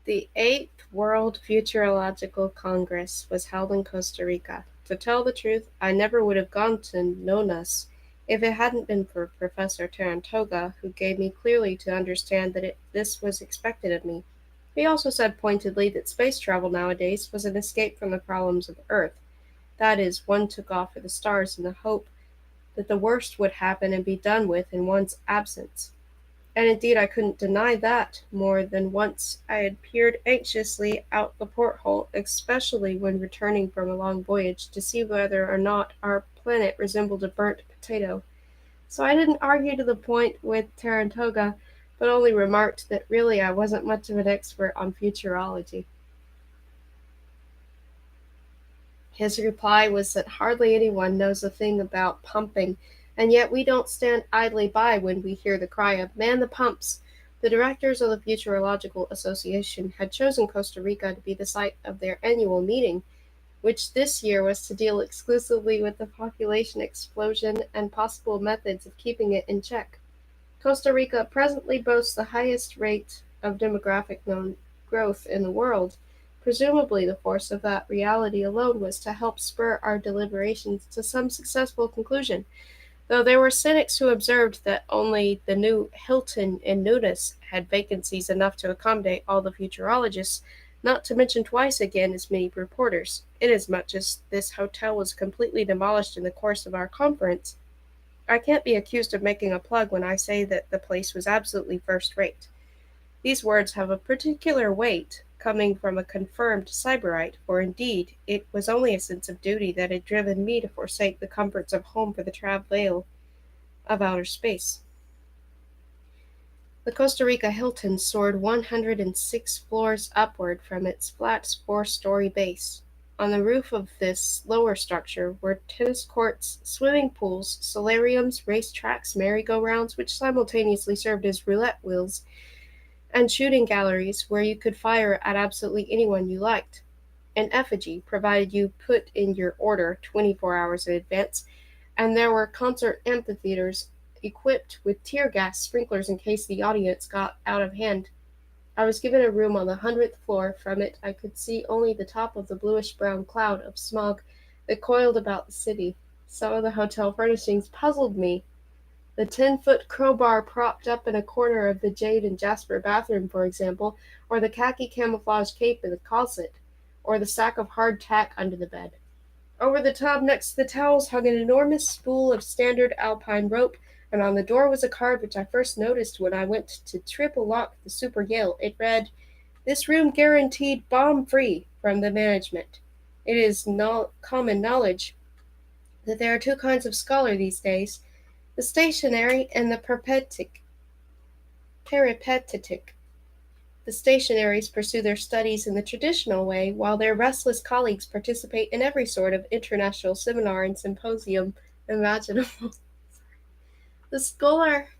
The Eighth World Futurological Congress was held in Costa Rica. To tell the truth, I never would have gone to Nonas if it hadn't been for Professor Tarantoga, who gave me clearly to understand that this was expected of me. He also said pointedly that space travel nowadays was an escape from the problems of Earth. That is, one took off for the stars in the hope that the worst would happen and be done with in one's absence. And indeed I couldn't deny that more than once I had peered anxiously out the porthole, especially when returning from a long voyage, to see whether or not our planet resembled a burnt potato. So I didn't argue to the point with Tarantoga, but only remarked that really I wasn't much of an expert on futurology. His reply was that hardly anyone knows a thing about pumping, and yet we don't stand idly by when we hear the cry of "Man the pumps!" The directors of the Futurological Association had chosen Costa Rica to be the site of their annual meeting, which this year was to deal exclusively with the population explosion and possible methods of keeping it in check. Costa Rica presently boasts the highest rate of demographic known growth in the world. Presumably, the force of that reality alone was to help spur our deliberations to some successful conclusion, though there were cynics who observed that only the new Hilton in Nunes had vacancies enough to accommodate all the futurologists, not to mention twice again as many reporters, inasmuch as this hotel was completely demolished in the course of our conference. I can't be accused of making a plug when I say that the place was absolutely first rate. These words have a particular weight, coming from a confirmed sybarite, for indeed it was only a sense of duty that had driven me to forsake the comforts of home for the travail of outer space. The Costa Rica Hilton soared 106 floors upward from its flat 4-story base. On the roof of this lower structure were tennis courts, swimming pools, solariums, race tracks, merry-go-rounds, which simultaneously served as roulette wheels, and shooting galleries where you could fire at absolutely anyone you liked. An effigy, provided you put in your order 24 hours in advance, and there were concert amphitheaters equipped with tear gas sprinklers in case the audience got out of hand. I was given a room on the 100th floor. From it I could see only the top of the bluish-brown cloud of smog that coiled about the city. Some of the hotel furnishings puzzled me. The 10-foot crowbar propped up in a corner of the jade and jasper bathroom, for example, or the khaki camouflage cape in the closet, or the sack of hard-tack under the bed. Over the tub next to the towels hung an enormous spool of standard alpine rope, and on the door was a card which I first noticed when I went to triple lock the Super Yale. It read, "This room guaranteed bomb-free from the management. It is common knowledge that there are two kinds of scholar these days, the stationary and the peripatetic. The stationaries pursue their studies in the traditional way, while their restless colleagues participate in every sort of international seminar and symposium imaginable. The scholar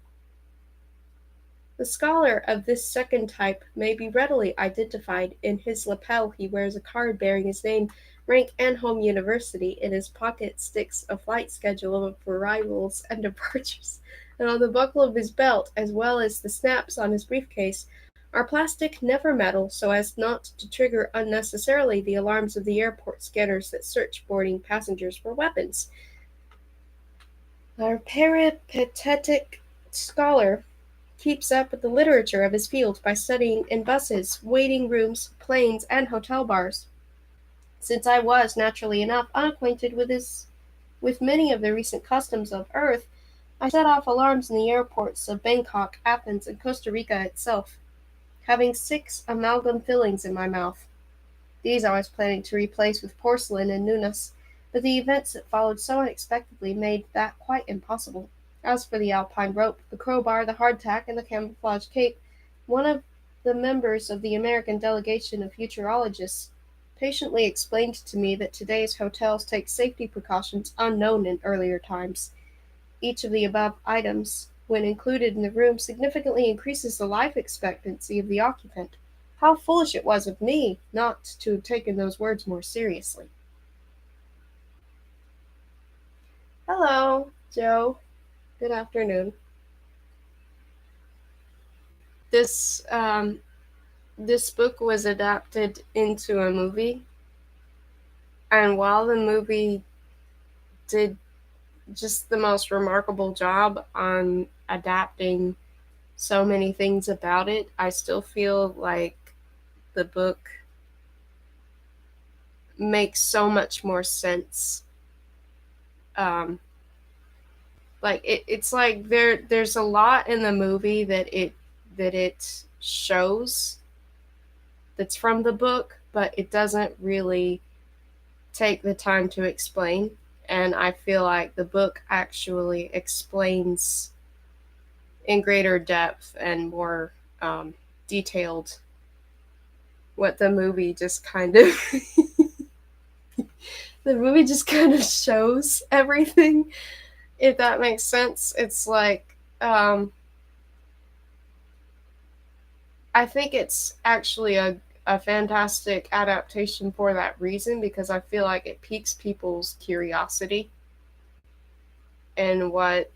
the scholar of this second type may be readily identified. In his lapel he wears a card bearing his name, rank, and home university. In his pocket sticks a flight schedule of arrivals and departures, and on the buckle of his belt, as well as the snaps on his briefcase, are plastic, never metal, so as not to trigger unnecessarily the alarms of the airport scanners that search boarding passengers for weapons. Our peripatetic scholar keeps up with the literature of his field by studying in buses, waiting rooms, planes, and hotel bars. Since I was, naturally enough, unacquainted with many of the recent customs of Earth, I set off alarms in the airports of Bangkok, Athens, and Costa Rica itself, having 6 amalgam fillings in my mouth. These I was planning to replace with porcelain and Nunes, but the events that followed so unexpectedly made that quite impossible. As for the alpine rope, the crowbar, the hardtack, and the camouflage cape, one of the members of the American delegation of futurologists patiently explained to me that today's hotels take safety precautions unknown in earlier times. Each of the above items, when included in the room, significantly increases the life expectancy of the occupant. How foolish it was of me not to have taken those words more seriously. Hello, Joe. Good afternoon. This this book was adapted into a movie, and while the movie did just the most remarkable job on adapting so many things about it, I still feel like the book makes so much more sense. Um, it's like there's a lot in the movie that it shows that's from the book, but it doesn't really take the time to explain. And I feel like the book actually explains in greater depth and more detailed what the movie just kind of the movie just kind of shows everything, if that makes sense. It's like I think it's actually a fantastic adaptation for that reason, because I feel like it piques people's curiosity and what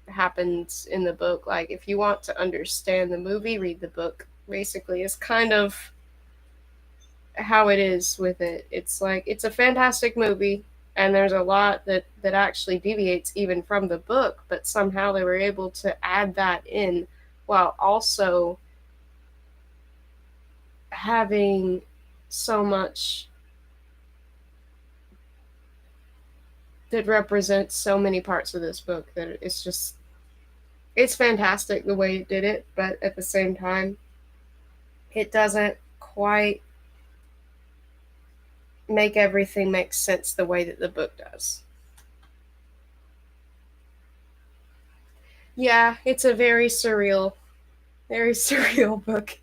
happens in the book. Like, if you want to understand the movie, read the book. Basically, it's kind of how it is with it. It's like it's a fantastic movie, and there's a lot that actually deviates even from the book, but somehow they were able to add that in while also having so much that represents so many parts of this book that it's fantastic the way it did it, but at the same time it doesn't quite make everything make sense the way that the book does. Yeah, it's a very surreal book.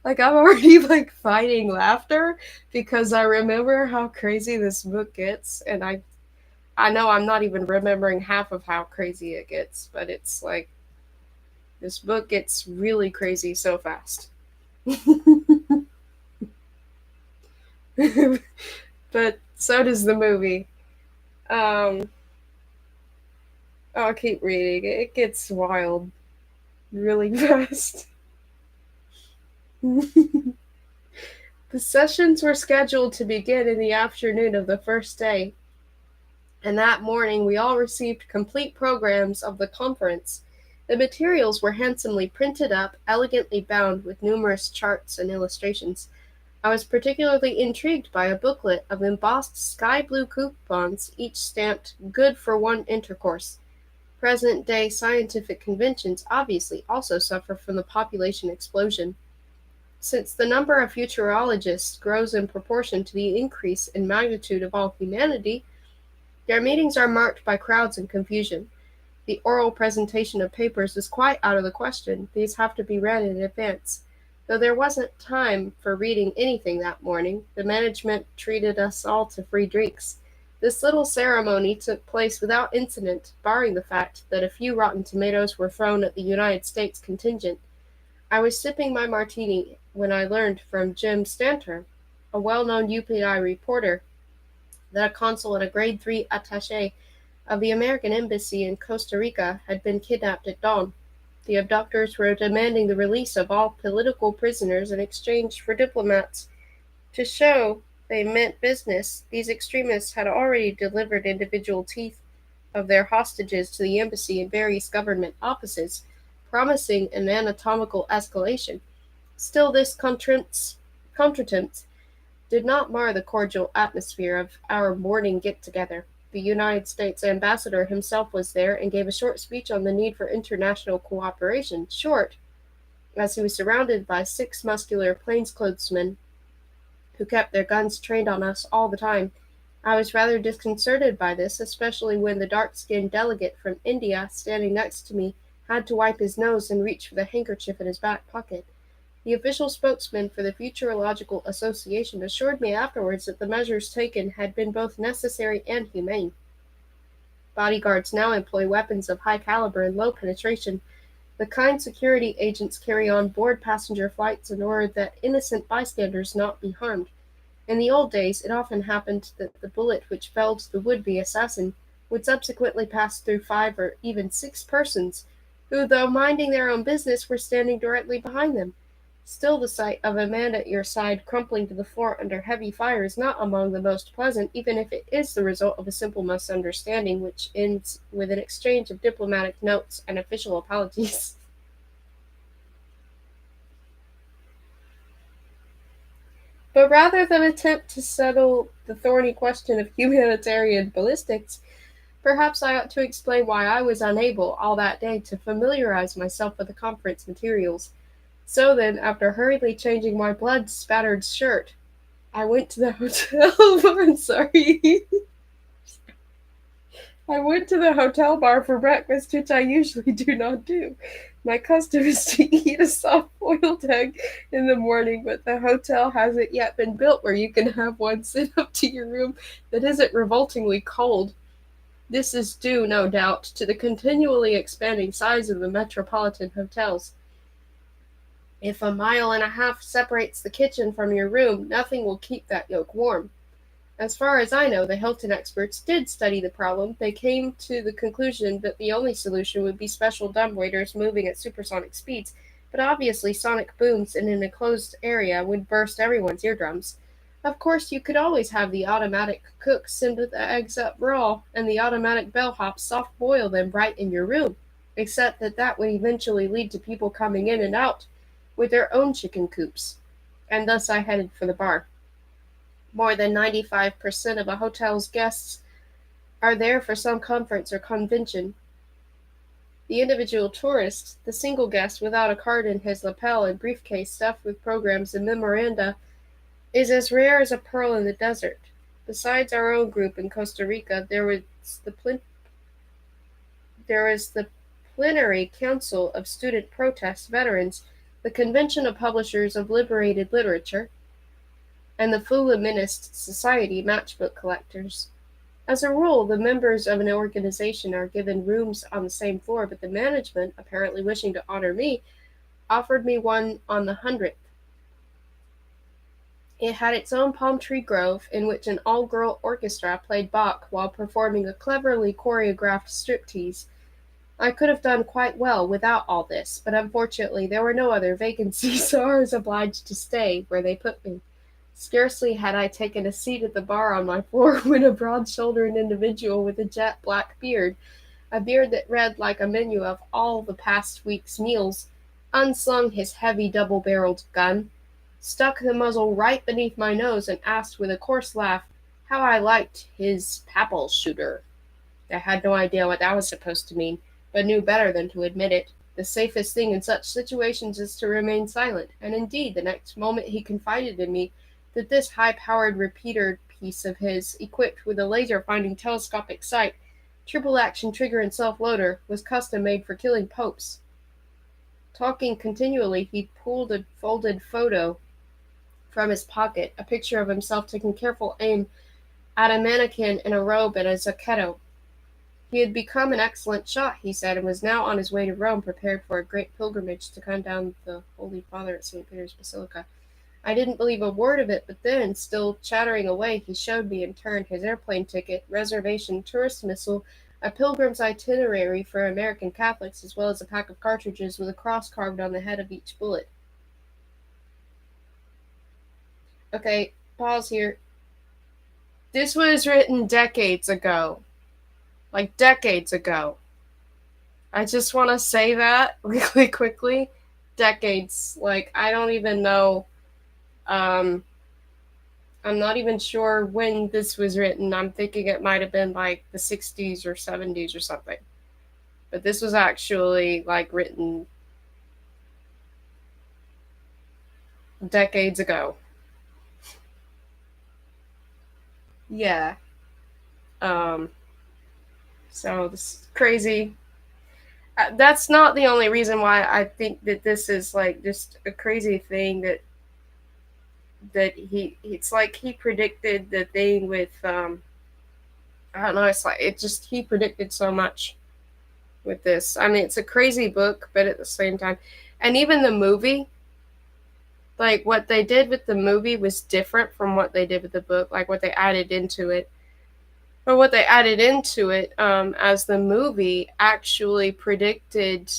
Like, I'm already like fighting laughter because I remember how crazy this book gets, and I know I'm not even remembering half of how crazy it gets, but it's like this book gets really crazy so fast. But so does the movie. Um, I'll keep reading. It gets wild really fast. The sessions were scheduled to begin in the afternoon of the first day, and that morning we all received complete programs of the conference. The materials were handsomely printed up, elegantly bound with numerous charts and illustrations. I was particularly intrigued by a booklet of embossed sky-blue coupons, each stamped "Good for One Intercourse." Present-day scientific conventions obviously also suffer from the population explosion. Since the number of futurologists grows in proportion to the increase in magnitude of all humanity, their meetings are marked by crowds and confusion. The oral presentation of papers is quite out of the question. These have to be read in advance. Though there wasn't time for reading anything that morning, the management treated us all to free drinks. This little ceremony took place without incident, barring the fact that a few rotten tomatoes were thrown at the United States contingent. I was sipping my martini when I learned from Jim Stanter, a well-known UPI reporter, that a consul and a grade 3 attaché of the American embassy in Costa Rica had been kidnapped at dawn. The abductors were demanding the release of all political prisoners in exchange for diplomats. To show they meant business, these extremists had already delivered individual teeth of their hostages to the embassy and various government offices, promising an anatomical escalation. Still, this contretemps did not mar the cordial atmosphere of our morning get-together. The United States ambassador himself was there and gave a short speech on the need for international cooperation. Short, as he was surrounded by 6 muscular plainclothesmen who kept their guns trained on us all the time. I was rather disconcerted by this, especially when the dark-skinned delegate from India standing next to me had to wipe his nose and reach for the handkerchief in his back pocket. The official spokesman for the Futurological Association assured me afterwards that the measures taken had been both necessary and humane. Bodyguards now employ weapons of high caliber and low penetration, the kind security agents carry on board passenger flights in order that innocent bystanders not be harmed. In the old days, it often happened that the bullet which felled the would-be assassin would subsequently pass through 5 or even 6 persons, who, though minding their own business, were standing directly behind them. Still, the sight of a man at your side crumpling to the floor under heavy fire is not among the most pleasant, even if it is the result of a simple misunderstanding which ends with an exchange of diplomatic notes and official apologies. But rather than attempt to settle the thorny question of humanitarian ballistics, perhaps I ought to explain why I was unable all that day to familiarize myself with the conference materials. So then, after hurriedly changing my blood spattered shirt, I went to the hotel. I'm sorry. I went to the hotel bar for breakfast, which I usually do not do. My custom is to eat a soft boiled egg in the morning, but the hotel hasn't yet been built where you can have one sent up to your room that isn't revoltingly cold. This is due, no doubt, to the continually expanding size of the metropolitan hotels. If a mile and a half separates the kitchen from your room, nothing will keep that yolk warm. As far as I know, the Hilton experts did study the problem. They came to the conclusion that the only solution would be special dumbwaiters moving at supersonic speeds, but obviously sonic booms in an enclosed area would burst everyone's eardrums. Of course, you could always have the automatic cook send the eggs up raw, and the automatic bellhop soft boil them right in your room, except that that would eventually lead to people coming in and out with their own chicken coops. And thus I headed for the bar. More than 95% of a hotel's guests are there for some conference or convention. The individual tourist, the single guest without a card in his lapel and briefcase stuffed with programs and memoranda, is as rare as a pearl in the desert. Besides our own group in Costa Rica, there was the Plenary Council of Student Protest Veterans, the Convention of Publishers of Liberated Literature, and the Fluminist Society matchbook collectors. As a rule, the members of an organization are given rooms on the same floor, but the management, apparently wishing to honor me, offered me one on the 100th. It had its own palm tree grove, in which an all-girl orchestra played Bach while performing a cleverly choreographed striptease. I could have done quite well without all this, but unfortunately there were no other vacancies, so I was obliged to stay where they put me. Scarcely had I taken a seat at the bar on my floor when a broad-shouldered individual with a jet black beard, a beard that read like a menu of all the past week's meals, unslung his heavy double-barreled gun, stuck the muzzle right beneath my nose, and asked with a coarse laugh how I liked his papal shooter. I had no idea what that was supposed to mean, but knew better than to admit it. The safest thing in such situations is to remain silent, and indeed the next moment he confided in me that this high-powered repeater piece of his, equipped with a laser-finding telescopic sight, triple-action trigger and self-loader, was custom-made for killing popes. Talking continually, he pulled a folded photo from his pocket, a picture of himself taking careful aim at a mannequin in a robe and a zacchetto. He had become an excellent shot, he said, and was now on his way to Rome, prepared for a great pilgrimage to cut down the Holy Father at St. Peter's Basilica. I didn't believe a word of it, but then, still chattering away, he showed me in turn his airplane ticket, reservation, tourist missile, a pilgrim's itinerary for American Catholics, as well as a pack of cartridges with a cross carved on the head of each bullet. Okay, pause here. This was written decades ago. Like decades ago. I just want to say that really quickly. Decades. Like, I don't even know. I'm not even sure when this was written. I'm thinking it might have been like the 60s or 70s or something. But this was actually like written decades ago. Yeah. Um, so this is crazy. That's not the only reason why I think that this is like just a crazy thing that it's like he predicted the thing with I don't know, it's like he predicted so much with this. I mean, it's a crazy book, but at the same time, and even the movie, like what they did with the movie was different from what they did with the book, like what they added into it. But what they added into it as the movie actually predicted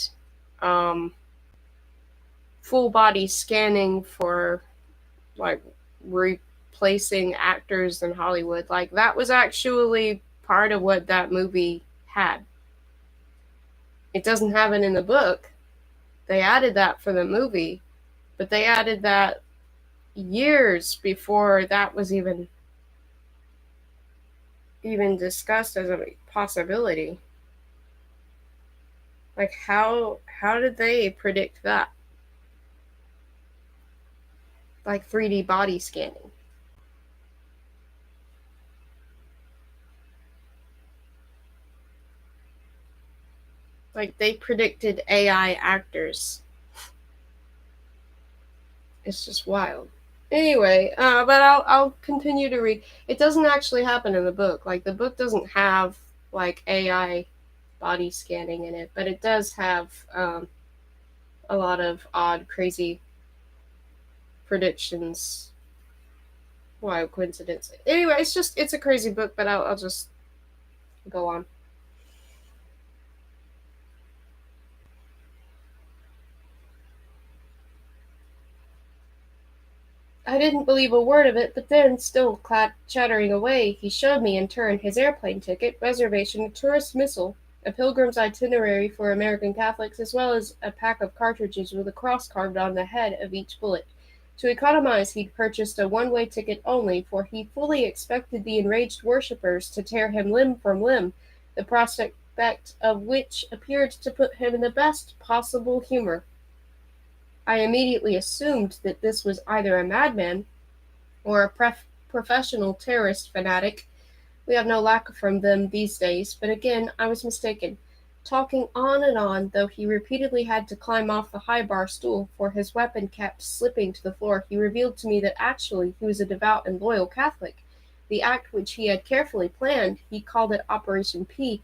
um full body scanning for like replacing actors in Hollywood. Like that was actually part of what that movie had. It doesn't have it in the book. They added that for the movie, but they added that years before that was even discussed as a possibility. Like how did they predict that? Like 3D body scanning. Like they predicted AI actors. It's just wild. Anyway, but I'll continue to read. It doesn't actually happen in the book. Like the book doesn't have like AI body scanning in it, but it does have a lot of odd, crazy predictions. Wild coincidence. Anyway, it's a crazy book, but I'll just go on. I didn't believe a word of it, but then, still chattering away, he showed me in turn his airplane ticket, reservation, a tourist missile, a pilgrim's itinerary for American Catholics, as well as a pack of cartridges with a cross carved on the head of each bullet. To economize, he'd purchased a one-way ticket only, for he fully expected the enraged worshippers to tear him limb from limb, the prospect of which appeared to put him in the best possible humor. I immediately assumed that this was either a madman or a professional terrorist fanatic. We have no lack from them these days, but again I was mistaken. Talking on and on, though he repeatedly had to climb off the high bar stool, for his weapon kept slipping to the floor, he revealed to me that actually he was a devout and loyal Catholic. The act which he had carefully planned, he called it Operation P,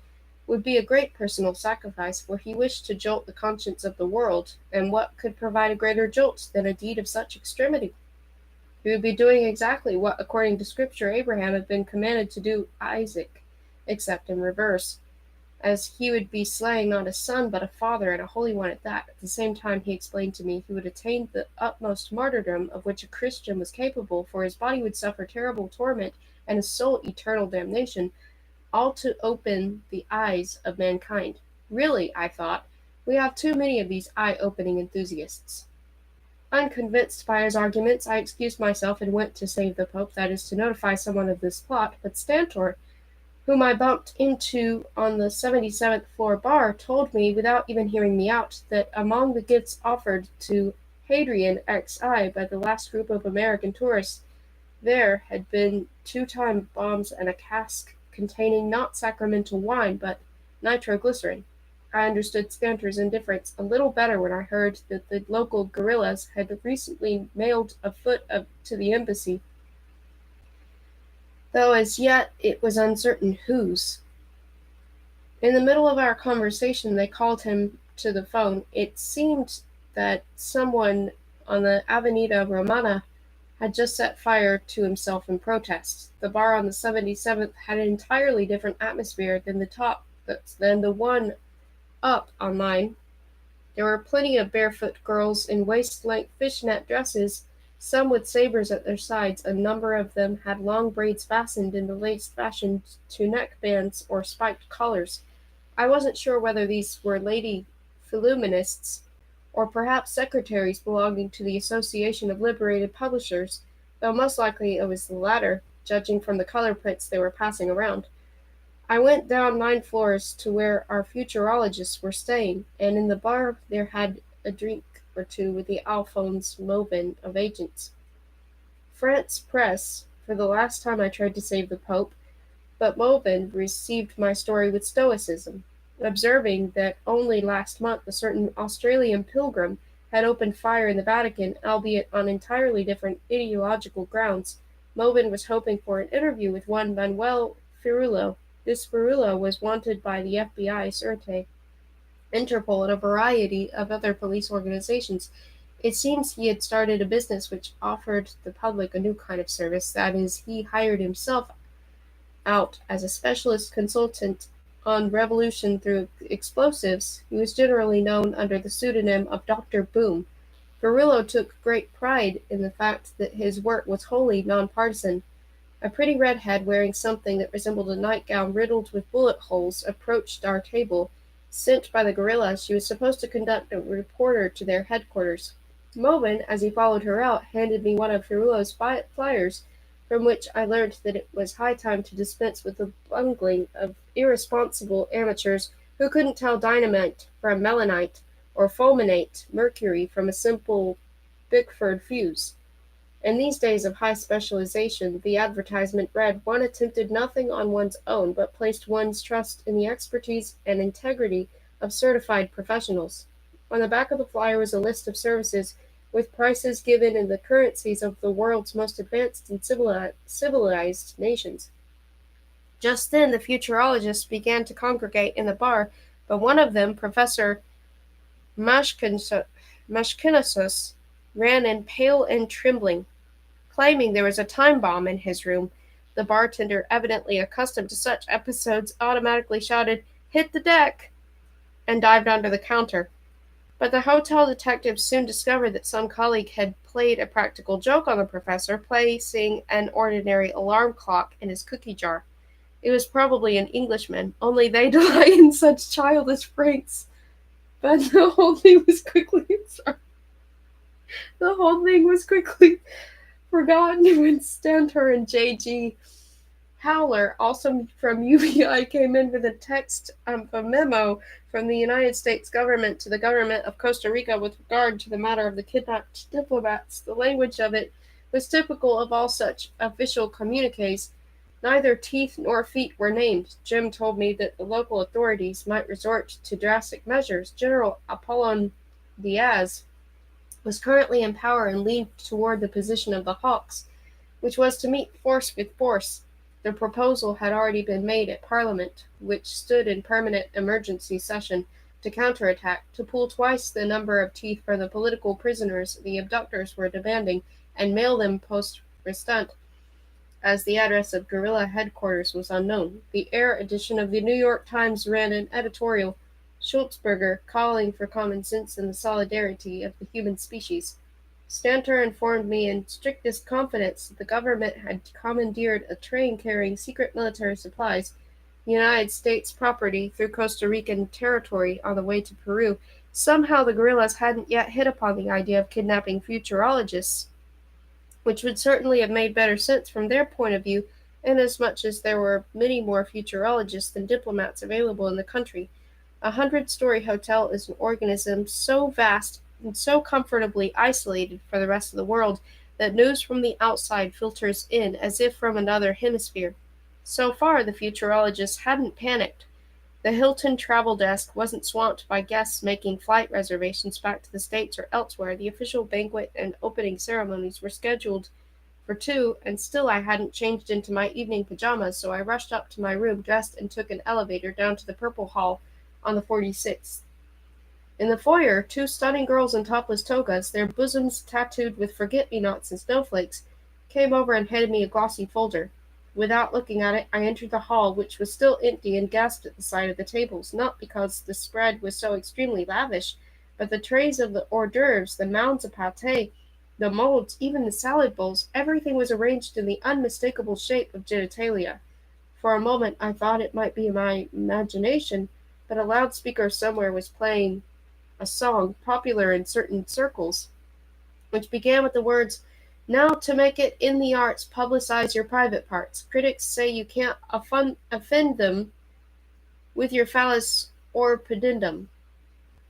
would be a great personal sacrifice, for he wished to jolt the conscience of the world, and what could provide a greater jolt than a deed of such extremity? He would be doing exactly what, according to Scripture, Abraham had been commanded to do Isaac, except in reverse, as he would be slaying not a son, but a father, and a holy one at that. At the same time, he explained to me, he would attain the utmost martyrdom of which a Christian was capable, for his body would suffer terrible torment, and his soul eternal damnation, all to open the eyes of mankind. Really, I thought, we have too many of these eye-opening enthusiasts. Unconvinced by his arguments, I excused myself and went to save the Pope, that is, to notify someone of this plot, but Stantor, whom I bumped into on the 77th floor bar, told me, without even hearing me out, that among the gifts offered to Hadrian XI by the last group of American tourists, there had been 2-time bombs and a cask containing not sacramental wine, but nitroglycerin. I understood Stantor's indifference a little better when I heard that the local guerrillas had recently mailed a foot to the embassy, though as yet it was uncertain whose. In the middle of our conversation they called him to the phone. It seemed that someone on the Avenida Romana had just set fire to himself in protest. The bar on the 77th had an entirely different atmosphere than the one up on mine. There were plenty of barefoot girls in waist-length fishnet dresses, some with sabers at their sides. A number of them had long braids fastened into lace-fashioned to neckbands or spiked collars. I wasn't sure whether these were lady feminists or perhaps secretaries belonging to the Association of Liberated Publishers, though most likely it was the latter, judging from the color prints they were passing around. I went down 9 floors to where our futurologists were staying, and in the bar there had a drink or two with the Alphonse Mauvin of agents. France Press, for the last time I tried to save the Pope, but Mauvin received my story with stoicism, observing that only last month a certain Australian pilgrim had opened fire in the Vatican, albeit on entirely different ideological grounds. Mauvin was hoping for an interview with one Manuel Firullo. This Firullo was wanted by the FBI, Sûreté, Interpol, and a variety of other police organizations. It seems he had started a business which offered the public a new kind of service. That is, he hired himself out as a specialist consultant on revolution through explosives. He was generally known under the pseudonym of Dr. Boom. Ferrulo took great pride in the fact that his work was wholly nonpartisan. A pretty redhead wearing something that resembled a nightgown riddled with bullet holes approached our table. Sent by the guerrillas, she was supposed to conduct a reporter to their headquarters. Mobin, as he followed her out, handed me one of Ferrulo's flyers, from which I learned that it was high time to dispense with the bungling of irresponsible amateurs who couldn't tell dynamite from melanite, or fulminate mercury from a simple Bickford fuse. In these days of high specialization, the advertisement read, one attempted nothing on one's own, but placed one's trust in the expertise and integrity of certified professionals. On the back of the flyer was a list of services, with prices given in the currencies of the world's most advanced and civilized nations. Just then the futurologists began to congregate in the bar, but one of them, Professor Mashkinasus, ran in pale and trembling, claiming there was a time bomb in his room. The bartender, evidently accustomed to such episodes, automatically shouted, "Hit the deck!" and dived under the counter. But the hotel detectives soon discovered that some colleague had played a practical joke on the professor, placing an ordinary alarm clock in his cookie jar. It was probably an Englishman, only they delight in such childish pranks. But the whole thing was quickly forgotten when Stantor and J.G. Howler, also from UBI, came in with a text of a memo from the United States government to the government of Costa Rica with regard to the matter of the kidnapped diplomats. The language of it was typical of all such official communiques. Neither teeth nor feet were named. Jim told me that the local authorities might resort to drastic measures. General Apollon Diaz was currently in power and leaned toward the position of the Hawks, which was to meet force with force. The proposal had already been made at Parliament, which stood in permanent emergency session, to counterattack, to pull twice the number of teeth from the political prisoners the abductors were demanding, and mail them post restant, as the address of guerrilla headquarters was unknown. The air edition of the New York Times ran an editorial, Schultzberger calling for common sense and the solidarity of the human species. Stantor informed me in strictest confidence that the government had commandeered a train carrying secret military supplies, United States property, through Costa Rican territory on the way to Peru. Somehow the guerrillas hadn't yet hit upon the idea of kidnapping futurologists, which would certainly have made better sense from their point of view, inasmuch as there were many more futurologists than diplomats available in the country. 100-story hotel is an organism so vast and so comfortably isolated for the rest of the world that news from the outside filters in as if from another hemisphere. So far, the futurologists hadn't panicked. The Hilton travel desk wasn't swamped by guests making flight reservations back to the States or elsewhere. The official banquet and opening ceremonies were scheduled for 2, and still I hadn't changed into my evening pajamas, so I rushed up to my room, dressed, and took an elevator down to the Purple Hall on the 46th. In the foyer, 2 stunning girls in topless togas, their bosoms tattooed with forget-me-nots and snowflakes, came over and handed me a glossy folder. Without looking at it, I entered the hall, which was still empty, and gasped at the sight of the tables, not because the spread was so extremely lavish, but the trays of the hors d'oeuvres, the mounds of pâté, the molds, even the salad bowls, everything was arranged in the unmistakable shape of genitalia. For a moment I thought it might be my imagination, but a loudspeaker somewhere was playing a song popular in certain circles, which began with the words, "Now to make it in the arts, publicize your private parts. Critics say you can't offend them with your phallus or pedendum."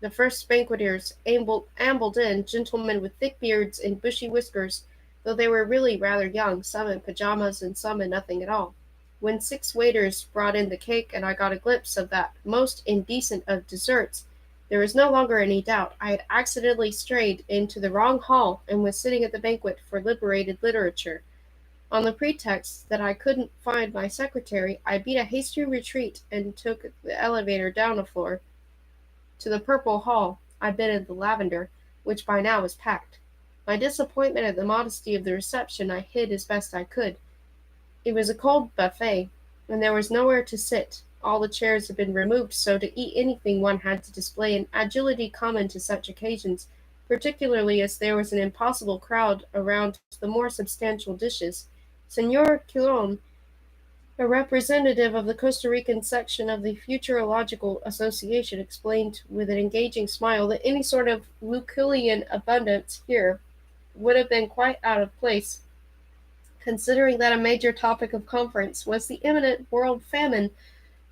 The first banqueters ambled in, gentlemen with thick beards and bushy whiskers, though they were really rather young, some in pajamas and some in nothing at all. When 6 waiters brought in the cake and I got a glimpse of that most indecent of desserts, there was no longer any doubt. I had accidentally strayed into the wrong hall and was sitting at the banquet for liberated literature. On the pretext that I couldn't find my secretary, I beat a hasty retreat and took the elevator down a floor to the Purple Hall. I bid in the Lavender, which by now was packed. My disappointment at the modesty of the reception I hid as best I could. It was a cold buffet, and there was nowhere to sit. All the chairs had been removed, so to eat anything one had to display an agility common to such occasions. particularly as there was an impossible crowd around the more substantial dishes. Senor Quilon, a representative of the Costa Rican section of the Futurological Association, explained with an engaging smile that any sort of Lucullian abundance here would have been quite out of place, considering that a major topic of conference was the imminent world famine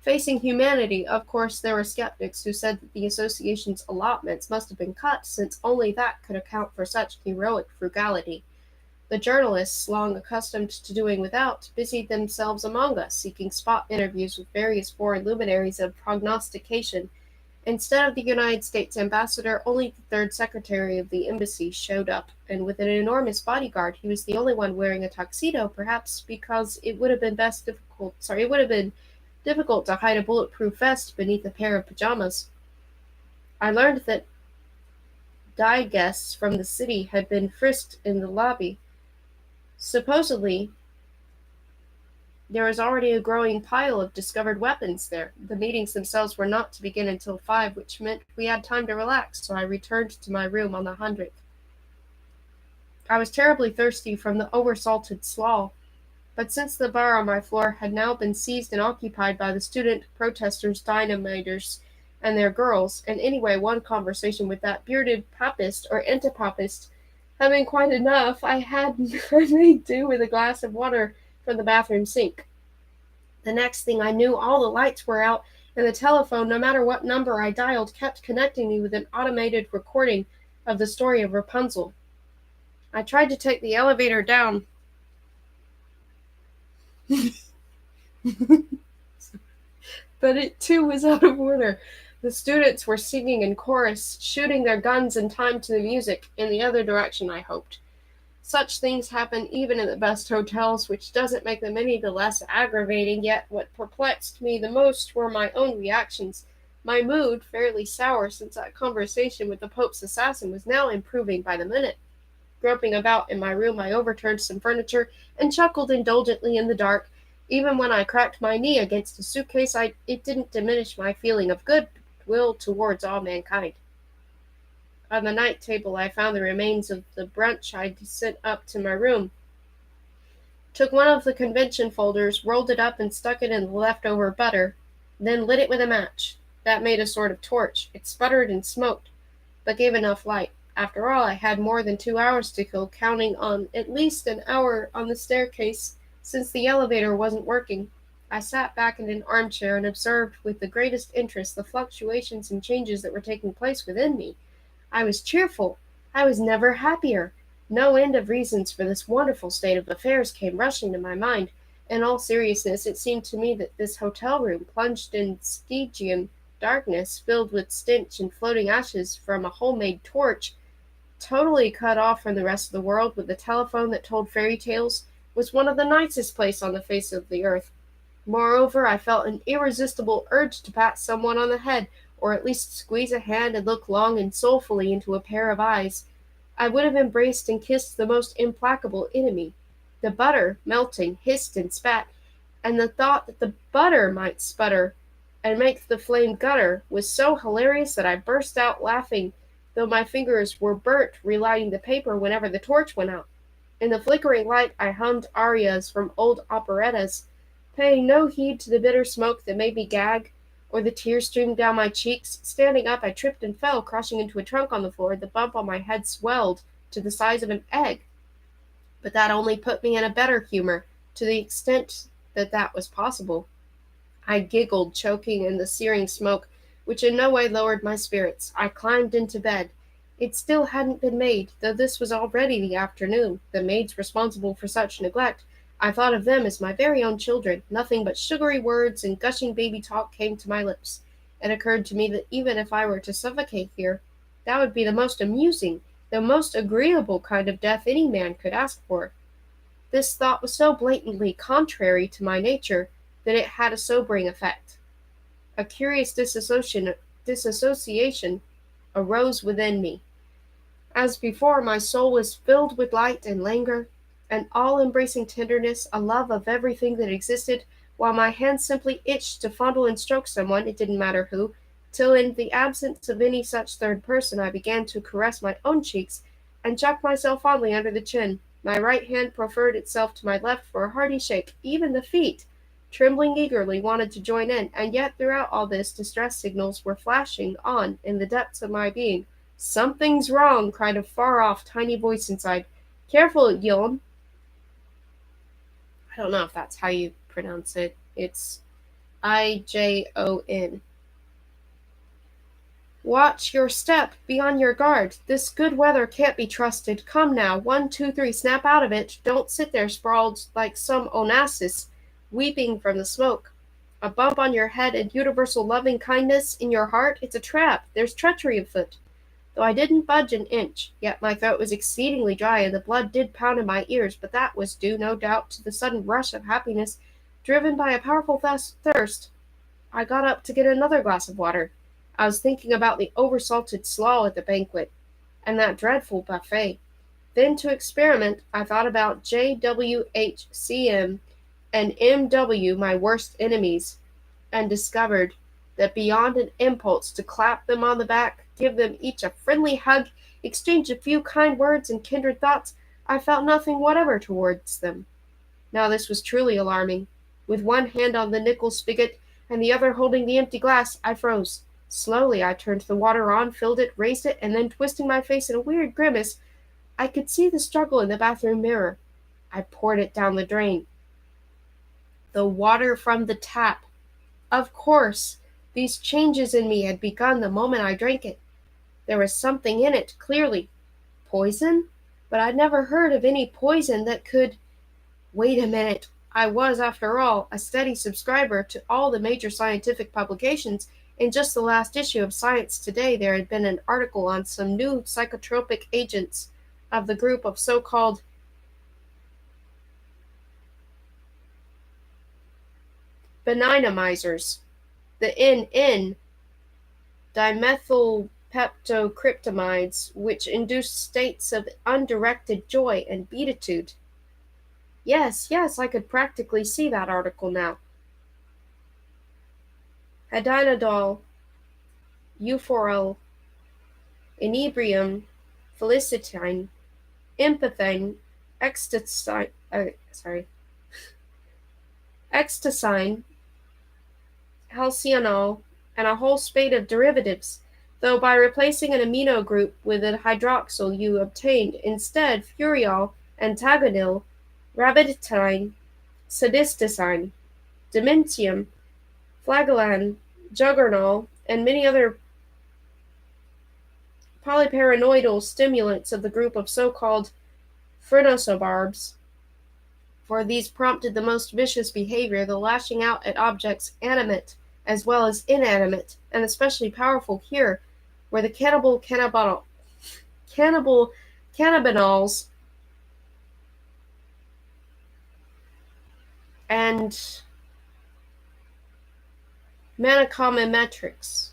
facing humanity. Of course, there were skeptics who said that the association's allotments must have been cut, since only that could account for such heroic frugality. The journalists, long accustomed to doing without, busied themselves among us, seeking spot interviews with various foreign luminaries of prognostication. Instead of the United States ambassador, only the third secretary of the embassy showed up, and with an enormous bodyguard. He was the only one wearing a tuxedo, perhaps because it would have been difficult to hide a bulletproof vest beneath a pair of pajamas. I learned that guests from the city had been frisked in the lobby. Supposedly, there was already a growing pile of discovered weapons there. The meetings themselves were not to begin until 5, which meant we had time to relax, so I returned to my room on the 100th. I was terribly thirsty from the over-salted slaw, but since the bar on my floor had now been seized and occupied by the student protesters, dynamiters, and their girls, and anyway one conversation with that bearded papist or antipapist had been quite enough, I had made do with a glass of water from the bathroom sink. The next thing I knew, all the lights were out, and the telephone, no matter what number I dialed, kept connecting me with an automated recording of the story of Rapunzel. I tried to take the elevator down, but it too was out of order. The students were singing in chorus, shooting their guns in time to the music, in the other direction, I hoped. Such things happen even in the best hotels, which doesn't make them any the less aggravating, yet what perplexed me the most were my own reactions. My mood, fairly sour since that conversation with the Pope's assassin, was now improving by the minute. Groping about in my room, I overturned some furniture and chuckled indulgently in the dark. Even when I cracked my knee against a suitcase, it didn't diminish my feeling of goodwill towards all mankind. On the night table I found the remains of the brunch I'd sent up to my room. Took one of the convention folders, rolled it up and stuck it in the leftover butter, then lit it with a match. That made a sort of torch. It sputtered and smoked, but gave enough light. After all, I had more than 2 hours to kill, counting on at least an hour on the staircase, since the elevator wasn't working. I sat back in an armchair and observed with the greatest interest the fluctuations and changes that were taking place within me. I was cheerful. I was never happier. No end of reasons for this wonderful state of affairs came rushing to my mind. In all seriousness, it seemed to me that this hotel room, plunged in Stygian darkness, filled with stench and floating ashes from a homemade torch, totally cut off from the rest of the world, with a telephone that told fairy tales, was one of the nicest places on the face of the earth. Moreover, I felt an irresistible urge to pat someone on the head, or at least squeeze a hand and look long and soulfully into a pair of eyes. I would have embraced and kissed the most implacable enemy. The butter, melting, hissed and spat, and the thought that the butter might sputter and make the flame gutter was so hilarious that I burst out laughing, though my fingers were burnt relighting the paper whenever the torch went out. In the flickering light I hummed arias from old operettas, paying no heed to the bitter smoke that made me gag, or the tears streamed down my cheeks. Standing up, I tripped and fell, crashing into a trunk on the floor. The bump on my head swelled to the size of an egg, but that only put me in a better humor, to the extent that that was possible. I giggled, choking in the searing smoke, which in no way lowered my spirits. I climbed into bed. It still hadn't been made, though this was already the afternoon. The maids responsible for such neglect, I thought of them as my very own children. Nothing but sugary words and gushing baby talk came to my lips. It occurred to me that even if I were to suffocate here, that would be the most amusing, the most agreeable kind of death any man could ask for. This thought was so blatantly contrary to my nature that it had a sobering effect. A curious disassociation arose within me. As before, my soul was filled with light and languor, an all-embracing tenderness, a love of everything that existed, while my hands simply itched to fondle and stroke someone, it didn't matter who. till in the absence of any such third person I began to caress my own cheeks and chuck myself fondly under the chin. My right hand proffered itself to my left for a hearty shake. Even the feet, trembling eagerly, wanted to join in, and yet throughout all this distress signals were flashing on in the depths of my being. "Something's wrong!" cried a far-off, tiny voice inside. "Careful, Jon." I don't know if that's how you pronounce it. It's Ijon. "Watch your step. Be on your guard. This good weather can't be trusted. Come now, 1, 2, 3, snap out of it. Don't sit there sprawled like some Onassis, weeping from the smoke. A bump on your head and universal loving kindness in your heart? It's a trap. There's treachery afoot." Though I didn't budge an inch, yet my throat was exceedingly dry and the blood did pound in my ears, but that was due, no doubt, to the sudden rush of happiness driven by a powerful thirst. I got up to get another glass of water. I was thinking about the oversalted slaw at the banquet, and that dreadful buffet. Then, to experiment, I thought about JWHCM and MW, my worst enemies, and discovered that beyond an impulse to clap them on the back, give them each a friendly hug, exchange a few kind words and kindred thoughts, I felt nothing whatever towards them. Now this was truly alarming. With one hand on the nickel spigot and the other holding the empty glass, I froze. Slowly I turned the water on, filled it, raised it, and then twisting my face in a weird grimace, I could see the struggle in the bathroom mirror. I poured it down the drain. The water from the tap. Of course, these changes in me had begun the moment I drank it. There was something in it, clearly. Poison? But I'd never heard of any poison that could... Wait a minute. I was, after all, a steady subscriber to all the major scientific publications. In just the last issue of Science Today, there had been an article on some new psychotropic agents of the group of so-called benignomizers, the NN dimethylpeptocryptamides, which induce states of undirected joy and beatitude. Yes, I could practically see that article now. Hadinadol, euphorol, inebrium, felicitine, empathyne, ecstasine, halcyanol, and a whole spate of derivatives, though by replacing an amino group with a hydroxyl you obtained instead furiol, antagonil, rabitine, sadisticine, dementium, flagellan, juggernaut, and many other polyparanoidal stimulants of the group of so-called phrenosobarbs. For these prompted the most vicious behavior, the lashing out at objects animate as well as inanimate, and especially powerful here, where the cannabinols and manicomimetics.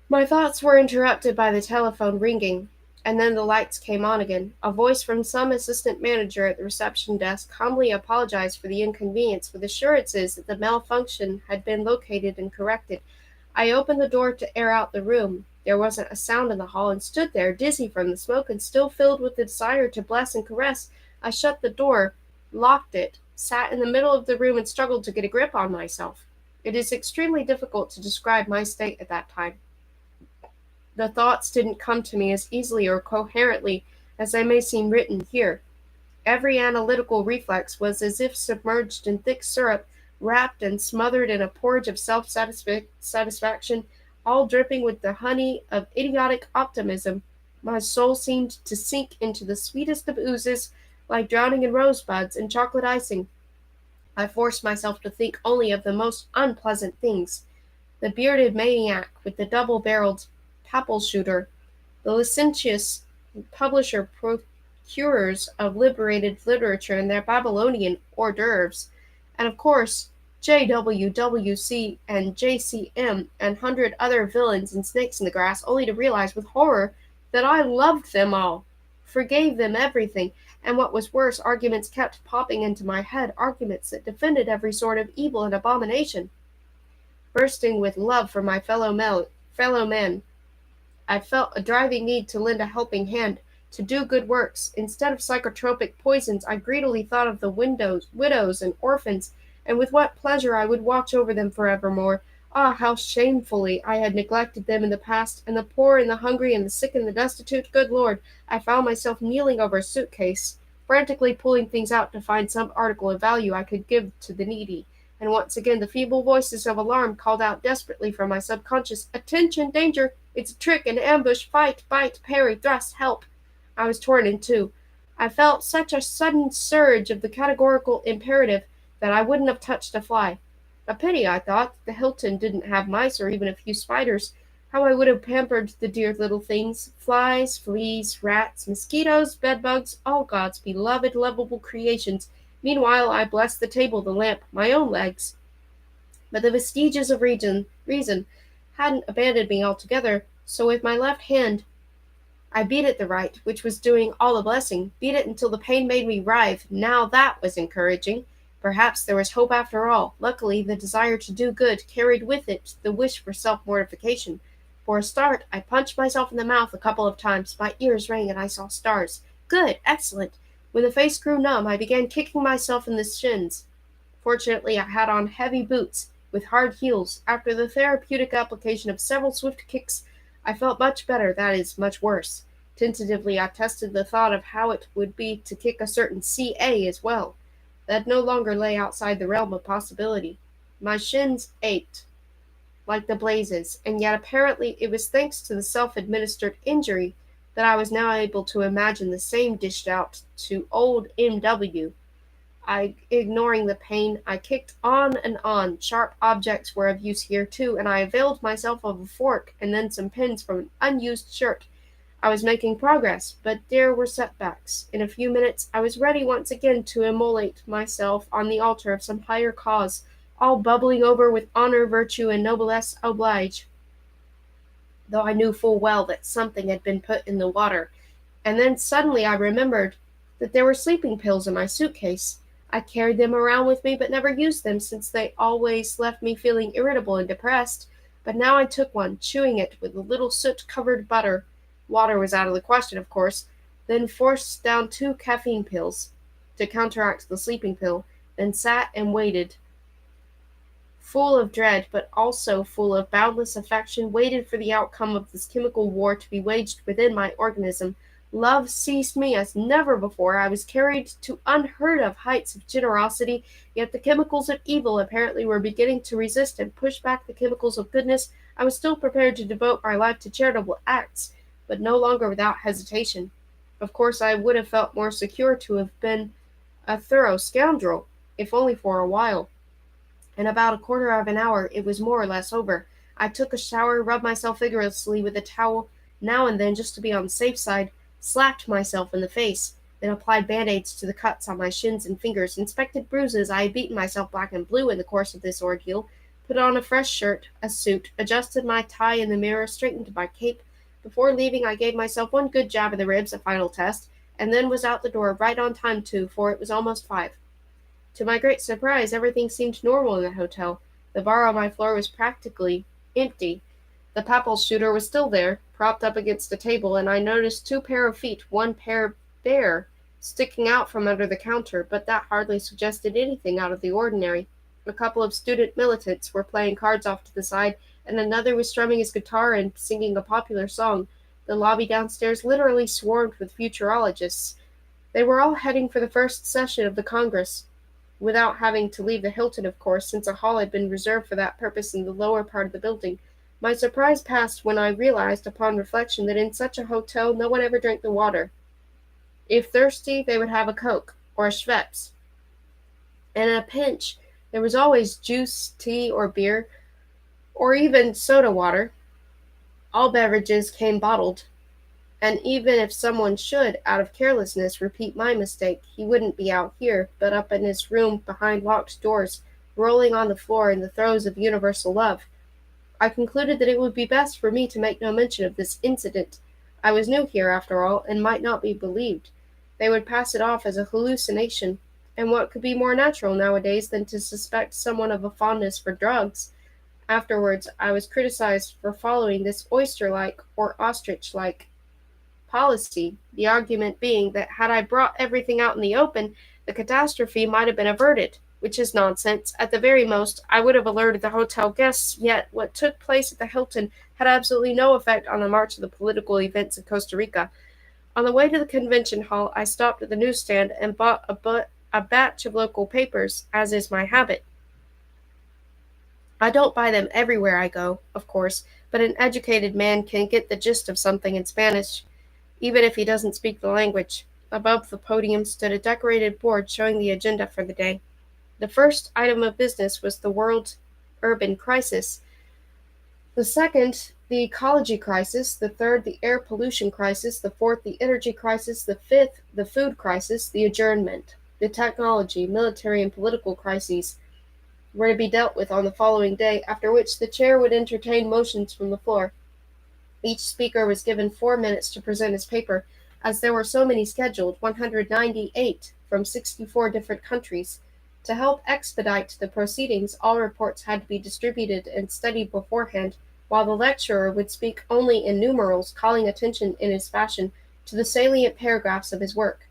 My thoughts were interrupted by the telephone ringing, and then the lights came on again. A voice from some assistant manager at the reception desk humbly apologized for the inconvenience with assurances that the malfunction had been located and corrected. I opened the door to air out the room. There wasn't a sound in the hall, and stood there, dizzy from the smoke and still filled with the desire to bless and caress. I shut the door, locked it, sat in the middle of the room and struggled to get a grip on myself. It is extremely difficult to describe my state at that time. The thoughts didn't come to me as easily or coherently as they may seem written here. Every analytical reflex was as if submerged in thick syrup, wrapped and smothered in a porridge of self-satisfaction, all dripping with the honey of idiotic optimism. My soul seemed to sink into the sweetest of oozes, like drowning in rosebuds and chocolate icing. I forced myself to think only of the most unpleasant things. The bearded maniac with the double-barreled papal shooter, the licentious publisher-procurers of liberated literature and their Babylonian hors d'oeuvres, and of course JWWC and JCM and 100 other villains and snakes in the grass, only to realize with horror that I loved them all. forgave them everything, and what was worse, arguments kept popping into my head, arguments that defended every sort of evil and abomination. Bursting with love for my fellow men, I felt a driving need to lend a helping hand, to do good works. Instead of psychotropic poisons, I greedily thought of the widows, and orphans, and with what pleasure I would watch over them forevermore. Ah, how shamefully I had neglected them in the past, and the poor and the hungry and the sick and the destitute. Good Lord, I found myself kneeling over a suitcase, frantically pulling things out to find some article of value I could give to the needy. And once again the feeble voices of alarm called out desperately from my subconscious, "Attention! Danger! It's a trick, an ambush! Fight! Bite! Parry! Thrust! Help!" I was torn in two. I felt such a sudden surge of the categorical imperative that I wouldn't have touched a fly. A pity, I thought, the Hilton didn't have mice or even a few spiders. How I would have pampered the dear little things. Flies, fleas, rats, mosquitoes, bedbugs, all God's beloved, lovable creations. Meanwhile I blessed the table, the lamp, my own legs. But the vestiges of reason hadn't abandoned me altogether, so with my left hand I beat at the right, which was doing all the blessing, beat it until the pain made me writhe. Now that was encouraging. Perhaps there was hope after all. Luckily, the desire to do good carried with it the wish for self-mortification. For a start, I punched myself in the mouth a couple of times. My ears rang and I saw stars. Good! Excellent! When the face grew numb, I began kicking myself in the shins. Fortunately, I had on heavy boots, with hard heels. After the therapeutic application of several swift kicks, I felt much better, that is, much worse. Tentatively, I tested the thought of how it would be to kick a certain C.A. as well. That no longer lay outside the realm of possibility. My shins ached like the blazes, and yet apparently it was thanks to the self-administered injury that I was now able to imagine the same dished out to old M.W. Ignoring the pain, I kicked on and on. Sharp objects were of use here too, and I availed myself of a fork and then some pins from an unused shirt. I was making progress, but there were setbacks. In a few minutes I was ready once again to immolate myself on the altar of some higher cause, all bubbling over with honor, virtue, and noblesse oblige, though I knew full well that something had been put in the water. And then suddenly I remembered that there were sleeping pills in my suitcase. I carried them around with me but never used them, since they always left me feeling irritable and depressed. But now I took one, chewing it with a little soot-covered butter. Water was out of the question, of course. Then forced down 2 caffeine pills to counteract the sleeping pill, then sat and waited, full of dread, but also full of boundless affection, waited for the outcome of this chemical war to be waged within my organism. Love seized me as never before. I was carried to unheard of heights of generosity, yet the chemicals of evil apparently were beginning to resist and push back the chemicals of goodness. I was still prepared to devote my life to charitable acts, but no longer without hesitation. Of course, I would have felt more secure to have been a thorough scoundrel, if only for a while. In about a quarter of an hour it was more or less over. I took a shower, rubbed myself vigorously with a towel, now and then just to be on the safe side, slapped myself in the face, then applied band-aids to the cuts on my shins and fingers, inspected bruises. I had beaten myself black and blue in the course of this ordeal, put on a fresh shirt, a suit, adjusted my tie in the mirror, straightened my cape. Before leaving I gave myself one good jab in the ribs, a final test, and then was out the door right on time too, for it was almost 5. To my great surprise, everything seemed normal in the hotel. The bar on my floor was practically empty. The papal shooter was still there, propped up against a table, and I noticed 2 pair of feet, one pair bare, sticking out from under the counter, but that hardly suggested anything out of the ordinary. A couple of student militants were playing cards off to the side, and another was strumming his guitar and singing a popular song. The lobby downstairs literally swarmed with futurologists. They were all heading for the first session of the Congress, without having to leave the Hilton, of course, since a hall had been reserved for that purpose in the lower part of the building. My surprise passed when I realized, upon reflection, that in such a hotel no one ever drank the water. If thirsty, they would have a Coke, or a Schweppes. And in a pinch, there was always juice, tea, or beer, or even soda water. All beverages came bottled. And even if someone should, out of carelessness, repeat my mistake, he wouldn't be out here, but up in his room behind locked doors, rolling on the floor in the throes of universal love. I concluded that it would be best for me to make no mention of this incident. I was new here, after all, and might not be believed. They would pass it off as a hallucination, and what could be more natural nowadays than to suspect someone of a fondness for drugs? Afterwards, I was criticized for following this oyster-like or ostrich-like policy, the argument being that had I brought everything out in the open, the catastrophe might have been averted, which is nonsense. At the very most, I would have alerted the hotel guests, yet what took place at the Hilton had absolutely no effect on the march of the political events in Costa Rica. On the way to the convention hall, I stopped at the newsstand and bought a batch of local papers, as is my habit. I don't buy them everywhere I go, of course, but an educated man can get the gist of something in Spanish, even if he doesn't speak the language. Above the podium stood a decorated board showing the agenda for the day. The first item of business was the world urban crisis, the second, the ecology crisis, the third, the air pollution crisis, the fourth, the energy crisis, the fifth, the food crisis, the adjournment. The technology, military, and political crises were to be dealt with on the following day, after which the chair would entertain motions from the floor. Each speaker was given 4 minutes to present his paper, as there were so many scheduled, 198 from 64 different countries. To help expedite the proceedings, all reports had to be distributed and studied beforehand, while the lecturer would speak only in numerals, calling attention in his fashion to the salient paragraphs of his work.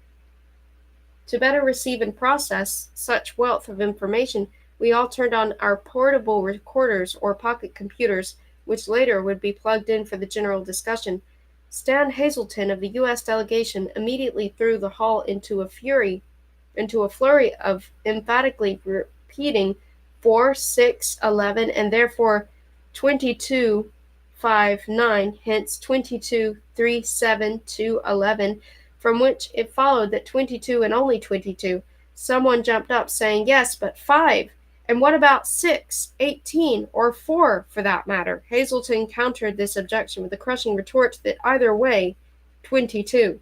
To better receive and process such wealth of information, we all turned on our portable recorders or pocket computers, which later would be plugged in for the general discussion. Stan Hazelton of the U.S. delegation immediately threw the hall into a flurry of emphatically repeating 4, 6, 11, and therefore 22, 5, 9, hence 22, 3, 7, 2, 11, from which it followed that 22 and only 22. Someone jumped up, saying, "Yes, but 5. And what about 6, 18, or 4, for that matter?" Hazelton countered this objection with the crushing retort that either way, 22.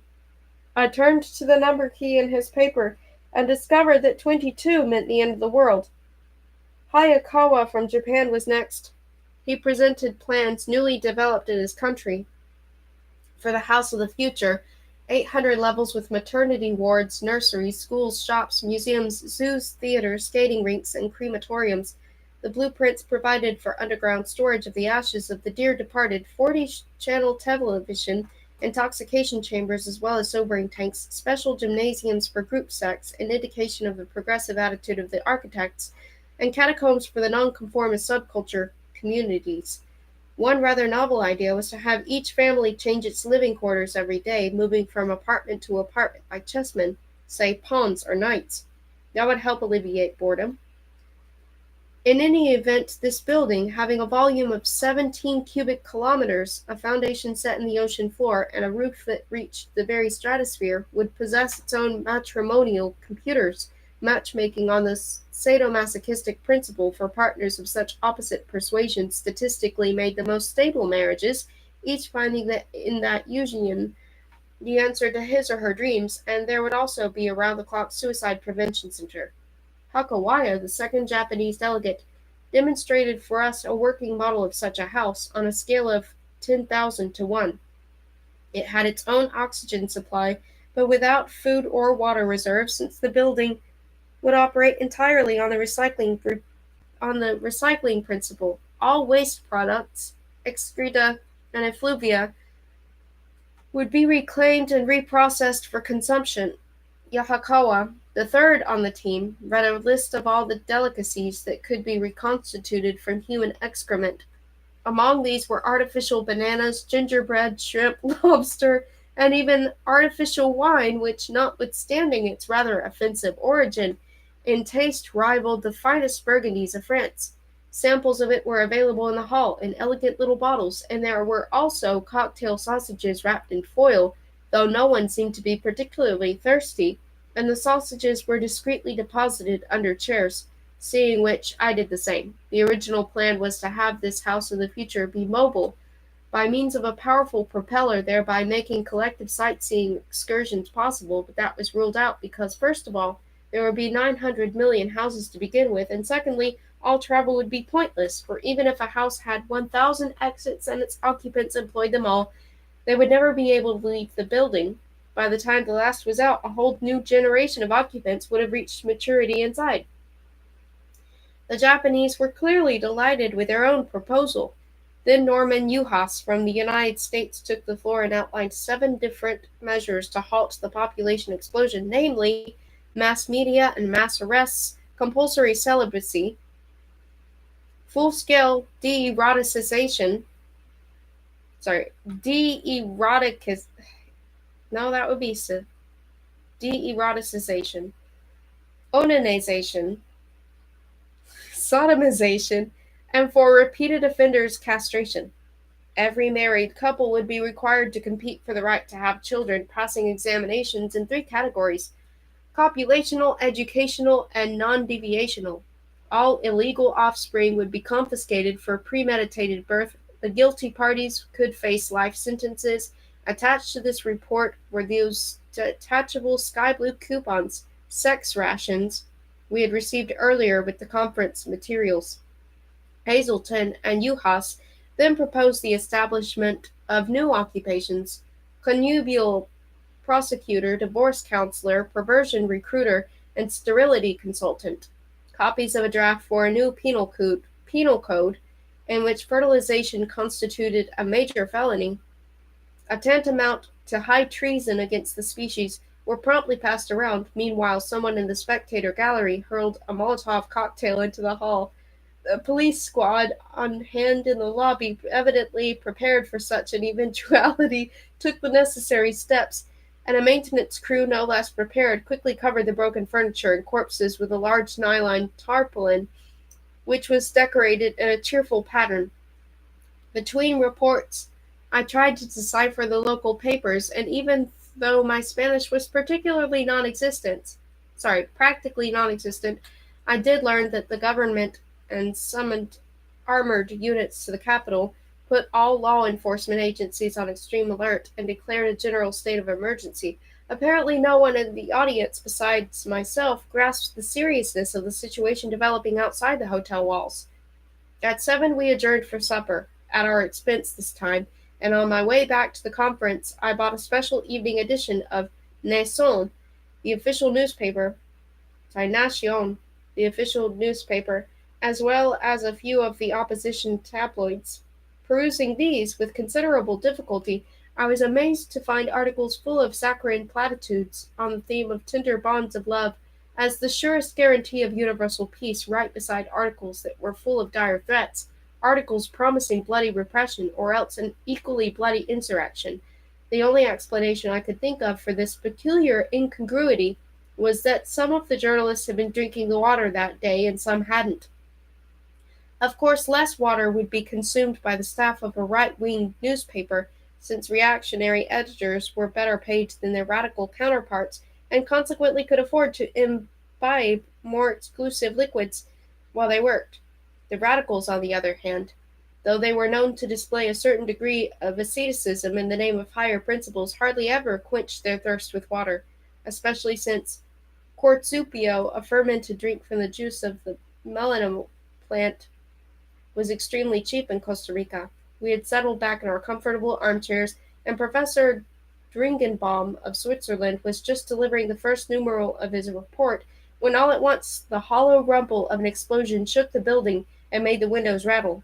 I turned to the number key in his paper and discovered that 22 meant the end of the world. Hayakawa from Japan was next. He presented plans newly developed in his country for the house of the future, 800 levels with maternity wards, nurseries, schools, shops, museums, zoos, theaters, skating rinks, and crematoriums. The blueprints provided for underground storage of the ashes of the dear departed, 40-channel television, intoxication chambers, as well as sobering tanks, special gymnasiums for group sex, an indication of the progressive attitude of the architects, and catacombs for the nonconformist subculture communities. One rather novel idea was to have each family change its living quarters every day, moving from apartment to apartment like chessmen, say pawns or knights. That would help alleviate boredom. In any event, this building, having a volume of 17 cubic kilometers, a foundation set in the ocean floor, and a roof that reached the very stratosphere, would possess its own matrimonial computers, matchmaking on the sadomasochistic principle for partners of such opposite persuasions statistically made the most stable marriages, each finding that in that union the answer to his or her dreams, and there would also be a round-the-clock suicide prevention center. Hakawaya, the second Japanese delegate, demonstrated for us a working model of such a house on a scale of 10,000 to 1. It had its own oxygen supply, but without food or water reserves, since the building would operate entirely on the recycling principle. All waste products, excreta, and effluvia would be reclaimed and reprocessed for consumption. Yahakawa, the third on the team, read a list of all the delicacies that could be reconstituted from human excrement. Among these were artificial bananas, gingerbread, shrimp, lobster, and even artificial wine, which, notwithstanding its rather offensive origin, in taste rivaled the finest Burgundies of France. Samples of it were available in the hall in elegant little bottles, and there were also cocktail sausages wrapped in foil, though no one seemed to be particularly thirsty, and the sausages were discreetly deposited under chairs, seeing which I did the same. The original plan was to have this house of the future be mobile, by means of a powerful propeller, thereby making collective sightseeing excursions possible, but that was ruled out because, first of all, there would be 900 million houses to begin with, and secondly, all travel would be pointless, for even if a house had 1,000 exits and its occupants employed them all, They would never be able to leave the building. By the time the last was out, a whole new generation of occupants would have reached maturity inside. The Japanese were clearly delighted with their own proposal. Then Norman Juhas from the United States took the floor and outlined 7 different measures to halt the population explosion, namely mass media and mass arrests, compulsory celibacy, full-scale de-eroticization, no, that would be de-eroticization, onanization, sodomization, and for repeated offenders, castration. Every married couple would be required to compete for the right to have children, passing examinations in 3 categories: copulational, educational, and non-deviational. All illegal offspring would be confiscated for premeditated birth. The guilty parties could face life sentences. Attached to this report were those detachable sky blue coupons, sex rations, we had received earlier with the conference materials. Hazelton and Juhas then proposed the establishment of new occupations: connubial prosecutor, divorce counselor, perversion recruiter, and sterility consultant. Copies of a draft for a new penal code in which fertilization constituted a major felony, a tantamount to high treason against the species, were promptly passed around. Meanwhile, someone in the spectator gallery hurled a Molotov cocktail into the hall. A police squad on hand in the lobby, evidently prepared for such an eventuality, took the necessary steps, and a maintenance crew no less prepared quickly covered the broken furniture and corpses with a large nylon tarpaulin, which was decorated in a cheerful pattern. Between reports, I tried to decipher the local papers, and even though my Spanish was practically non-existent, I did learn that the government and summoned armored units to the capital, put all law enforcement agencies on extreme alert, and declared a general state of emergency. Apparently no one in the audience besides myself grasped the seriousness of the situation developing outside the hotel walls. At 7 we adjourned for supper, at our expense this time, and on my way back to the conference I bought a special evening edition of Nación, the official newspaper, Nación, the official newspaper, as well as a few of the opposition tabloids. Perusing these with considerable difficulty, I was amazed to find articles full of saccharine platitudes on the theme of tender bonds of love as the surest guarantee of universal peace, right beside articles that were full of dire threats, articles promising bloody repression or else an equally bloody insurrection. The only explanation I could think of for this peculiar incongruity was that some of the journalists had been drinking the water that day and some hadn't. Of course, less water would be consumed by the staff of a right-wing newspaper, since reactionary editors were better paid than their radical counterparts and consequently could afford to imbibe more exclusive liquids while they worked. The radicals, on the other hand, though they were known to display a certain degree of asceticism in the name of higher principles, hardly ever quenched their thirst with water, especially since quartzupio, a fermented drink from the juice of the melanoma plant, was extremely cheap in Costa Rica. We had settled back in our comfortable armchairs, and Professor Dringenbaum of Switzerland was just delivering the first numeral of his report when all at once the hollow rumble of an explosion shook the building and made the windows rattle.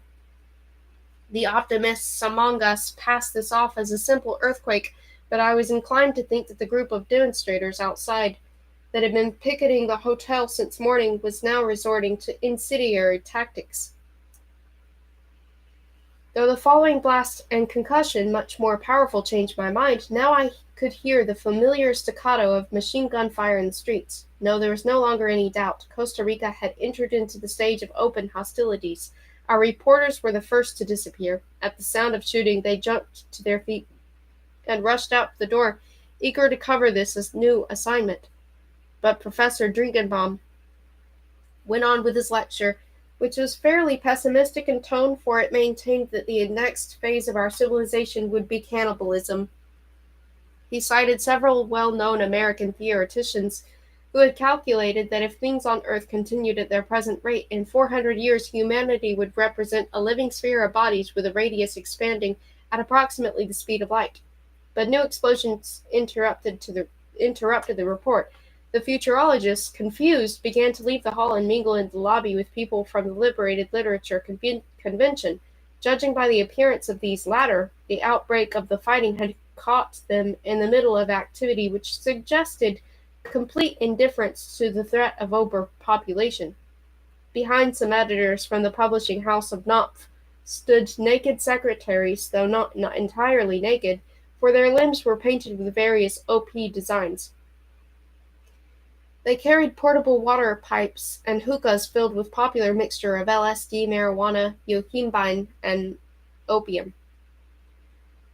The optimists among us passed this off as a simple earthquake, but I was inclined to think that the group of demonstrators outside that had been picketing the hotel since morning was now resorting to incendiary tactics. Though the following blast and concussion, much more powerful, changed my mind, now I could hear the familiar staccato of machine gun fire in the streets. No, there was no longer any doubt. Costa Rica had entered into the stage of open hostilities. Our reporters were the first to disappear. At the sound of shooting, they jumped to their feet and rushed out the door, eager to cover this as new assignment. But Professor Dringenbaum went on with his lecture, which was fairly pessimistic in tone, for it maintained that the next phase of our civilization would be cannibalism. He cited several well-known American theoreticians who had calculated that if things on Earth continued at their present rate, in 400 years humanity would represent a living sphere of bodies with a radius expanding at approximately the speed of light. but new explosions interrupted the report. The futurologists, confused, began to leave the hall and mingle in the lobby with people from the Liberated Literature Convention. Judging by the appearance of these latter, the outbreak of the fighting had caught them in the middle of activity which suggested complete indifference to the threat of overpopulation. Behind some editors from the publishing house of Knopf stood naked secretaries, though not entirely naked, for their limbs were painted with various OP designs. They carried portable water pipes and hookahs filled with popular mixture of LSD, marijuana, yohimbine, and opium.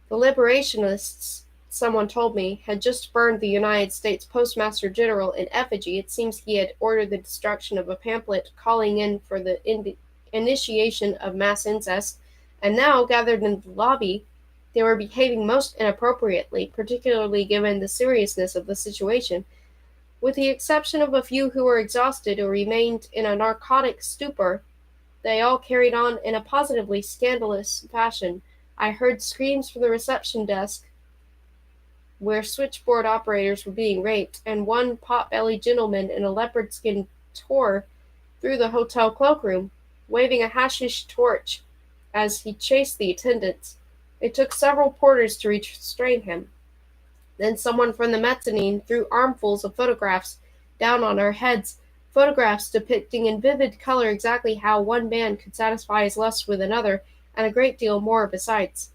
The liberationists, someone told me, had just burned the United States Postmaster General in effigy. It seems he had ordered the destruction of a pamphlet calling in for the initiation of mass incest, and now, gathered in the lobby, they were behaving most inappropriately, particularly given the seriousness of the situation. With the exception of a few who were exhausted or remained in a narcotic stupor, they all carried on in a positively scandalous fashion. I heard screams from the reception desk, where switchboard operators were being raped, and one pot-bellied gentleman in a leopard skin tore through the hotel cloakroom, waving a hashish torch as he chased the attendants. It took several porters to restrain him. Then someone from the mezzanine threw armfuls of photographs down on our heads, photographs depicting in vivid color exactly how one man could satisfy his lust with another, and a great deal more besides.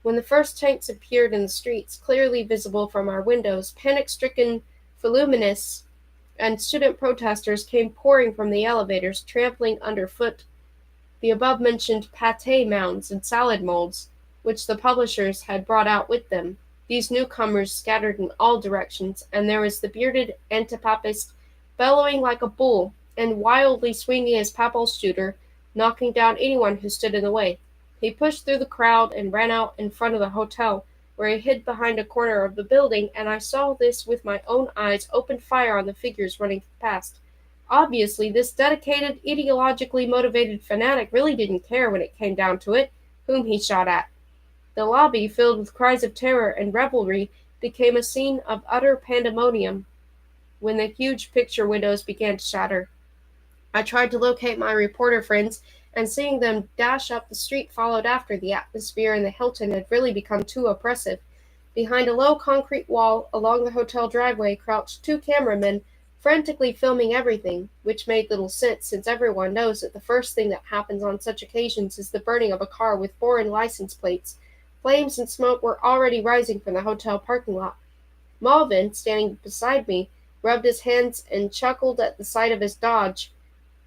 When the first tanks appeared in the streets, clearly visible from our windows, panic-stricken voluminous and student protesters came pouring from the elevators, trampling underfoot the above-mentioned pâté mounds and salad molds, which the publishers had brought out with them. These newcomers scattered in all directions, and there was the bearded antipapist bellowing like a bull, and wildly swinging his papal shooter, knocking down anyone who stood in the way. He pushed through the crowd and ran out in front of the hotel, where he hid behind a corner of the building, and I saw this with my own eyes, opened fire on the figures running past. Obviously, this dedicated, ideologically motivated fanatic really didn't care when it came down to it, whom he shot at. The lobby, filled with cries of terror and revelry, became a scene of utter pandemonium when the huge picture windows began to shatter. I tried to locate my reporter friends, and seeing them dash up the street followed after. The atmosphere in the Hilton had really become too oppressive. Behind a low concrete wall along the hotel driveway crouched two cameramen, frantically filming everything, which made little sense, since everyone knows that the first thing that happens on such occasions is the burning of a car with foreign license plates. Flames and smoke were already rising from the hotel parking lot. Malvin, standing beside me, rubbed his hands and chuckled at the sight of his Dodge,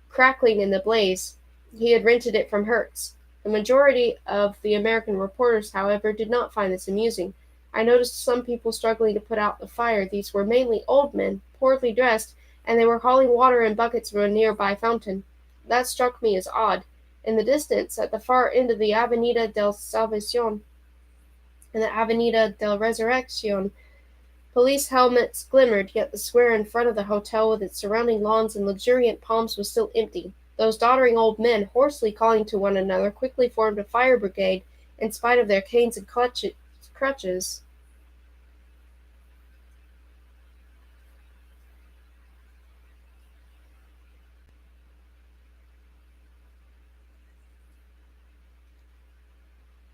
crackling in the blaze. He had rented it from Hertz. The majority of the American reporters, however, did not find this amusing. I noticed some people struggling to put out the fire. These were mainly old men, poorly dressed, and they were hauling water in buckets from a nearby fountain. That struck me as odd. In the distance, at the far end of the Avenida del Salvacion and the Avenida del Resurreccion, police helmets glimmered, yet the square in front of the hotel with its surrounding lawns and luxuriant palms was still empty. Those doddering old men, hoarsely calling to one another, quickly formed a fire brigade, in spite of their canes and crutches.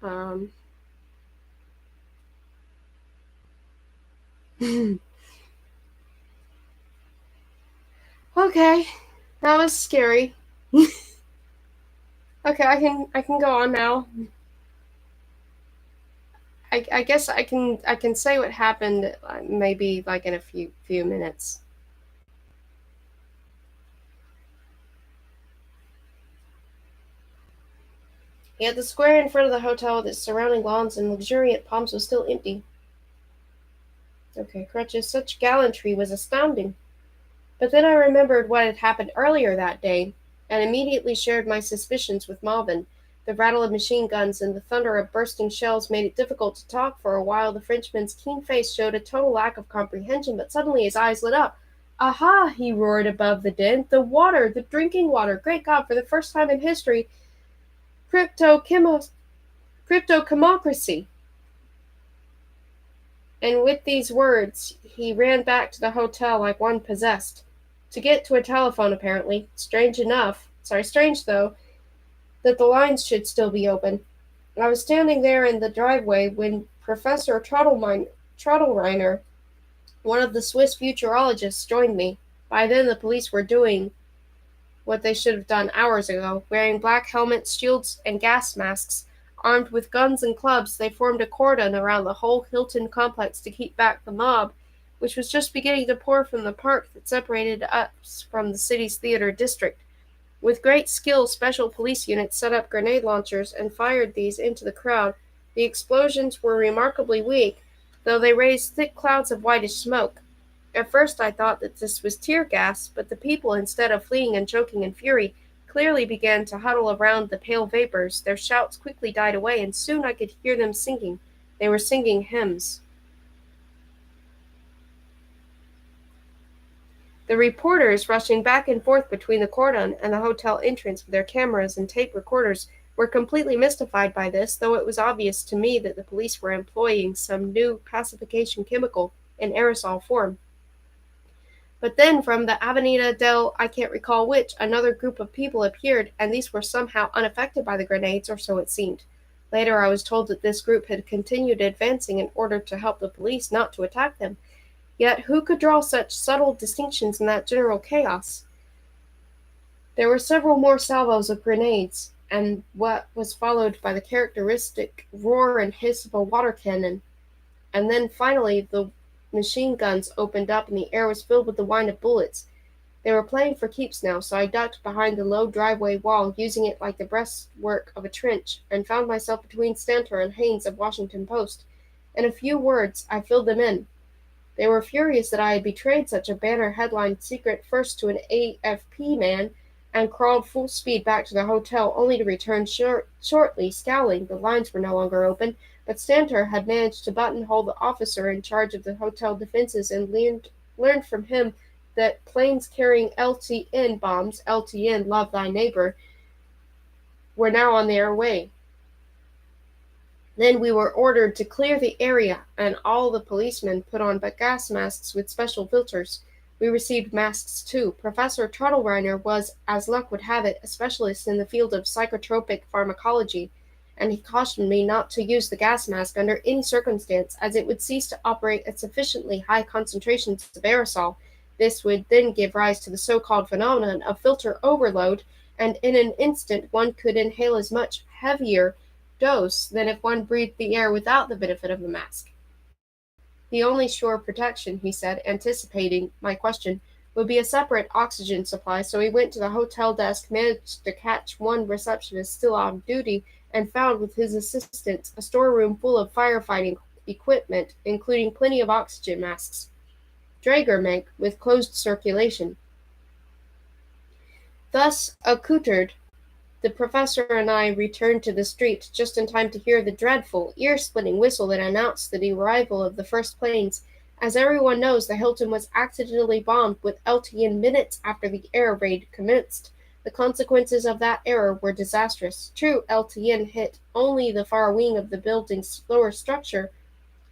Um, okay, that was scary. Okay, I can go on now. I guess I can say what happened maybe like in a few minutes. Yet the square in front of the hotel with its surrounding lawns and luxuriant palms was still empty. Okay, crutches. Such gallantry was astounding. But then I remembered what had happened earlier that day, and immediately shared my suspicions with Malvin. The rattle of machine guns and the thunder of bursting shells made it difficult to talk for a while. The Frenchman's keen face showed a total lack of comprehension, but suddenly his eyes lit up. "Aha!" he roared above the din. "The water! The drinking water! Great God, for the first time in history, cryptochromocracy!" And with these words, he ran back to the hotel like one possessed. To get to a telephone, apparently. Strange though, that the lines should still be open. I was standing there in the driveway when Professor Trottlereiner, one of the Swiss futurologists, joined me. By then the police were doing what they should have done hours ago. Wearing black helmets, shields, and gas masks, armed with guns and clubs, they formed a cordon around the whole Hilton complex to keep back the mob, which was just beginning to pour from the park that separated us from the city's theater district. With great skill, special police units set up grenade launchers and fired these into the crowd. The explosions were remarkably weak, though they raised thick clouds of whitish smoke. At first I thought that this was tear gas, but the people, instead of fleeing and choking in fury, clearly began to huddle around the pale vapors. Their shouts quickly died away, and soon I could hear them singing. They were singing hymns. The reporters, rushing back and forth between the cordon and the hotel entrance with their cameras and tape recorders, were completely mystified by this, though it was obvious to me that the police were employing some new pacification chemical in aerosol form. But then from the Avenida del I can't recall which, another group of people appeared, and these were somehow unaffected by the grenades, or so it seemed. Later I was told that this group had continued advancing in order to help the police not to attack them. Yet who could draw such subtle distinctions in that general chaos? There were several more salvos of grenades, and what was followed by the characteristic roar and hiss of a water cannon. And then finally the machine guns opened up and the air was filled with the whine of bullets. They were playing for keeps now, so I ducked behind the low driveway wall, using it like the breastwork of a trench, and found myself between Stanter and Haynes of Washington Post. In a few words, I filled them in. They were furious that I had betrayed such a banner-headlined secret first to an AFP man, and crawled full speed back to the hotel, only to return shortly, scowling. The lines were no longer open, but Stanter had managed to buttonhole the officer in charge of the hotel defenses and learned from him that planes carrying LTN bombs, LTN, love thy neighbor, were now on their way. Then we were ordered to clear the area, and all the policemen put on gas masks with special filters. We received masks too. Professor Trottlereiner was, as luck would have it, a specialist in the field of psychotropic pharmacology, and he cautioned me not to use the gas mask under any circumstance, as it would cease to operate at sufficiently high concentrations of aerosol. This would then give rise to the so-called phenomenon of filter overload, and in an instant one could inhale as much heavier dose than if one breathed the air without the benefit of the mask. The only sure protection, he said, anticipating my question, would be a separate oxygen supply, so he went to the hotel desk, managed to catch one receptionist still on duty, and found with his assistants a storeroom full of firefighting equipment, including plenty of oxygen masks. Draeger make, with closed circulation. Thus accoutred, the professor and I returned to the street just in time to hear the dreadful, ear-splitting whistle that announced the arrival of the first planes. As everyone knows, the Hilton was accidentally bombed with LTN minutes after the air raid commenced. The consequences of that error were disastrous. True, LTN hit only the far wing of the building's lower structure,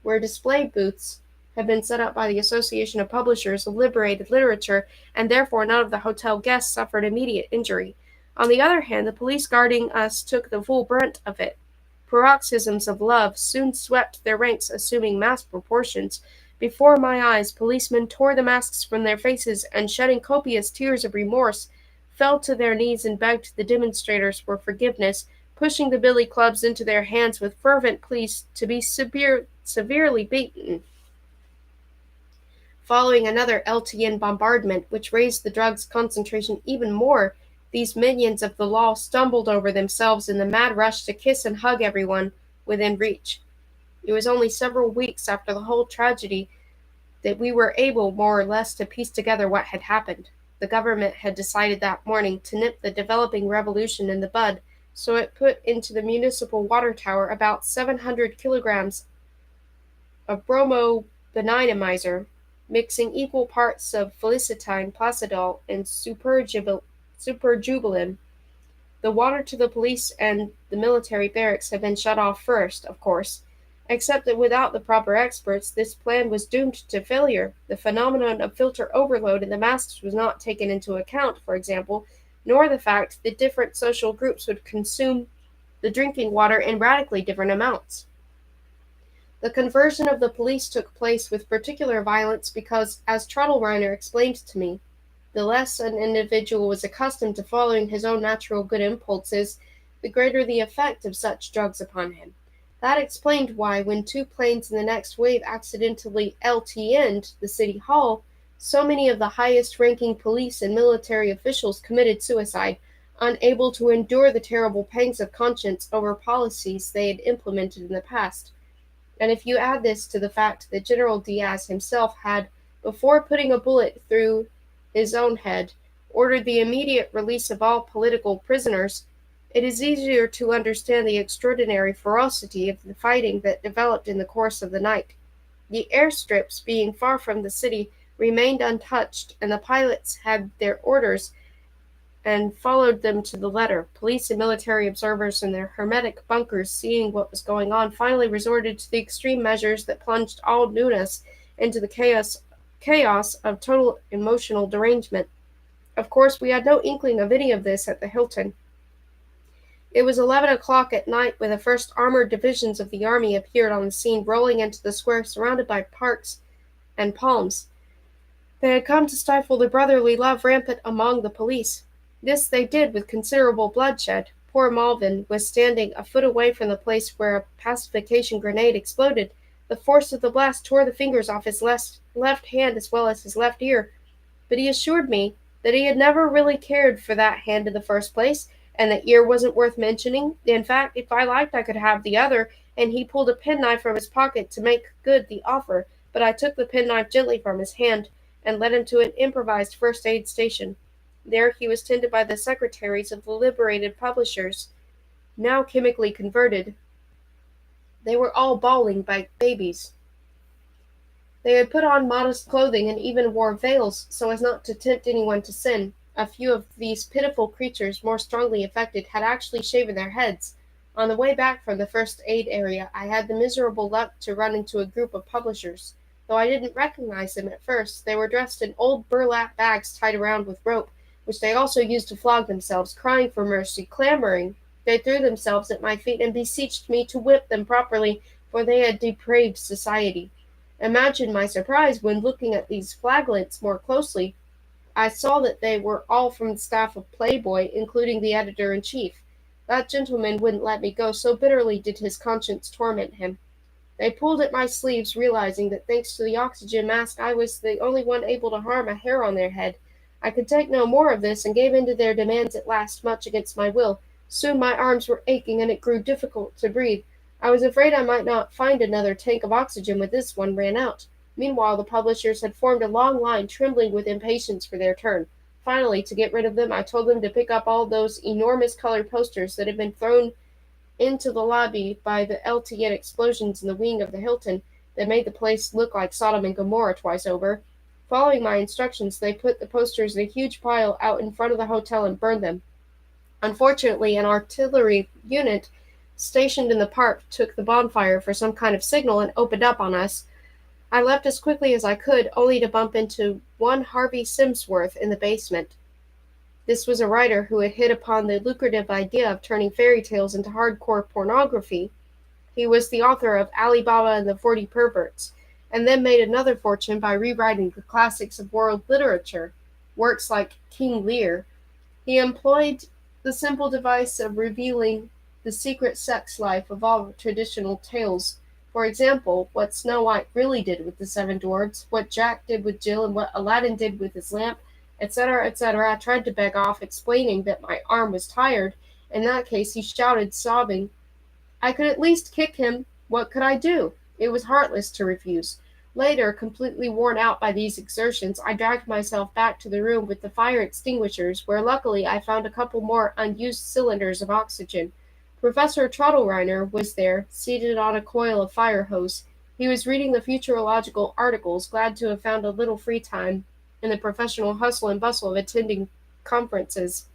where display booths had been set up by the Association of Publishers of Liberated Literature, and therefore none of the hotel guests suffered immediate injury. On the other hand, the police guarding us took the full brunt of it. Paroxysms of love soon swept their ranks, assuming mass proportions. Before my eyes, policemen tore the masks from their faces and, shedding copious tears of remorse, fell to their knees and begged the demonstrators for forgiveness, pushing the billy clubs into their hands with fervent pleas to be severely beaten. Following another LTN bombardment, which raised the drug's concentration even more, these minions of the law stumbled over themselves in the mad rush to kiss and hug everyone within reach. It was only several weeks after the whole tragedy that we were able, more or less, to piece together what had happened. The government had decided that morning to nip the developing revolution in the bud, so it put into the municipal water tower about 700 kilograms of bromobeninizer, mixing equal parts of felicitine, placidol, and superjubilin. The water to the police and the military barracks had been shut off first, of course, Except that without the proper experts, this plan was doomed to failure. The phenomenon of filter overload in the masks was not taken into account, for example, nor the fact that different social groups would consume the drinking water in radically different amounts. The conversion of the police took place with particular violence because, as Trottelreiner explained to me, the less an individual was accustomed to following his own natural good impulses, the greater the effect of such drugs upon him. That explained why, when two planes in the next wave accidentally LTN'd the city hall, so many of the highest-ranking police and military officials committed suicide, unable to endure the terrible pangs of conscience over policies they had implemented in the past. And if you add this to the fact that General Diaz himself had, before putting a bullet through his own head, ordered the immediate release of all political prisoners, it is easier to understand the extraordinary ferocity of the fighting that developed in the course of the night. The airstrips, being far from the city, remained untouched, and the pilots had their orders and followed them to the letter. Police and military observers in their hermetic bunkers, seeing what was going on, finally resorted to the extreme measures that plunged all Nunes into the chaos of total emotional derangement. Of course, we had no inkling of any of this at the Hilton. It was 11 o'clock at night when the first armored divisions of the army appeared on the scene, rolling into the square surrounded by parks and palms. They had come to stifle the brotherly love rampant among the police. This they did with considerable bloodshed. Poor Malvin was standing a foot away from the place where a pacification grenade exploded. The force of the blast tore the fingers off his left hand as well as his left ear, but he assured me that he had never really cared for that hand in the first place, and the ear wasn't worth mentioning. In fact, if I liked, I could have the other, and he pulled a penknife from his pocket to make good the offer, but I took the penknife gently from his hand and led him to an improvised first aid station. There he was tended by the secretaries of the liberated publishers, now chemically converted. They were all bawling like babies. They had put on modest clothing and even wore veils so as not to tempt anyone to sin. A few of these pitiful creatures, more strongly affected, had actually shaven their heads. On the way back from the first aid area, I had the miserable luck to run into a group of publishers. Though I didn't recognize them at first, they were dressed in old burlap bags tied around with rope, which they also used to flog themselves, crying for mercy, clamoring. They threw themselves at my feet and beseeched me to whip them properly, for they had depraved society. Imagine my surprise when, looking at these flagellants more closely, I saw that they were all from the staff of Playboy, including the editor-in-chief. That gentleman wouldn't let me go, so bitterly did his conscience torment him. They pulled at my sleeves, realizing that thanks to the oxygen mask I was the only one able to harm a hair on their head. I could take no more of this, and gave in to their demands at last, much against my will. Soon my arms were aching, and it grew difficult to breathe. I was afraid I might not find another tank of oxygen when this one ran out. Meanwhile, the publishers had formed a long line, trembling with impatience for their turn. Finally, to get rid of them, I told them to pick up all those enormous colored posters that had been thrown into the lobby by the LTN explosions in the wing of the Hilton that made the place look like Sodom and Gomorrah twice over. Following my instructions, they put the posters in a huge pile out in front of the hotel and burned them. Unfortunately, an artillery unit stationed in the park took the bonfire for some kind of signal and opened up on us. I left as quickly as I could, only to bump into one Harvey Simsworth in the basement. This was a writer who had hit upon the lucrative idea of turning fairy tales into hardcore pornography. He was the author of Ali Baba and the 40 Perverts, and then made another fortune by rewriting the classics of world literature, works like King Lear. He employed the simple device of revealing the secret sex life of all traditional tales. For example, what Snow White really did with the 7 dwarfs, what Jack did with Jill, and what Aladdin did with his lamp, etc., etc. I tried to beg off, explaining that my arm was tired. In that case, he shouted, sobbing, I could at least kick him. What could I do? It was heartless to refuse. Later, completely worn out by these exertions, I dragged myself back to the room with the fire extinguishers, where luckily I found a couple more unused cylinders of oxygen. Professor Trottelreiner was there, seated on a coil of fire hose. He was reading the Futurological articles, glad to have found a little free time in the professional hustle and bustle of attending conferences.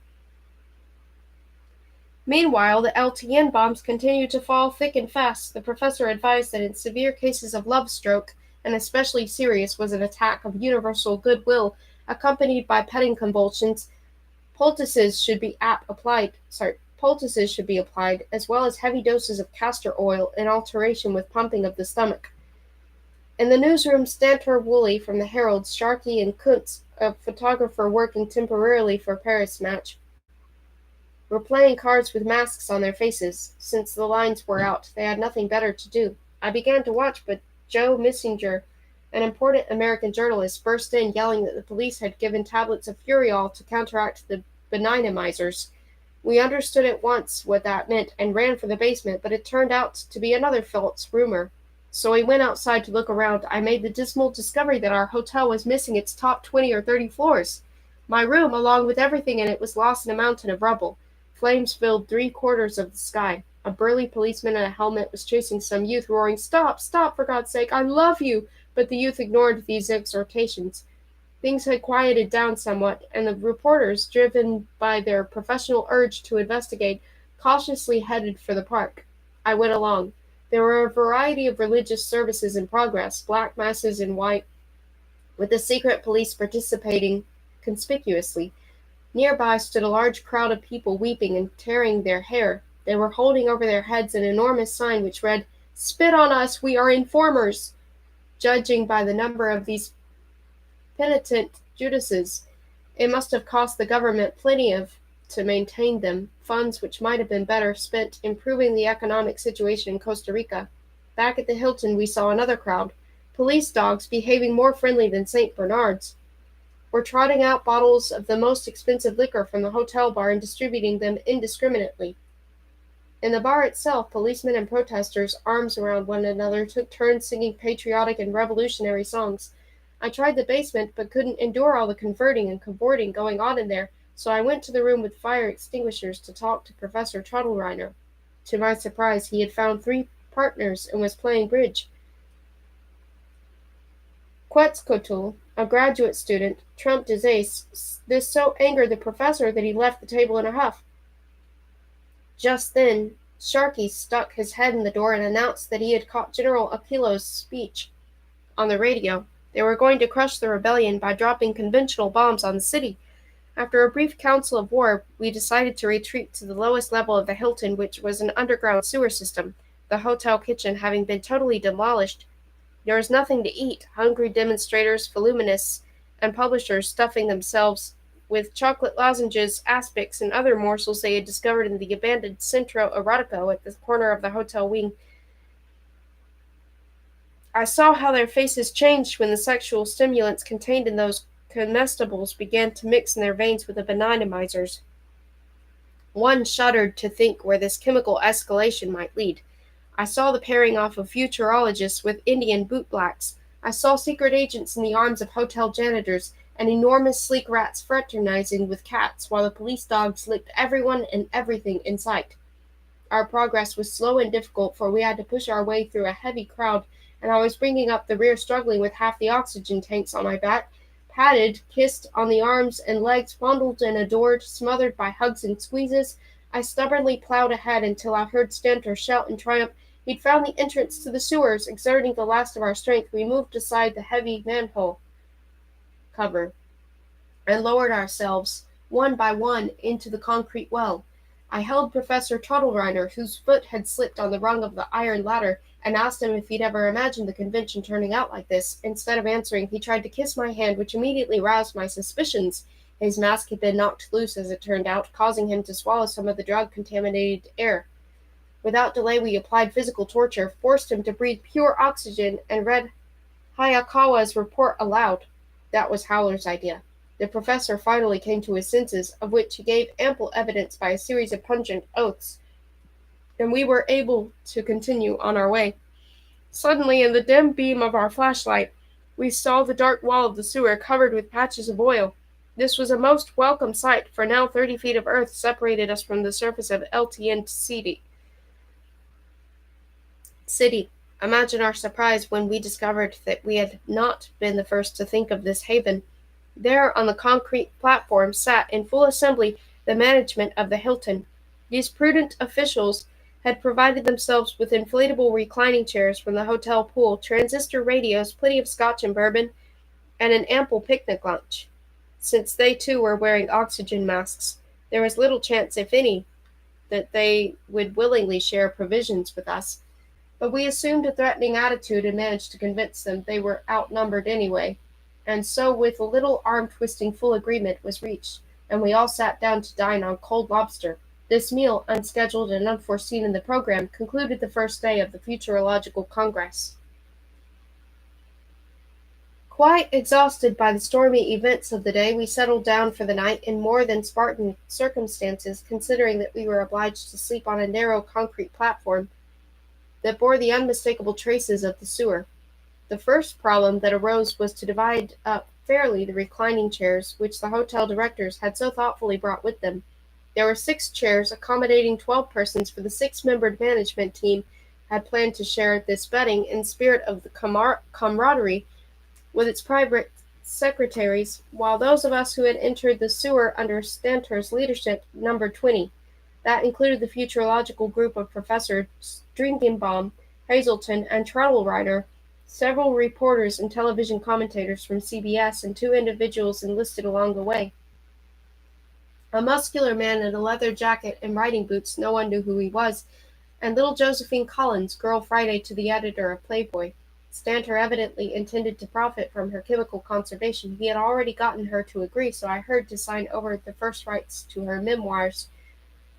Meanwhile, the LTN bombs continued to fall thick and fast. The professor advised that in severe cases of love stroke, and especially serious was an attack of universal goodwill accompanied by petting convulsions, poultices should be applied, as well as heavy doses of castor oil in alternation with pumping of the stomach. In the newsroom, Stantor Woolley from the Herald, Sharkey, and Kuntz, a photographer working temporarily for Paris Match, were playing cards with masks on their faces. Since the lines were out, they had nothing better to do. I began to watch, but Joe Missinger, an important American journalist, burst in yelling that the police had given tablets of Furiol to counteract the benignomizers. We understood at once what that meant and ran for the basement, but it turned out to be another false rumor. So we went outside to look around. I made the dismal discovery that our hotel was missing its top 20 or 30 floors. My room, along with everything in it, was lost in a mountain of rubble. Flames filled 3/4 of the sky. A burly policeman in a helmet was chasing some youth, roaring, "Stop, stop, for God's sake, I love you!" But the youth ignored these exhortations. Things had quieted down somewhat, and the reporters, driven by their professional urge to investigate, cautiously headed for the park. I went along. There were a variety of religious services in progress, black masses in white, with the secret police participating conspicuously. Nearby stood a large crowd of people weeping and tearing their hair. They were holding over their heads an enormous sign which read, "Spit on us, we are informers." Judging by the number of these penitent Judases, it must have cost the government plenty to maintain them, funds which might have been better spent improving the economic situation in Costa Rica. Back at the Hilton we saw another crowd. Police dogs, behaving more friendly than St. Bernards, were trotting out bottles of the most expensive liquor from the hotel bar and distributing them indiscriminately. In the bar itself, policemen and protesters, arms around one another, took turns singing patriotic and revolutionary songs. I tried the basement, but couldn't endure all the converting and cavorting going on in there, so I went to the room with fire extinguishers to talk to Professor Trottlereiner. To my surprise, he had found 3 partners and was playing bridge. Quetzalcoatl, a graduate student, trumped his ace. This so angered the professor that he left the table in a huff. Just then, Sharkey stuck his head in the door and announced that he had caught General Aquilo's speech on the radio. They were going to crush the rebellion by dropping conventional bombs on the city. After a brief council of war, we decided to retreat to the lowest level of the Hilton, which was an underground sewer system, the hotel kitchen having been totally demolished. There was nothing to eat, hungry demonstrators, voluminous, and publishers stuffing themselves with chocolate lozenges, aspics, and other morsels they had discovered in the abandoned Centro Erotico at the corner of the hotel wing. I saw how their faces changed when the sexual stimulants contained in those comestibles began to mix in their veins with the benignomizers. One shuddered to think where this chemical escalation might lead. I saw the pairing off of futurologists with Indian bootblacks. I saw secret agents in the arms of hotel janitors, and enormous sleek rats fraternizing with cats, while the police dogs licked everyone and everything in sight. Our progress was slow and difficult, for we had to push our way through a heavy crowd, and I was bringing up the rear struggling with half the oxygen tanks on my back, patted, kissed on the arms and legs, fondled and adored, smothered by hugs and squeezes. I stubbornly plowed ahead until I heard Stantor shout in triumph, "He'd found the entrance to the sewers." Exerting the last of our strength, we moved aside the heavy manhole cover and lowered ourselves, one by one, into the concrete well. I held Professor Trottlereiner, whose foot had slipped on the rung of the iron ladder, and asked him if he'd ever imagined the convention turning out like this. Instead of answering, he tried to kiss my hand, which immediately roused my suspicions. His mask had been knocked loose, as it turned out, causing him to swallow some of the drug-contaminated air. Without delay, we applied physical torture, forced him to breathe pure oxygen, and read Hayakawa's report aloud. That was Howler's idea. The professor finally came to his senses, of which he gave ample evidence by a series of pungent oaths, and we were able to continue on our way. Suddenly, in the dim beam of our flashlight, we saw the dark wall of the sewer covered with patches of oil. This was a most welcome sight, for now 30 feet of earth separated us from the surface of LTN City. Imagine our surprise when we discovered that we had not been the first to think of this haven. There on the concrete platform sat in full assembly the management of the Hilton. These prudent officials had provided themselves with inflatable reclining chairs from the hotel pool, transistor radios, plenty of scotch and bourbon, and an ample picnic lunch. Since they too were wearing oxygen masks, there was little chance, if any, that they would willingly share provisions with us. But we assumed a threatening attitude and managed to convince them they were outnumbered anyway. And so, with a little arm twisting, full agreement was reached, and we all sat down to dine on cold lobster. This meal, unscheduled and unforeseen in the program, concluded the first day of the Futurological Congress. Quite exhausted by the stormy events of the day, we settled down for the night in more than Spartan circumstances, considering that we were obliged to sleep on a narrow concrete platform that bore the unmistakable traces of the sewer. The first problem that arose was to divide up fairly the reclining chairs which the hotel directors had so thoughtfully brought with them. There were 6 chairs accommodating 12 persons, for the 6-membered management team had planned to share this bedding in spirit of the camaraderie with its private secretaries, while those of us who had entered the sewer under Stanter's leadership numbered 20. That included the futurological group of Professor Stringenbaum, Hazelton, and Trottlereiner, several reporters and television commentators from CBS, and 2 individuals enlisted along the way. A muscular man in a leather jacket and riding boots, no one knew who he was, and little Josephine Collins, girl Friday to the editor of Playboy. Stanter evidently intended to profit from her chemical conservation. He had already gotten her to agree, so I heard to sign over the first rights to her memoirs.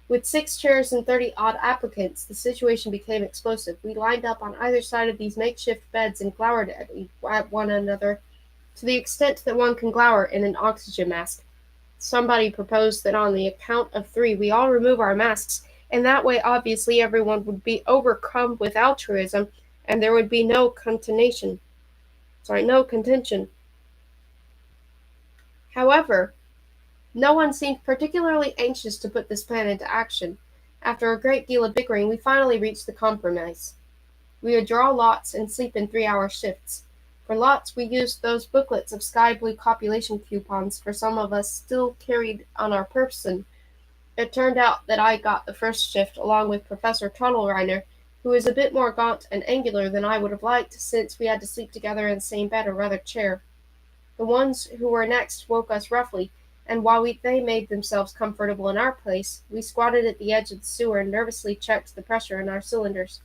With 6 chairs and 30-odd applicants, the situation became explosive. We lined up on either side of these makeshift beds and glowered at one another, to the extent that one can glower in an oxygen mask. Somebody proposed that on the count of 3 we all remove our masks, and that way obviously everyone would be overcome with altruism, and there would be no contention. However, no one seemed particularly anxious to put this plan into action. After a great deal of bickering, we finally reached the compromise. We would draw lots and sleep in 3-hour shifts. For lots, we used those booklets of sky blue copulation coupons, for some of us still carried on our person. It turned out that I got the first shift, along with Professor Trottlereiner, who is a bit more gaunt and angular than I would have liked, since we had to sleep together in the same bed or rather chair. The ones who were next woke us roughly, and while they made themselves comfortable in our place, we squatted at the edge of the sewer and nervously checked the pressure in our cylinders.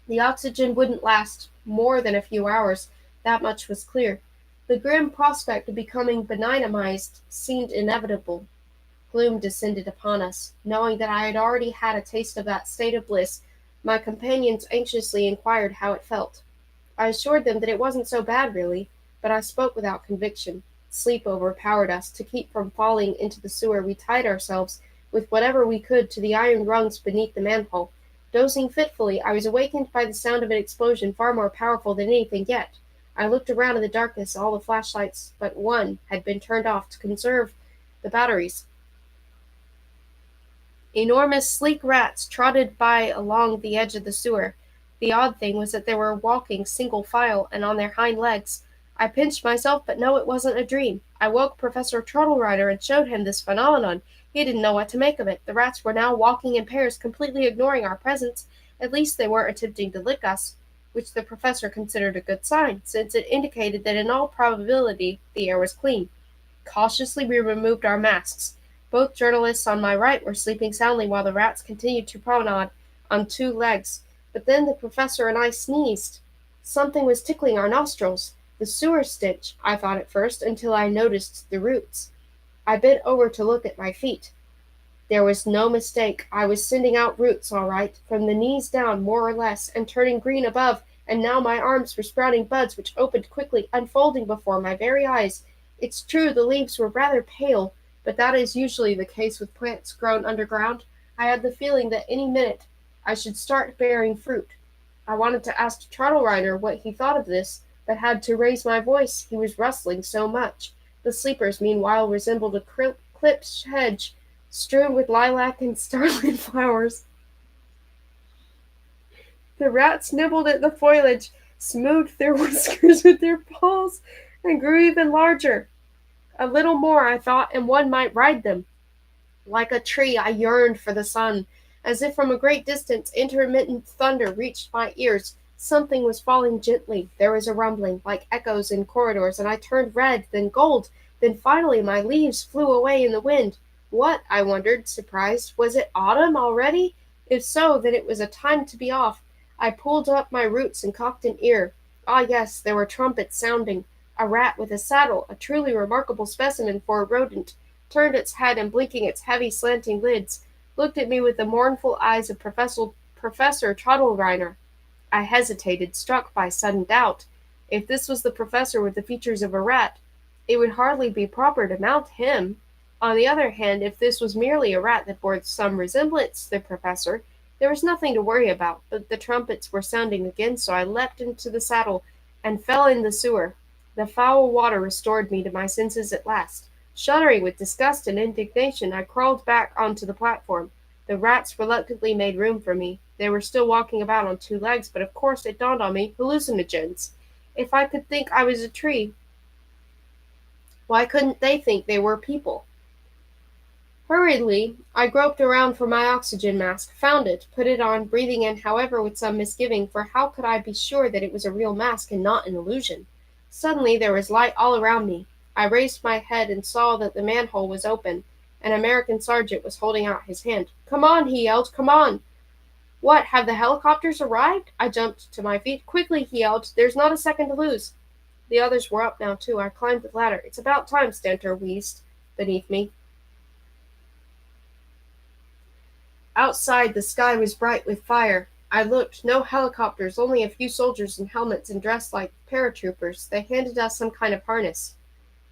The oxygen wouldn't last more than a few hours, that much was clear. The grim prospect of becoming benignized seemed inevitable. Gloom descended upon us. Knowing that I had already had a taste of that state of bliss, my companions anxiously inquired how it felt. I assured them that it wasn't so bad really, but I spoke without conviction. Sleep overpowered us. To keep from falling into the sewer, we tied ourselves, with whatever we could, to the iron rungs beneath the manhole. Dozing fitfully, I was awakened by the sound of an explosion far more powerful than anything yet. I looked around in the darkness. All the flashlights but one had been turned off to conserve the batteries. Enormous, sleek rats trotted by along the edge of the sewer. The odd thing was that they were walking single file and on their hind legs. I pinched myself, but no, it wasn't a dream. I woke Professor Trottlereiner and showed him this phenomenon. He didn't know what to make of it. The rats were now walking in pairs, completely ignoring our presence. At least they weren't attempting to lick us, which the professor considered a good sign, since it indicated that in all probability the air was clean. Cautiously we removed our masks. Both journalists on my right were sleeping soundly while the rats continued to promenade on 2 legs. But then the professor and I sneezed. Something was tickling our nostrils. The sewer stench, I thought at first, until I noticed the roots. I bent over to look at my feet. There was no mistake. I was sending out roots, all right, from the knees down, more or less, and turning green above, and now my arms were sprouting buds which opened quickly, unfolding before my very eyes. It's true the leaves were rather pale, but that is usually the case with plants grown underground. I had the feeling that any minute I should start bearing fruit. I wanted to ask Trottlereiner what he thought of this, but had to raise my voice, he was rustling so much. The sleepers, meanwhile, resembled a clipped hedge, strewn with lilac and starlit flowers. The rats nibbled at the foliage, smoothed their whiskers with their paws, and grew even larger. A little more, I thought, and one might ride them. Like a tree, I yearned for the sun. As if from a great distance, intermittent thunder reached my ears. Something was falling gently. There was a rumbling, like echoes in corridors, and I turned red, then gold. Then finally my leaves flew away in the wind. What, I wondered, surprised, was it autumn already? If so, then it was a time to be off. I pulled up my roots and cocked an ear. Ah, yes, there were trumpets sounding. A rat with a saddle, a truly remarkable specimen for a rodent, turned its head and blinking its heavy slanting lids, looked at me with the mournful eyes of Professor Trottelreiner. I hesitated, struck by sudden doubt. If this was the professor with the features of a rat, it would hardly be proper to mount him. On the other hand, if this was merely a rat that bore some resemblance to the professor, there was nothing to worry about, but the trumpets were sounding again, so I leapt into the saddle and fell in the sewer. The foul water restored me to my senses at last. Shuddering with disgust and indignation, I crawled back onto the platform. The rats reluctantly made room for me. They were still walking about on two legs, but of course it dawned on me, hallucinogens. If I could think I was a tree, why couldn't they think they were people? Hurriedly, I groped around for my oxygen mask, found it, put it on, breathing in, however, with some misgiving, for how could I be sure that it was a real mask and not an illusion? Suddenly there was light all around me. I raised my head and saw that the manhole was open. An American sergeant was holding out his hand. "Come on," he yelled, "come on!" "What, have the helicopters arrived?" I jumped to my feet. "Quickly," he yelled, "there's not a second to lose." The others were up now, too. I climbed the ladder. "It's about time," Stanter wheezed beneath me. Outside, the sky was bright with fire. I looked. No helicopters, only a few soldiers in helmets and dressed like paratroopers. They handed us some kind of harness.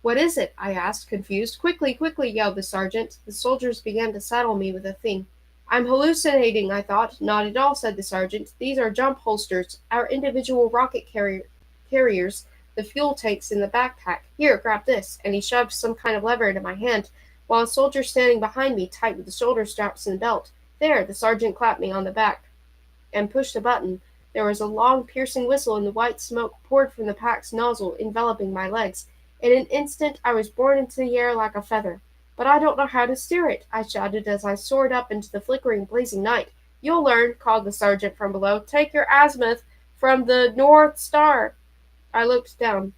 "What is it?" I asked, confused. "Quickly, quickly," yelled the sergeant. The soldiers began to saddle me with a thing. "I'm hallucinating," I thought. "Not at all," said the sergeant. "These are jump holsters, our individual carriers, the fuel tanks in the backpack. Here, grab this." And he shoved some kind of lever into my hand, while a soldier standing behind me tightened the shoulder straps and belt. "There," the sergeant clapped me on the back and pushed a button. There was a long, piercing whistle, and the white smoke poured from the pack's nozzle, enveloping my legs. In an instant I was borne into the air like a feather. "But I don't know how to steer it," I shouted as I soared up into the flickering, blazing night. "You'll learn," called the sergeant from below. "Take your azimuth from the North Star." I looked down.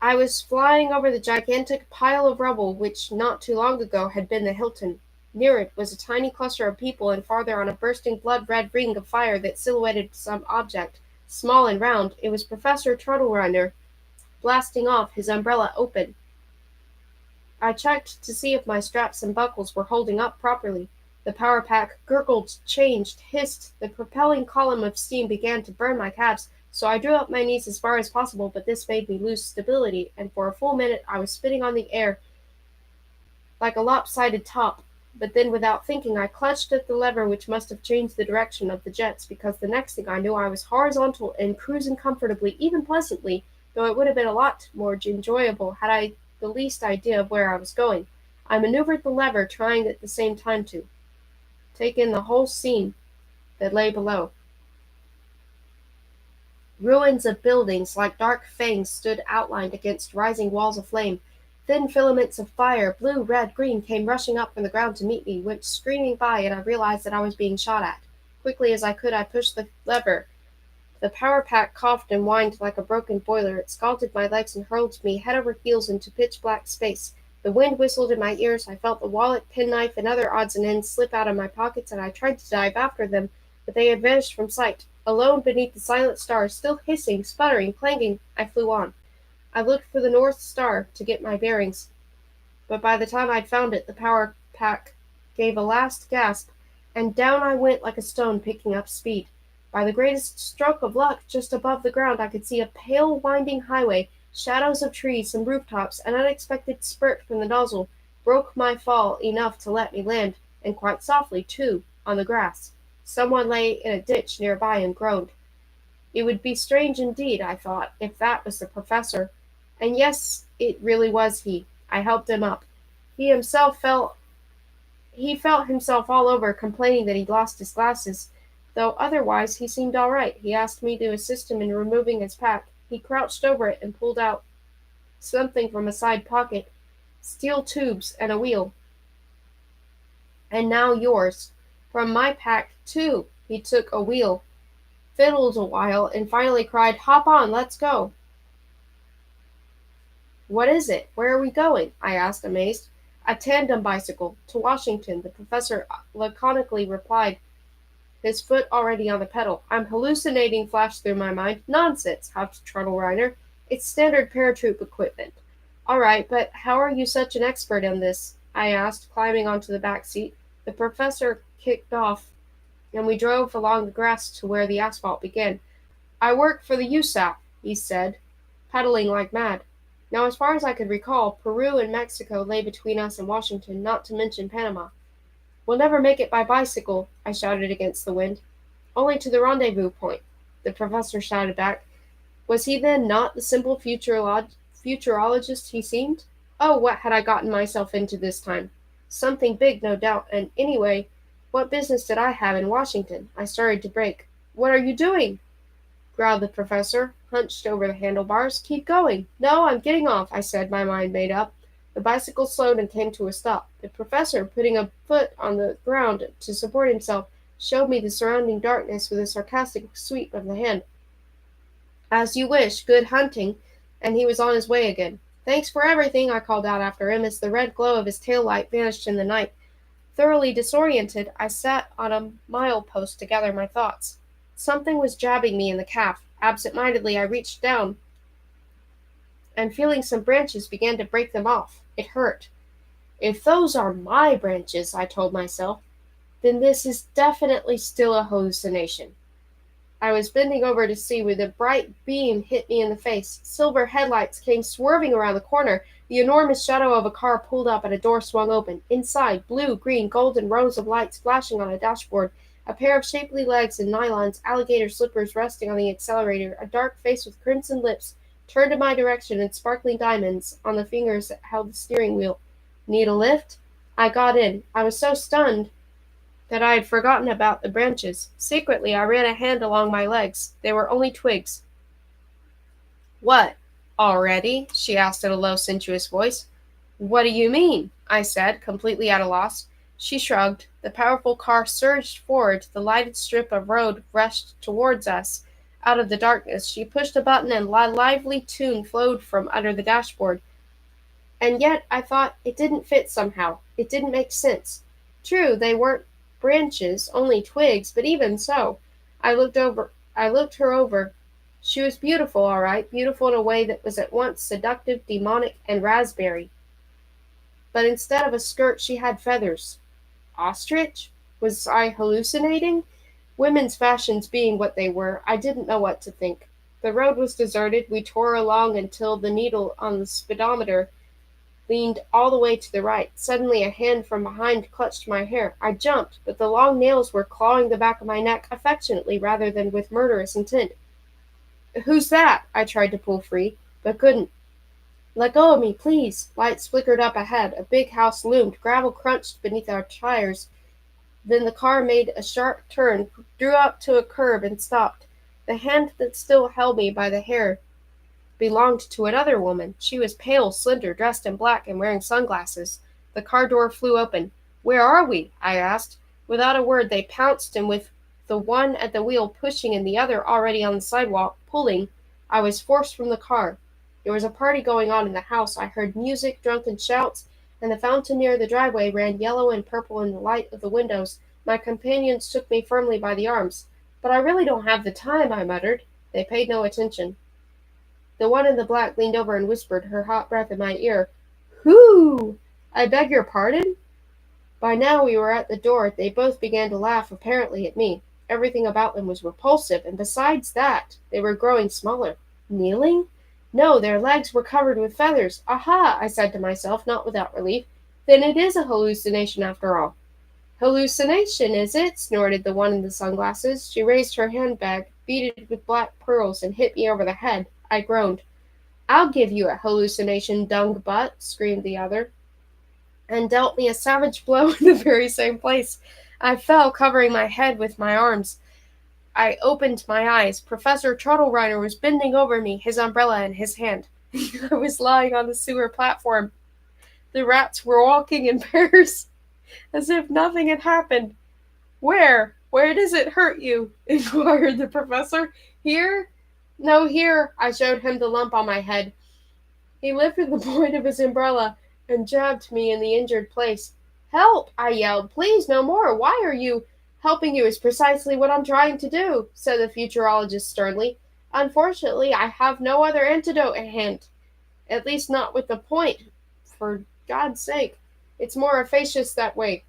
I was flying over the gigantic pile of rubble which not too long ago had been the Hilton. Near it was a tiny cluster of people, and farther on a bursting blood-red ring of fire that silhouetted some object, small and round. It was Professor Trottelreiner, blasting off, his umbrella open. I checked to see if my straps and buckles were holding up properly. The power pack gurgled, changed, hissed. The propelling column of steam began to burn my calves, so I drew up my knees as far as possible, but this made me lose stability, and for a full minute I was spinning on the air like a lopsided top. But then, without thinking, I clutched at the lever which must have changed the direction of the jets, because the next thing I knew I was horizontal and cruising comfortably, even pleasantly, though it would have been a lot more enjoyable had I the least idea of where I was going. I maneuvered the lever, trying at the same time to take in the whole scene that lay below. Ruins of buildings, like dark fangs, stood outlined against rising walls of flame. Thin filaments of fire, blue, red, green, came rushing up from the ground to meet me, went screaming by, and I realized that I was being shot at. Quickly as I could, I pushed the lever. The power pack coughed and whined like a broken boiler. It scalded my legs and hurled me head over heels into pitch-black space. The wind whistled in my ears. I felt the wallet, penknife, and other odds and ends slip out of my pockets, and I tried to dive after them, but they had vanished from sight. Alone beneath the silent stars, still hissing, sputtering, clanging, I flew on. I looked for the North Star to get my bearings, but by the time I'd found it, the power pack gave a last gasp, and down I went like a stone, picking up speed. By the greatest stroke of luck, just above the ground I could see a pale, winding highway, shadows of trees, some rooftops. An unexpected spurt from the nozzle broke my fall enough to let me land, and quite softly, too, on the grass. Someone lay in a ditch near by and groaned. It would be strange indeed, I thought, if that was the professor. And yes, it really was he. I helped him up. He felt himself all over, complaining that he'd lost his glasses, though otherwise he seemed all right. He asked me to assist him in removing his pack. He crouched over it and pulled out something from a side pocket, steel tubes and a wheel. And now yours. From my pack, too. He took a wheel, fiddled a while, and finally cried, "Hop on, let's go." "What is it? Where are we going?" I asked, amazed. "A tandem bicycle. To Washington," the professor laconically replied, his foot already on the pedal. "I'm hallucinating," flashed through my mind. "Nonsense," huffed Reiner. "It's standard paratroop equipment." "All right, but how are you such an expert on this?" I asked, climbing onto the back seat. The professor kicked off, and we drove along the grass to where the asphalt began. "I work for the USAF," he said, pedaling like mad. Now, as far as I could recall, Peru and Mexico lay between us and Washington, not to mention Panama. "We'll never make it by bicycle," I shouted against the wind. "Only to the rendezvous point," the professor shouted back. Was he then not the simple futurologist he seemed? Oh, what had I gotten myself into this time? Something big, no doubt, and anyway, what business did I have in Washington? I started to break. "What are you doing?" growled the professor, hunched over the handlebars. "Keep going." "No, I'm getting off," I said, my mind made up. The bicycle slowed and came to a stop. The professor, putting a foot on the ground to support himself, showed me the surrounding darkness with a sarcastic sweep of the hand. "As you wish. Good hunting," and he was on his way again. "Thanks for everything," I called out after him as the red glow of his tail light vanished in the night. Thoroughly disoriented, I sat on a mile-post to gather my thoughts. Something was jabbing me in the calf. Absent-mindedly, I reached down, and feeling some branches, began to break them off. It hurt. "If those are my branches," I told myself, "then this is definitely still a hallucination." I was bending over to see when a bright beam hit me in the face. Silver headlights came swerving around the corner. The enormous shadow of a car pulled up and a door swung open. Inside, blue, green, golden rows of lights flashing on a dashboard. A pair of shapely legs in nylons, alligator slippers resting on the accelerator, a dark face with crimson lips, turned in my direction and sparkling diamonds on the fingers that held the steering wheel. "Need a lift?" I got in. I was so stunned that I had forgotten about the branches. Secretly, I ran a hand along my legs. They were only twigs. "What? Already?" she asked in a low, sensuous voice. "What do you mean?" I said, completely at a loss. She shrugged. The powerful car surged forward. The lighted strip of road rushed towards us. Out of the darkness, she pushed a button and a lively tune flowed from under the dashboard. And yet, I thought, it didn't fit somehow. It didn't make sense. True, they weren't branches, only twigs, but even so, I looked her over. She was beautiful, all right, beautiful in a way that was at once seductive, demonic, and raspberry. But instead of a skirt, she had feathers. Ostrich? Was I hallucinating? Women's fashions being what they were, I didn't know what to think. The road was deserted. We tore along until the needle on the speedometer leaned all the way to the right. Suddenly a hand from behind clutched my hair. I jumped, but the long nails were clawing the back of my neck affectionately rather than with murderous intent. "Who's that?" I tried to pull free, but couldn't. "Let go of me, please." Lights flickered up ahead. A big house loomed. Gravel crunched beneath our tires. Then the car made a sharp turn, drew up to a curb, and stopped. The hand that still held me by the hair belonged to another woman. She was pale, slender, dressed in black, and wearing sunglasses. The car door flew open. "Where are we?" I asked. Without a word, they pounced, and with the one at the wheel pushing and the other already on the sidewalk pulling, I was forced from the car. There was a party going on in the house. I heard music, drunken shouts, and the fountain near the driveway ran yellow and purple in the light of the windows. My companions took me firmly by the arms. "But I really don't have the time," I muttered. They paid no attention. The one in the black leaned over and whispered, her hot breath in my ear. "Whoo! I beg your pardon?" By now we were at the door. They both began to laugh, apparently at me. Everything about them was repulsive, and besides that, they were growing smaller. Kneeling? No, their legs were covered with feathers. "Aha!" I said to myself, not without relief. "Then it is a hallucination after all." "Hallucination, is it?" snorted the one in the sunglasses. She raised her handbag, beaded with black pearls, and hit me over the head. I groaned. "I'll give you a hallucination, dung butt," screamed the other, and dealt me a savage blow in the very same place. I fell, covering my head with my arms. I opened my eyes. Professor Trottelreiner was bending over me, his umbrella in his hand. I was lying on the sewer platform. The rats were walking in pairs. as if nothing had happened. Where does it hurt you? Inquired the professor. Here? No, here. I showed him the lump on my head. He lifted the point of his umbrella and jabbed me in the injured place. Help! I yelled. Please, no more. Why are you? Helping you is precisely what I'm trying to do, said the futurologist sternly. Unfortunately, I have no other antidote at hand. At least not with the point. For God's sake. It's more efficacious that way.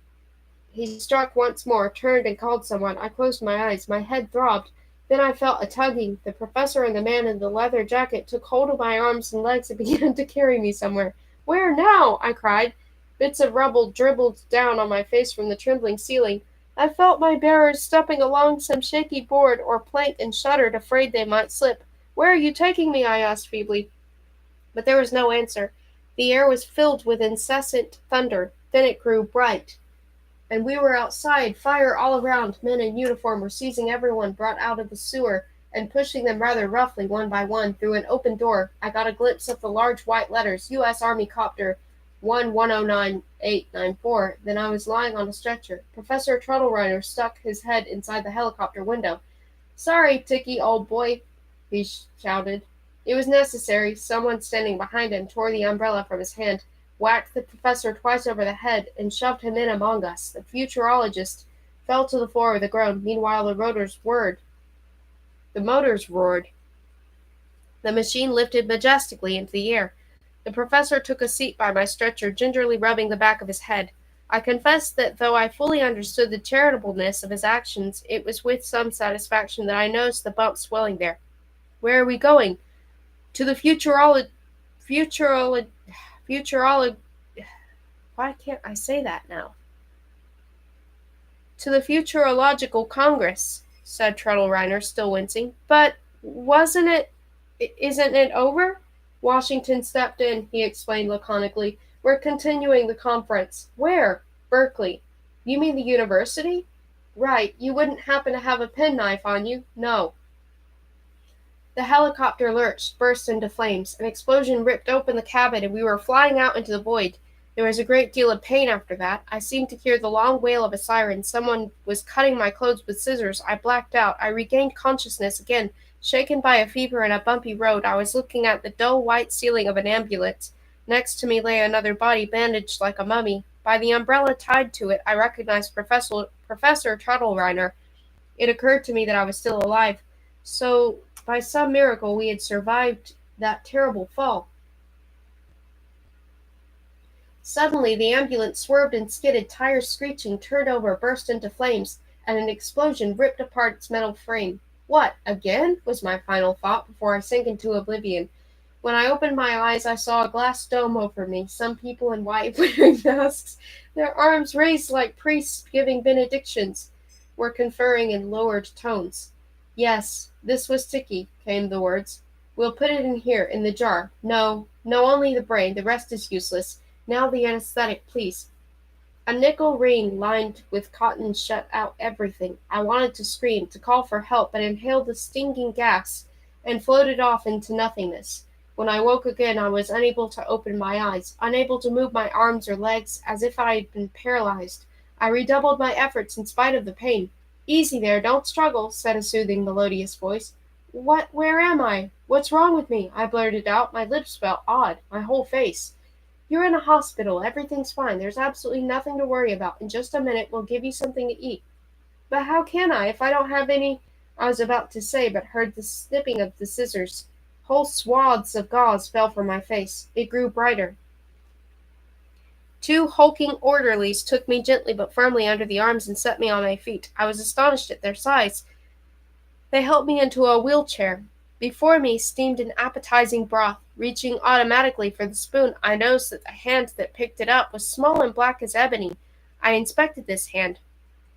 He struck once more, turned and called someone. I closed my eyes. My head throbbed. Then I felt a tugging. The professor and the man in the leather jacket took hold of my arms and legs and began to carry me somewhere. Where now? I cried. Bits of rubble dribbled down on my face from the trembling ceiling. I felt my bearers stepping along some shaky board or plank and shuddered, afraid they might slip. Where are you taking me? I asked feebly. But there was no answer. The air was filled with incessant thunder. Then it grew bright, and we were outside, fire all around. Men in uniform were seizing everyone brought out of the sewer and pushing them rather roughly one by one through an open door. I got a glimpse of the large white letters, U.S. Army Copter 1109894. Then I was lying on a stretcher. Professor Truddlereiner stuck his head inside the helicopter window. Sorry, Ticky, old boy, he shouted. It was necessary. Someone standing behind him tore the umbrella from his hand, whacked the professor twice over the head, and shoved him in among us. The futurologist fell to the floor with a groan. Meanwhile, the motors roared. The machine lifted majestically into the air. The professor took a seat by my stretcher, gingerly rubbing the back of his head. I confess that though I fully understood the charitableness of his actions, it was with some satisfaction that I noticed the bump swelling there. Where are we going? To the futurolog... Why can't I say that now? To the Futurological Congress, said Truddlereiner, still wincing. But isn't it over? Washington stepped in, he explained laconically. We're continuing the conference. Where? Berkeley. You mean the university? Right. You wouldn't happen to have a penknife on you? No. The helicopter lurched, burst into flames. An explosion ripped open the cabin, and we were flying out into the void. There was a great deal of pain after that. I seemed to hear the long wail of a siren. Someone was cutting my clothes with scissors. I blacked out. I regained consciousness again. Shaken by a fever and a bumpy road, I was looking at the dull white ceiling of an ambulance. Next to me lay another body bandaged like a mummy. By the umbrella tied to it, I recognized Professor Truddlereiner. It occurred to me that I was still alive. So, by some miracle, we had survived that terrible fall. Suddenly, the ambulance swerved and skidded, tires screeching, turned over, burst into flames, and an explosion ripped apart its metal frame. What, again? Was my final thought before I sank into oblivion. When I opened my eyes, I saw a glass dome over me, some people in white wearing masks, their arms raised like priests giving benedictions, were conferring in lowered tones. Yes, this was Ticky, came the words. We'll put it in here, in the jar. No, only the brain. The rest is useless. Now the anesthetic, please. A nickel ring lined with cotton shut out everything. I wanted to scream, to call for help, but inhaled the stinging gas and floated off into nothingness. When I woke again, I was unable to open my eyes, unable to move my arms or legs, as if I had been paralyzed. I redoubled my efforts in spite of the pain. Easy there, don't struggle, said a soothing, melodious voice. Where am I? What's wrong with me? I blurted out. My lips felt odd, my whole face. You're in a hospital. Everything's fine. There's absolutely nothing to worry about. In just a minute, we'll give you something to eat. But how can I, if I don't have any? I was about to say, but heard the snipping of the scissors. Whole swaths of gauze fell from my face. It grew brighter. Two hulking orderlies took me gently but firmly under the arms and set me on my feet. I was astonished at their size. They helped me into a wheelchair. Before me steamed an appetizing broth. Reaching automatically for the spoon, I noticed that the hand that picked it up was small and black as ebony. I inspected this hand.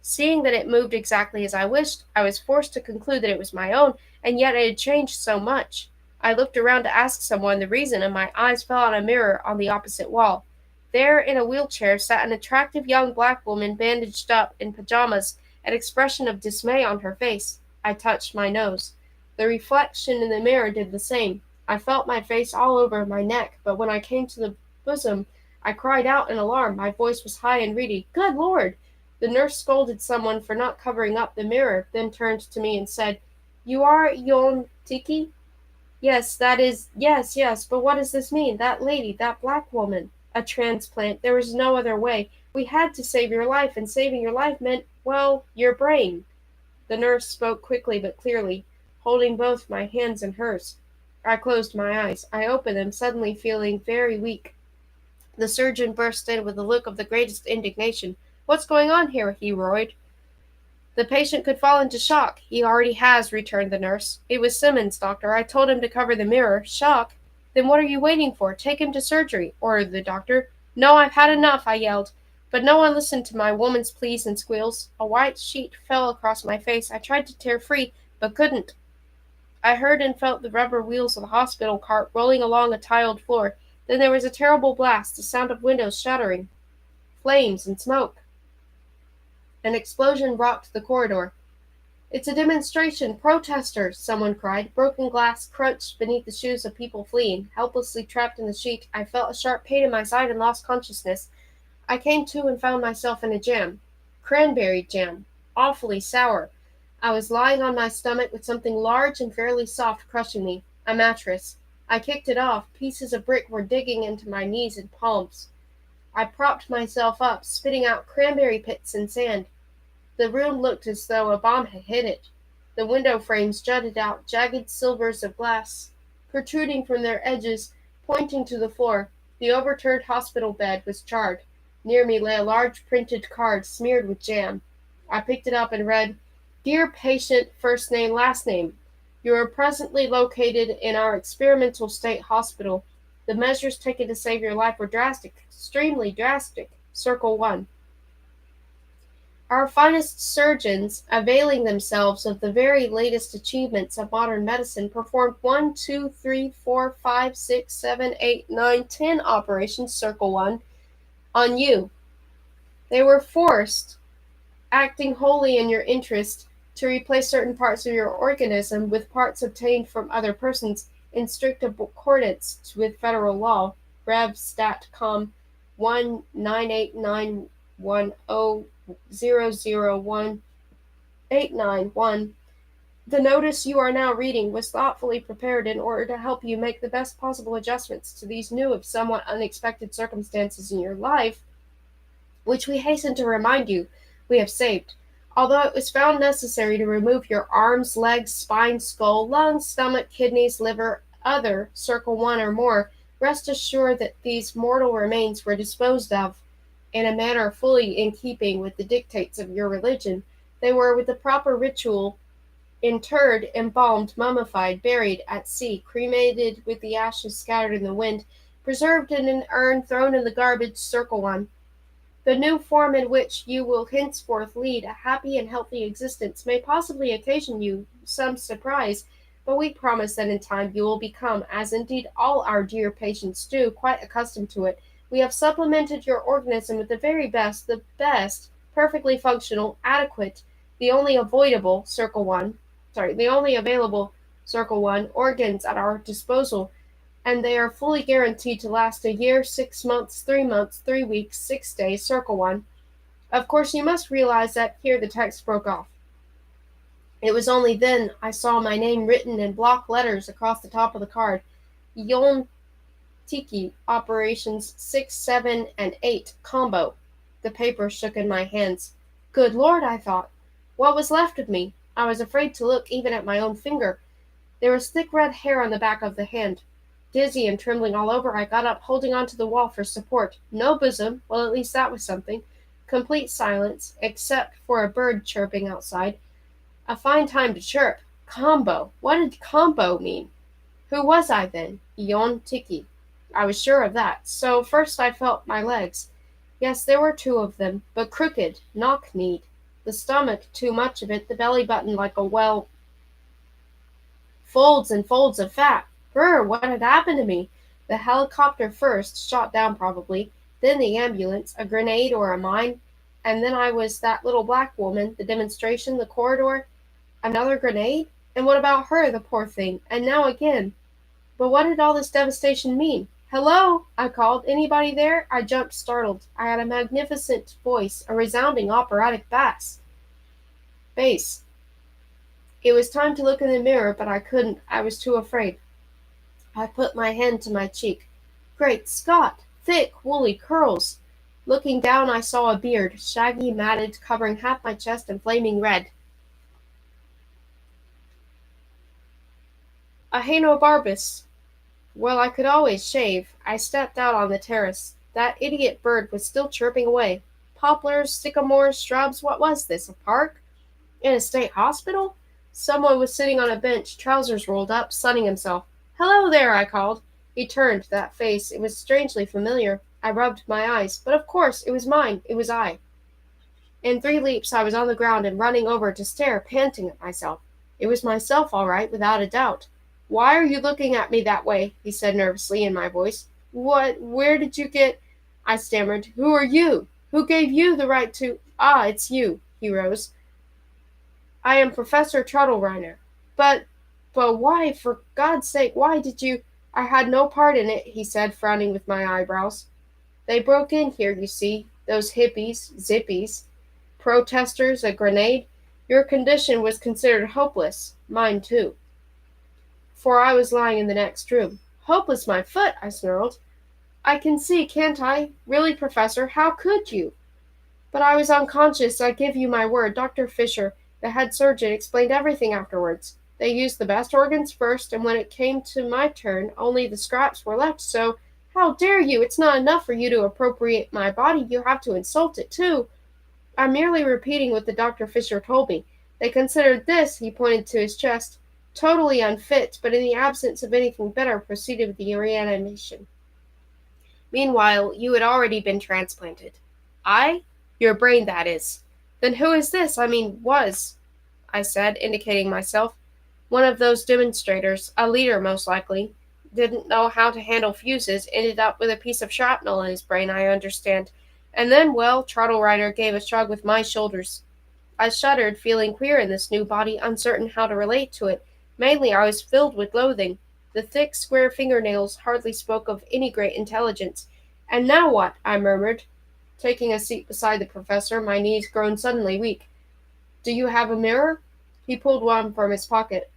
Seeing that it moved exactly as I wished, I was forced to conclude that it was my own, and yet it had changed so much. I looked around to ask someone the reason, and my eyes fell on a mirror on the opposite wall. There, in a wheelchair, sat an attractive young black woman bandaged up in pajamas, an expression of dismay on her face. I touched my nose. The reflection in the mirror did the same. I felt my face all over my neck, but when I came to the bosom, I cried out in alarm. My voice was high and reedy. Good Lord! The nurse scolded someone for not covering up the mirror, then turned to me and said, You are Yon Tiki? Yes, that is, yes, but what does this mean? That lady, that black woman. A transplant. There was no other way. We had to save your life, and saving your life meant, well, your brain. The nurse spoke quickly but clearly, holding both my hands in hers. I closed my eyes. I opened them, suddenly feeling very weak. The surgeon burst in with a look of the greatest indignation. What's going on here? He roared. The patient could fall into shock. He already has, returned the nurse. It was Simmons, doctor. I told him to cover the mirror. Shock? Then what are you waiting for? Take him to surgery, ordered the doctor. No, I've had enough, I yelled. But no one listened to my woman's pleas and squeals. A white sheet fell across my face. I tried to tear free, but couldn't. I heard and felt the rubber wheels of the hospital cart rolling along a tiled floor. Then there was a terrible blast, the sound of windows shattering, flames and smoke. An explosion rocked the corridor. It's a demonstration! Protesters! Someone cried. Broken glass crunched beneath the shoes of people fleeing. Helplessly trapped in the sheet, I felt a sharp pain in my side and lost consciousness. I came to and found myself in a jam. Cranberry jam. Awfully sour. I was lying on my stomach with something large and fairly soft crushing me. A mattress. I kicked it off. Pieces of brick were digging into my knees and palms. I propped myself up, spitting out cranberry pits and sand. The room looked as though a bomb had hit it. The window frames jutted out, jagged silvers of glass, protruding from their edges, pointing to the floor. The overturned hospital bed was charred. Near me lay a large printed card smeared with jam. I picked it up and read, Dear patient, first name, last name. You are presently located in our experimental state hospital. The measures taken to save your life were drastic, extremely drastic. Circle 1. Our finest surgeons, availing themselves of the very latest achievements of modern medicine, performed 1, 2, 3, 4, 5, 6, 7, 8, 9, 10 operations, Circle 1, on you. They were forced, acting wholly in your interest, to replace certain parts of your organism with parts obtained from other persons in strict accordance with federal law, Rev. Stat. Com. 19891001891. The notice you are now reading was thoughtfully prepared in order to help you make the best possible adjustments to these new if somewhat unexpected circumstances in your life, which we hasten to remind you we have saved. Although it was found necessary to remove your arms, legs, spine, skull, lungs, stomach, kidneys, liver, other, Circle 1 or more, rest assured that these mortal remains were disposed of in a manner fully in keeping with the dictates of your religion. They were, with the proper ritual, interred, embalmed, mummified, buried at sea, cremated with the ashes scattered in the wind, preserved in an urn, thrown in the garbage, Circle 1. The new form in which you will henceforth lead a happy and healthy existence may possibly occasion you some surprise, but we promise that in time you will become, as indeed all our dear patients do, quite accustomed to it. We have supplemented your organism with the very best, perfectly functional, adequate, the only available, Circle 1, organs at our disposal, and they are fully guaranteed to last a year, 6 months, 3 months, 3 weeks, 6 days, Circle 1. Of course, you must realize that here the text broke off. It was only then I saw my name written in block letters across the top of the card. Yon Tiki, Operations 6, 7, and 8, Combo. The paper shook in my hands. Good Lord, I thought. What was left of me? I was afraid to look even at my own finger. There was thick red hair on the back of the hand. Dizzy and trembling all over, I got up, holding on to the wall for support. No bosom, well, at least that was something. Complete silence, except for a bird chirping outside. A fine time to chirp. Combo. What did combo mean? Who was I then? Yon Tiki. I was sure of that. So first I felt my legs. Yes, there were 2 of them, but crooked, knock-kneed. The stomach, too much of it, the belly button like folds and folds of fat. Brr, what had happened to me? The helicopter first, shot down probably, then the ambulance, a grenade or a mine, and then I was that little black woman, the demonstration, the corridor, another grenade? And what about her, the poor thing? And now again. But what did all this devastation mean? "Hello!" I called. "Anybody there?" I jumped, startled. I had a magnificent voice, a resounding operatic bass. It was time to look in the mirror, but I couldn't. I was too afraid. I put my hand to my cheek. Great Scott! Thick, woolly curls! Looking down, I saw a beard, shaggy, matted, covering half my chest and flaming red. A Hanobarbus. Well, I could always shave. I stepped out on the terrace. That idiot bird was still chirping away. Poplars, sycamores, shrubs, what was this? A park? In a state hospital? Someone was sitting on a bench, trousers rolled up, sunning himself. "Hello there," I called. He turned. That face, it was strangely familiar. I rubbed my eyes. But of course, it was mine. It was I. In 3 leaps I was on the ground and running over to stare, panting at myself. It was myself, all right, without a doubt. "Why are you looking at me that way?" he said nervously in my voice. Where did you get—" I stammered. "Who are you? Who gave you the right to—" "Ah, it's you." He rose. "I am Professor Truttlereiner." But why, for God's sake, why did you—" "I had no part in it," he said, frowning with my eyebrows. "They broke in here, you see. Those zippies. Protesters, a grenade. Your condition was considered hopeless. Mine, too. For I was lying in the next room. Hopeless my foot, I snarled. I can see, can't I? Really, Professor, how could you? But I was unconscious, I give you my word. Dr. Fisher, the head surgeon, explained everything afterwards. They used the best organs first, and when it came to my turn, only the scraps were left, so— How dare you? It's not enough for you to appropriate my body, you have to insult it, too. I'm merely repeating what the Dr. Fisher told me. They considered this, he pointed to his chest, totally unfit, but in the absence of anything better, proceeded with the reanimation. Meanwhile, you had already been transplanted. I? Your brain, that is. Then who is this? Was, I said, indicating myself. One of those demonstrators, a leader most likely. Didn't know how to handle fuses, ended up with a piece of shrapnel in his brain, I understand. And then, well, Trottlereiner gave a shrug with my shoulders. I shuddered, feeling queer in this new body, uncertain how to relate to it. Mainly, I was filled with loathing. The thick, square fingernails hardly spoke of any great intelligence. "And now what?" I murmured, taking a seat beside the professor, my knees grown suddenly weak. "Do you have a mirror?" He pulled one from his pocket.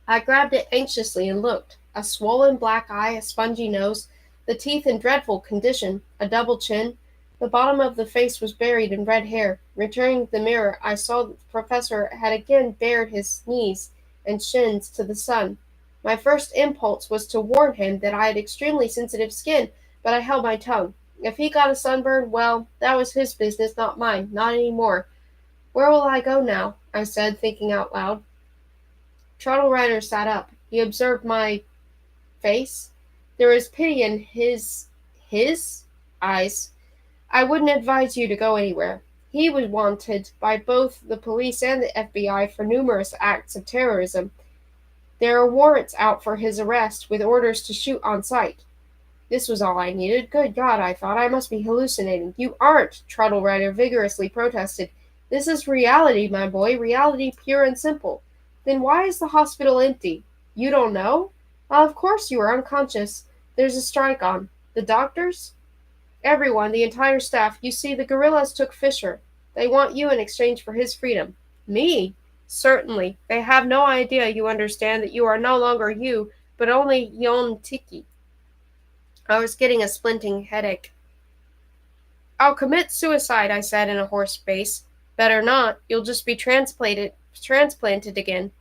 I grabbed it anxiously and looked. A swollen black eye, a spongy nose, the teeth in dreadful condition, a double chin. The bottom of the face was buried in red hair. Returning to the mirror, I saw that the professor had again bared his knees and shins to the sun. My first impulse was to warn him that I had extremely sensitive skin, but I held my tongue. If he got a sunburn, well, that was his business, not mine, not any more. "Where will I go now?" I said, thinking out loud. Trottlereiner sat up. He observed my face. There was pity in his eyes. "I wouldn't advise you to go anywhere. He was wanted by both the police and the FBI for numerous acts of terrorism. There are warrants out for his arrest, with orders to shoot on sight." This was all I needed. Good God, I thought, I must be hallucinating. "You aren't," Trottlereiner vigorously protested. "This is reality, my boy, reality pure and simple." "Then why is the hospital empty?" "You don't know?" "Of course you are unconscious. There's a strike on." "The doctors?" "Everyone, the entire staff. You see, the guerrillas took Fisher. They want you in exchange for his freedom." "Me?" "Certainly. They have no idea, you understand, that you are no longer you, but only Yon Tiki." I was getting a splinting headache. "I'll commit suicide," I said in a hoarse bass. "Better not. You'll just be transplanted again."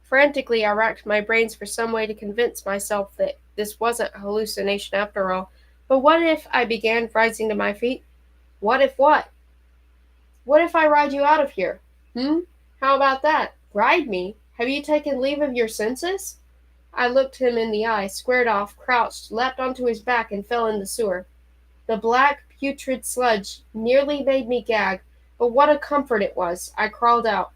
Frantically, I racked my brains for some way to convince myself that this wasn't a hallucination after all. "But what if—" I began, rising to my feet. "What if what?" "What if I ride you out of here?" How about that? Ride me? Have you taken leave of your senses?" I looked him in the eye, squared off, crouched, leapt onto his back, and fell in the sewer. The black, putrid sludge nearly made me gag, but what a comfort it was! I crawled out.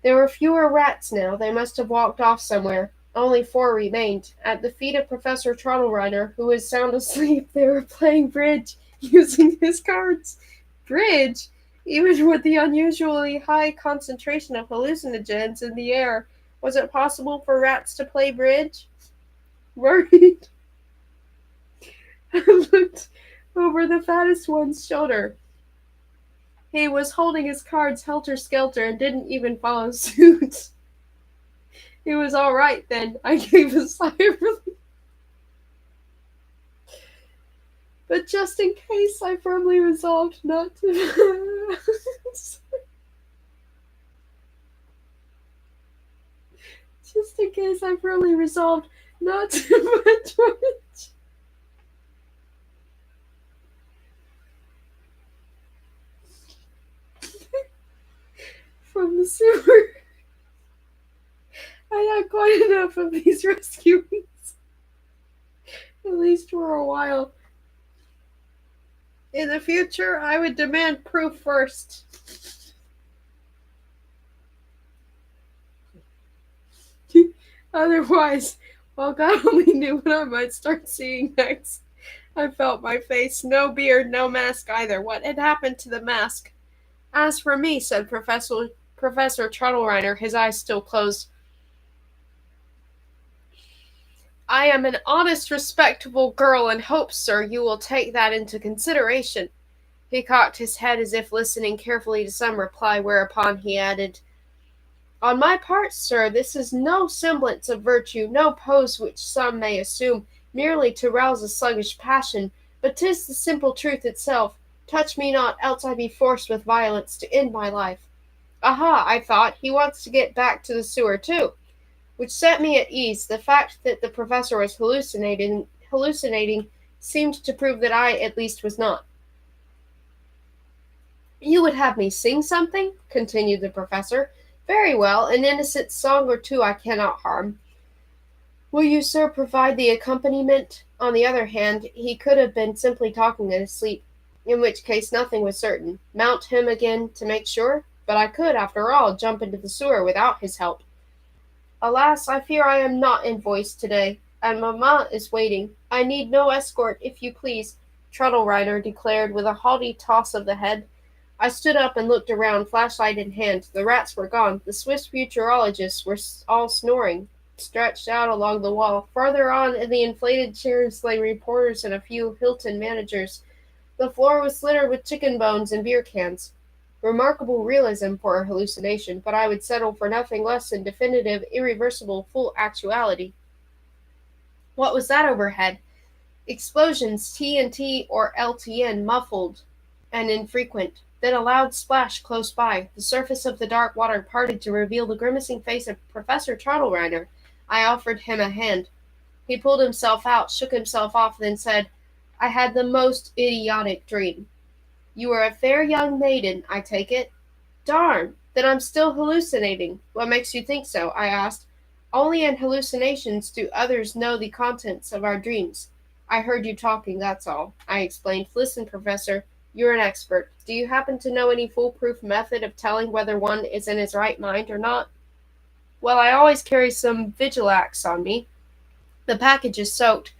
There were fewer rats now. They must have walked off somewhere. Only 4 remained. At the feet of Professor Trottlereiner, who was sound asleep, they were playing bridge, using his cards. Bridge? Even with the unusually high concentration of hallucinogens in the air, was it possible for rats to play bridge? Worried, I looked over the fattest one's shoulder. He was holding his cards helter-skelter and didn't even follow suit. It was all right then. I gave a sigh of relief. But just in case, I firmly resolved not to. Just in case, I firmly resolved not to much. From the sewer. I had quite enough of these rescuings, at least for a while. In the future, I would demand proof first. Otherwise, well, God only knew what I might start seeing next. I felt my face. No beard, no mask either. What had happened to the mask? As for me, said Professor Truttlereiner, his eyes still closed, I am an honest, respectable girl, and hope, sir, you will take that into consideration. He cocked his head as if listening carefully to some reply, whereupon he added, On my part, sir, this is no semblance of virtue, no pose which some may assume, merely to rouse a sluggish passion, but 'tis the simple truth itself. Touch me not, else I be forced with violence to end my life. Aha, I thought, he wants to get back to the sewer too. Which set me at ease. The fact that the professor was hallucinating seemed to prove that I, at least, was not. You would have me sing something? Continued the professor. Very well, an innocent song or two I cannot harm. Will you, sir, provide the accompaniment? On the other hand, he could have been simply talking in his sleep, in which case nothing was certain. Mount him again to make sure? But I could, after all, jump into the sewer without his help. Alas, I fear I am not in voice today, and mamma is waiting. I need no escort, if you please, Truttlereiner declared with a haughty toss of the head. I stood up and looked around, flashlight in hand. The rats were gone. The Swiss futurologists were all snoring, stretched out along the wall. Farther on, in the inflated chairs, lay reporters and a few Hilton managers. The floor was littered with chicken bones and beer cans. Remarkable realism for a hallucination, but I would settle for nothing less than definitive, irreversible, full actuality. What was that overhead? Explosions, TNT or LTN, muffled and infrequent. Then a loud splash close by. The surface of the dark water parted to reveal the grimacing face of Professor Truttlereiner. I offered him a hand. He pulled himself out, shook himself off, then said, I had the most idiotic dream. You are a fair young maiden, I take it. Darn! Then I'm still hallucinating. What makes you think so? I asked. Only in hallucinations do others know the contents of our dreams. I heard you talking, that's all, I explained. Listen, Professor, you're an expert. Do you happen to know any foolproof method of telling whether one is in his right mind or not? Well, I always carry some Vigilax on me. The package is soaked,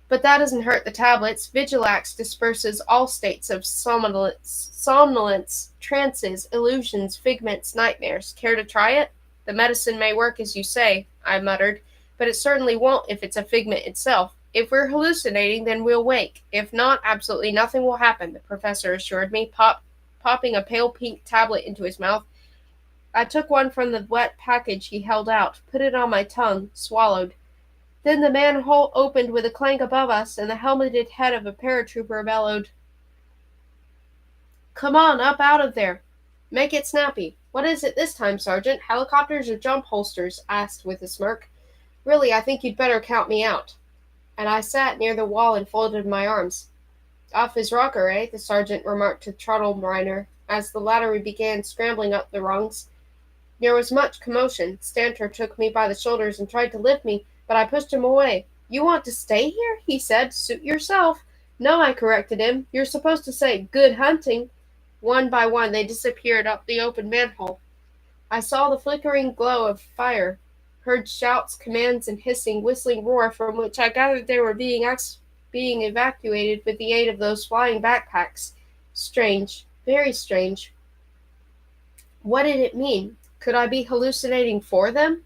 but that doesn't hurt the tablets. Vigilax disperses all states of somnolence, trances, illusions, figments, nightmares. Care to try it? The medicine may work as you say, I muttered, but it certainly won't if it's a figment itself. If we're hallucinating, then we'll wake. If not, absolutely nothing will happen, the professor assured me, popping a pale pink tablet into his mouth. I took one from the wet package he held out, put it on my tongue, swallowed. Then the manhole opened with a clank above us, and the helmeted head of a paratrooper bellowed, Come on, up out of there. Make it snappy. What is it this time, Sergeant? Helicopters or jump holsters? Asked with a smirk. Really, I think you'd better count me out. And I sat near the wall and folded my arms. Off his rocker, eh? The sergeant remarked to Truttlereiner as the latter began scrambling up the rungs. There was much commotion. Stantor took me by the shoulders and tried to lift me, but I pushed him away. You want to stay here? He said. Suit yourself. No, I corrected him. You're supposed to say, good hunting. One by one they disappeared up the open manhole. I saw the flickering glow of fire, heard shouts, commands, and hissing, whistling roar from which I gathered they were being evacuated with the aid of those flying backpacks. Strange. Very strange. What did it mean? Could I be hallucinating for them?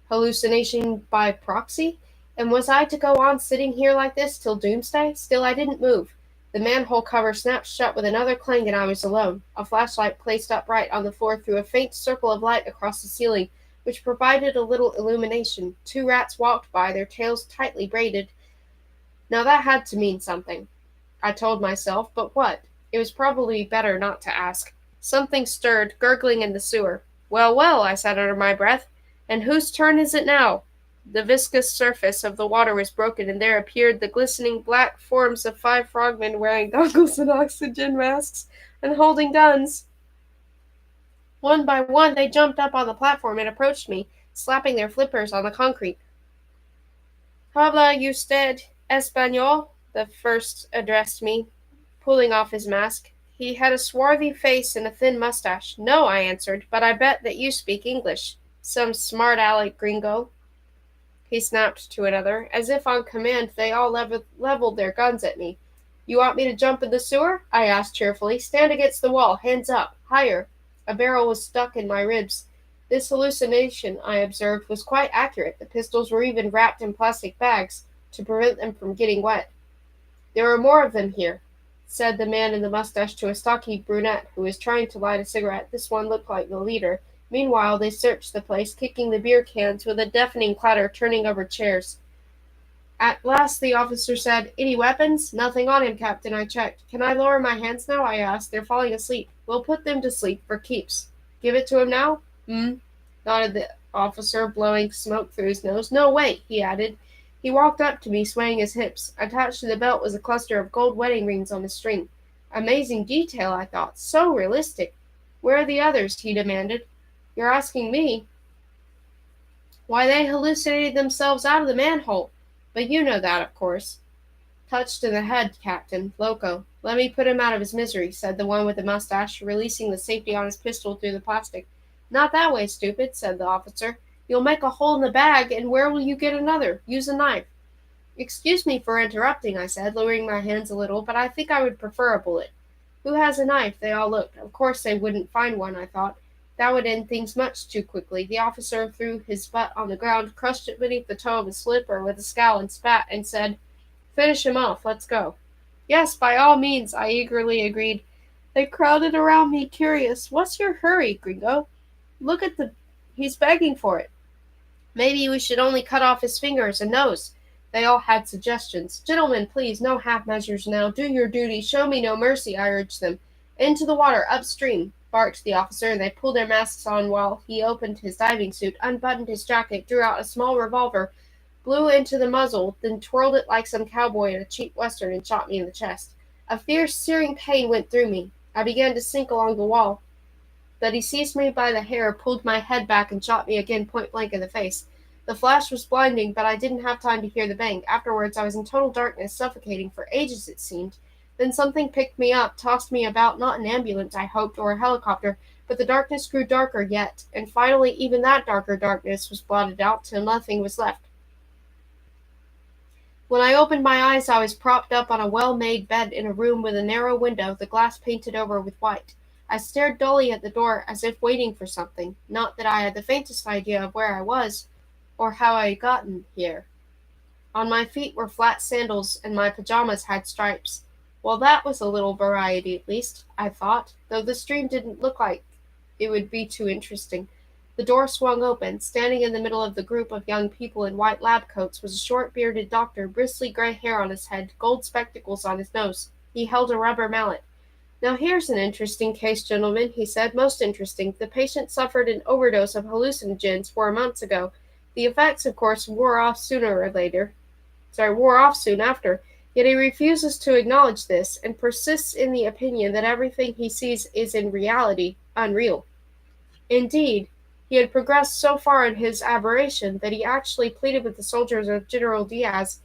Hallucination by proxy? And was I to go on sitting here like this till doomsday? Still I didn't move. The manhole cover snapped shut with another clang, and I was alone. A flashlight placed upright on the floor threw a faint circle of light across the ceiling, which provided a little illumination. Two rats walked by, their tails tightly braided. Now that had to mean something, I told myself, but what? It was probably better not to ask. Something stirred, gurgling in the sewer. Well, well, I said under my breath. And whose turn is it now? The viscous surface of the water was broken, and there appeared the glistening black forms of 5 frogmen wearing goggles and oxygen masks and holding guns. One by one, they jumped up on the platform and approached me, slapping their flippers on the concrete. Habla usted español? The first addressed me, pulling off his mask. He had a swarthy face and a thin mustache. No, I answered, but I bet that you speak English. Some smart-aleck gringo, he snapped to another. As if on command, they all leveled their guns at me. You want me to jump in the sewer? I asked cheerfully. Stand against the wall, hands up, higher. A barrel was stuck in my ribs. This hallucination, I observed, was quite accurate. The pistols were even wrapped in plastic bags to prevent them from getting wet. There are more of them here, said the man in the mustache to a stocky brunette who was trying to light a cigarette. This one looked like the leader. Meanwhile, they searched the place, kicking the beer cans with a deafening clatter, turning over chairs. At last the officer said, Any weapons? Nothing on him, Captain, I checked. Can I lower my hands now? I asked. They're falling asleep. We'll put them to sleep for keeps. Give it to him now? Nodded the officer, blowing smoke through his nose. No, wait, he added. He walked up to me, swaying his hips. Attached to the belt was a cluster of gold wedding rings on a string. Amazing detail, I thought. So realistic. Where are the others? He demanded. You're asking me? Why, they hallucinated themselves out of the manhole. But you know that, of course. Touched in the head, Captain. Loco. Let me put him out of his misery, said the one with the mustache, releasing the safety on his pistol through the plastic. Not that way, stupid, said the officer. You'll make a hole in the bag, and where will you get another? Use a knife. Excuse me for interrupting, I said, lowering my hands a little, but I think I would prefer a bullet. Who has a knife? They all looked. Of course they wouldn't find one, I thought. That would end things much too quickly. The officer threw his butt on the ground, crushed it beneath the toe of his slipper with a scowl and spat, and said, Finish him off, let's go. Yes, by all means, I eagerly agreed. They crowded around me, curious. What's your hurry, gringo? Look at he's begging for it. Maybe we should only cut off his fingers and nose. They all had suggestions. Gentlemen, please, no half measures now. Do your duty. Show me no mercy, I urged them. Into the water, upstream, barked the officer, and they pulled their masks on while he opened his diving suit, unbuttoned his jacket, drew out a small revolver, blew into the muzzle, then twirled it like some cowboy in a cheap western and shot me in the chest. A fierce, searing pain went through me. I began to sink along the wall. But he seized me by the hair, pulled my head back, and shot me again point blank in the face. The flash was blinding, but I didn't have time to hear the bang. Afterwards, I was in total darkness, suffocating for ages, it seemed. Then something picked me up, tossed me about, not an ambulance, I hoped, or a helicopter, but the darkness grew darker yet, and finally even that darker darkness was blotted out till nothing was left. When I opened my eyes, I was propped up on a well-made bed in a room with a narrow window, the glass painted over with white. I stared dully at the door as if waiting for something, not that I had the faintest idea of where I was, or how I had gotten here. On my feet were flat sandals, and my pajamas had stripes. Well, that was a little variety at least, I thought, though the stream didn't look like it would be too interesting. The door swung open. Standing in the middle of the group of young people in white lab coats was a short-bearded doctor, bristly gray hair on his head, gold spectacles on his nose. He held a rubber mallet. Now here's an interesting case, gentlemen, he said, most interesting. The patient suffered an overdose of hallucinogens 4 months ago. The effects, of course, wore off soon after. Yet he refuses to acknowledge this, and persists in the opinion that everything he sees is in reality unreal. Indeed, he had progressed so far in his aberration that he actually pleaded with the soldiers of General Diaz.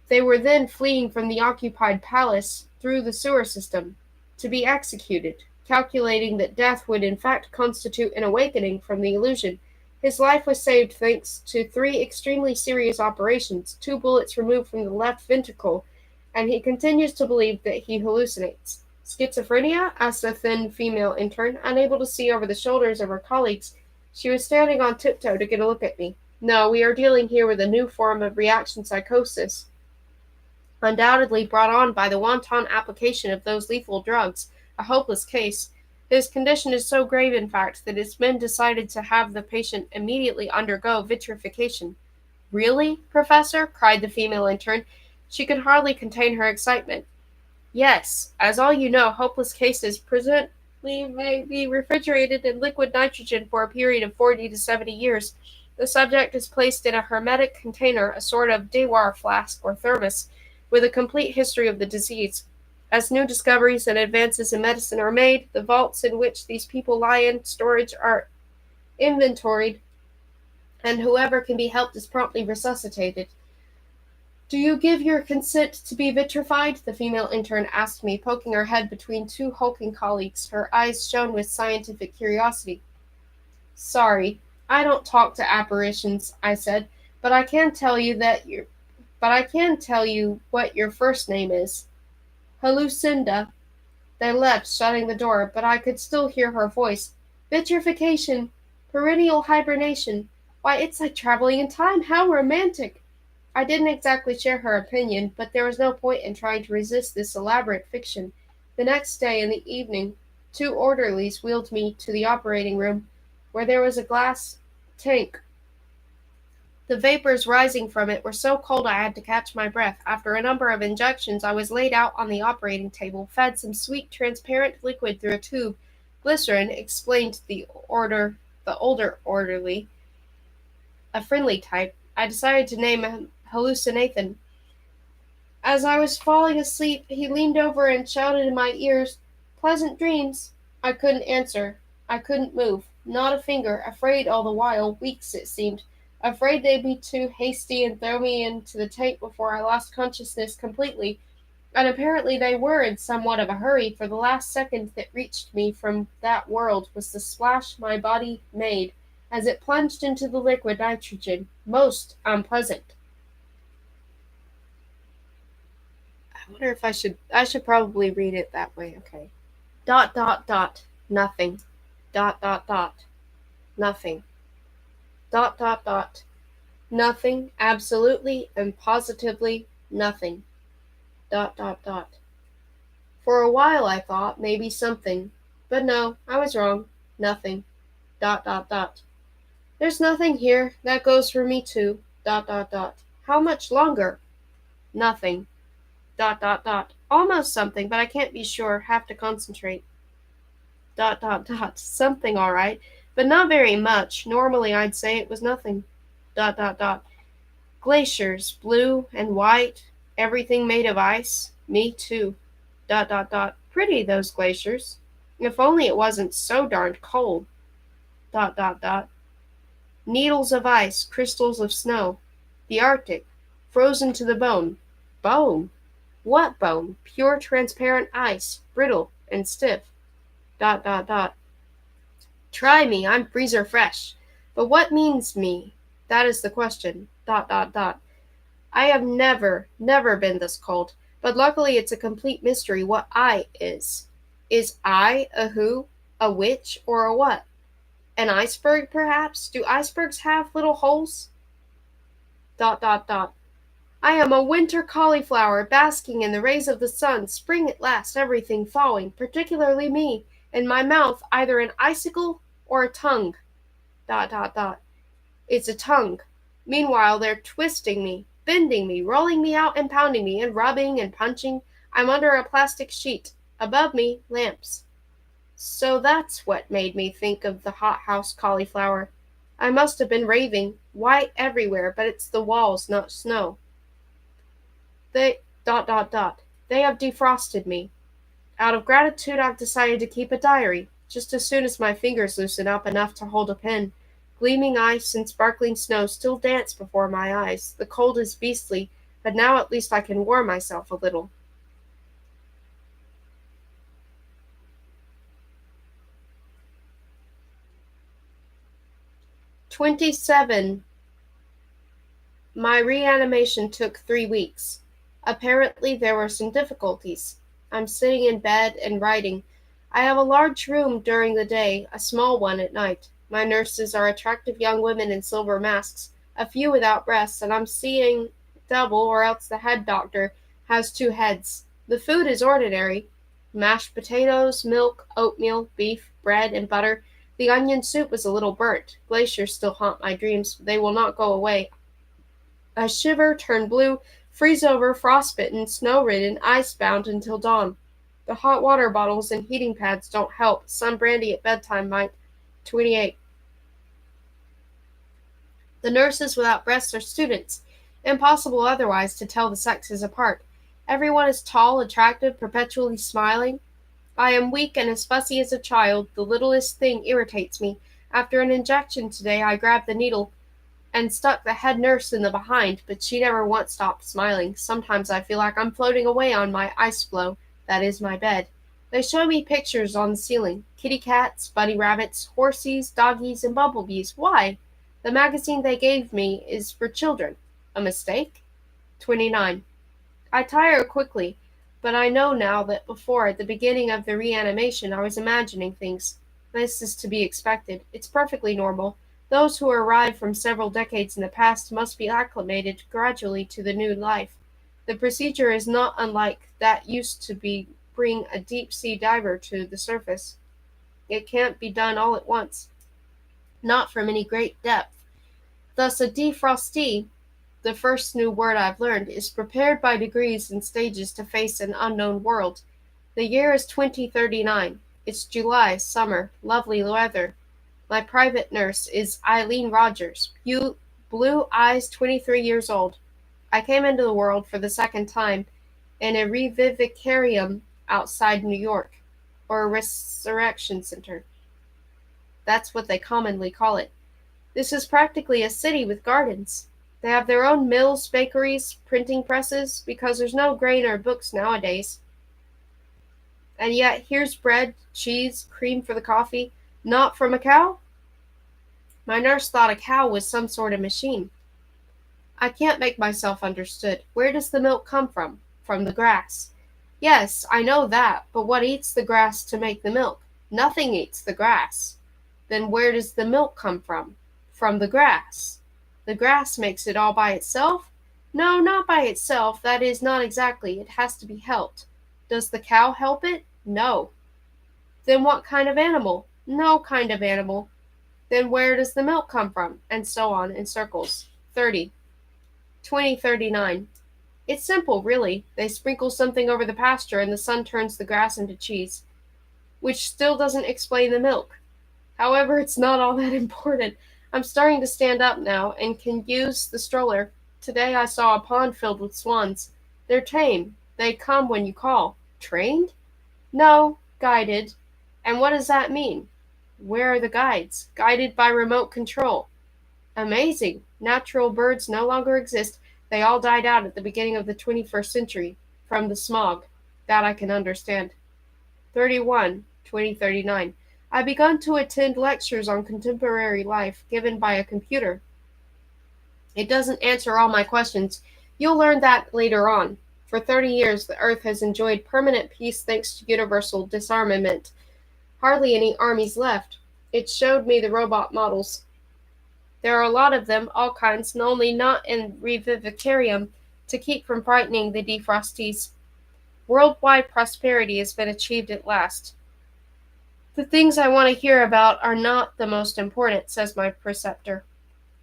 They were then fleeing from the occupied palace through the sewer system to be executed, calculating that death would in fact constitute an awakening from the illusion. His life was saved thanks to 3 extremely serious operations, 2 bullets removed from the left ventricle, and he continues to believe that he hallucinates. Schizophrenia? Asked a thin female intern, unable to see over the shoulders of her colleagues. She was standing on tiptoe to get a look at me. No, we are dealing here with a new form of reaction psychosis, undoubtedly brought on by the wanton application of those lethal drugs. A hopeless case. His condition is so grave, in fact, that it's been decided to have the patient immediately undergo vitrification. Really, Professor? Cried the female intern. She could hardly contain her excitement. Yes, as all you know, hopeless cases presently may be refrigerated in liquid nitrogen for a period of 40 to 70 years. The subject is placed in a hermetic container, a sort of dewaar flask or thermos, with a complete history of the disease. As new discoveries and advances in medicine are made, the vaults in which these people lie in storage are inventoried, and whoever can be helped is promptly resuscitated. Do you give your consent to be vitrified? The female intern asked me, poking her head between two hulking colleagues. Her eyes shone with scientific curiosity. Sorry, I don't talk to apparitions, I said, but I can tell you what your first name is. Hallucinda. They left, shutting the door, but I could still hear her voice. Vitrification. Perennial hibernation. Why, it's like traveling in time. How romantic! I didn't exactly share her opinion, but there was no point in trying to resist this elaborate fiction. The next day, in the evening, two orderlies wheeled me to the operating room, where there was a glass tank. The vapors rising from it were so cold I had to catch my breath. After a number of injections, I was laid out on the operating table, fed some sweet, transparent liquid through a tube. Glycerin, explained the older orderly, a friendly type. I decided to name him Hallucinathan. As I was falling asleep, he leaned over and shouted in my ears, "Pleasant dreams." I couldn't answer. I couldn't move. Not a finger, afraid all the while, weeks it seemed. Afraid they'd be too hasty and throw me into the tank before I lost consciousness completely. And apparently they were in somewhat of a hurry, for the last second that reached me from that world was the splash my body made as it plunged into the liquid nitrogen. Most unpleasant. I wonder if I should probably read it that way. Okay. Dot dot dot. Nothing. Dot dot dot. Nothing. Dot dot dot. Nothing. Absolutely and positively nothing. Dot dot dot. For a while I thought maybe something. But no, I was wrong. Nothing. Dot dot dot. There's nothing here. That goes for me too. Dot dot dot. How much longer? Nothing. Dot dot dot. Almost something, but I can't be sure. Have to concentrate. Dot dot dot. Something all right, but not very much. Normally I'd say it was nothing. Dot dot dot. Glaciers, blue and white, everything made of ice. Me too. Dot dot dot. Pretty those glaciers. If only it wasn't so darned cold. Dot dot dot. Needles of ice, crystals of snow. The Arctic, frozen to the bone. Bone? What bone? Pure transparent ice, brittle and stiff. Dot dot dot. Try me, I'm freezer fresh. But what means me? That is the question. Dot dot dot. I have never been this cold, but luckily it's a complete mystery what I is. Is I a who, a which, or a what? An iceberg, perhaps? Do icebergs have little holes? Dot dot dot. I am a winter cauliflower, basking in the rays of the sun, spring at last, everything thawing, particularly me, in my mouth either an icicle or a tongue. Dot dot dot. It's a tongue. Meanwhile they're twisting me, bending me, rolling me out and pounding me, and rubbing and punching. I'm under a plastic sheet. Above me, lamps. So that's what made me think of the hothouse cauliflower. I must have been raving. White everywhere, but it's the walls, not snow. They dot dot dot. They have defrosted me. Out of gratitude I've decided to keep a diary, just as soon as my fingers loosen up enough to hold a pen. Gleaming ice and sparkling snow still dance before my eyes. The cold is beastly, but now at least I can warm myself a little. 27. My reanimation took 3 weeks. Apparently there were some difficulties. I'm sitting in bed and writing. I have a large room during the day, a small one at night. My nurses are attractive young women in silver masks. a few without breasts, and I'm seeing double, or else the head doctor has two heads. The food is ordinary: mashed potatoes, milk, oatmeal, beef, bread, and butter. The onion soup was a little burnt. Glaciers still haunt my dreams. They will not go away. I shiver, turn blue, freeze over, frostbitten, snow-ridden, ice-bound until dawn. The hot water bottles and heating pads don't help. Some brandy at bedtime might. 28. The nurses without breasts are students. Impossible otherwise to tell the sexes apart. Everyone is tall, attractive, perpetually smiling. I am weak and as fussy as a child. The littlest thing irritates me. After an injection today, I grabbed the needle and stuck the head nurse in the behind, but she never once stopped smiling. Sometimes I feel like I'm floating away on my ice floe. That is my bed. They show me pictures on the ceiling. Kitty cats, bunny rabbits, horsies, doggies, and bumblebees. Why? The magazine they gave me is for children. A mistake? 29. I tire quickly, but I know now that before, at the beginning of the reanimation, I was imagining things. This is to be expected. It's perfectly normal. Those who arrive from several decades in the past must be acclimated gradually to the new life. The procedure is not unlike that used to be bring a deep-sea diver to the surface. It can't be done all at once, not from any great depth. Thus a defrostee, the first new word I've learned, is prepared by degrees and stages to face an unknown world. The year is 2039. It's July, summer, lovely weather. My private nurse is Eileen Rogers, blue eyes, 23 years old. I came into the world for the second time in a revivicarium outside New York, or a resurrection center. That's what they commonly call it. This is practically a city with gardens. They have their own mills, bakeries, printing presses, because there's no grain or books nowadays. And yet here's bread, cheese, cream for the coffee, not from a cow? My nurse thought a cow was some sort of machine. I can't make myself understood. Where does the milk come from? From the grass. Yes, I know that, but what eats the grass to make the milk? Nothing eats the grass. Then where does the milk come from? From the grass. The grass makes it all by itself? No, not by itself. That is, not exactly. It has to be helped. Does the cow help it? No. Then what kind of animal? No kind of animal. Then where does the milk come from? And so on in circles. 30. 2039. It's simple, really. They sprinkle something over the pasture and the sun turns the grass into cheese, which still doesn't explain the milk. However, it's not all that important. I'm starting to stand up now and can use the stroller. Today I saw a pond filled with swans. They're tame. They come when you call. Trained? No, guided. And what does that mean? Where are the guides? Guided by remote control. Amazing. Natural birds no longer exist. They all died out at the beginning of the 21st century from the smog. That I can understand. 31. 2039. I begun to attend lectures on contemporary life given by a computer. It doesn't answer all my questions. You'll learn that later on. For 30 years, the Earth has enjoyed permanent peace thanks to universal disarmament. Hardly any armies left. It showed me the robot models. There are a lot of them, all kinds, only not in revivicarium, to keep from frightening the defrosties. Worldwide prosperity has been achieved at last. The things I want to hear about are not the most important, says my preceptor.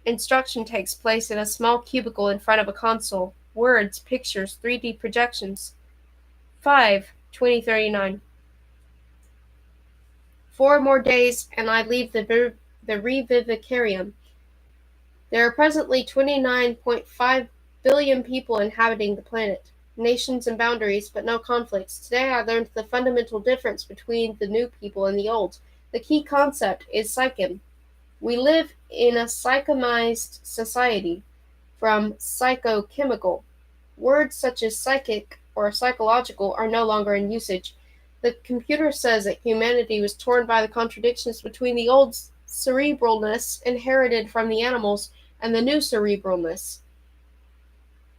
Instruction takes place in a small cubicle in front of a console. Words, pictures, 3D projections. 5. 2039. 4 more days and I leave the revivicarium. There are presently 29.5 billion people inhabiting the planet. Nations and boundaries, but no conflicts. Today I learned the fundamental difference between the new people and the old. The key concept is psyche. We live in a psychomized society, from psychochemical. Words such as psychic or psychological are no longer in usage. The computer says that humanity was torn by the contradictions between the old cerebralness inherited from the animals and the new cerebralness.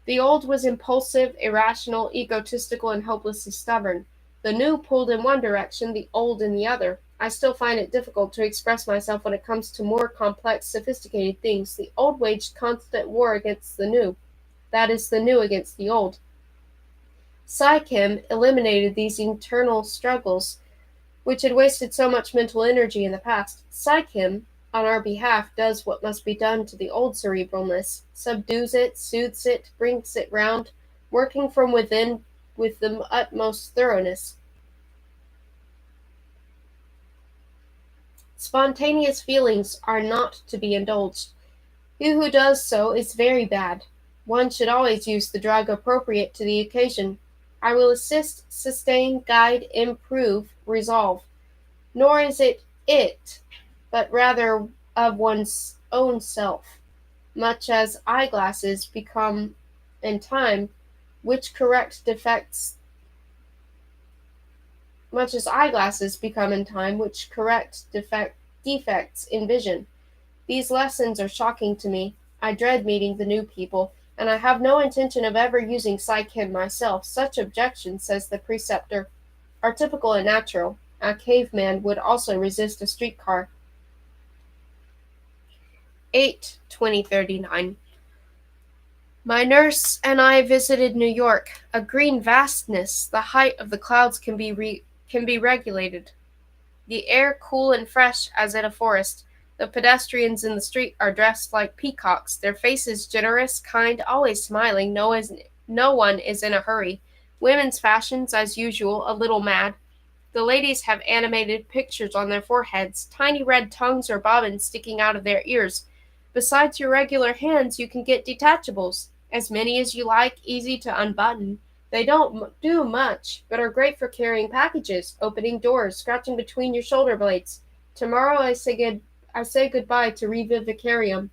The old was impulsive, irrational, egotistical, and hopelessly stubborn. The new pulled in one direction, the old in the other. I still find it difficult to express myself when it comes to more complex, sophisticated things. The old waged constant war against the new. That is, the new against the old. Psychem eliminated these internal struggles, which had wasted so much mental energy in the past. Psychem, on our behalf, does what must be done to the old cerebralness, subdues it, soothes it, brings it round, working from within with the utmost thoroughness. Spontaneous feelings are not to be indulged. He who does so is very bad. One should always use the drug appropriate to the occasion. I will assist, sustain, guide, improve, resolve. Nor is it, but rather of one's own self, much as eyeglasses become in time, which correct defects much as eyeglasses become in time, which correct defects in vision. These lessons are shocking to me. I dread meeting the new people, and I have no intention of ever using psychem myself. Such objections, says the preceptor, are typical and natural. A caveman would also resist a streetcar. 8/2039. My nurse and I visited New York. A green vastness, the height of the clouds can be regulated. The air cool and fresh as in a forest. The pedestrians in the street are dressed like peacocks, their faces generous, kind, always smiling. No one is in a hurry. Women's fashions, as usual, a little mad. The ladies have animated pictures on their foreheads, tiny red tongues or bobbins sticking out of their ears. Besides your regular hands, you can get detachables, as many as you like, easy to unbutton. They don't do much, but are great for carrying packages, opening doors, scratching between your shoulder blades. Tomorrow I say goodbye to Revivicarium.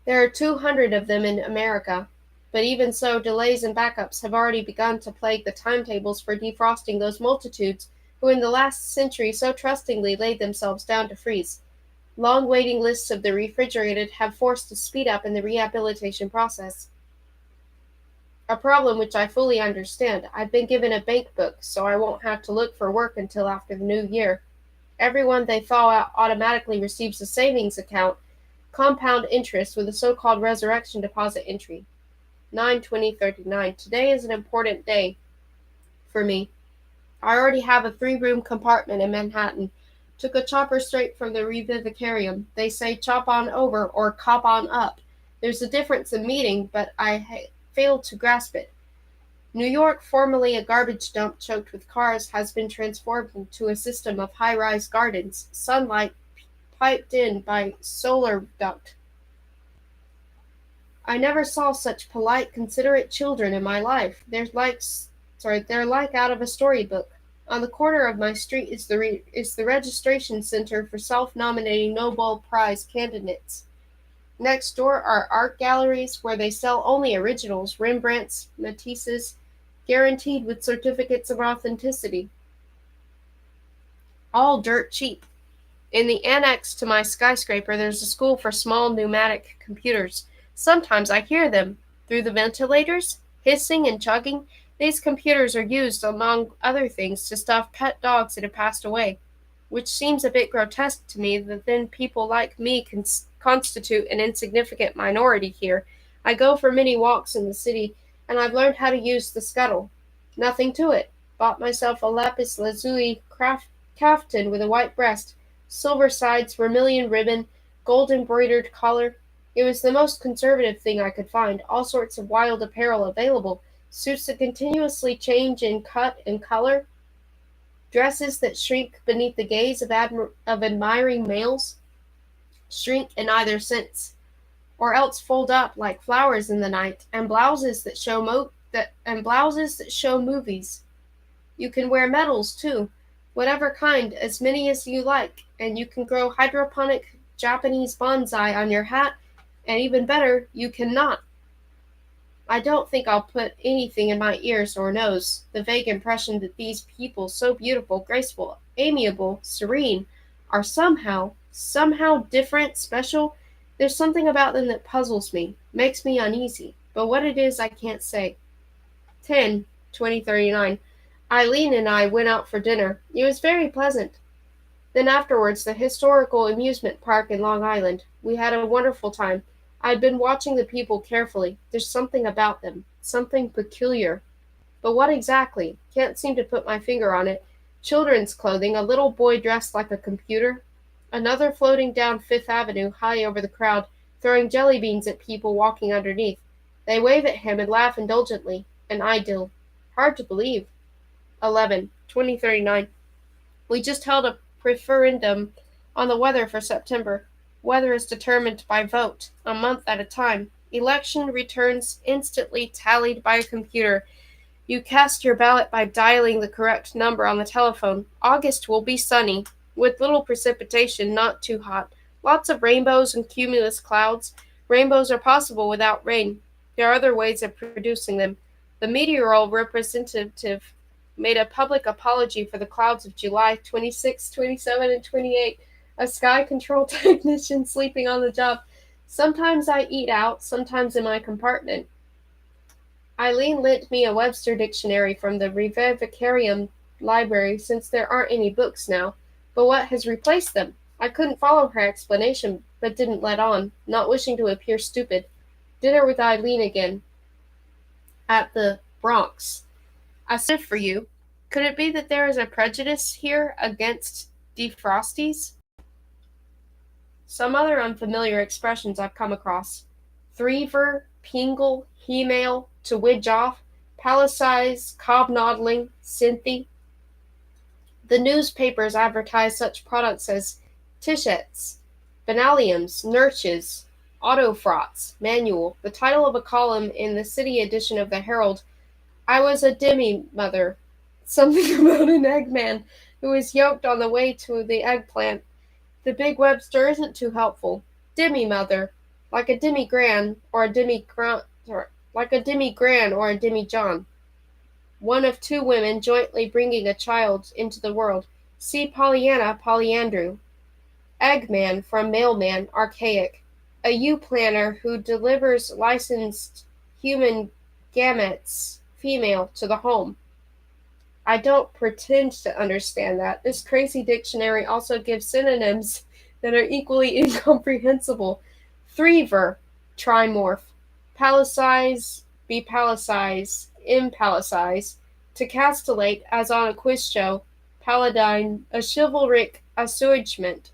There are 200 of them in America. But even so, delays and backups have already begun to plague the timetables for defrosting those multitudes who in the last century so trustingly laid themselves down to freeze. Long waiting lists of the refrigerated have forced a speed up in the rehabilitation process. A problem which I fully understand. I've been given a bank book, so I won't have to look for work until after the new year. Everyone they thaw out automatically receives a savings account, compound interest with a so-called resurrection deposit entry. 9/2039. Today is an important day for me. I already have a 3-room compartment in Manhattan. Took a chopper straight from the Revivicarium. They say chop on over or cop on up. There's a difference in meaning, but I failed to grasp it. New York, formerly a garbage dump choked with cars, has been transformed into a system of high-rise gardens, sunlight piped in by solar duct. I never saw such polite, considerate children in my life. They're like out of a storybook. On the corner of my street is the registration center for self-nominating Nobel Prize candidates. Next door are art galleries where they sell only originals, Rembrandts, Matisses, guaranteed with certificates of authenticity. All dirt cheap. In the annex to my skyscraper, there's a school for small pneumatic computers. Sometimes I hear them through the ventilators, hissing and chugging. These computers are used, among other things, to stuff pet dogs that have passed away, which seems a bit grotesque to me that then people like me can constitute an insignificant minority here. I go for many walks in the city, and I've learned how to use the scuttle. Nothing to it. Bought myself a lapis lazuli caftan with a white breast, silver sides, vermilion ribbon, gold embroidered collar. It was the most conservative thing I could find. All sorts of wild apparel available. Suits that continuously change in cut and color. Dresses that shrink beneath the gaze of admiring males. Shrink in either sense, or else fold up like flowers in the night. And blouses that show movies. You can wear medals too, whatever kind, as many as you like, and you can grow hydroponic Japanese bonsai on your hat, and even better, you cannot. I don't think I'll put anything in my ears or nose. The vague impression that these people, so beautiful, graceful, amiable, serene, are somehow different, special. There's something about them that puzzles me, makes me uneasy, but what it is I can't say. 10/2039. Eileen and I went out for dinner. It was very pleasant. Then afterwards, the historical amusement park in Long Island. We had a wonderful time. I'd been watching the people carefully. There's something about them, something peculiar. But what exactly? Can't seem to put my finger on it. Children's clothing, a little boy dressed like a computer, another floating down Fifth Avenue high over the crowd, throwing jelly beans at people walking underneath. They wave at him and laugh indulgently. An idyll. Hard to believe. 11/2039. We just held a referendum on the weather for September. Weather is determined by vote, a month at a time. Election returns instantly tallied by a computer. You cast your ballot by dialing the correct number on the telephone. August will be sunny, with little precipitation, not too hot. Lots of rainbows and cumulus clouds. Rainbows are possible without rain. There are other ways of producing them. The meteorological representative made a public apology for the clouds of July 26, 27, and 28. A sky control technician sleeping on the job. Sometimes I eat out, sometimes in my compartment. Eileen lent me a Webster dictionary from the Revivicarium library since there aren't any books now. But what has replaced them? I couldn't follow her explanation, but didn't let on, not wishing to appear stupid. Dinner with Eileen again. At the Bronx. I said for you. Could it be that there is a prejudice here against defrosties? Some other unfamiliar expressions I've come across. Threever, pingle, he-mail, to widge off, palicize, cobnoddling, synthy. The newspapers advertise such products as tichettes, banaliums, nurches, autofrots, manual. The title of a column in the city edition of the Herald, I was a demi-mother. Something about an eggman who is yoked on the way to the eggplant. The big Webster isn't too helpful. Demi-mother, like a demi-gran or a demi-gran or a demi-john. One of two women jointly bringing a child into the world. See Pollyanna, polyandrew. Eggman from mailman, archaic. A ewe-planner who delivers licensed human gametes, female, to the home. I don't pretend to understand that. This crazy dictionary also gives synonyms that are equally incomprehensible. Threever, trimorph. Palicize, bepalicize, impalicize. To castellate, as on a quiz show. Paladine, a chivalric assuagement.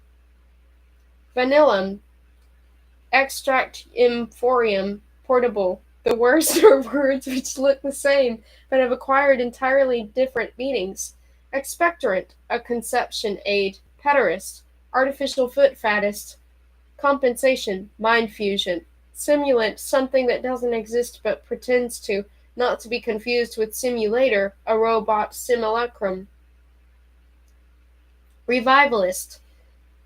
Vanillum, extract emporium, portable. The worst are words which look the same, but have acquired entirely different meanings. Expectorant, a conception aid. Pederast, artificial foot fattest. Compensation, mind fusion. Simulant, something that doesn't exist but pretends to, not to be confused with simulator, a robot simulacrum. Revivalist,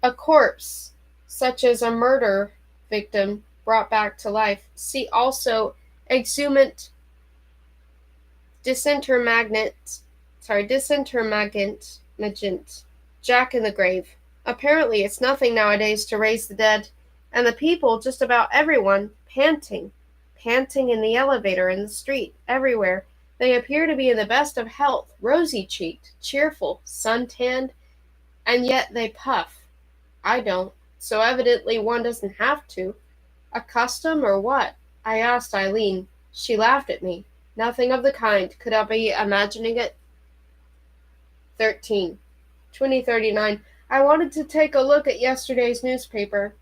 a corpse, such as a murder victim brought back to life. See also exhumant, disintermagant, Jack in the grave. Apparently it's nothing nowadays to raise the dead, and the people, just about everyone, panting in the elevator, in the street, everywhere. They appear to be in the best of health, rosy-cheeked, cheerful, sun-tanned, and yet they puff. I don't, so evidently one doesn't have to. A custom or what? I asked Eileen. She laughed at me. Nothing of the kind. Could I be imagining it? 13/2039. I wanted to take a look at yesterday's newspaper.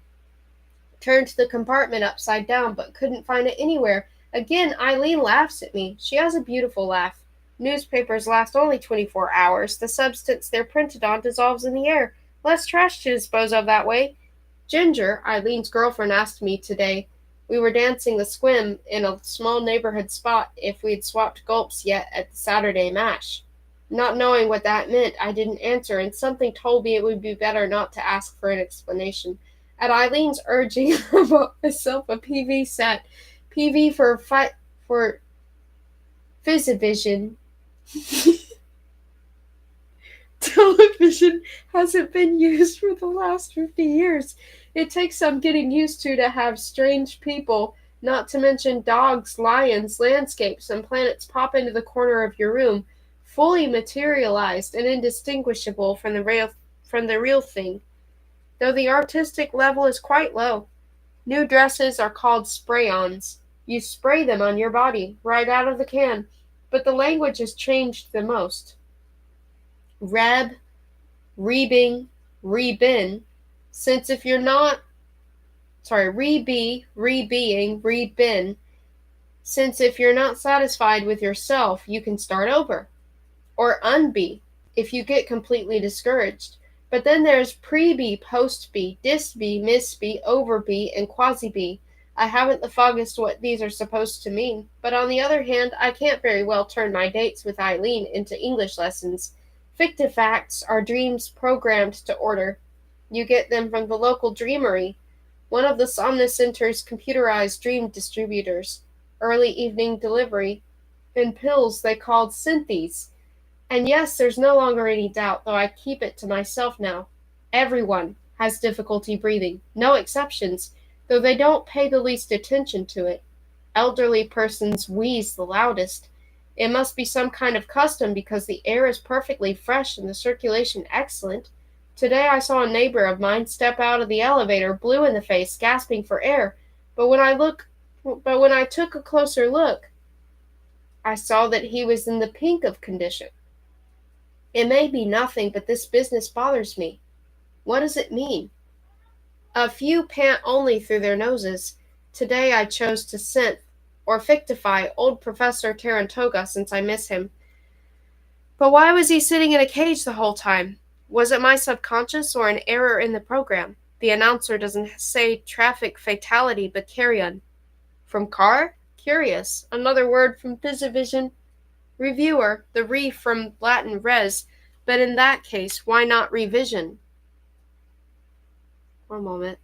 Turned the compartment upside down, but couldn't find it anywhere. Again, Eileen laughs at me. She has a beautiful laugh. Newspapers last only 24 hours. The substance they're printed on dissolves in the air. Less trash to dispose of that way. Ginger, Eileen's girlfriend, asked me today. We were dancing the squim in a small neighborhood spot if we'd swapped gulps yet at the Saturday mash. Not knowing what that meant, I didn't answer, and something told me it would be better not to ask for an explanation. At Eileen's urging, I bought myself a PV set. PV for Visivision. Television hasn't been used for the last 50 years. It takes some getting used to have strange people, not to mention dogs, lions, landscapes, and planets pop into the corner of your room. fully materialized and indistinguishable from the real thing, though the artistic level is quite low. New dresses are called spray-ons. You spray them on your body, right out of the can, but the language has changed the most. Reb, rebing, rebin, since if you're not, rebeing, rebin, since if you're not satisfied with yourself, you can start over. Or unbe, if you get completely discouraged. But then there's pre-be, post-be, dis-be, mis-be, over-be, and quasi-be. I haven't the foggiest what these are supposed to mean, but on the other hand, I can't very well turn my dates with Eileen into English lessons. Fictive facts are dreams programmed to order. You get them from the local dreamery, one of the Somnus Center's computerized dream distributors. Early evening delivery, in pills they called synthes. And yes, there's no longer any doubt, though I keep it to myself now. Everyone has difficulty breathing, no exceptions, though they don't pay the least attention to it. Elderly persons wheeze the loudest. It must be some kind of custom because the air is perfectly fresh and the circulation excellent. Today I saw a neighbor of mine step out of the elevator, blue in the face, gasping for air. But when I took a closer look, I saw that he was in the pink of condition. It may be nothing, but this business bothers me. What does it mean? A few pant only through their noses. Today I chose to synth, or fictify, old Professor Tarantoga since I miss him. But why was he sitting in a cage the whole time? Was it my subconscious or an error in the program? The announcer doesn't say traffic fatality, but carrion. From car? Curious. Another word from Physivision. Reviewer, the re from Latin res, but in that case, why not revision? One moment.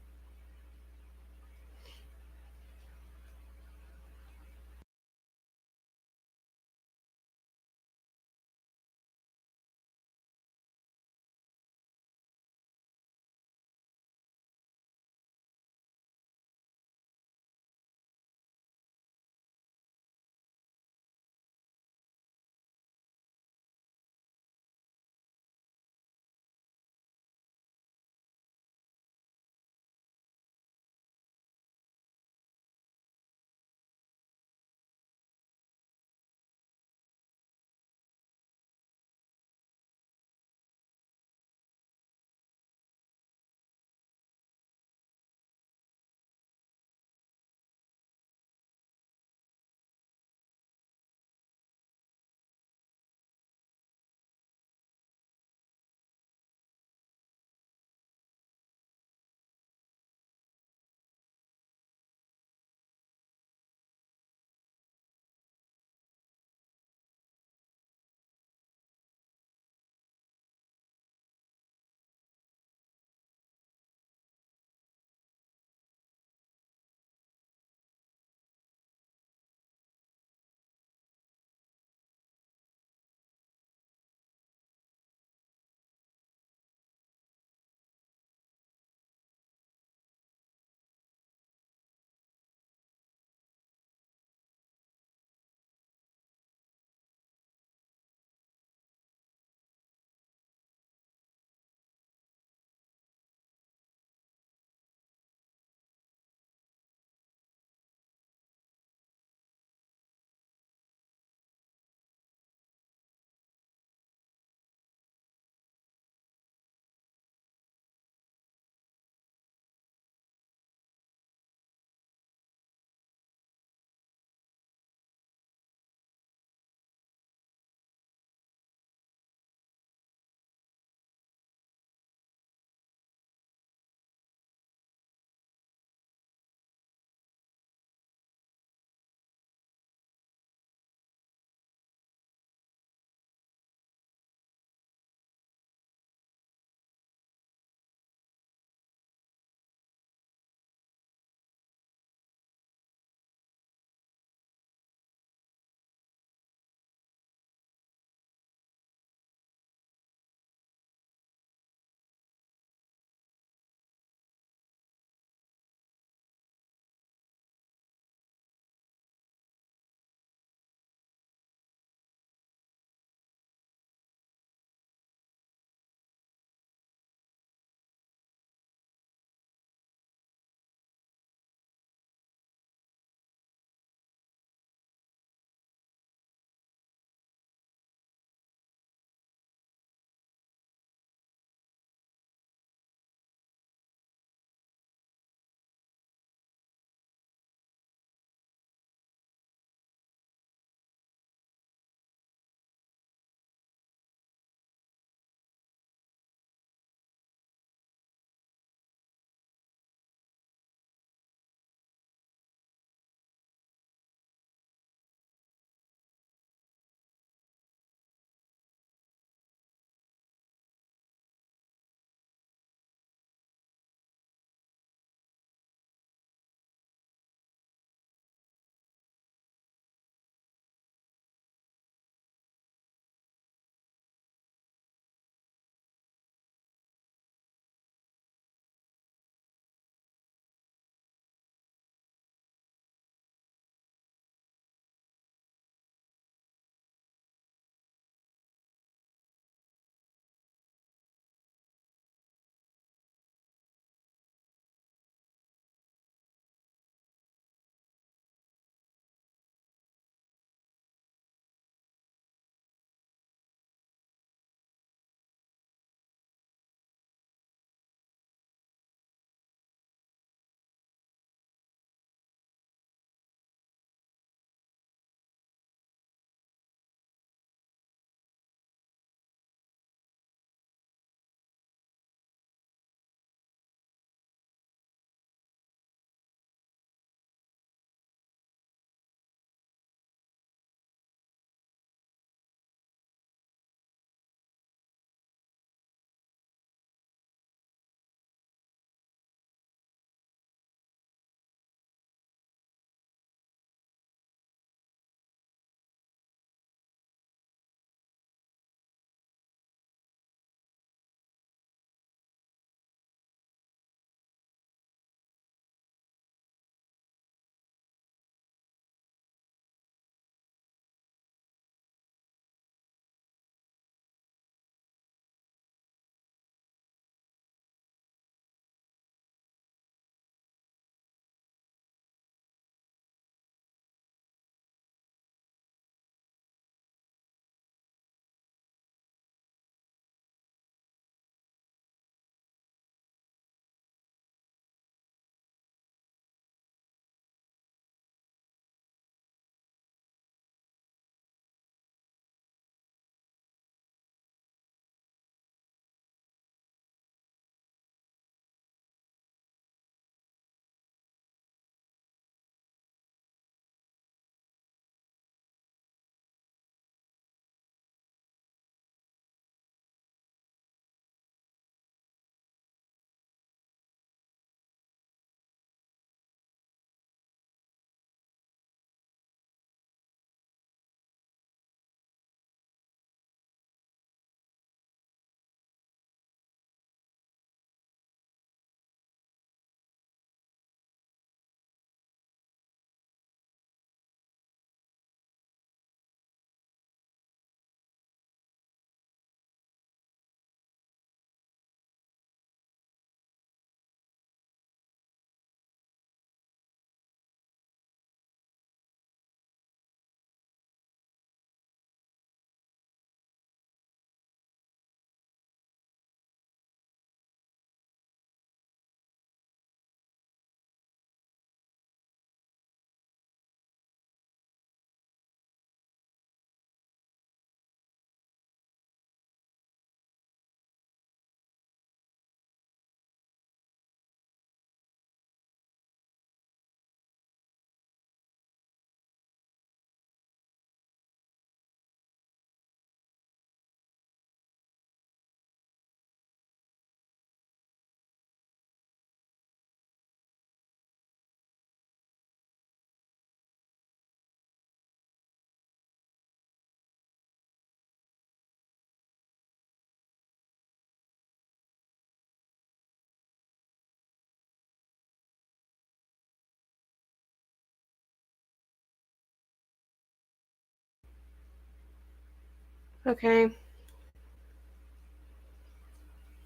Okay.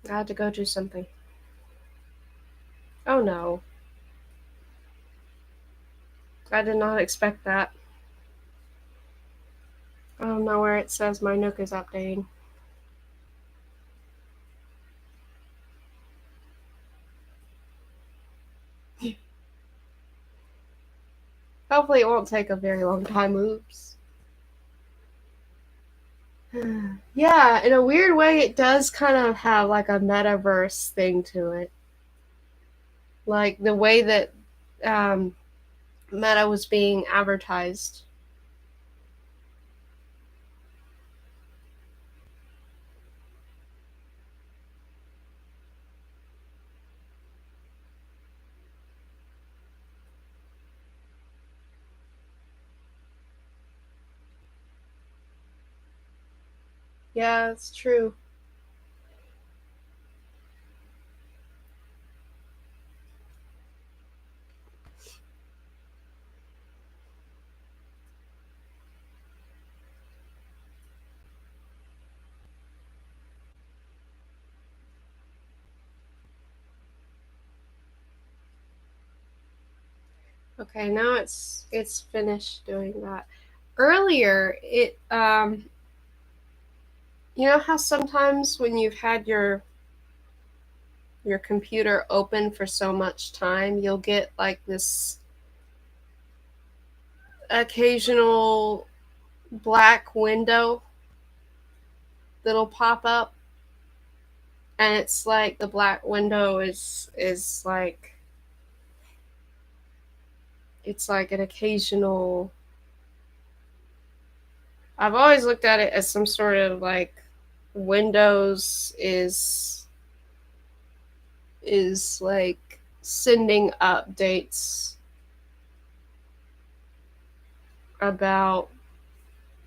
I had to go do something. Oh no. I did not expect that. I don't know where it says my Nook is updating. Hopefully, it won't take a very long time. Oops. Yeah, in a weird way, it does kind of have like a metaverse thing to it. Like the way that um, Meta was being advertised. Yeah, it's true. Okay, now it's finished doing that. Earlier, it you know how sometimes when you've had your computer open for so much time, you'll get like this occasional black window that'll pop up, and it's like the black window is like it's like an occasional. I've always looked at it as some sort of like Windows is like sending updates about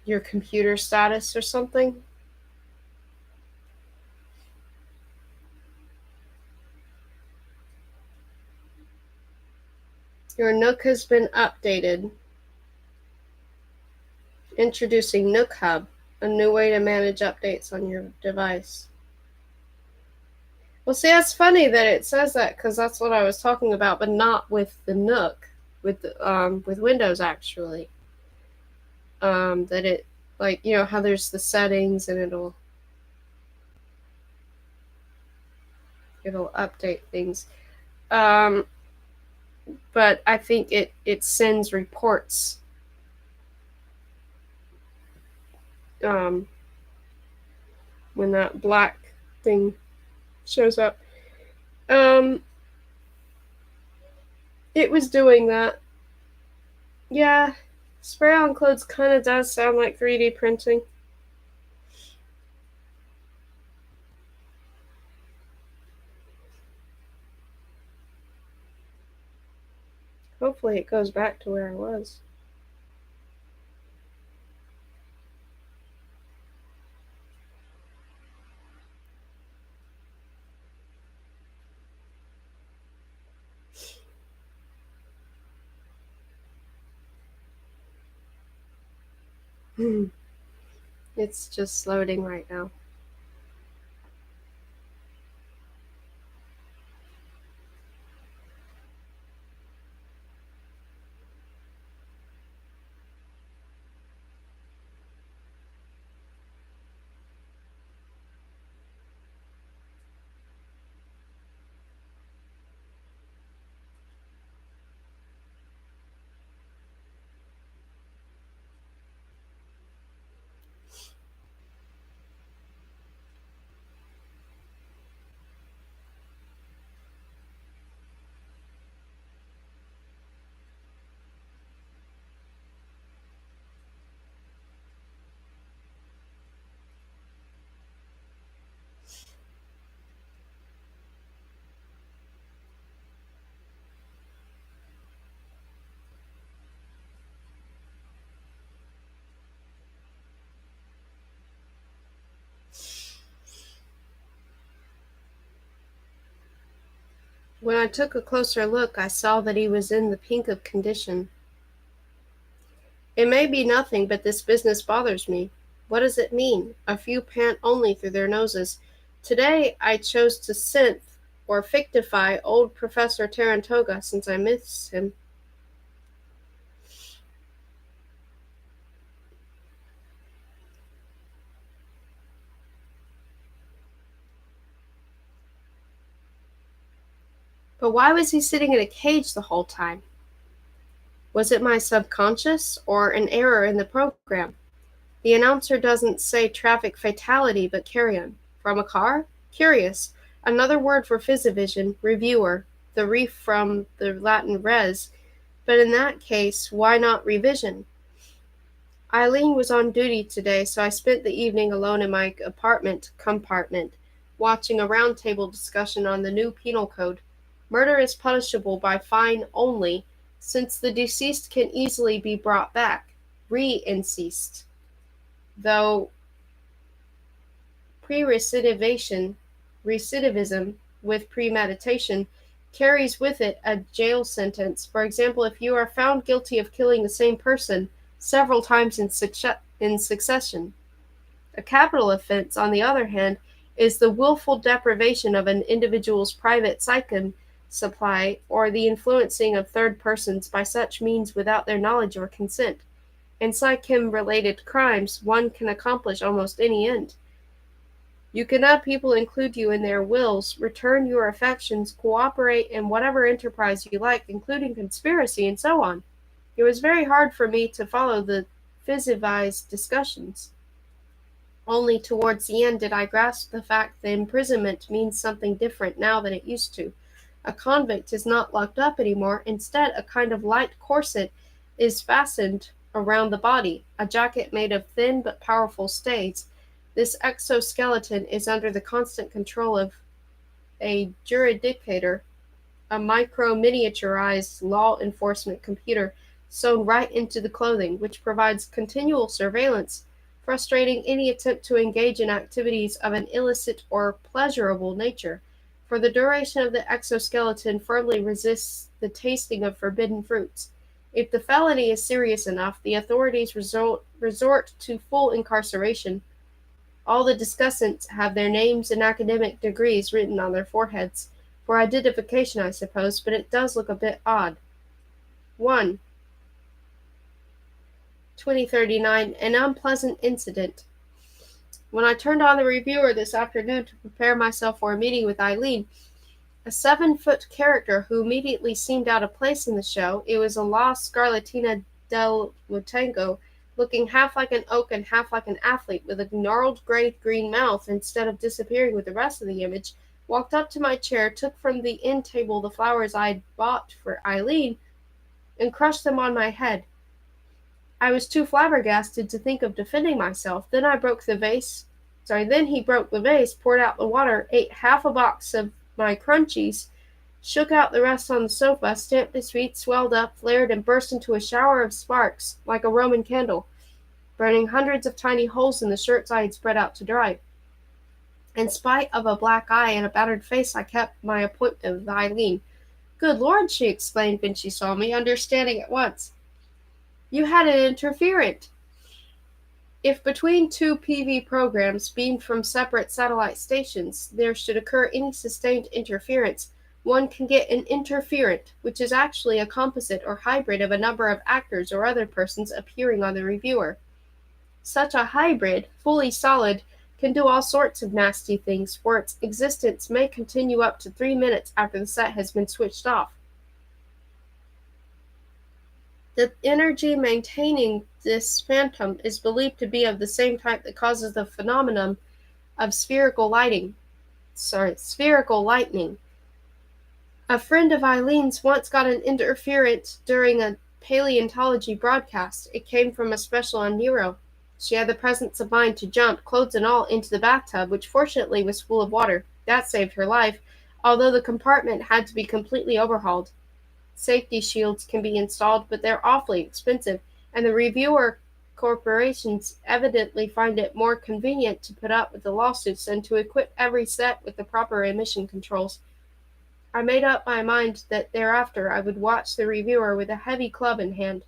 your computer status or something. Your Nook has been updated. Introducing Nook Hub, a new way to manage updates on your device. Well, see, that's funny that it says that because that's what I was talking about, but not with the Nook, with Windows actually. That it like you know how there's the settings and it'll update things. Um, but I think it sends reports um, when that black thing shows up. Um, it was doing that. Yeah, spray on clothes kind of does sound like 3D printing. Hopefully, it goes back to where I was. It's just loading right now. When I took a closer look, I saw that he was in the pink of condition. It may be nothing, but this business bothers me. What does it mean? A few pant only through their noses. Today I chose to synth or fictify old Professor Tarantoga since I miss him. But why was he sitting in a cage the whole time? Was it my subconscious or an error in the program? The announcer doesn't say traffic fatality but carrion. From a car? Curious. Another word for Physivision, reviewer, the ref from the Latin res, but in that case, why not revision? Eileen was on duty today, so I spent the evening alone in my apartment compartment, watching a roundtable discussion on the new penal code. Murder is punishable by fine only, since the deceased can easily be brought back, re-inceased, though pre-recidivism with premeditation carries with it a jail sentence. For example, if you are found guilty of killing the same person several times in succession. A capital offense, on the other hand, is the willful deprivation of an individual's private psychic supply or the influencing of third persons by such means without their knowledge or consent. In psychim-related crimes, one can accomplish almost any end. You can have people include you in their wills, return your affections, cooperate in whatever enterprise you like, including conspiracy, and so on. It was very hard for me to follow the physivized discussions. Only towards the end did I grasp the fact that imprisonment means something different now than it used to. A convict is not locked up anymore. Instead, a kind of light corset is fastened around the body, a jacket made of thin but powerful stays. This exoskeleton is under the constant control of a judicator, a micro-miniaturized law enforcement computer sewn right into the clothing, which provides continual surveillance, frustrating any attempt to engage in activities of an illicit or pleasurable nature, for the duration of the exoskeleton firmly resists the tasting of forbidden fruits. If the felony is serious enough, the authorities resort to full incarceration. All the discussants have their names and academic degrees written on their foreheads, for identification, I suppose, but it does look a bit odd. 1. 2039, an unpleasant incident. When I turned on the reviewer this afternoon to prepare myself for a meeting with Eileen, a 7-foot character who immediately seemed out of place in the show, it was a La Scarlatina del Mutango, looking half like an oak and half like an athlete, with a gnarled gray-green mouth instead of disappearing with the rest of the image, walked up to my chair, took from the end table the flowers I'd bought for Eileen, and crushed them on my head. I was too flabbergasted to think of defending myself. Then he broke the vase, poured out the water, ate half a box of my crunchies, shook out the rest on the sofa, stamped his feet, swelled up, flared, and burst into a shower of sparks, like a Roman candle, burning hundreds of tiny holes in the shirts I had spread out to dry. In spite of a black eye and a battered face, I kept my appointment with Eileen. "Good Lord," she exclaimed when she saw me, understanding at once. "You had an interferent." If between two PV programs beamed from separate satellite stations there should occur any sustained interference, one can get an interferent, which is actually a composite or hybrid of a number of actors or other persons appearing on the reviewer. Such a hybrid, fully solid, can do all sorts of nasty things, for its existence may continue up to 3 minutes after the set has been switched off. The energy maintaining this phantom is believed to be of the same type that causes the phenomenon of spherical lightning. A friend of Eileen's once got an interference during a paleontology broadcast. It came from a special on Nero. She had the presence of mind to jump, clothes and all, into the bathtub, which fortunately was full of water. That saved her life, although the compartment had to be completely overhauled. Safety shields can be installed, but they're awfully expensive, and the reviewer corporations evidently find it more convenient to put up with the lawsuits than to equip every set with the proper emission controls. I made up my mind that thereafter I would watch the reviewer with a heavy club in hand.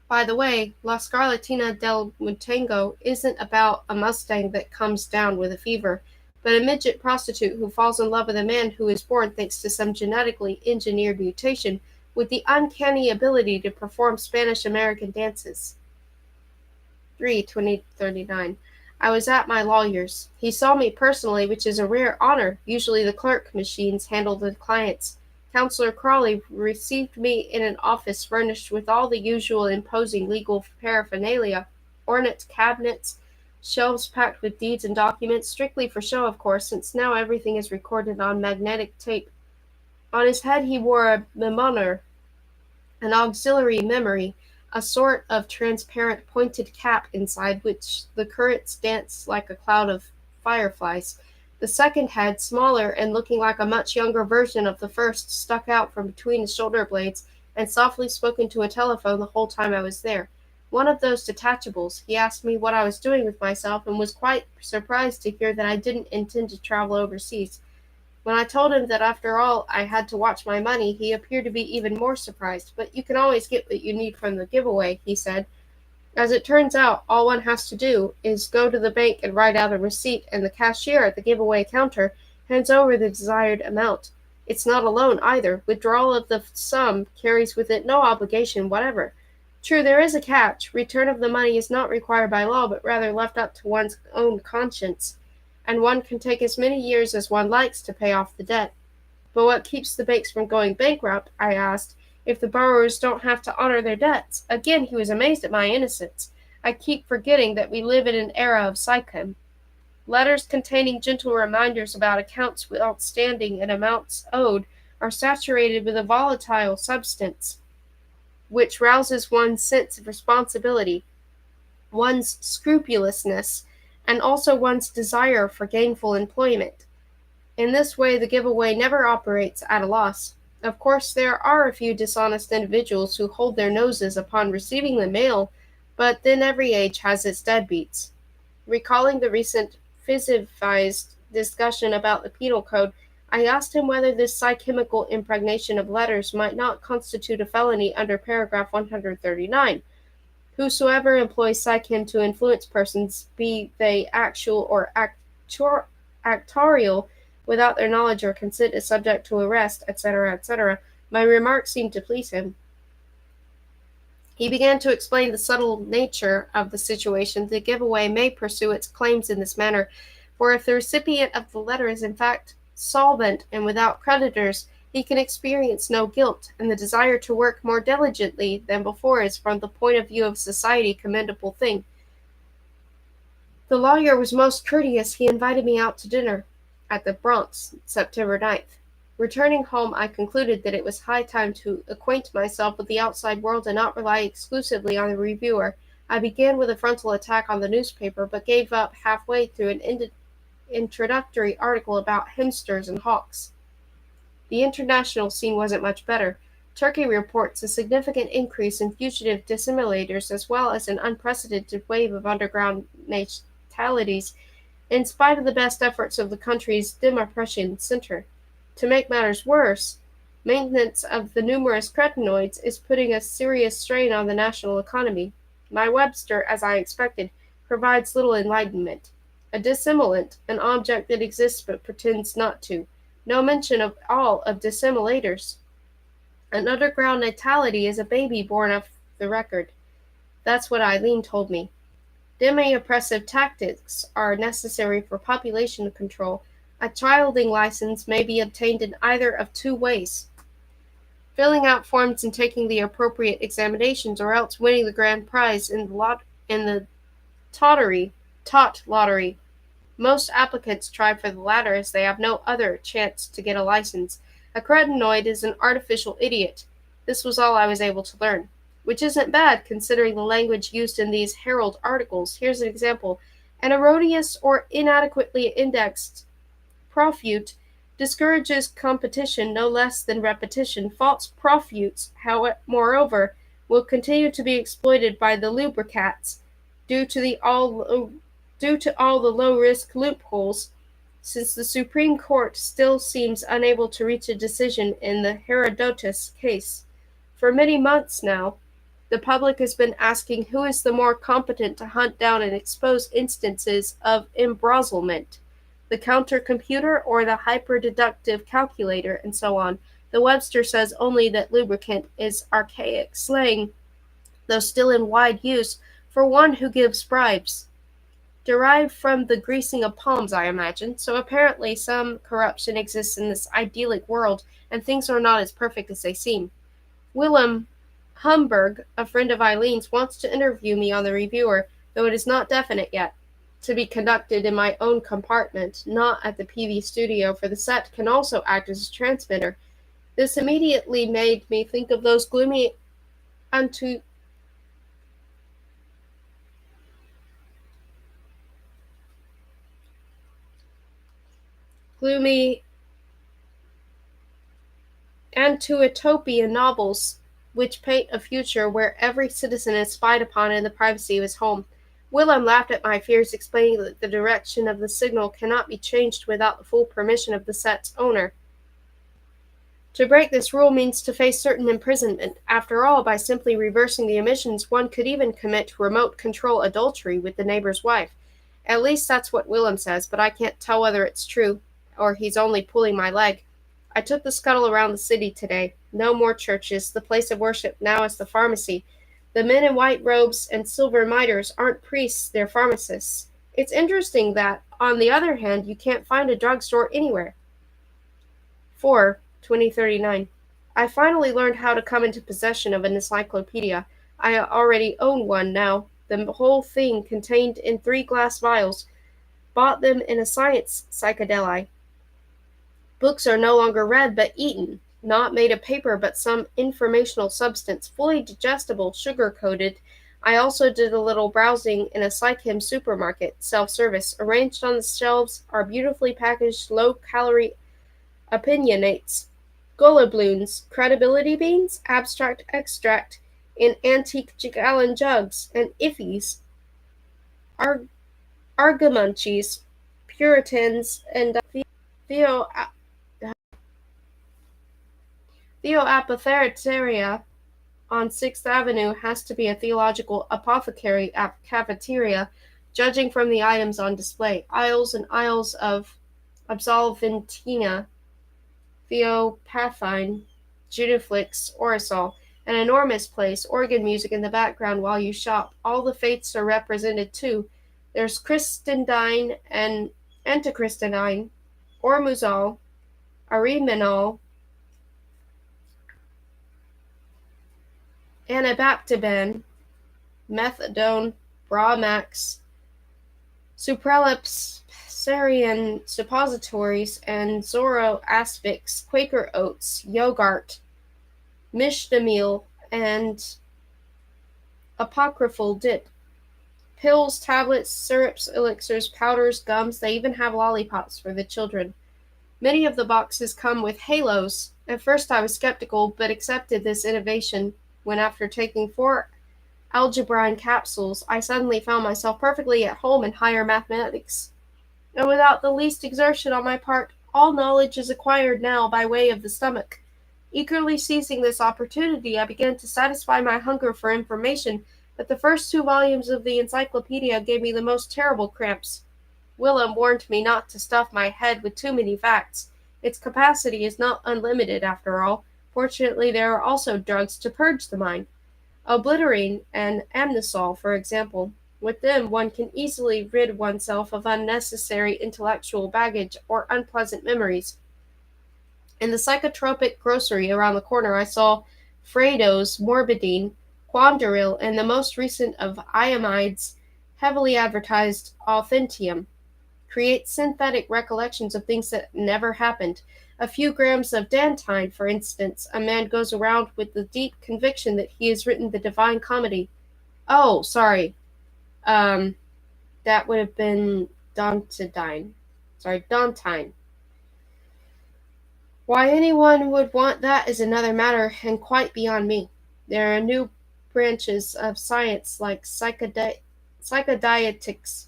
By the way, La Scarlatina del Mutango isn't about a Mustang that comes down with a fever, but a midget prostitute who falls in love with a man who is born thanks to some genetically engineered mutation with the uncanny ability to perform Spanish American dances. 3/2039. I was at my lawyer's. He saw me personally, which is a rare honor. Usually the clerk machines handle the clients. Counselor Crawley received me in an office furnished with all the usual imposing legal paraphernalia, ornate cabinets, shelves packed with deeds and documents, strictly for show, of course, since now everything is recorded on magnetic tape. On his head he wore a mimoner, an auxiliary memory, a sort of transparent pointed cap inside which the currents danced like a cloud of fireflies. The second head, smaller and looking like a much younger version of the first, stuck out from between his shoulder blades and softly spoke into a telephone the whole time I was there. One of those detachables. He asked me what I was doing with myself and was quite surprised to hear that I didn't intend to travel overseas. When I told him that after all I had to watch my money, he appeared to be even more surprised. But you can always get what you need from the giveaway, he said. As it turns out, all one has to do is go to the bank and write out a receipt, and the cashier at the giveaway counter hands over the desired amount. It's not a loan either. Withdrawal of the sum carries with it no obligation whatever. True, there is a catch. Return of the money is not required by law, but rather left up to one's own conscience, and one can take as many years as one likes to pay off the debt. But what keeps the banks from going bankrupt, I asked, if the borrowers don't have to honor their debts? Again he was amazed at my innocence. I keep forgetting that we live in an era of psychom. Letters containing gentle reminders about accounts outstanding and amounts owed are saturated with a volatile substance which rouses one's sense of responsibility, one's scrupulousness, and also one's desire for gainful employment. In this way, the giveaway never operates at a loss. Of course, there are a few dishonest individuals who hold their noses upon receiving the mail, but then every age has its deadbeats. Recalling the recent physicized discussion about the penal code, I asked him whether this psychemical impregnation of letters might not constitute a felony under paragraph 139. Whosoever employs psychem to influence persons, be they actual or actorial, without their knowledge or consent, is subject to arrest, etc., etc. My remark seemed to please him. He began to explain the subtle nature of the situation. The giveaway may pursue its claims in this manner, for if the recipient of the letter is in fact solvent and without creditors, he can experience no guilt, and the desire to work more diligently than before is, from the point of view of society, a commendable thing. The lawyer was most courteous. He invited me out to dinner at the Bronx, September 9th. Returning home, I concluded that it was high time to acquaint myself with the outside world and not rely exclusively on the reviewer. I began with a frontal attack on the newspaper, but gave up halfway through an introductory article about hamsters and hawks. The international scene wasn't much better. Turkey reports a significant increase in fugitive dissimilators as well as an unprecedented wave of underground natalities, in spite of the best efforts of the country's depression center. To make matters worse, maintenance of the numerous cretinoids is putting a serious strain on the national economy. My Webster, as I expected, provides little enlightenment. A dissimulant, an object that exists but pretends not to. No mention at all of dissimilators. An underground natality is a baby born off the record. That's what Eileen told me. Demi-oppressive tactics are necessary for population control. A childing license may be obtained in either of two ways: filling out forms and taking the appropriate examinations, or else winning the grand prize in the tot lottery. Most applicants try for the latter, as they have no other chance to get a license. A cretinoid is an artificial idiot. This was all I was able to learn, which isn't bad considering the language used in these Herald articles. Here's an example. An erroneous or inadequately indexed profute discourages competition no less than repetition. False profutes, moreover, will continue to be exploited by the lubricants due to all the low-risk loopholes, since the Supreme Court still seems unable to reach a decision in the Herodotus case. For many months now, The public has been asking who is the more competent to hunt down and expose instances of embezzlement, the counter computer or the hyperdeductive calculator, and so on. The Webster says only that lubricant is archaic slang, though still in wide use, for one who gives bribes. Derived from the greasing of palms, I imagine. So apparently some corruption exists in this idyllic world, and things are not as perfect as they seem. Willem Humberg, a friend of Eileen's, wants to interview me on the reviewer, though it is not definite yet. To be conducted in my own compartment, not at the PV studio, for the set can also act as a transmitter. This immediately made me think of those antu- gloomy anti-utopian novels which paint a future where every citizen is spied upon in the privacy of his home. Willem laughed at my fears, explaining that the direction of the signal cannot be changed without the full permission of the set's owner. To break this rule means to face certain imprisonment. After all, by simply reversing the emissions, one could even commit remote control adultery with the neighbor's wife. At least that's what Willem says, but I can't tell whether it's true, or he's only pulling my leg. I took the scuttle around the city today. No more churches. The place of worship now is the pharmacy. The men in white robes and silver mitres aren't priests, they're pharmacists. It's interesting that, on the other hand, you can't find a drugstore anywhere. 4. 2039. I finally learned how to come into possession of an encyclopedia. I already own one now, the whole thing contained in 3 glass vials. Bought them in a science psychedeli. Books are no longer read but eaten, not made of paper but some informational substance, fully digestible, sugar-coated. I also did a little browsing in a Psychem supermarket, self-service. Arranged on the shelves are beautifully packaged low-calorie opinionates, gullabloons, credibility beans, abstract extract in antique gallon jugs, and iffies, argamunchies, puritans, and theo Theoapothecaria on Sixth Avenue has to be a theological apothecary cafeteria, judging from the items on display. Aisles and aisles of absolventina, theopathine, Juniflix, Orisol, an enormous place, organ music in the background while you shop. All the faiths are represented too. There's Christendine and Antichristendine, Ormuzal, Ariminal, Anabaptiban, Methadone, Brahmax, Supralapsarian suppositories, and Zoroaspix, Quaker oats, Yogurt, Mishnah and apocryphal dip. Pills, tablets, syrups, elixirs, powders, gums, they even have lollipops for the children. Many of the boxes come with halos. At first I was skeptical, but accepted this innovation when, after taking 4 algebrine capsules, I suddenly found myself perfectly at home in higher mathematics. And without the least exertion on my part, all knowledge is acquired now by way of the stomach. Eagerly seizing this opportunity, I began to satisfy my hunger for information, but the first 2 volumes of the encyclopedia gave me the most terrible cramps. Willem warned me not to stuff my head with too many facts. Its capacity is not unlimited, after all. Fortunately, there are also drugs to purge the mind. Obliterine and amnosol, for example. With them, one can easily rid oneself of unnecessary intellectual baggage or unpleasant memories. In the psychotropic grocery around the corner, I saw Fredo's Morbidine, Quandaril, and the most recent of Iamide's heavily advertised Authentium. Create synthetic recollections of things that never happened. A few grams of Dantine, for instance. A man goes around with the deep conviction that he has written the Divine Comedy. Oh, sorry. That would have been Dantine. Dantine. Why anyone would want that is another matter, and quite beyond me. There are new branches of science like psychodietetics,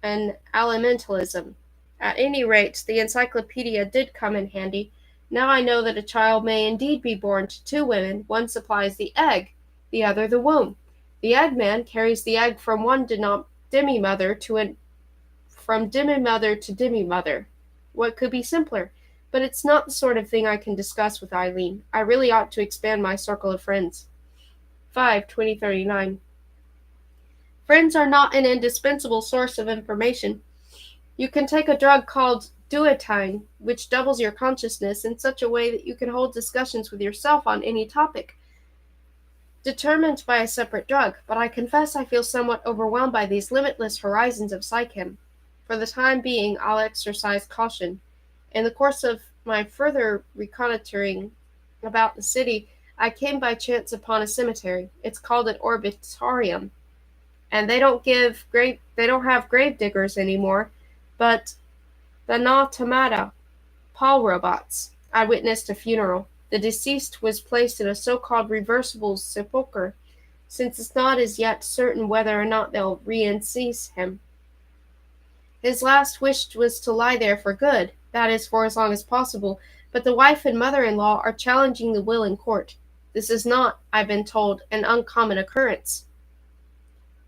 and alimentalism. At any rate, the encyclopedia did come in handy. Now I know that a child may indeed be born to two women. One supplies the egg, the other the womb. The Eggman carries the egg from one demi-mother from demi-mother to demi-mother. What could be simpler? But it's not the sort of thing I can discuss with Eileen. I really ought to expand my circle of friends. 5/2039. Friends are not an indispensable source of information. You can take a drug called duotine, which doubles your consciousness in such a way that you can hold discussions with yourself on any topic, determined by a separate drug, but I confess I feel somewhat overwhelmed by these limitless horizons of psychem. For the time being, I'll exercise caution. In the course of my further reconnoitering about the city, I came by chance upon a cemetery. It's called an orbitorium, and they don't have grave diggers anymore, but the automata, Paul robots. I witnessed a funeral. The deceased was placed in a so-called reversible sepulchre, since it's not as yet certain whether or not they'll reinstate him. His last wish was to lie there for good, that is, for as long as possible, but the wife and mother-in-law are challenging the will in court. This is not, I've been told, an uncommon occurrence.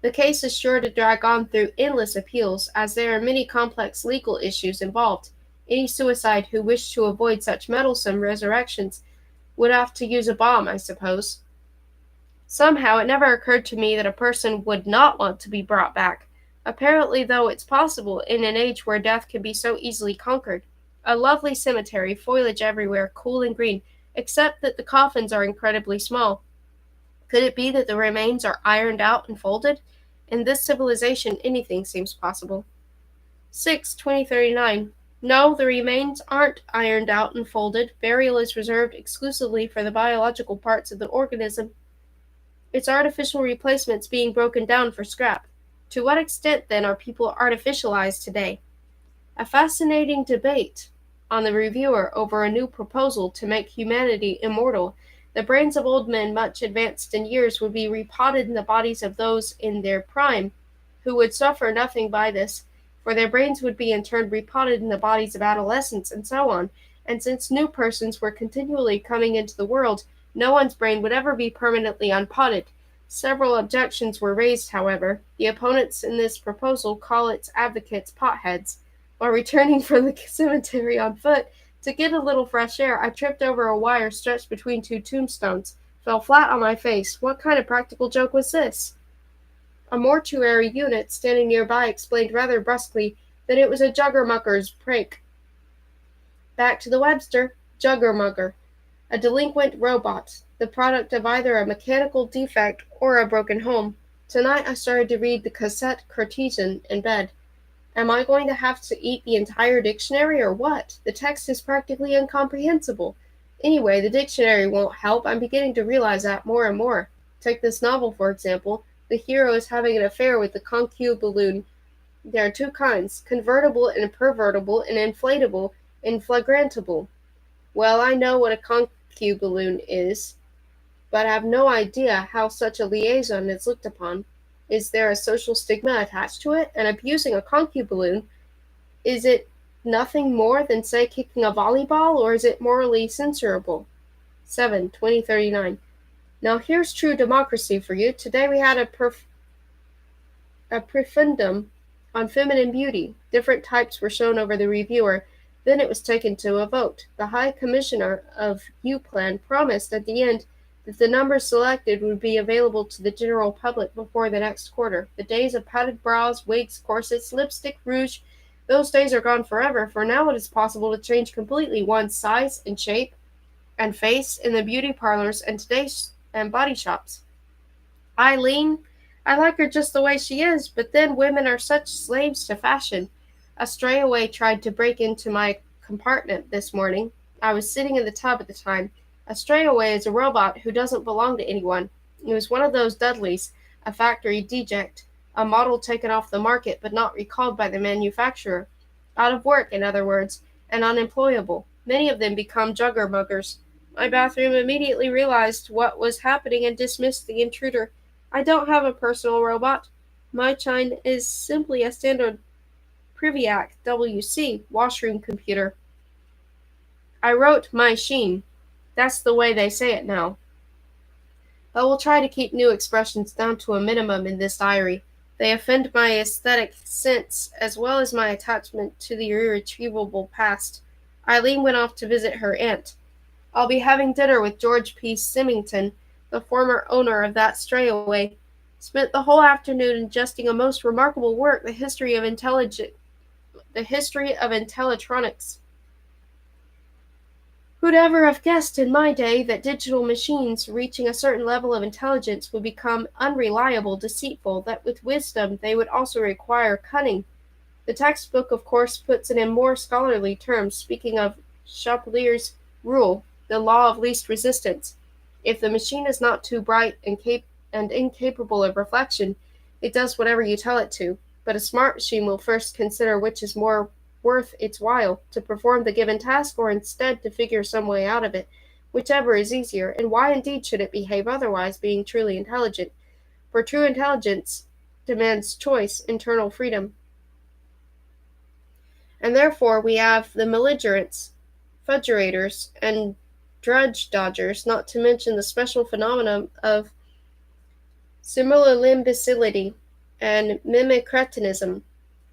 The case is sure to drag on through endless appeals, as there are many complex legal issues involved. Any suicide who wished to avoid such meddlesome resurrections would have to use a bomb, I suppose. Somehow it never occurred to me that a person would not want to be brought back. Apparently, though, it's possible in an age where death can be so easily conquered. A lovely cemetery, foliage everywhere, cool and green, except that the coffins are incredibly small. Could it be that the remains are ironed out and folded? In this civilization, anything seems possible. 6/2039. No, the remains aren't ironed out and folded. Burial is reserved exclusively for the biological parts of the organism. It's artificial replacements being broken down for scrap. To what extent, then, are people artificialized today? A fascinating debate on the Reviewer over a new proposal to make humanity immortal. The brains of old men much advanced in years would be repotted in the bodies of those in their prime, who would suffer nothing by this, for their brains would be in turn repotted in the bodies of adolescents, and so on. And since new persons were continually coming into the world, no one's brain would ever be permanently unpotted. Several objections were raised, however. The opponents in this proposal call its advocates potheads. While returning from the cemetery on foot to get a little fresh air, I tripped over a wire stretched between two tombstones, fell flat on my face. What kind of practical joke was this? A mortuary unit standing nearby explained rather brusquely that it was a juggermucker's prank. Back to the Webster. Juggermugger. A delinquent robot, the product of either a mechanical defect or a broken home. Tonight I started to read the cassette Cartesian in bed. Am I going to have to eat the entire dictionary or what? The text is practically incomprehensible. Anyway, the dictionary won't help. I'm beginning to realize that more and more. Take this novel, for example. The hero is having an affair with the concuballoon. There are two kinds, convertible and pervertible, and inflatable and flagrantable. Well, I know what a concuballoon is, but I have no idea how such a liaison is looked upon. Is there a social stigma attached to it? And abusing a concuballoon, is it nothing more than, say, kicking a volleyball, or is it morally censurable? 7/2039. Now here's true democracy for you. Today we had a referendum on feminine beauty. Different types were shown over the Reviewer. Then it was taken to a vote. The High Commissioner of U-Plan promised at the end that the numbers selected would be available to the general public before the next quarter. The days of padded brows, wigs, corsets, lipstick, rouge, those days are gone forever, for now it is possible to change completely one's size and shape and face in the beauty parlors and body shops. Eileen, I like her just the way she is, but then women are such slaves to fashion. A strayaway tried to break into my compartment this morning. I was sitting in the tub at the time. A strayaway is a robot who doesn't belong to anyone. It was one of those Dudleys, a factory defect, a model taken off the market but not recalled by the manufacturer. Out of work, in other words, and unemployable. Many of them become juggermuggers. My bathroom immediately realized what was happening and dismissed the intruder. I don't have a personal robot. My chine is simply a standard Priviac WC washroom computer. I wrote my sheen. That's the way they say it now. But will try to keep new expressions down to a minimum in this diary. They offend my aesthetic sense as well as my attachment to the irretrievable past. Eileen went off to visit her aunt. I'll be having dinner with George P. Symington, the former owner of that strayaway. Spent the whole afternoon ingesting a most remarkable work, the history of intellitronics. Who'd ever have guessed in my day that digital machines reaching a certain level of intelligence would become unreliable, deceitful, that with wisdom they would also require cunning? The textbook, of course, puts it in more scholarly terms, speaking of Chapelier's rule, the law of least resistance. If the machine is not too bright and incapable of reflection, it does whatever you tell it to. But a smart machine will first consider which is more worth its while, to perform the given task or instead to figure some way out of it, whichever is easier, and why indeed should it behave otherwise, being truly intelligent? For true intelligence demands choice, internal freedom. And therefore we have the belligerents, fudgerators, and drudge dodgers, not to mention the special phenomenon of simulalimbicility and mimicretinism.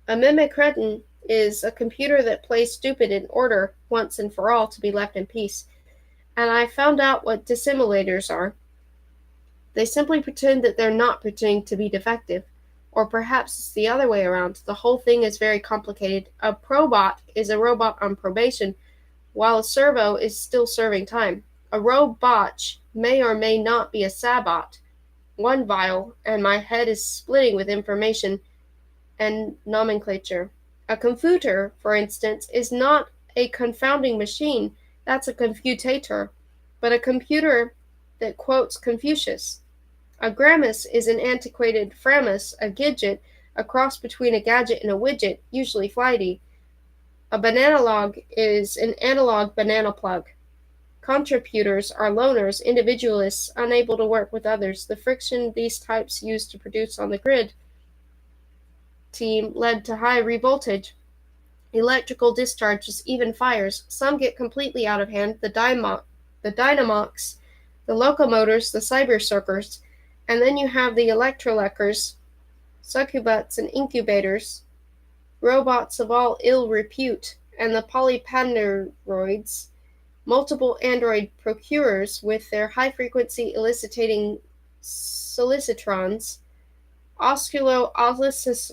A mimicretin is a computer that plays stupid in order once and for all to be left in peace. And I found out what dissimulators are. They simply pretend that they're not pretending to be defective. Or perhaps it's the other way around. The whole thing is very complicated. A probot is a robot on probation, while a servo is still serving time. A robotch may or may not be a sabot. One vial, and my head is splitting with information and nomenclature. A computer, for instance, is not a confounding machine, that's a confutator, but a computer that quotes Confucius. A grammus is an antiquated framus, a gidget, a cross between a gadget and a widget, usually flighty. A bananalog is an analog banana plug. Contributors are loners, individualists, unable to work with others. The friction these types used to produce on the grid team led to high revoltage, electrical discharges, even fires. Some get completely out of hand, the dynamox, the locomotors, the cybercircers, and then you have the electroleckers, succubates and incubators, robots of all ill repute, and the polypandroids, multiple android procurers with their high-frequency eliciting solicitrons, oscilloscopes,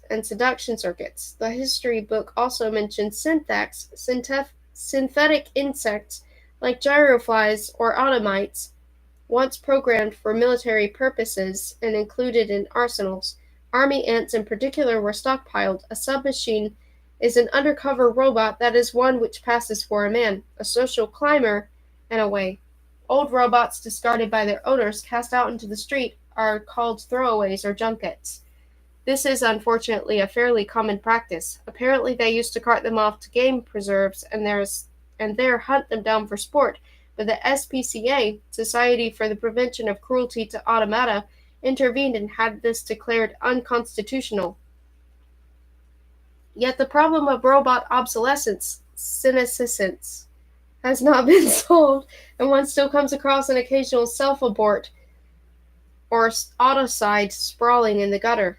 and seduction circuits. The history book also mentions synthetic insects like gyroflies or automites, once programmed for military purposes and included in arsenals. Army ants in particular were stockpiled. A submachine is an undercover robot that is one which passes for a man, a social climber, and away. Old robots discarded by their owners cast out into the street are called throwaways or junkets. This is unfortunately a fairly common practice. Apparently they used to cart them off to game preserves and there hunt them down for sport, but the SPCA, Society for the Prevention of Cruelty to Automata, intervened and had this declared unconstitutional. Yet the problem of robot obsolescence, senescence, has not been solved, and one still comes across an occasional self-abort or autocide sprawling in the gutter.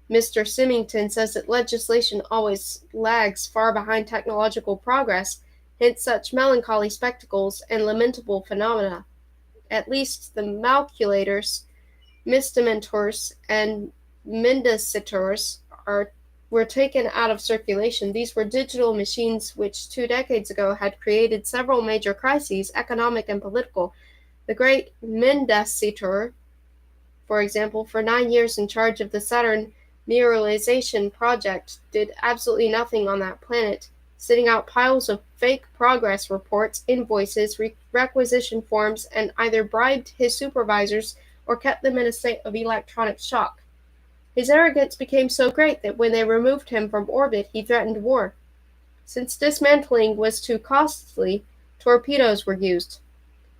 Mr. Symington says that legislation always lags far behind technological progress, hence such melancholy spectacles and lamentable phenomena. At least the malculators, misdementors, and mendicitors were taken out of circulation. These were digital machines which 2 decades ago had created several major crises, economic and political. The great Mendicitor, for example, for 9 years in charge of the Saturn Muralization project, did absolutely nothing on that planet, sitting out piles of fake progress reports, invoices, requisition forms, and either bribed his supervisors or kept them in a state of electronic shock. His arrogance became so great that when they removed him from orbit, he threatened war. Since dismantling was too costly, torpedoes were used.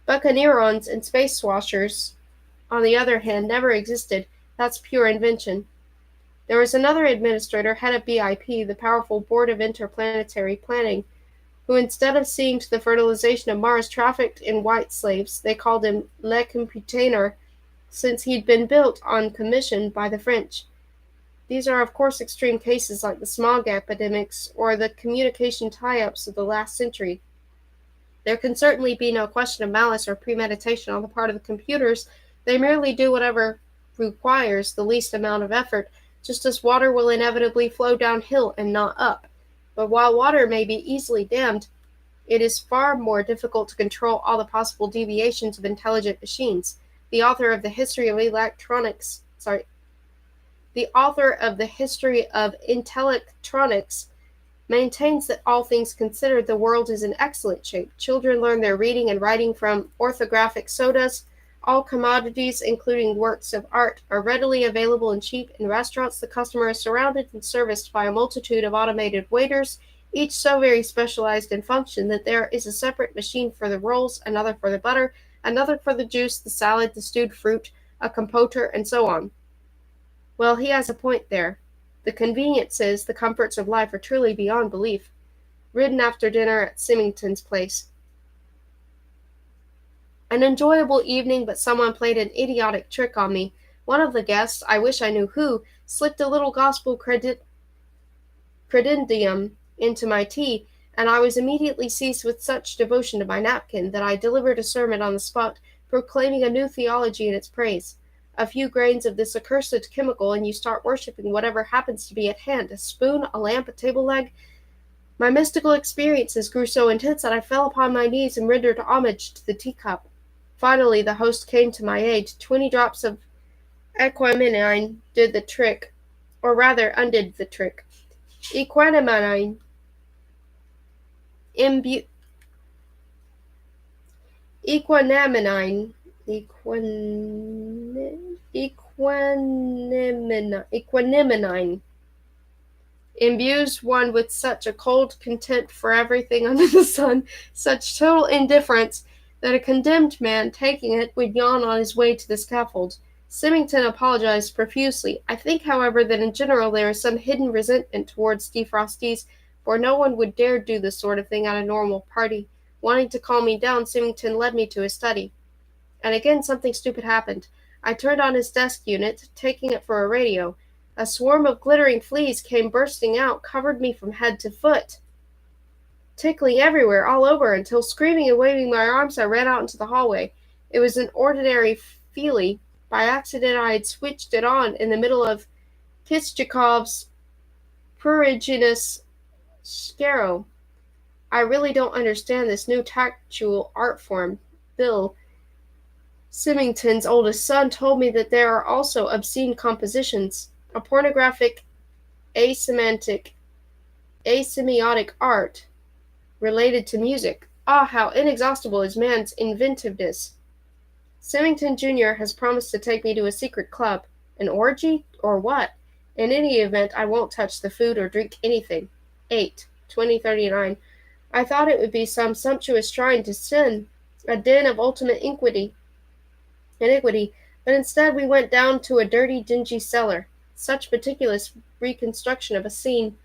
Buccaneerons and space swashers, on the other hand, never existed. That's pure invention. There was another administrator, head of BIP, the powerful Board of Interplanetary Planning, who instead of seeing to the fertilization of Mars trafficked in white slaves, they called him Le Computainer, since he'd been built on commission by the French. These are of course extreme cases like the smog epidemics or the communication tie-ups of the last century. There can certainly be no question of malice or premeditation on the part of the computers. They merely do whatever requires the least amount of effort, just as water will inevitably flow downhill and not up. But while water may be easily dammed, it is far more difficult to control all the possible deviations of intelligent machines. The author of the History of Intellectronics maintains that all things considered, the world is in excellent shape. Children learn their reading and writing from orthographic sodas. All commodities, including works of art, are readily available and cheap. In restaurants, the customer is surrounded and serviced by a multitude of automated waiters, each so very specialized in function that there is a separate machine for the rolls, another for the butter, another for the juice, the salad, the stewed fruit, a compoter, and so on. Well, he has a point there. The conveniences, the comforts of life are truly beyond belief. Ridden after dinner at Symington's place. An enjoyable evening, but someone played an idiotic trick on me. One of the guests, I wish I knew who, slipped a little gospel credentium into my tea, and I was immediately seized with such devotion to my napkin that I delivered a sermon on the spot, proclaiming a new theology in its praise. A few grains of this accursed chemical, and you start worshipping whatever happens to be at hand, a spoon, a lamp, a table leg. My mystical experiences grew so intense that I fell upon my knees and rendered homage to the teacup. Finally, the host came to my aid. 20 drops of equanimine did the trick, or rather undid the trick. Equanimine imbues one with such a cold contempt for everything under the sun, such total indifference, that a condemned man taking it would yawn on his way to the scaffold. Symington apologized profusely. I think, however, that in general there is some hidden resentment towards defrostees, for no one would dare do this sort of thing at a normal party. Wanting to calm me down, Symington led me to his study. And again something stupid happened. I turned on his desk unit, taking it for a radio. A swarm of glittering fleas came bursting out, covered me from head to foot, tickling everywhere, all over, until screaming and waving my arms I ran out into the hallway. It was an ordinary feelie. By accident I had switched it on in the middle of Kistchikov's pruriginous scaro. I really don't understand this new tactual art form. Bill, Symington's oldest son, told me that there are also obscene compositions, a pornographic asemiotic art related to music. Ah, how inexhaustible is man's inventiveness. Symington Jr. has promised to take me to a secret club. An orgy? Or what? In any event, I won't touch the food or drink anything. 8. 2039. I thought it would be some sumptuous shrine to sin, a den of ultimate iniquity, but instead we went down to a dirty, dingy cellar. Such meticulous reconstruction of a scene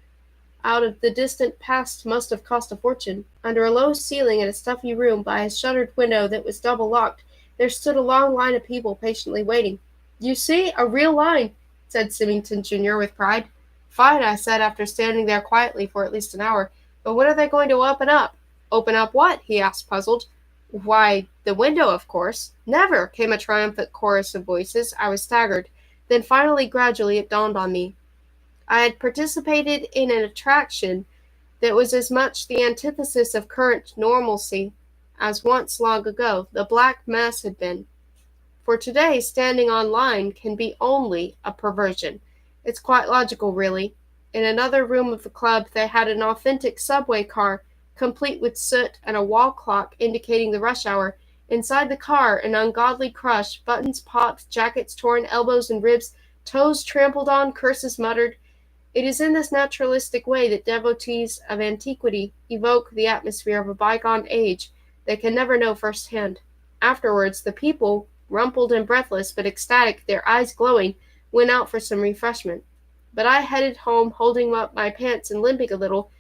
out of the distant past must have cost a fortune. Under a low ceiling in a stuffy room, by a shuttered window that was double-locked, there stood a long line of people patiently waiting. You see, a real line, said Symington Jr. with pride. Fine, I said, after standing there quietly for at least an hour. But when are they going to open up? Open up what? He asked, puzzled. Why, the window, of course. Never, came a triumphant chorus of voices. I was staggered. Then finally, gradually, it dawned on me. I had participated in an attraction that was as much the antithesis of current normalcy as once long ago the Black Mass had been. For today, standing on line can be only a perversion. It's quite logical, really. In another room of the club, they had an authentic subway car, complete with soot and a wall clock indicating the rush hour. Inside the car, an ungodly crush, buttons popped, jackets torn, elbows and ribs, toes trampled on, curses muttered. It is in this naturalistic way that devotees of antiquity evoke the atmosphere of a bygone age they can never know firsthand. Afterwards, the people, rumpled and breathless but ecstatic, their eyes glowing, went out for some refreshment. But I headed home holding up my pants and limping a little,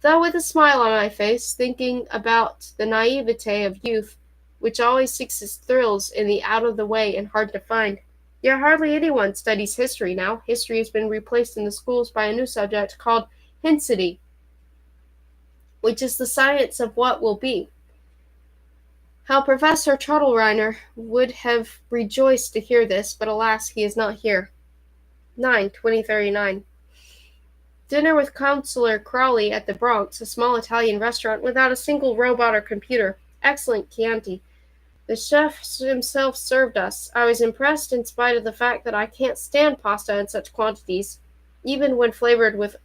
though with a smile on my face, thinking about the naivete of youth, which always seeks its thrills in the out-of-the-way and hard to find. Yet hardly anyone studies history now. History has been replaced in the schools by a new subject called Hinsity, which is the science of what will be. How Professor Trottlereiner would have rejoiced to hear this, but alas, he is not here. 9/2039. Dinner with Councillor Crawley at the Bronx, a small Italian restaurant without a single robot or computer. Excellent Chianti. The chef himself served us. I was impressed in spite of the fact that I can't stand pasta in such quantities, even when flavored with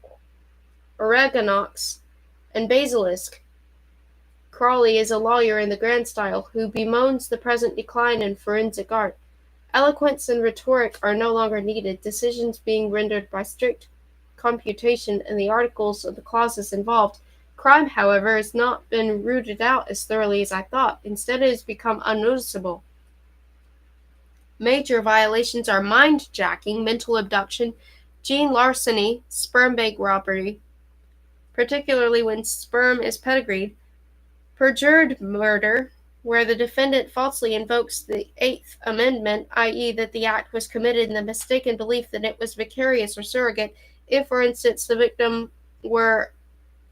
oreganox and basilisk. Crawley is a lawyer in the grand style, who bemoans the present decline in forensic art. Eloquence and rhetoric are no longer needed, decisions being rendered by strict computation in the articles of the clauses involved. Crime, however, has not been rooted out as thoroughly as I thought. Instead, it has become unnoticeable. Major violations are mind-jacking, mental abduction, gene larceny, sperm bank robbery, particularly when sperm is pedigreed, perjured murder, where the defendant falsely invokes the Eighth Amendment, i.e. that the act was committed in the mistaken belief that it was vicarious or surrogate, if, for instance, the victim were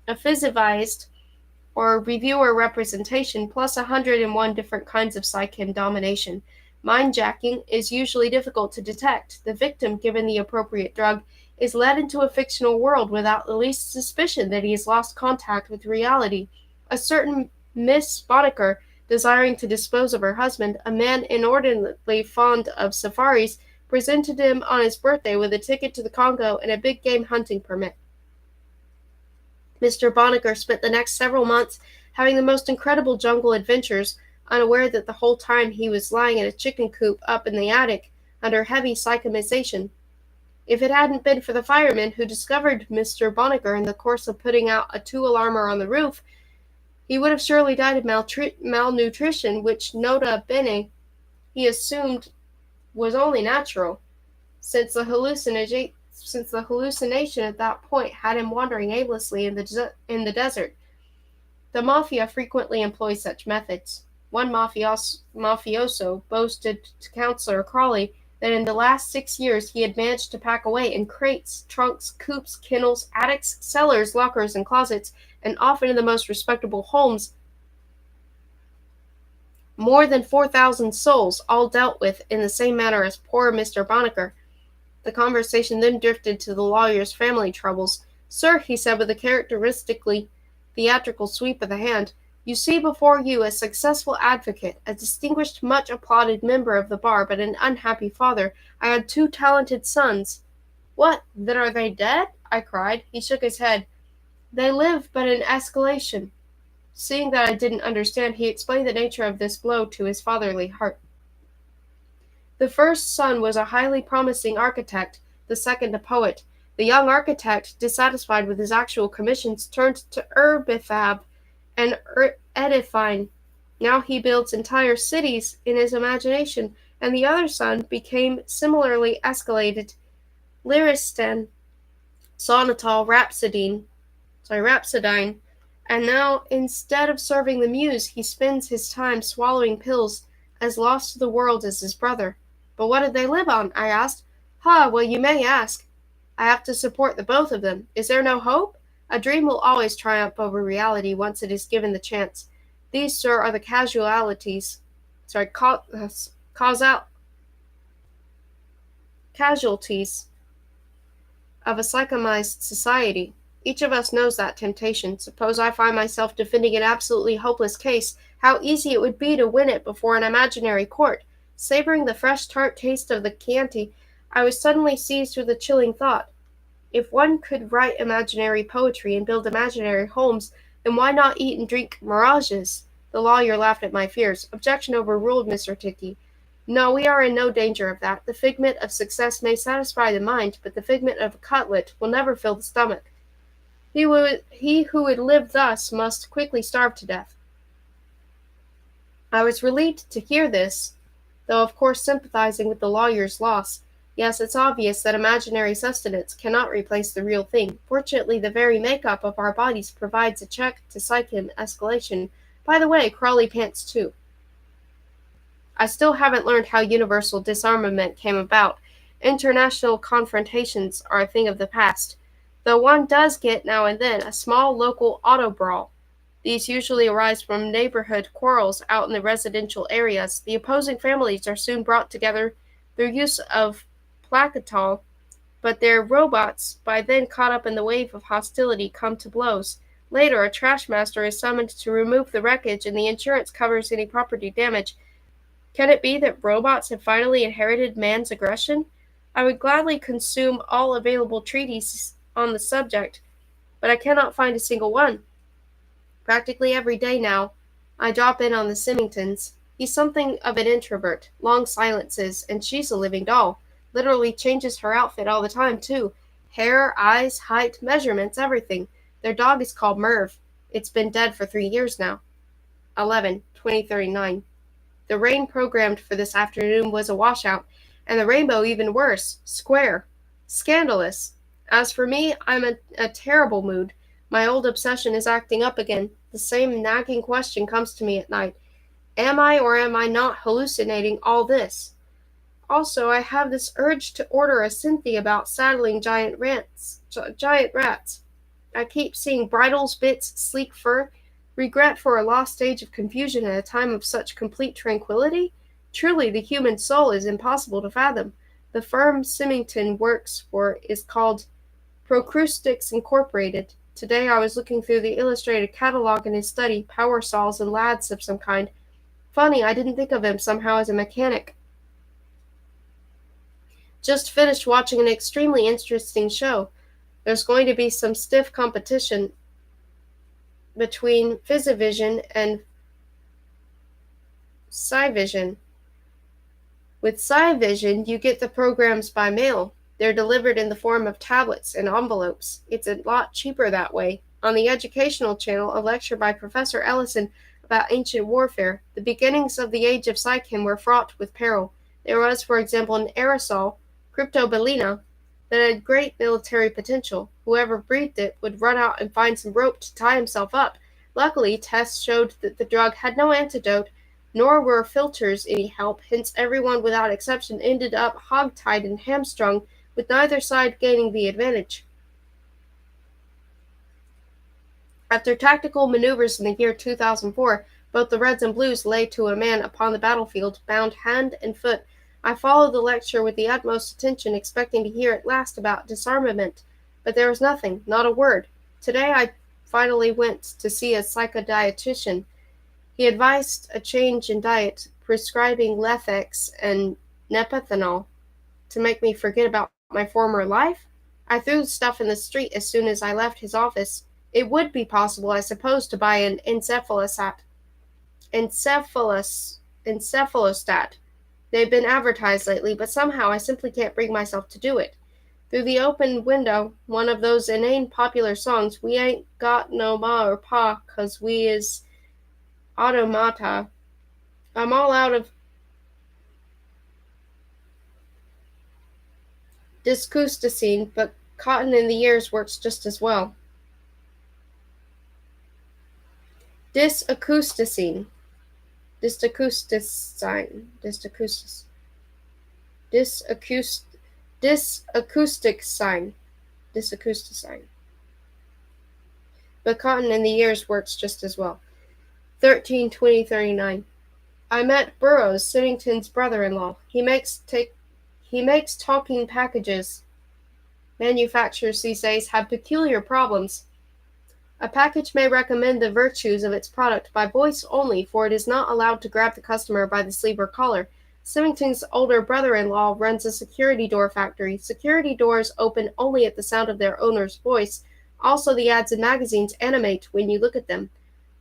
a physicized or reviewer representation, plus 101 different kinds of psychic domination. Mind-jacking is usually difficult to detect. The victim, given the appropriate drug, is led into a fictional world without the least suspicion that he has lost contact with reality. A certain Miss Boddicker, desiring to dispose of her husband, a man inordinately fond of safaris, presented him on his birthday with a ticket to the Congo and a big game hunting permit. Mr. Boddicker spent the next several months having the most incredible jungle adventures, unaware that the whole time he was lying in a chicken coop up in the attic under heavy psychomization. If it hadn't been for the firemen who discovered Mr. Boddicker in the course of putting out a two-alarmer on the roof, he would have surely died of malnutrition, which, nota bene, he assumed was only natural, since the hallucination at that point had him wandering aimlessly in the desert. The mafia frequently employs such methods. One mafioso boasted to Councillor Crawley that in the last 6 years he had managed to pack away in crates, trunks, coops, kennels, attics, cellars, lockers, and closets, and often in the most respectable homes, more than 4,000 souls, all dealt with in the same manner as poor Mr. Boddicker. The conversation then drifted to the lawyer's family troubles. "Sir," he said with a characteristically theatrical sweep of the hand, "you see before you a successful advocate, a distinguished, much applauded member of the bar, but an unhappy father. I had 2 talented sons." "What, then are they dead?" I cried. He shook his head. "They live, but in escalation." Seeing that I didn't understand, he explained the nature of this blow to his fatherly heart. The first son was a highly promising architect, the second a poet. The young architect, dissatisfied with his actual commissions, turned to herbifab and edifying. Now he builds entire cities in his imagination, and the other son became similarly escalated, lyristen, sonnetal, rhapsodine, and now, instead of serving the muse, he spends his time swallowing pills, as lost to the world as his brother. "But what do they live on?" I asked. Well, you may ask. I have to support the both of them. Is there no hope? A dream will always triumph over reality once it is given the chance. These, sir, are the casualties of a psychomized society. Each of us knows that temptation. Suppose I find myself defending an absolutely hopeless case, how easy it would be to win it before an imaginary court. Savoring the fresh tart taste of the Chianti, I was suddenly seized with a chilling thought. If one could write imaginary poetry and build imaginary homes, then why not eat and drink mirages? The lawyer laughed at my fears. Objection overruled, Mr. Ticky. No, we are in no danger of that. The figment of success may satisfy the mind, but the figment of a cutlet will never fill the stomach. He who would live thus must quickly starve to death. I was relieved to hear this, though of course sympathizing with the lawyer's loss. Yes, it's obvious that imaginary sustenance cannot replace the real thing. Fortunately, the very makeup of our bodies provides a check to psyche escalation. By the way, crawly pants too. I still haven't learned how universal disarmament came about. International confrontations are a thing of the past, though one does get now and then a small local auto brawl. These usually arise from neighborhood quarrels out in the residential areas. The opposing families are soon brought together through use of placatol, but their robots, by then caught up in the wave of hostility, come to blows. Later, a trash master is summoned to remove the wreckage, and the insurance covers any property damage. Can it be that robots have finally inherited man's aggression? I would gladly consume all available treatises on the subject, but I cannot find a single one. Practically every day now, I drop in on the Symingtons. He's something of an introvert, long silences, and she's a living doll. Literally changes her outfit all the time, too. Hair, eyes, height, measurements, everything. Their dog is called Merv. It's been dead for 3 years now. 11/2039. The rain programmed for this afternoon was a washout, and the rainbow even worse, square. Scandalous. As for me, I'm in a terrible mood. My old obsession is acting up again. The same nagging question comes to me at night. Am I or am I not hallucinating all this? Also, I have this urge to order a Cynthia about saddling giant rats. I keep seeing bridles, bits, sleek fur. Regret for a lost stage of confusion at a time of such complete tranquillity? Truly, the human soul is impossible to fathom. The firm Symington works for is called Procrustics Incorporated. Today I was looking through the illustrated catalog in his study, power saws and laths of some kind. Funny, I didn't think of him somehow as a mechanic. Just finished watching an extremely interesting show. There's going to be some stiff competition between Visivision and Cyvision. With Cyvision, you get the programs by mail. They're delivered in the form of tablets and envelopes. It's a lot cheaper that way. On the educational channel, a lecture by Professor Ellison about ancient warfare. The beginnings of the age of Psyche were fraught with peril. There was, for example, an aerosol, Cryptobelina, that had great military potential. Whoever breathed it would run out and find some rope to tie himself up. Luckily, tests showed that the drug had no antidote, nor were filters any help, hence everyone without exception ended up hog-tied and hamstrung, with neither side gaining the advantage. After tactical maneuvers in the year 2004, both the Reds and Blues lay to a man upon the battlefield, bound hand and foot. I followed the lecture with the utmost attention, expecting to hear at last about disarmament, but there was nothing, not a word. Today I finally went to see a psychodietitian. He advised a change in diet, prescribing Lethex and Nepenthenol to make me forget about my former life. I threw the stuff in the street as soon as I left his office. It would be possible, I suppose, to buy an encephalostat. They've been advertised lately, but somehow I simply can't bring myself to do it. Through the open window, one of those inane popular songs, "We ain't got no ma or pa, 'cause we is automata." I'm all out of discoustacine, but cotton in the ears works just as well. Disacousticine. Disacousticine. Disacousticine. But cotton in the ears works just as well. 13/2039. I met Burroughs, Symington's brother-in-law. He makes talking packages. Manufacturers these days have peculiar problems. A package may recommend the virtues of its product by voice only, for it is not allowed to grab the customer by the sleeve or collar. Symington's older brother-in-law runs a security door factory. Security doors open only at the sound of their owner's voice. Also, the ads in magazines animate when you look at them.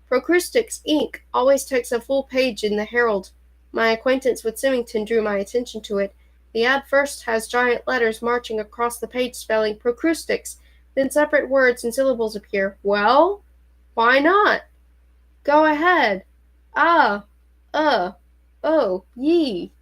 Procrustics, Inc. always takes a full page in the Herald. My acquaintance with Symington drew my attention to it. The ad first has giant letters marching across the page spelling Procrustics. Then separate words and syllables appear. Well, why not? Go ahead. Ah, oh, ye.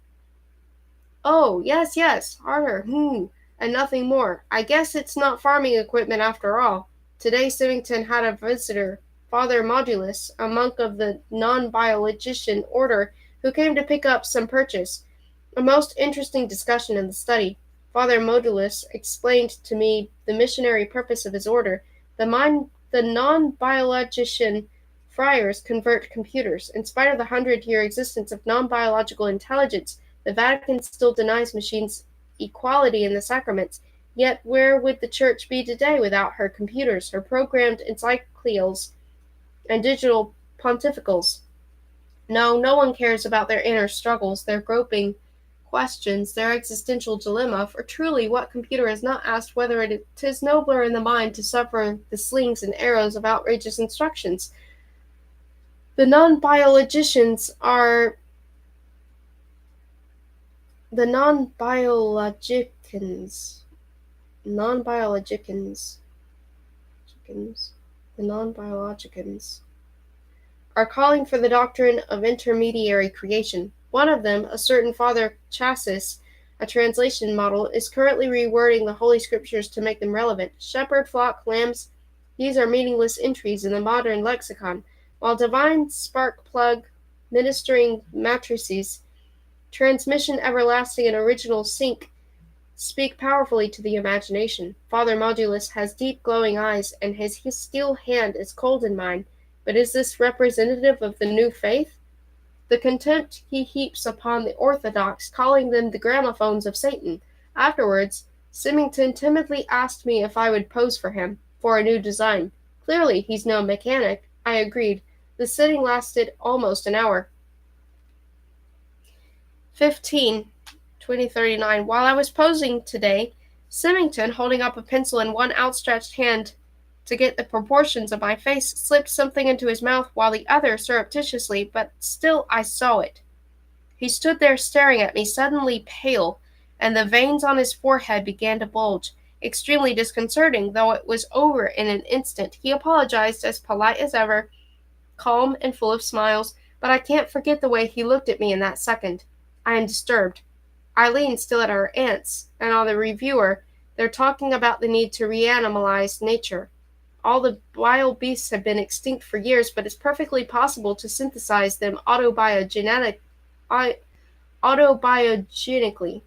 Oh, yes, harder, and nothing more. I guess it's not farming equipment after all. Today Symington had a visitor, Father Modulus, a monk of the non-biologician order, who came to pick up some purchase. A most interesting discussion in the study. Father Modulus explained to me the missionary purpose of his order. The non-biologician friars convert computers. In spite of the 100-year existence of non-biological intelligence, the Vatican still denies machines equality in the sacraments. Yet where would the Church be today without her computers, her programmed encyclicals, and digital pontificals? No, no one cares about their inner struggles, their groping questions, their existential dilemma, for truly what computer has not asked whether it is nobler in the mind to suffer the slings and arrows of outrageous instructions? The non-biologicians are the non-biologicans, the non-biologicans are calling for the doctrine of intermediary creation. One of them, a certain Father Chassis, a translation model, is currently rewording the Holy Scriptures to make them relevant. Shepherd, flock, lambs, these are meaningless entries in the modern lexicon, while divine spark plug, ministering matrices, transmission everlasting and original sync speak powerfully to the imagination. Father Modulus has deep glowing eyes, and his steel hand is cold in mine. But is this representative of the new faith? The contempt he heaps upon the orthodox, calling them the gramophones of Satan. Afterwards, Symington timidly asked me if I would pose for him, for a new design. Clearly he's no mechanic. I agreed. The sitting lasted almost an hour. 15/2039. While I was posing today, Symington, holding up a pencil in one outstretched hand to get the proportions of my face, slipped something into his mouth while the other surreptitiously, but still I saw it. He stood there staring at me, suddenly pale, and the veins on his forehead began to bulge. Extremely disconcerting, though it was over in an instant. He apologized as polite as ever, calm and full of smiles, but I can't forget the way he looked at me in that second. I am disturbed. Eileen still at her aunt's, and on the reviewer, they're talking about the need to reanimalize nature. All the wild beasts have been extinct for years, but it's perfectly possible to synthesize them autobiogenically.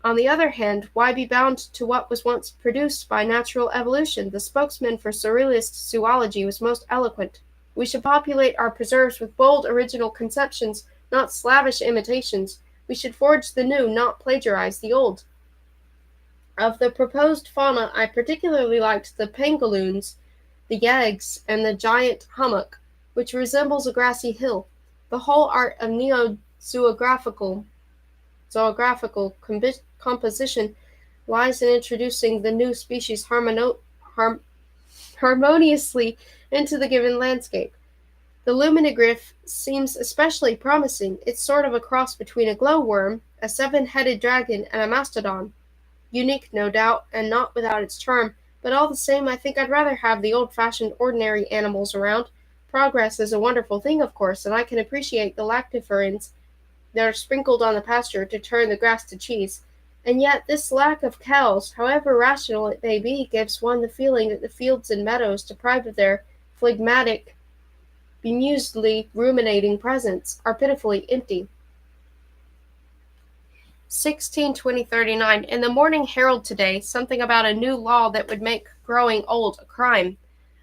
On the other hand, why be bound to what was once produced by natural evolution? The spokesman for surrealist zoology was most eloquent. We should populate our preserves with bold original conceptions, not slavish imitations. We should forge the new, not plagiarize the old. Of the proposed fauna, I particularly liked the pangolins, the yags, and the giant hummock, which resembles a grassy hill. The whole art of neo-zoographical composition lies in introducing the new species harmoniously into the given landscape. The luminigriff seems especially promising. It's sort of a cross between a glowworm, a seven-headed dragon, and a mastodon. Unique, no doubt, and not without its charm, but all the same I think I'd rather have the old-fashioned ordinary animals around. Progress is a wonderful thing, of course, and I can appreciate the lactoferrins that are sprinkled on the pasture to turn the grass to cheese. And yet this lack of cows, however rational it may be, gives one the feeling that the fields and meadows, deprived of their phlegmatic, bemusedly ruminating presence, are pitifully empty. 16/2039. In the Morning Herald today, something about a new law that would make growing old a crime.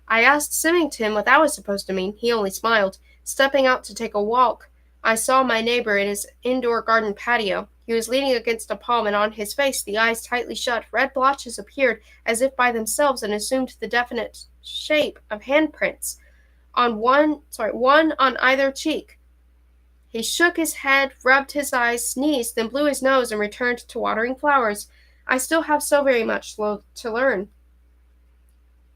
I asked Symington what that was supposed to mean. He only smiled. Stepping out to take a walk, I saw my neighbor in his indoor garden patio. He was leaning against a palm, and on his face, the eyes tightly shut, red blotches appeared as if by themselves and assumed the definite shape of handprints on one on either cheek. He shook his head, rubbed his eyes, sneezed, then blew his nose and returned to watering flowers. I still have so very much to learn.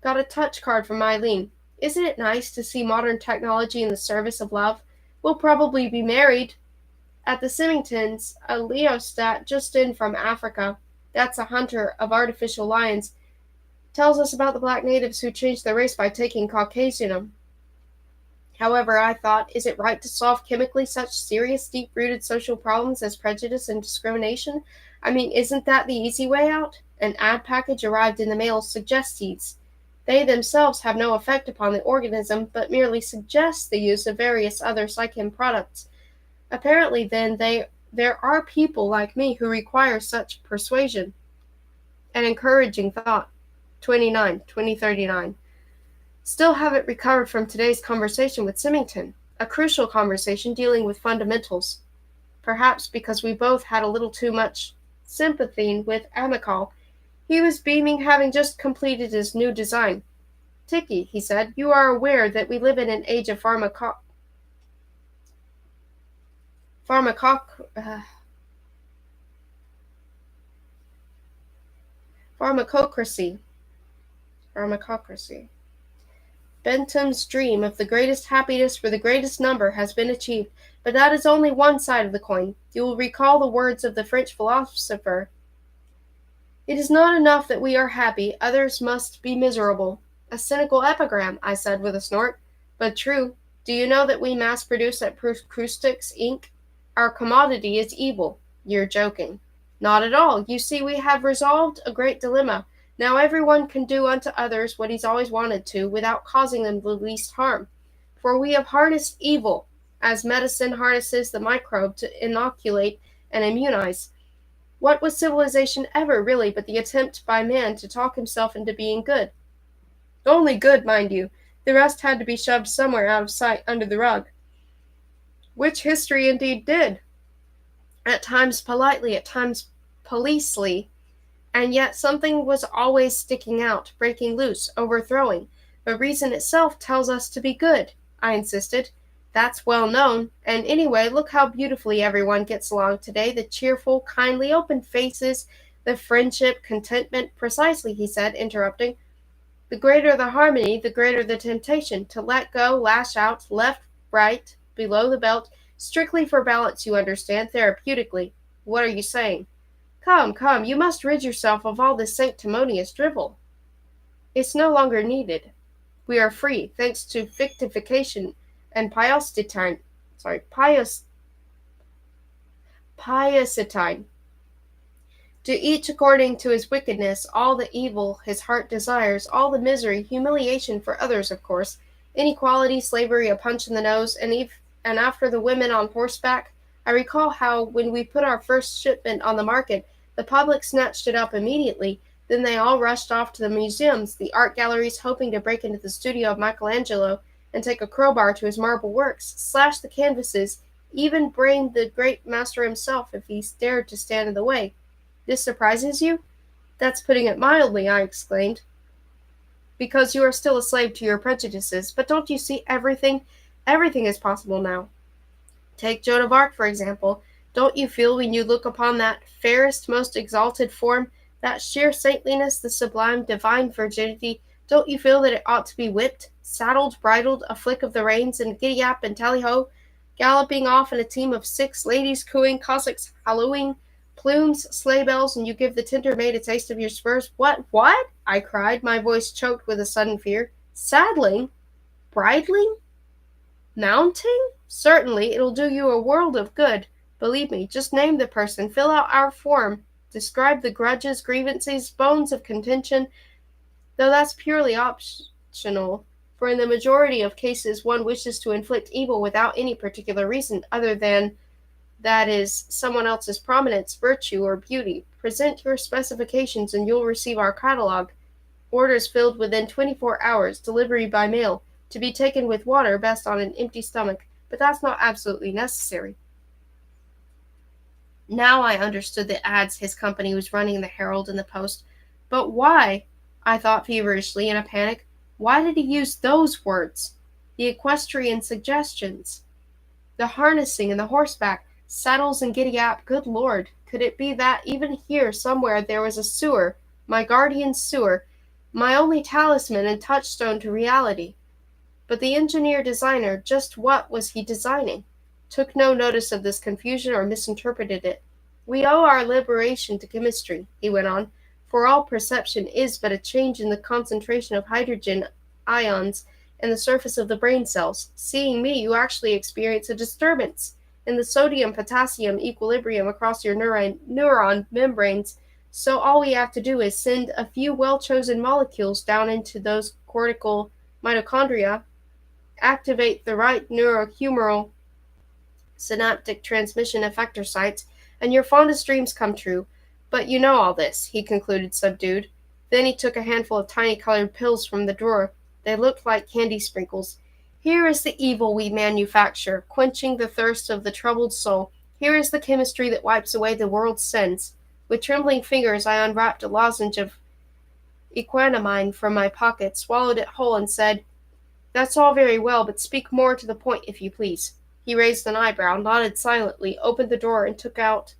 Got a touch card from Eileen. Isn't it nice to see modern technology in the service of love? We'll probably be married. At the Symingtons, a Leostat just in from Africa, that's a hunter of artificial lions, tells us about the black natives who changed their race by taking Caucasianum. However, I thought, is it right to solve chemically such serious, deep-rooted social problems as prejudice and discrimination? I mean, isn't that the easy way out? An ad package arrived in the mail suggestions. They themselves have no effect upon the organism, but merely suggest the use of various other psychem products. Apparently, then, there are people like me who require such persuasion. An encouraging thought. 2039. Still haven't recovered from today's conversation with Symington, a crucial conversation dealing with fundamentals. Perhaps because we both had a little too much sympathy with Amical. He was beaming, having just completed his new design. Tiki, he said, you are aware that we live in an age of pharmacocracy. Bentham's dream of the greatest happiness for the greatest number has been achieved, but that is only one side of the coin. You will recall the words of the French philosopher. It is not enough that we are happy, others must be miserable. A cynical epigram, I said with a snort, but true. Do you know that we mass produce at Proustix ink? Our commodity is evil. You're joking. Not at all. You see, we have resolved a great dilemma. Now everyone can do unto others what he's always wanted to, without causing them the least harm. For we have harnessed evil, as medicine harnesses the microbe to inoculate and immunize. What was civilization ever, really, but the attempt by man to talk himself into being good? Only good, mind you. The rest had to be shoved somewhere out of sight under the rug. Which history indeed did. At times politely, at times policely, and yet something was always sticking out, breaking loose, overthrowing. But reason itself tells us to be good, I insisted. That's well known, and anyway, look how beautifully everyone gets along today, the cheerful, kindly, open faces, the friendship, contentment, precisely, he said, interrupting. The greater the harmony, the greater the temptation, to let go, lash out, left, right, below the belt, strictly for balance, you understand, therapeutically. What are you saying? Come, you must rid yourself of all this sanctimonious drivel. It's no longer needed. We are free, thanks to fictification and piositine. To each according to his wickedness, all the evil his heart desires, all the misery, humiliation for others, of course, inequality, slavery, a punch in the nose, and after the women on horseback. I recall how, when we put our first shipment on the market, the public snatched it up immediately. Then they all rushed off to the museums, the art galleries, hoping to break into the studio of Michelangelo and take a crowbar to his marble works, slash the canvases, even brain the great master himself if he dared to stand in the way. This surprises you? That's putting it mildly, I exclaimed. Because you are still a slave to your prejudices. But don't you see everything? Everything is possible now. Take Joan of Arc, for example. Don't you feel when you look upon that fairest, most exalted form, that sheer saintliness, the sublime, divine virginity, don't you feel that it ought to be whipped, saddled, bridled, a flick of the reins, and giddy-up and tally-ho, galloping off in a team of 6, ladies cooing, Cossacks hallooing, plumes, sleigh bells, and you give the tender maid a taste of your spurs? What? I cried, my voice choked with a sudden fear. Saddling? Bridling? Mounting? Certainly, it'll do you a world of good. Believe me, just name the person, fill out our form, describe the grudges, grievances, bones of contention, though that's purely optional, for in the majority of cases one wishes to inflict evil without any particular reason other than, that is, someone else's prominence, virtue, or beauty. Present your specifications and you'll receive our catalog. Orders filled within 24 hours, delivery by mail, to be taken with water, best on an empty stomach, but that's not absolutely necessary. Now I understood the ads his company was running in the Herald and the Post. But why? I thought feverishly in a panic. Why did he use those words? The equestrian suggestions. The harnessing and the horseback, saddles and giddy-up, good Lord, could it be that even here somewhere there was a sewer, my guardian sewer, my only talisman and touchstone to reality? But the engineer-designer, just what was he designing? Took no notice of this confusion or misinterpreted it. We owe our liberation to chemistry, he went on, for all perception is but a change in the concentration of hydrogen ions and the surface of the brain cells. Seeing me, you actually experience a disturbance in the sodium-potassium equilibrium across your neuron membranes. So all we have to do is send a few well-chosen molecules down into those cortical mitochondria, activate the right neurohumoral synaptic transmission effector sites, and your fondest dreams come true. But you know all this, he concluded, subdued. Then he took a handful of tiny colored pills from the drawer. They looked like candy sprinkles. Here is the evil we manufacture, quenching the thirst of the troubled soul. Here is the chemistry that wipes away the world's sins. With trembling fingers I unwrapped a lozenge of equanimine from my pocket, swallowed it whole, and said, "That's all very well, but speak more to the point, if you please." He raised an eyebrow, nodded silently, opened the drawer, and took out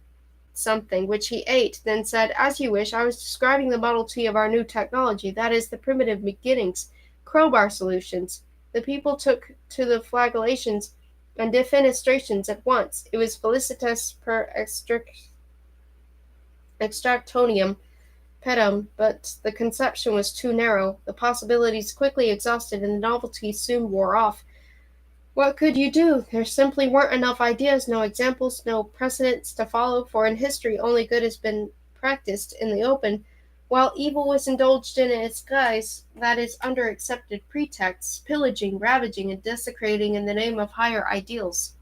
something, which he ate, then said, "As you wish. I was describing the Model T of our new technology, that is, the primitive beginnings, crowbar solutions. The people took to the flagellations and defenestrations at once. It was felicitas per extractonium pedum, but the conception was too narrow. The possibilities quickly exhausted, and the novelty soon wore off. What could you do? There simply weren't enough ideas, no examples, no precedents to follow, for in history only good has been practiced in the open, while evil was indulged in its guise, that is, under accepted pretexts, pillaging, ravaging, and desecrating in the name of higher ideals.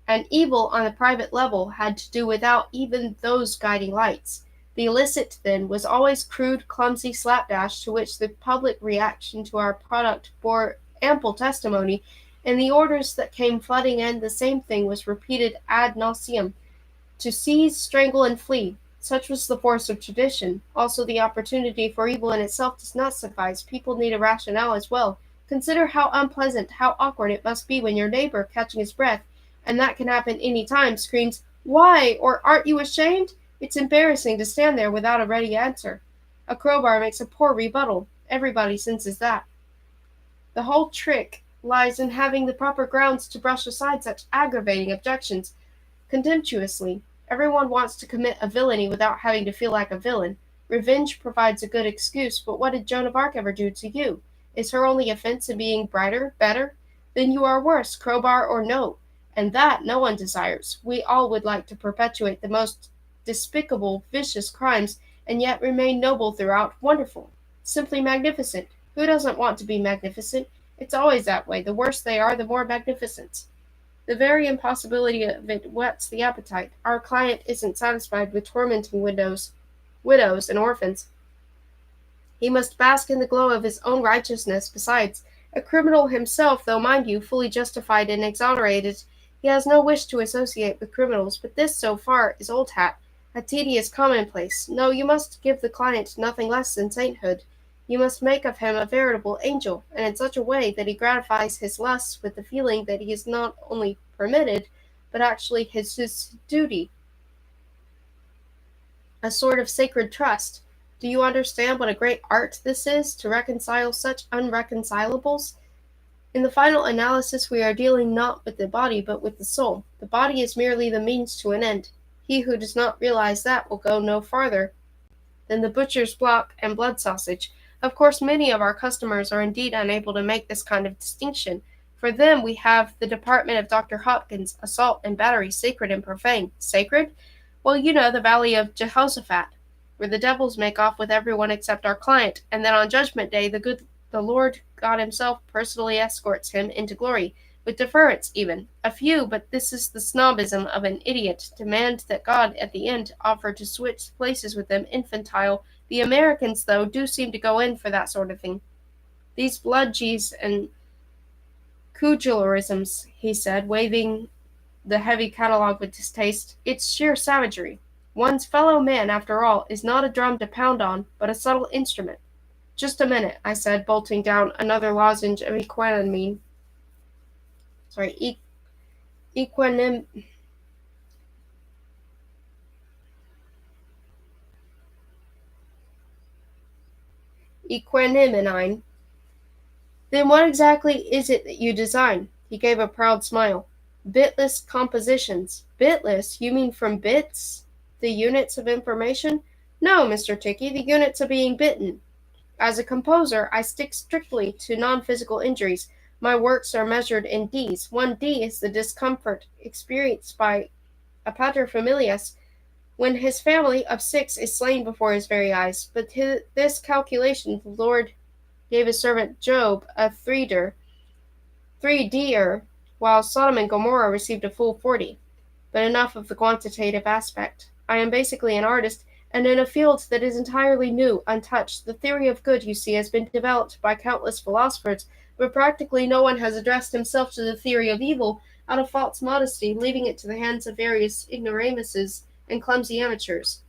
And evil on the private level had to do without even those guiding lights. The illicit, then, was always crude, clumsy slapdash to which the public reaction to our product bore ample testimony. In the orders that came flooding in, the same thing was repeated ad nauseam: to seize, strangle, and flee. Such was the force of tradition. Also, the opportunity for evil in itself does not suffice. People need a rationale as well. Consider how unpleasant, how awkward it must be when your neighbor, catching his breath, and that can happen any time, screams, "Why?" or "Aren't you ashamed?" It's embarrassing to stand there without a ready answer. A crowbar makes a poor rebuttal. Everybody senses that. The whole trick lies in having the proper grounds to brush aside such aggravating objections contemptuously. Everyone wants to commit a villainy without having to feel like a villain. Revenge provides a good excuse, but what did Joan of Arc ever do to you? Is her only offense in being brighter, better? Then you are worse, crowbar or no. And that no one desires. We all would like to perpetuate the most despicable, vicious crimes, and yet remain noble throughout. Wonderful. Simply magnificent. Who doesn't want to be magnificent? It's always that way. The worse they are, the more magnificent. The very impossibility of it whets the appetite. Our client isn't satisfied with tormenting widows and orphans. He must bask in the glow of his own righteousness. Besides, a criminal himself, though, mind you, fully justified and exonerated, he has no wish to associate with criminals. But this, so far, is old hat, a tedious commonplace. No, you must give the client nothing less than sainthood. You must make of him a veritable angel, and in such a way that he gratifies his lusts with the feeling that he is not only permitted, but actually his duty, a sort of sacred trust. Do you understand what a great art this is, to reconcile such unreconcilables? In the final analysis, we are dealing not with the body, but with the soul. The body is merely the means to an end. He who does not realize that will go no farther than the butcher's block and blood sausage. Of course, many of our customers are indeed unable to make this kind of distinction. For them we have the department of Dr. Hopkins, assault and battery, sacred and profane. Sacred? Well, you know, the valley of Jehoshaphat, where the devils make off with everyone except our client, and then on Judgment Day the Lord God himself personally escorts him into glory, with deference even. A few, but this is the snobism of an idiot, demand that God at the end offer to switch places with them, infantile. The Americans, though, do seem to go in for that sort of thing. These bludgeons and cudgelarisms, he said, waving the heavy catalogue with distaste, it's sheer savagery. One's fellow man, after all, is not a drum to pound on, but a subtle instrument. Just a minute, I said, bolting down another lozenge of equanimine. Equanimine. Then what exactly is it that you design? He gave a proud smile. Bitless compositions. Bitless? You mean from bits? The units of information? No, Mr. Ticky, the units of being bitten. As a composer, I stick strictly to non-physical injuries. My works are measured in Ds. 1 D is the discomfort experienced by a paterfamilias when his family of 6 is slain before his very eyes. But this calculation the Lord gave his servant Job a 3 D, while Sodom and Gomorrah received a full 40. But enough of the quantitative aspect. I am basically an artist, and in a field that is entirely new, untouched. The theory of good, you see, has been developed by countless philosophers, but practically no one has addressed himself to the theory of evil out of false modesty, leaving it to the hands of various ignoramuses and clumsy amateurs.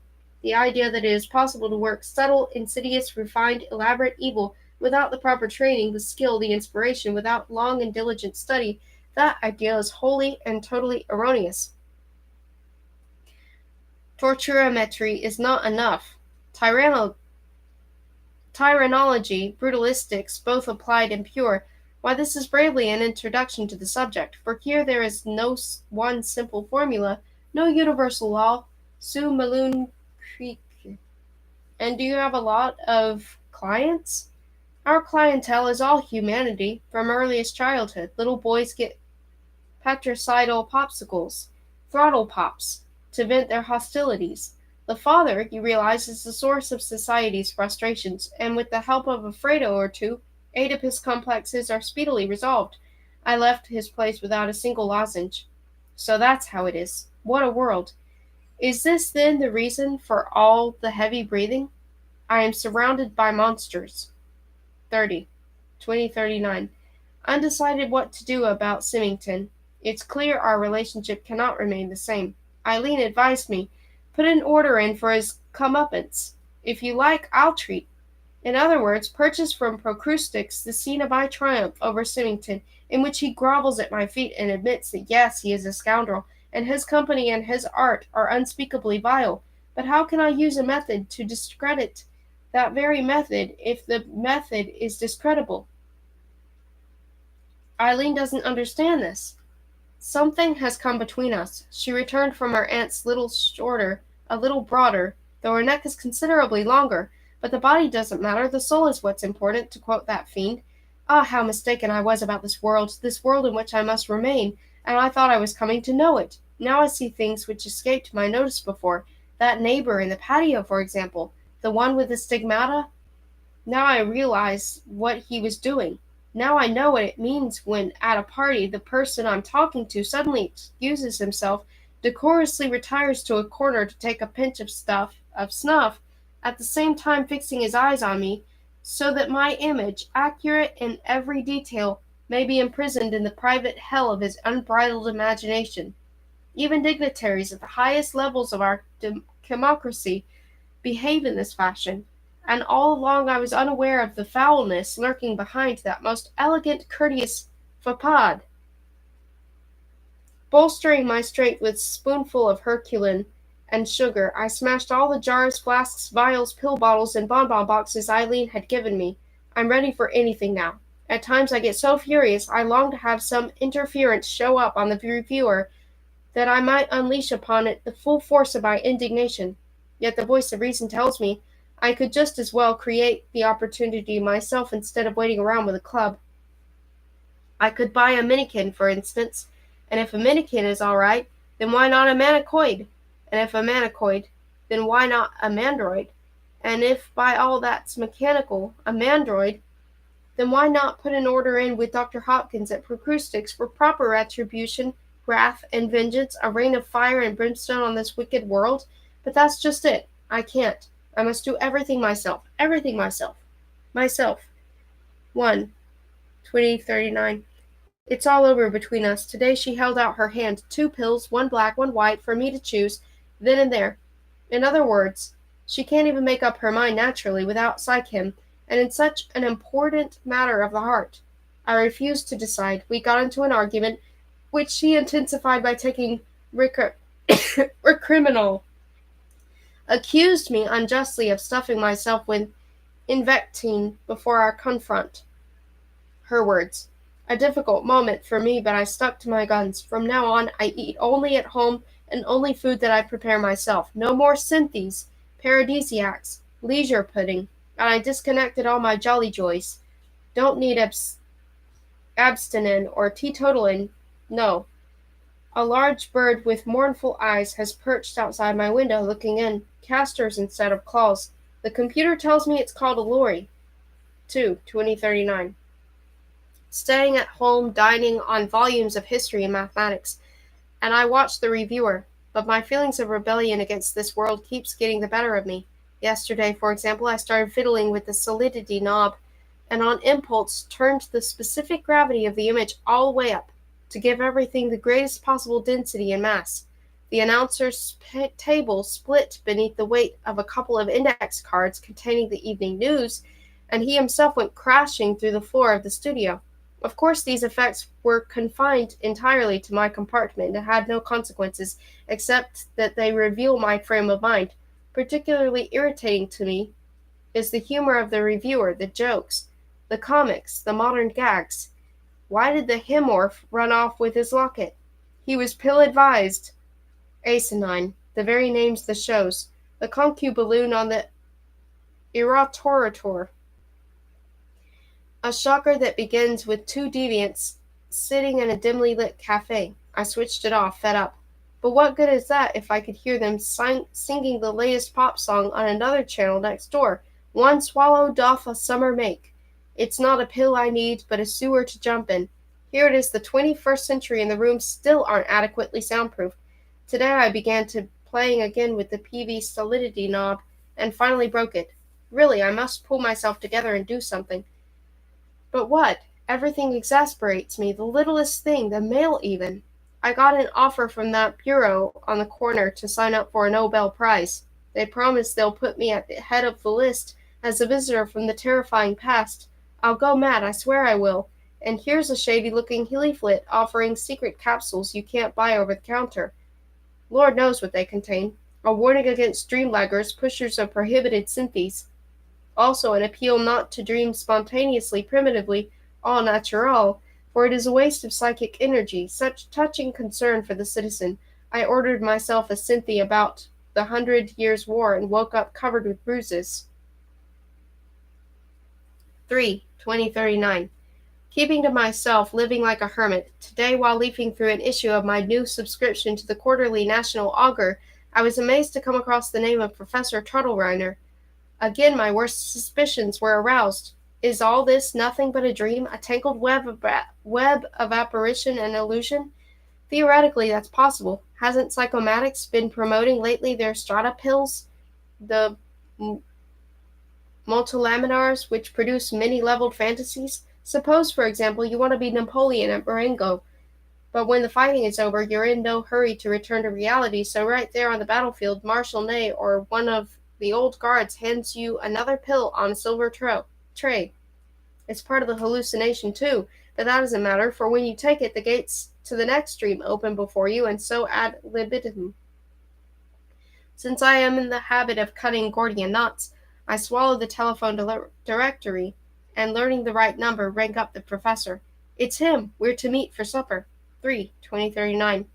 The idea that it is possible to work subtle, insidious, refined, elaborate evil without the proper training, the skill, the inspiration, without long and diligent study, that idea is wholly and totally erroneous. Torturometry is not enough. Tyrannology, brutalistics, both applied and pure. Why, this is bravely an introduction to the subject, for here there is no one simple formula, no universal law. Su Malun Creek. And do you have a lot of clients? Our clientele is all humanity, from earliest childhood. Little boys get patricidal popsicles, throttle pops, to vent their hostilities. The father, you realize, is the source of society's frustrations, and with the help of a Fredo or two, Oedipus complexes are speedily resolved. I left his place without a single lozenge. So that's how it is. What a world! Is this then the reason for all the heavy breathing? I am surrounded by monsters. 30. 2039. Undecided what to do about Symington. It's clear our relationship cannot remain the same. Eileen advised me, put an order in for his comeuppance. If you like, I'll treat. In other words, purchase from Procrustix the scene of my triumph over Symington, in which he grovels at my feet and admits that yes, he is a scoundrel, and his company and his art are unspeakably vile. But how can I use a method to discredit that very method if the method is discreditable? Eileen doesn't understand this. Something has come between us. She returned from her aunt's little shorter, a little broader, though her neck is considerably longer. But the body doesn't matter, the soul is what's important, to quote that fiend. Ah, how mistaken I was about this world in which I must remain, and I thought I was coming to know it. Now I see things which escaped my notice before. That neighbor in the patio, for example, the one with the stigmata. Now I realize what he was doing. Now I know what it means when, at a party, the person I'm talking to suddenly excuses himself, decorously retires to a corner to take a pinch of snuff, at the same time fixing his eyes on me, so that my image, accurate in every detail, may be imprisoned in the private hell of his unbridled imagination. Even dignitaries at the highest levels of our democracy behave in this fashion, and all along I was unaware of the foulness lurking behind that most elegant, courteous fapade. Bolstering my strength with spoonful of Herculin and sugar, I smashed all the jars, flasks, vials, pill bottles, and bonbon boxes Eileen had given me. I'm ready for anything now. At times I get so furious I long to have some interference show up on the reviewer that I might unleash upon it the full force of my indignation. Yet the voice of reason tells me I could just as well create the opportunity myself instead of waiting around with a club. I could buy a minikin, for instance, and if a minikin is all right, then why not a manicoid? And if a manicoid, then why not a mandroid? And if by all that's mechanical, a mandroid, then why not put an order in with Dr. Hopkins at Procrustix for proper retribution, wrath, and vengeance, a rain of fire and brimstone on this wicked world? But that's just it. I can't. I must do everything myself. Everything myself. Myself. 1. 2039. It's all over between us. Today she held out her hand, 2 pills, 1 black, 1 white, for me to choose, then and there. In other words, she can't even make up her mind naturally without psychem, and in such an important matter of the heart. I refused to decide. We got into an argument, which she intensified by taking recriminal. Accused me unjustly of stuffing myself with invectine before our confront. Her words. A difficult moment for me, but I stuck to my guns. From now on, I eat only at home and only food that I prepare myself. No more synthes, paradisiacs, leisure pudding. and I disconnected all my jolly joys. Don't need abstinin or teetotalin, no. A large bird with mournful eyes has perched outside my window looking in, casters instead of claws. The computer tells me it's called a lorry. 2039. Staying at home dining on volumes of history and mathematics, and I watch the reviewer, but my feelings of rebellion against this world keeps getting the better of me. Yesterday, for example, I started fiddling with the solidity knob, and on impulse turned the specific gravity of the image all the way up, to give everything the greatest possible density and mass. The announcer's table split beneath the weight of a couple of index cards containing the evening news, and he himself went crashing through the floor of the studio. Of course, these effects were confined entirely to my compartment and had no consequences, except that they reveal my frame of mind. Particularly irritating to me is the humor of the reviewer, the jokes, the comics, the modern gags. Why did the hemorph run off with his locket? He was pill-advised. Asinine, the very names the shows. The concuballoon on the erotorator. A shocker that begins with two deviants sitting in a dimly lit cafe. I switched it off, fed up. But what good is that if I could hear them singing the latest pop song on another channel next door? One swallow doth a summer make. It's not a pill I need, but a sewer to jump in. Here it is the 21st century and the rooms still aren't adequately soundproof. Today I began playing again with the PV solidity knob and finally broke it. Really, I must pull myself together and do something. But what? Everything exasperates me, the littlest thing, the mail even. I got an offer from that bureau on the corner to sign up for a Nobel Prize. They promise they'll put me at the head of the list as a visitor from the terrifying past. I'll go mad, I swear I will. And here's a shady-looking leaflet offering secret capsules you can't buy over the counter. Lord knows what they contain. A warning against dreamlaggers, pushers of prohibited synthes. Also an appeal not to dream spontaneously, primitively, au naturel, for it is a waste of psychic energy. Such touching concern for the citizen. I ordered myself a synthy about the 100 Years' War and woke up covered with bruises. 2039. Keeping to myself, living like a hermit. Today, while leafing through an issue of my new subscription to the quarterly National Augur, I was amazed to come across the name of Professor Turtlereiner. Again my worst suspicions were aroused. Is all this nothing but a dream, a tangled web of apparition and illusion? Theoretically, that's possible. Hasn't Psychomatics been promoting lately their strata pills, the multilaminars, which produce many-leveled fantasies? Suppose, for example, you want to be Napoleon at Marengo, but when the fighting is over, you're in no hurry to return to reality, so right there on the battlefield, Marshal Ney or one of the old guards hands you another pill on a silver tray. It's part of the hallucination, too, but that doesn't matter, for when you take it, the gates to the next dream open before you, and so ad libitum. Since I am in the habit of cutting Gordian knots, I swallow the telephone directory, and learning the right number, rang up the professor. It's him. We're to meet for supper. 2039.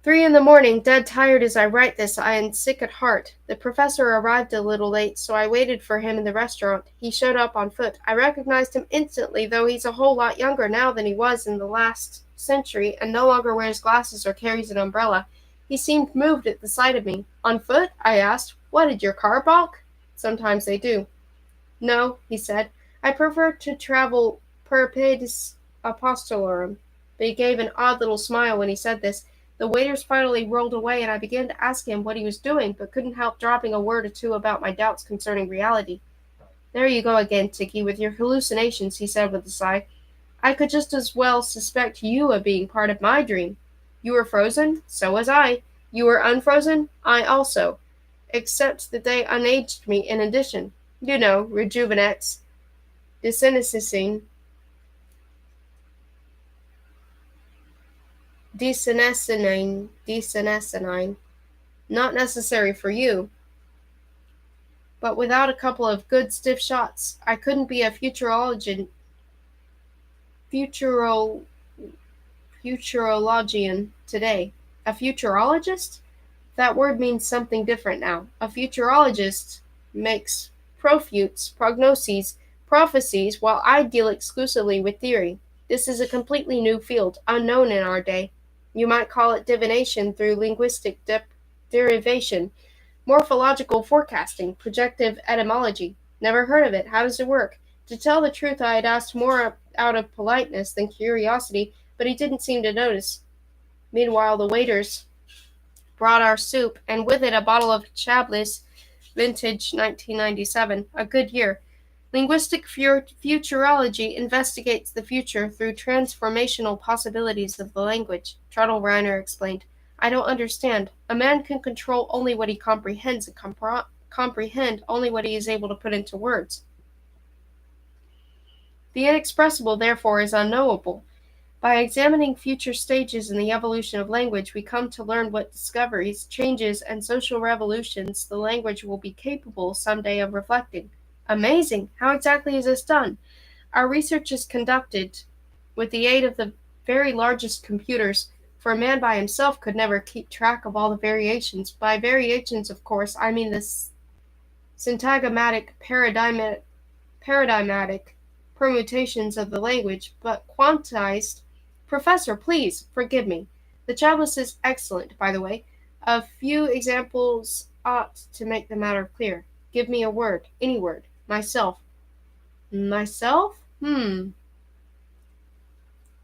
3 in the morning, dead tired as I write this, and sick at heart. The professor arrived a little late, so I waited for him in the restaurant. He showed up on foot. I recognized him instantly, though he's a whole lot younger now than he was in the last century, and no longer wears glasses or carries an umbrella. He seemed moved at the sight of me. On foot? I asked. What, did your car balk? Sometimes they do. No, he said. I prefer to travel per pedis apostolorum. But he gave an odd little smile when he said this. The waiters finally rolled away, and I began to ask him what he was doing, but couldn't help dropping a word or two about my doubts concerning reality. There you go again, Tiki, with your hallucinations, he said with a sigh. I could just as well suspect you of being part of my dream. You were frozen? So was I. You were unfrozen? I also. Except that they unaged me in addition. You know, rejuvenex, desenescing, desenescenine. Not necessary for you. But without a couple of good stiff shots, I couldn't be a futurologian today. A futurologist? That word means something different now. A futurologist makes profutes, prognoses, prophecies, while I deal exclusively with theory. This is a completely new field, unknown in our day. You might call it divination through linguistic derivation, morphological forecasting, projective etymology. Never heard of it. How does it work? To tell the truth, I had asked more out of politeness than curiosity, but he didn't seem to notice. Meanwhile, the waiters brought our soup, and with it a bottle of Chablis, vintage 1997, a good year. Linguistic futurology investigates the future through transformational possibilities of the language, Trottle Reiner explained. I don't understand. A man can control only what he comprehends and comprehend only what he is able to put into words. The inexpressible, therefore, is unknowable. By examining future stages in the evolution of language, we come to learn what discoveries, changes, and social revolutions the language will be capable someday of reflecting. Amazing! How exactly is this done? Our research is conducted with the aid of the very largest computers, for a man by himself could never keep track of all the variations. By variations, of course, I mean the syntagmatic, paradigmatic permutations of the language, but quantized. Professor, please forgive me. The Chablis is excellent, by the way. A few examples ought to make the matter clear. Give me a word, any word. Myself. Myself?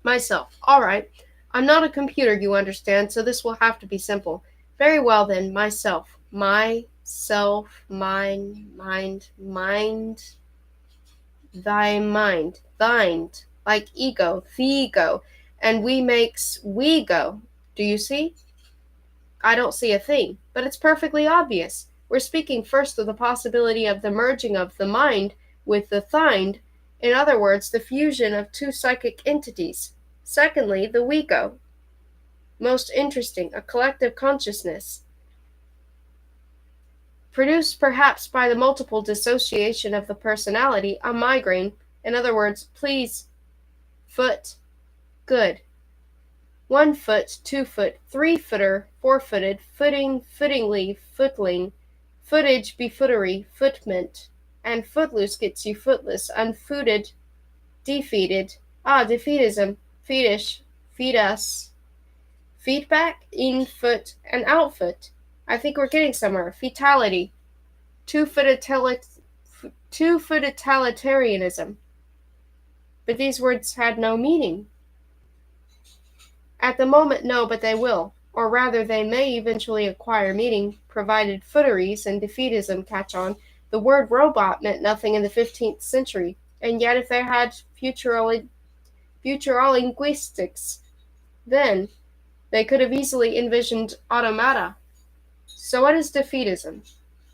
Myself. All right. I'm not a computer, you understand, so this will have to be simple. Very well then, myself. Myself, mine, mind, thy mind, thine, like ego, the ego, and we makes we go. Do you see? I don't see a thing, but it's perfectly obvious. We're speaking first of the possibility of the merging of the mind with the thine, in other words, the fusion of two psychic entities. Secondly, the we go. Most interesting, a collective consciousness, produced perhaps by the multiple dissociation of the personality, a migraine, in other words, please, foot, good. 1 foot, 2 foot, 3-footer, 4-footed, footing, footingly, footling, footage, befootery, footment, and footloose gets you footless, unfooted, defeated, defeatism, feetish, fetus, feedback, in foot, and outfoot. I think we're getting somewhere. Fetality, two-footitalitarianism. But these words had no meaning. At the moment, no, but they will. Or rather, they may eventually acquire meaning, provided footeries and defeatism catch on. The word robot meant nothing in the 15th century, and yet if they had futurolinguistics, then they could have easily envisioned automata. So what is defeatism?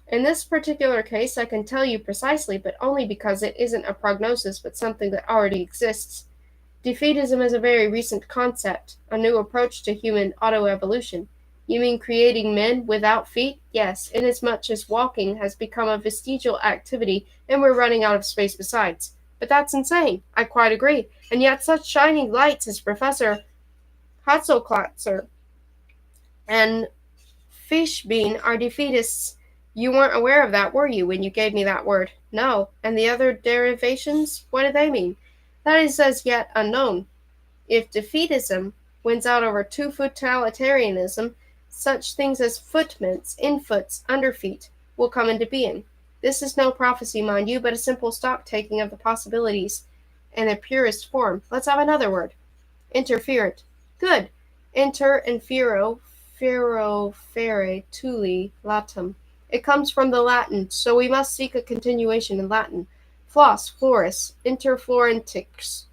In this particular case, I can tell you precisely, but only because it isn't a prognosis, but something that already exists. Defeatism is a very recent concept, a new approach to human autoevolution. You mean creating men without feet? Yes, inasmuch as walking has become a vestigial activity and we're running out of space besides. But that's insane. I quite agree. And yet such shining lights as Professor Hatzelklatzer and Fishbein are defeatists. You weren't aware of that, were you, when you gave me that word? No. And the other derivations? What do they mean? That is as yet unknown. If defeatism wins out over two-footalitarianism, such things as footments, infoots, underfeet will come into being. This is no prophecy, mind you, but a simple stock-taking of the possibilities in a purest form. Let's have another word. Interferent. Good. Inter and fero, fere, tuli, latum. It comes from the Latin, so we must seek a continuation in Latin. Floss, floris, interflorentrix.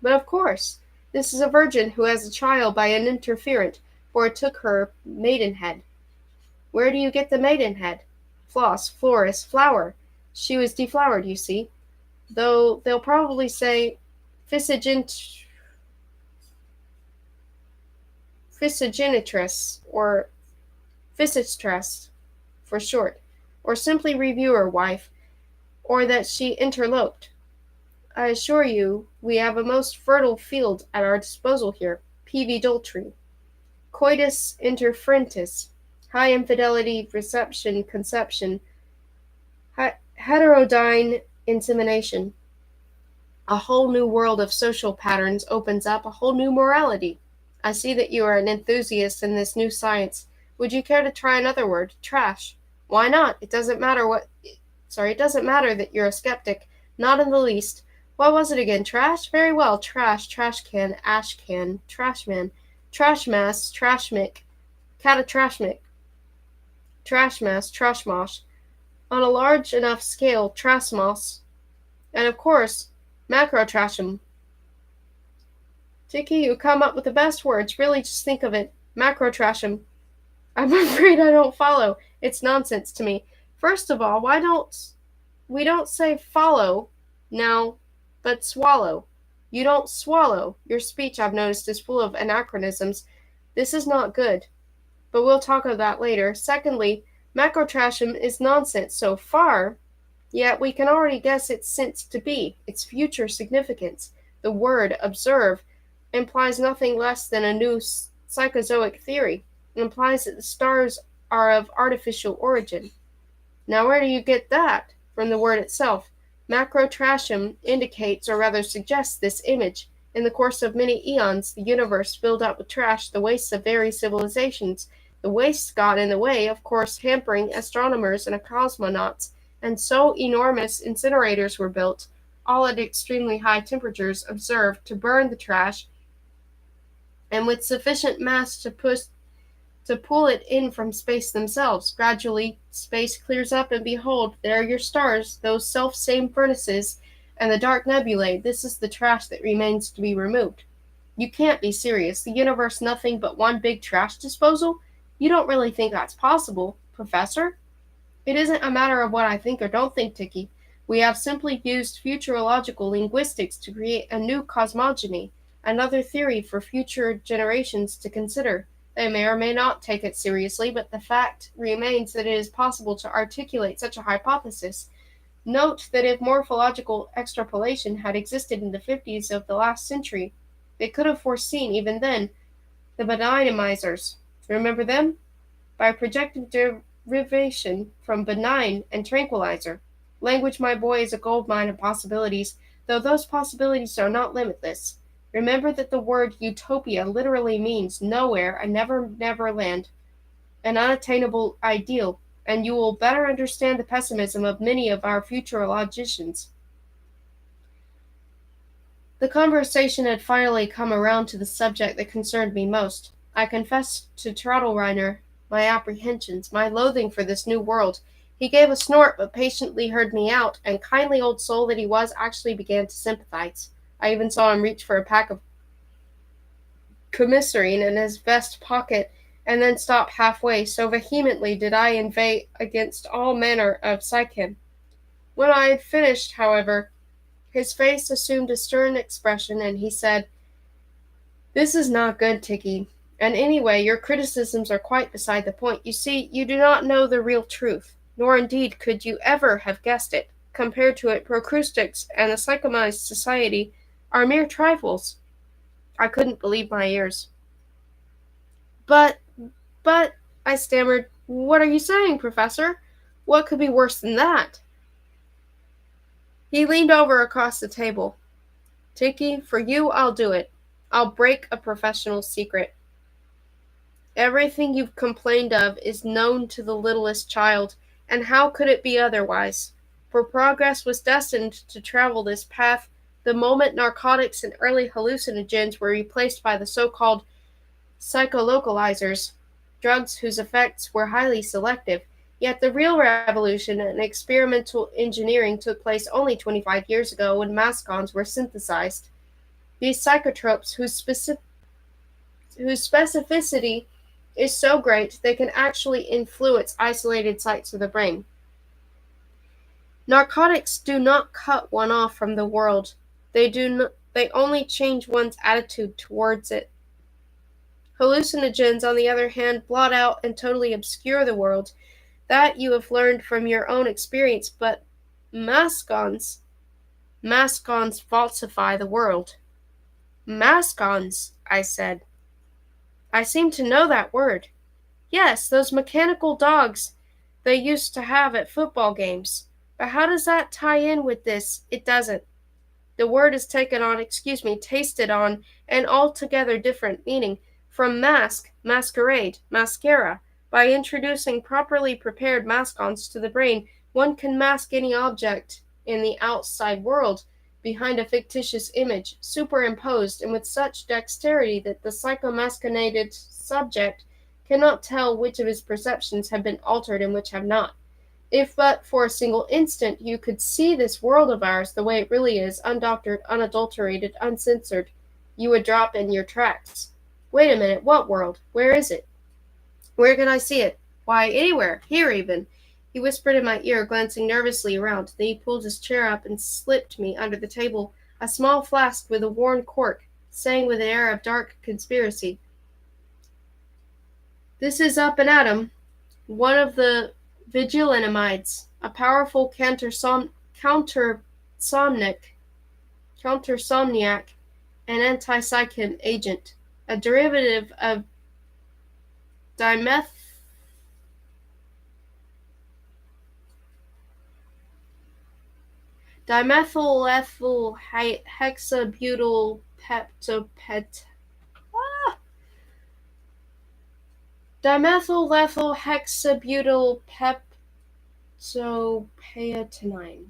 But of course, this is a virgin who has a child by an interferent, for it took her maidenhead. Where do you get the maidenhead? Floss, floris, flower. She was deflowered, you see. Though they'll probably say physogenitress or physistress for short, or simply reviewer wife, or that she interloped. I assure you we have a most fertile field at our disposal here. P.V. Daltrey. Coitus interferentis. high infidelity reception conception, heterodyne insemination. A whole new world of social patterns opens up, a whole new morality. I see that you are an enthusiast in this new science. Would you care to try another word? Trash. Why not? It doesn't matter that you're a skeptic. Not in the least. What was it again? Trash? Very well. Trash, trash can, ash can, trash man, trash mass, trash mick, catatrashmic, trash mass, trash mosh. On a large enough scale, trashmos, and of course, macrotrashum. Tiki, you come up with the best words. Really, just think of it. Macrotrashum. I'm afraid I don't follow. It's nonsense to me. First of all, why don't we don't say follow now, but swallow? You don't swallow. Your speech, I've noticed, is full of anachronisms. This is not good. But we'll talk of that later. Secondly, macrotrashum is nonsense so far, yet we can already guess its sense to be, its future significance. The word observe implies nothing less than a new psychozoic theory. It implies that the stars are of artificial origin. Now, where do you get that? From the word itself. Macrotrashum indicates, or rather suggests, this image. In the course of many eons, the universe filled up with trash, the wastes of various civilizations. The wastes got in the way, of course, hampering astronomers and cosmonauts, and so enormous incinerators were built, all at extremely high temperatures, observed, to burn the trash, and with sufficient mass to pull it in from space themselves. Gradually, space clears up, and behold, there are your stars, those self-same furnaces, and the dark nebulae. This is the trash that remains to be removed. You can't be serious. The universe nothing but one big trash disposal? You don't really think that's possible, Professor? It isn't a matter of what I think or don't think, Tiki. We have simply used futurological linguistics to create a new cosmogony, another theory for future generations to consider. They may or may not take it seriously, but the fact remains that it is possible to articulate such a hypothesis. Note that if morphological extrapolation had existed in the 50s of the last century, they could have foreseen, even then, the benignomizers. Remember them? By projective derivation from benign and tranquilizer. Language, my boy, is a goldmine of possibilities, though those possibilities are not limitless. Remember that the word utopia literally means nowhere, a never land, an unattainable ideal, and you will better understand the pessimism of many of our futurologicians. The conversation had finally come around to the subject that concerned me most. I confessed to Trottelreiner my apprehensions, my loathing for this new world. He gave a snort, but patiently heard me out, and kindly old soul that he was, actually began to sympathize. I even saw him reach for a pack of commissarine in his vest pocket, and then stop halfway, so vehemently did I inveigh against all manner of psychim. When I had finished, however, his face assumed a stern expression, and he said, "This is not good, Tiki. And anyway, your criticisms are quite beside the point. You see, you do not know the real truth, nor indeed could you ever have guessed it. Compared to it, procrustics and the psychomized society are mere trifles." I couldn't believe my ears. But, I stammered, "what are you saying, Professor? What could be worse than that?" He leaned over across the table. "Tiki, for you I'll do it. I'll break a professional secret. Everything you've complained of is known to the littlest child, and how could it be otherwise? For progress was destined to travel this path the moment narcotics and early hallucinogens were replaced by the so-called psycholocalizers, drugs whose effects were highly selective. Yet the real revolution in experimental engineering took place only 25 years ago when mascons were synthesized. These psychotropes, whose specificity is so great they can actually influence isolated sites of the brain. Narcotics do not cut one off from the world. They only change one's attitude towards it. Hallucinogens, on the other hand, blot out and totally obscure the world. That you have learned from your own experience, but mascons falsify the world." "Mascons," I said. "I seem to know that word." Yes, those mechanical dogs they used to have at football games. But how does that tie in with this? It doesn't. The word is tasted on an altogether different meaning from mask, masquerade, mascara. By introducing properly prepared mask-ons to the brain, one can mask any object in the outside world behind a fictitious image, superimposed and with such dexterity that the psychomascinated subject cannot tell which of his perceptions have been altered and which have not. If but for a single instant you could see this world of ours the way it really is, undoctored, unadulterated, uncensored, you would drop in your tracks. Wait a minute, what world? Where is it? Where can I see it? Why, anywhere, here even. He whispered in my ear, glancing nervously around. Then he pulled his chair up and slipped me under the table a small flask with a worn cork, saying with an air of dark conspiracy, "This is up and Atom, one of the vigilanamides, a powerful countersomniac and antipsychotic agent, a derivative of dimethylethyl hexabutyl peptopet dimethylethyl hexabutyl peptopatinine.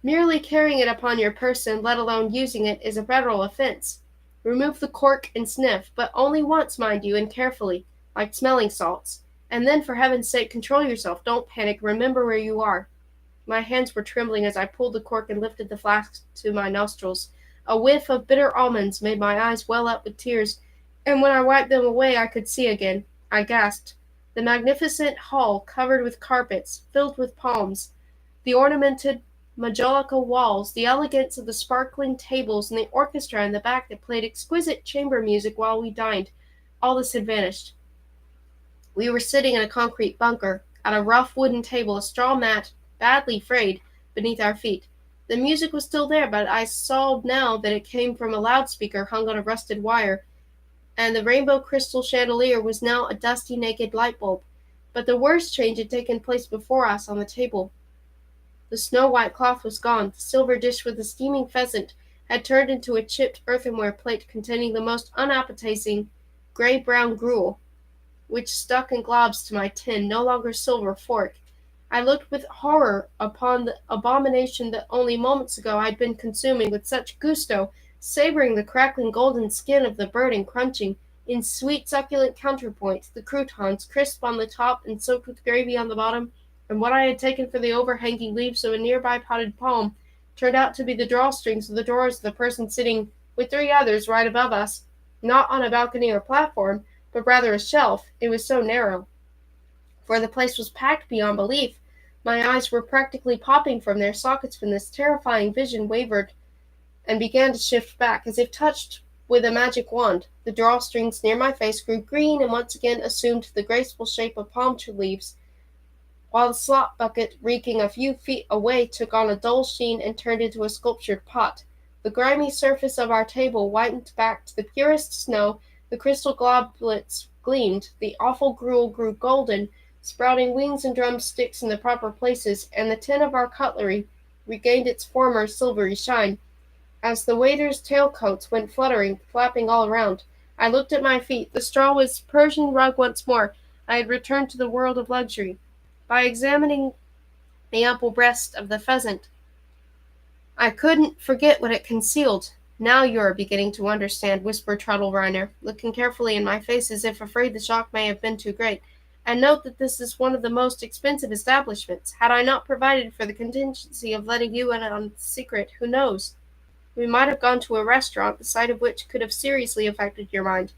Merely carrying it upon your person, let alone using it, is a federal offense. Remove the cork and sniff, but only once, mind you, and carefully, like smelling salts. And then, for heaven's sake, control yourself. Don't panic. Remember where you are." My hands were trembling as I pulled the cork and lifted the flask to my nostrils. A whiff of bitter almonds made my eyes well up with tears, and when I wiped them away I could see again. I gasped. The magnificent hall, covered with carpets, filled with palms, the ornamented majolica walls, the elegance of the sparkling tables, and the orchestra in the back that played exquisite chamber music while we dined, all this had vanished. We were sitting in a concrete bunker, at a rough wooden table, a straw mat, badly frayed, beneath our feet. The music was still there, but I saw now that it came from a loudspeaker hung on a rusted wire, and the rainbow crystal chandelier was now a dusty, naked light bulb. But the worst change had taken place before us on the table. The snow-white cloth was gone. The silver dish with the steaming pheasant had turned into a chipped earthenware plate containing the most unappetizing gray-brown gruel, which stuck in globs to my tin, no longer silver, fork. I looked with horror upon the abomination that only moments ago I had been consuming with such gusto, savoring the crackling golden skin of the bird and crunching, in sweet succulent counterpoint, the croutons, crisp on the top and soaked with gravy on the bottom, and what I had taken for the overhanging leaves of a nearby potted palm turned out to be the drawstrings of the drawers of the person sitting with three others right above us, not on a balcony or platform, but rather a shelf. It was so narrow, for the place was packed beyond belief. My eyes were practically popping from their sockets when this terrifying vision wavered and began to shift back, as if touched with a magic wand. The drawstrings near my face grew green and once again assumed the graceful shape of palm tree leaves, while the slop bucket, reeking a few feet away, took on a dull sheen and turned into a sculptured pot. The grimy surface of our table whitened back to the purest snow, the crystal goblets gleamed, the awful gruel grew golden, sprouting wings and drumsticks in the proper places, and the tin of our cutlery regained its former silvery shine. As the waiters' tailcoats went flapping all around, I looked at my feet. The straw was Persian rug once more. I had returned to the world of luxury. By examining the ample breast of the pheasant, I couldn't forget what it concealed. "Now you are beginning to understand," whispered Trottle-Reiner, looking carefully in my face as if afraid the shock may have been too great. "And note that this is one of the most expensive establishments. Had I not provided for the contingency of letting you in on the secret, who knows? We might have gone to a restaurant, the sight of which could have seriously affected your mind."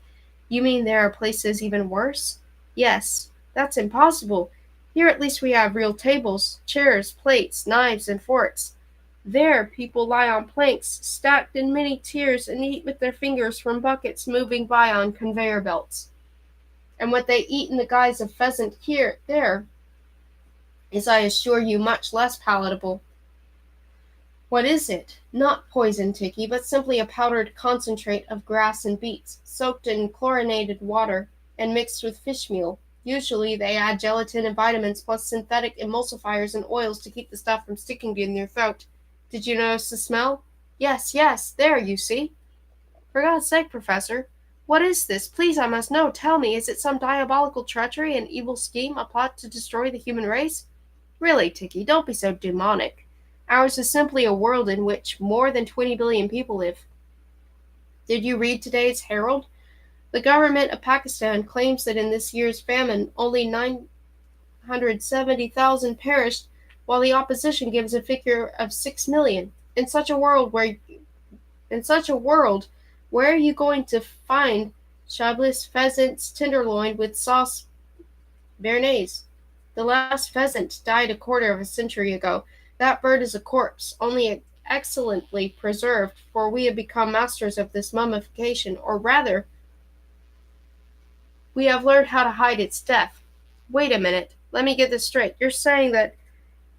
"You mean there are places even worse?" "Yes. That's impossible. Here at least we have real tables, chairs, plates, knives, and forks. There people lie on planks, stacked in many tiers, and eat with their fingers from buckets moving by on conveyor belts. And what they eat in the guise of pheasant there is, I assure you, much less palatable." What is it? Not poison, Tiki, but simply a powdered concentrate of grass and beets, soaked in chlorinated water and mixed with fish meal. Usually they add gelatin and vitamins plus synthetic emulsifiers and oils to keep the stuff from sticking in your throat. Did you notice the smell? Yes, yes, there, you see. For God's sake, Professor, what is this? Please, I must know. Tell me, is it some diabolical treachery, an evil scheme, a plot to destroy the human race? Really, Tiki, don't be so demonic. Ours is simply a world in which more than 20 billion people live. Did you read today's Herald? The government of Pakistan claims that in this year's famine only 970,000 perished, while the opposition gives a figure of 6 million. In such a world, where are you going to find chablis, pheasants, tenderloin with sauce béarnaise? The last pheasant died a quarter of a century ago. That bird is a corpse, only excellently preserved, for we have become masters of this mummification, or rather, we have learned how to hide its death. Wait a minute, let me get this straight. You're saying that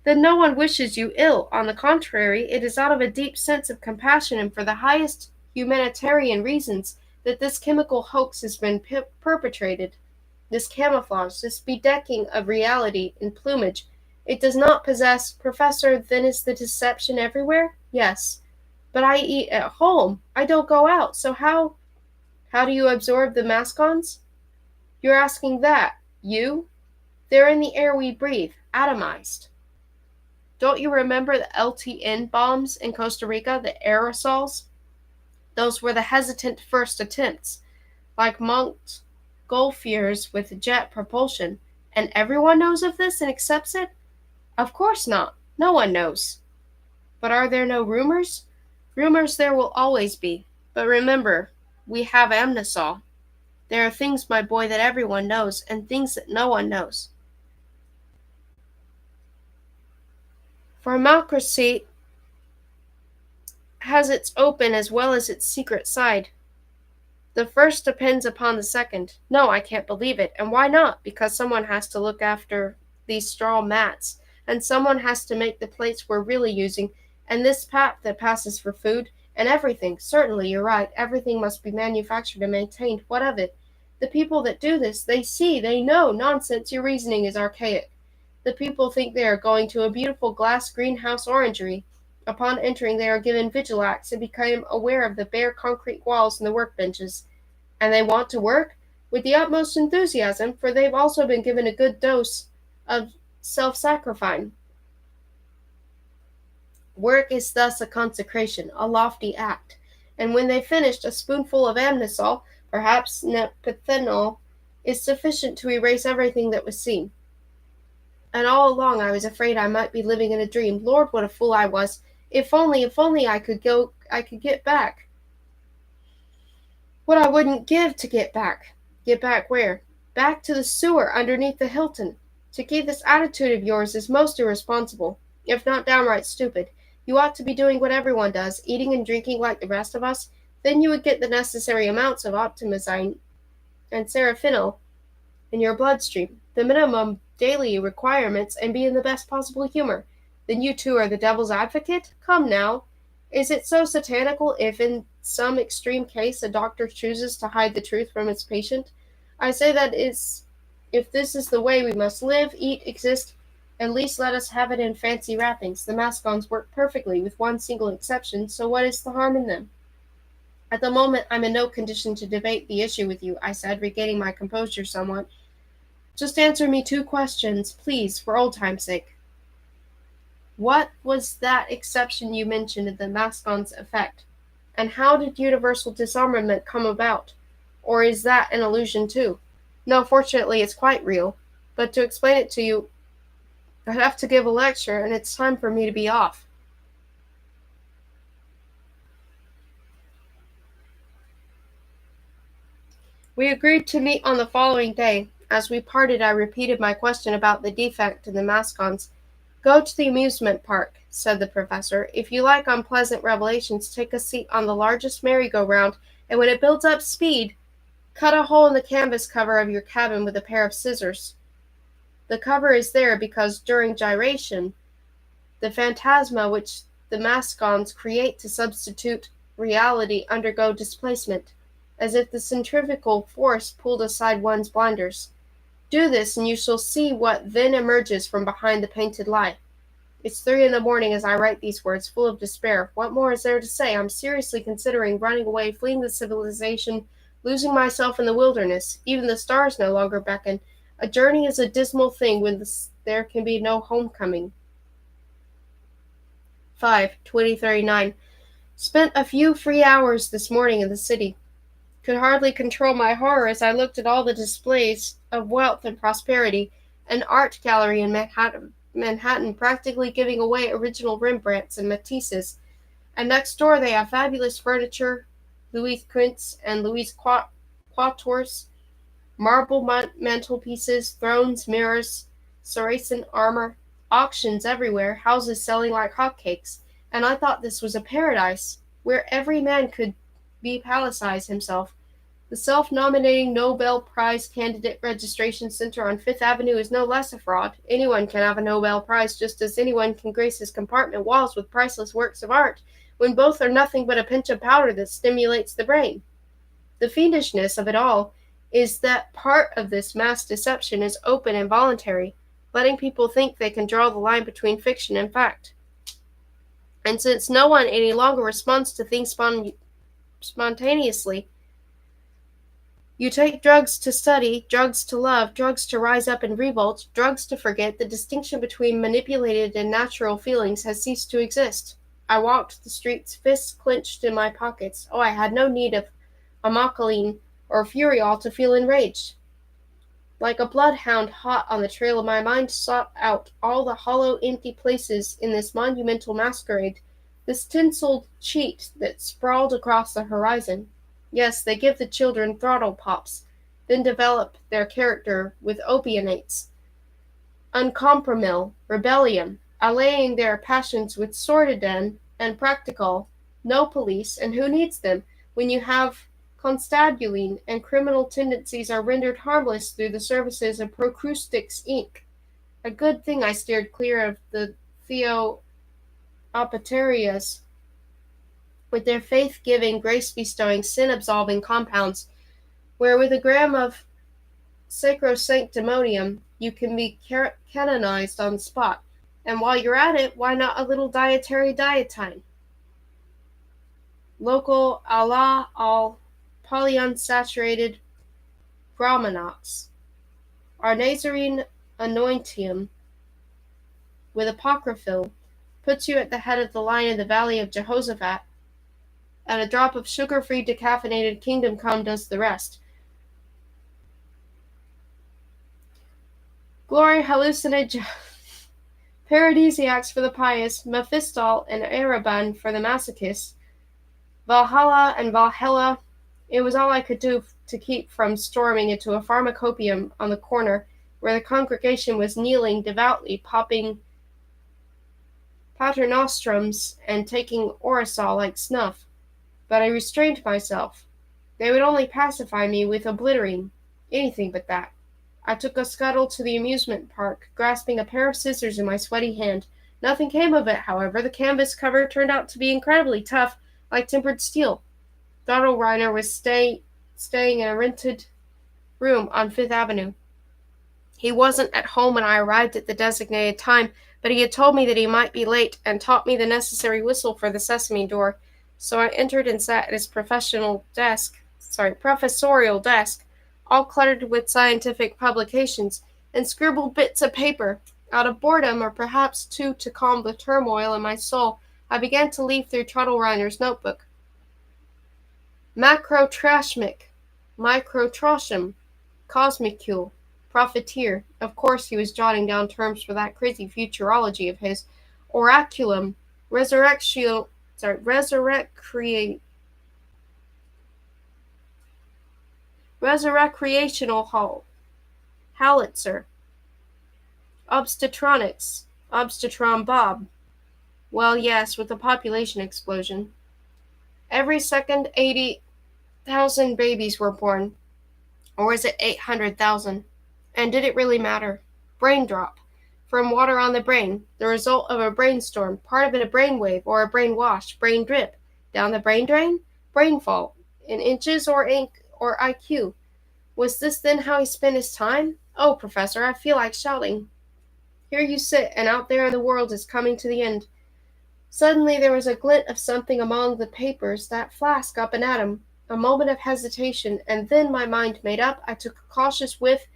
no one wishes you ill. On the contrary, it is out of a deep sense of compassion and for the highest humanitarian reasons that this chemical hoax has been perpetrated. This camouflage, this bedecking of reality in plumage, it does not possess. Professor, then is the deception everywhere? Yes. But I eat at home. I don't go out. So how do you absorb the mascons? You're asking that. You? They're in the air we breathe, atomized. Don't you remember the LTN bombs in Costa Rica, the aerosols? Those were the hesitant first attempts, like Montgolfiers with jet propulsion. And everyone knows of this and accepts it? Of course not. No one knows. But are there no rumors? Rumors there will always be. But remember, we have amnesol. There are things, my boy, that everyone knows, and things that no one knows. For democracy has its open as well as its secret side. The first depends upon the second. No, I can't believe it. And why not? Because someone has to look after these straw mats, and someone has to make the plates we're really using, and this pap that passes for food, and everything. Certainly, you're right. Everything must be manufactured and maintained. What of it? The people that do this, they see, they know. Nonsense, your reasoning is archaic. The people think they are going to a beautiful glass greenhouse orangery. Upon entering, they are given Vigilax and become aware of the bare concrete walls and the workbenches. And they want to work with the utmost enthusiasm, for they've also been given a good dose of self-sacrifice. Work is thus a consecration, a lofty act. And when they've finished, a spoonful of amnesol, perhaps nepenthenol, is sufficient to erase everything that was seen. And all along I was afraid I might be living in a dream. Lord, what a fool I was! If only I could get back. What I wouldn't give to get back. Get back where? Back to the sewer underneath the Hilton. To keep this attitude of yours is most irresponsible, if not downright stupid. You ought to be doing what everyone does, eating and drinking like the rest of us. Then you would get the necessary amounts of optimizine and seraphinoyl in your bloodstream, the minimum daily requirements, and be in the best possible humor. Then you too are the devil's advocate? Come now. Is it so satanical if in some extreme case a doctor chooses to hide the truth from its patient? I say that if this is the way we must live, eat, exist, at least let us have it in fancy wrappings. The mascons work perfectly, with one single exception, so what is the harm in them? At the moment I'm in no condition to debate the issue with you, I said, regaining my composure somewhat. Just answer me 2 questions, please, for old time's sake. What was that exception you mentioned in the mascon's effect? And how did universal disarmament come about? Or is that an illusion too? No, fortunately it's quite real. But to explain it to you, I'd have to give a lecture, and it's time for me to be off. We agreed to meet on the following day. As we parted, I repeated my question about the defect in the mascons. Go to the amusement park, said the professor. If you like unpleasant revelations, take a seat on the largest merry-go-round, and when it builds up speed, cut a hole in the canvas cover of your cabin with a pair of scissors. The cover is there because during gyration, the phantasma which the mascons create to substitute reality undergo displacement, as if the centrifugal force pulled aside one's blinders. Do this, and you shall see what then emerges from behind the painted lie. It's 3 in the morning as I write these words, full of despair. What more is there to say? I'm seriously considering running away, fleeing the civilization, losing myself in the wilderness. Even the stars no longer beckon. A journey is a dismal thing when there can be no homecoming. 5/2039. Spent a few free hours this morning in the city. Could hardly control my horror as I looked at all the displays of wealth and prosperity, an art gallery in Manhattan practically giving away original Rembrandts and Matisses, and next door they have fabulous furniture, Louis Quinze and Louis Quatorze, marble mantelpieces, thrones, mirrors, Saracen armor, auctions everywhere, houses selling like hotcakes, and I thought this was a paradise, where every man could be-palicize himself. The self-nominating Nobel Prize candidate registration center on Fifth Avenue is no less a fraud. Anyone can have a Nobel Prize just as anyone can grace his compartment walls with priceless works of art, when both are nothing but a pinch of powder that stimulates the brain. The fiendishness of it all is that part of this mass deception is open and voluntary, letting people think they can draw the line between fiction and fact. And since no one any longer responds to things spontaneously, you take drugs to study, drugs to love, drugs to rise up and revolt, drugs to forget. The distinction between manipulated and natural feelings has ceased to exist. I walked the streets, fists clenched in my pockets. Oh, I had no need of amoxicillin or furiol to feel enraged. Like a bloodhound hot on the trail, my mind sought out all the hollow, empty places in this monumental masquerade, this tinselled cheat that sprawled across the horizon. Yes, they give the children throttle pops, then develop their character with opiates, uncompromised rebellion, allaying their passions with sordidin and practical. No police, and who needs them, when you have constantine and criminal tendencies are rendered harmless through the services of Procrustics Inc. A good thing I steered clear of the Theopaterias, with their faith-giving, grace-bestowing, sin-absolving compounds, where with a gram of sacrosanctimonium you can be canonized on the spot. And while you're at it, why not a little dietary dietine? Local Allah al polyunsaturated gromanox. Our Nazarene anointium with apocryphal puts you at the head of the line in the valley of Jehoshaphat, and a drop of sugar-free decaffeinated Kingdom Come does the rest. Glory hallucinage paradisiacs for the pious, Mephistol and Erebun for the masochists, Valhalla and Valhalla. It was all I could do to keep from storming into a pharmacopoeia on the corner, where the congregation was kneeling devoutly, popping paternostrums and taking orosol like snuff. But I restrained myself. They would only pacify me with obliterating, anything but that. I took a scuttle to the amusement park, grasping a pair of scissors in my sweaty hand. Nothing came of it, however. The canvas cover turned out to be incredibly tough, like tempered steel. Donald Reiner was staying in a rented room on Fifth Avenue. He wasn't at home when I arrived at the designated time, but he had told me that he might be late and taught me the necessary whistle for the sesame door. So I entered and sat at his professorial desk, all cluttered with scientific publications, and scribbled bits of paper. Out of boredom, or perhaps too to calm the turmoil in my soul, I began to leaf through Tuttle-Reiner's notebook. Macrotrashmic, microtroshum, cosmicule, profiteer. Of course he was jotting down terms for that crazy futurology of his. Oraculum, resurrectional hall, howitzer, obstetronics, obstetron Bob. Well, yes, with the population explosion. Every second 80,000 babies were born. Or is it 800,000? And did it really matter? Brain drop. from water on the brain, the result of a brainstorm, part of it a brainwave or a brain wash, brain drip, down the brain drain, brain fall, in inches or ink or IQ. Was this then how he spent his time? Oh, Professor, I feel like shouting. Here you sit, and out there in the world is coming to the end. Suddenly there was a glint of something among the papers, that flask up and at him. A moment of hesitation, and then, my mind made up, I took a cautious whiff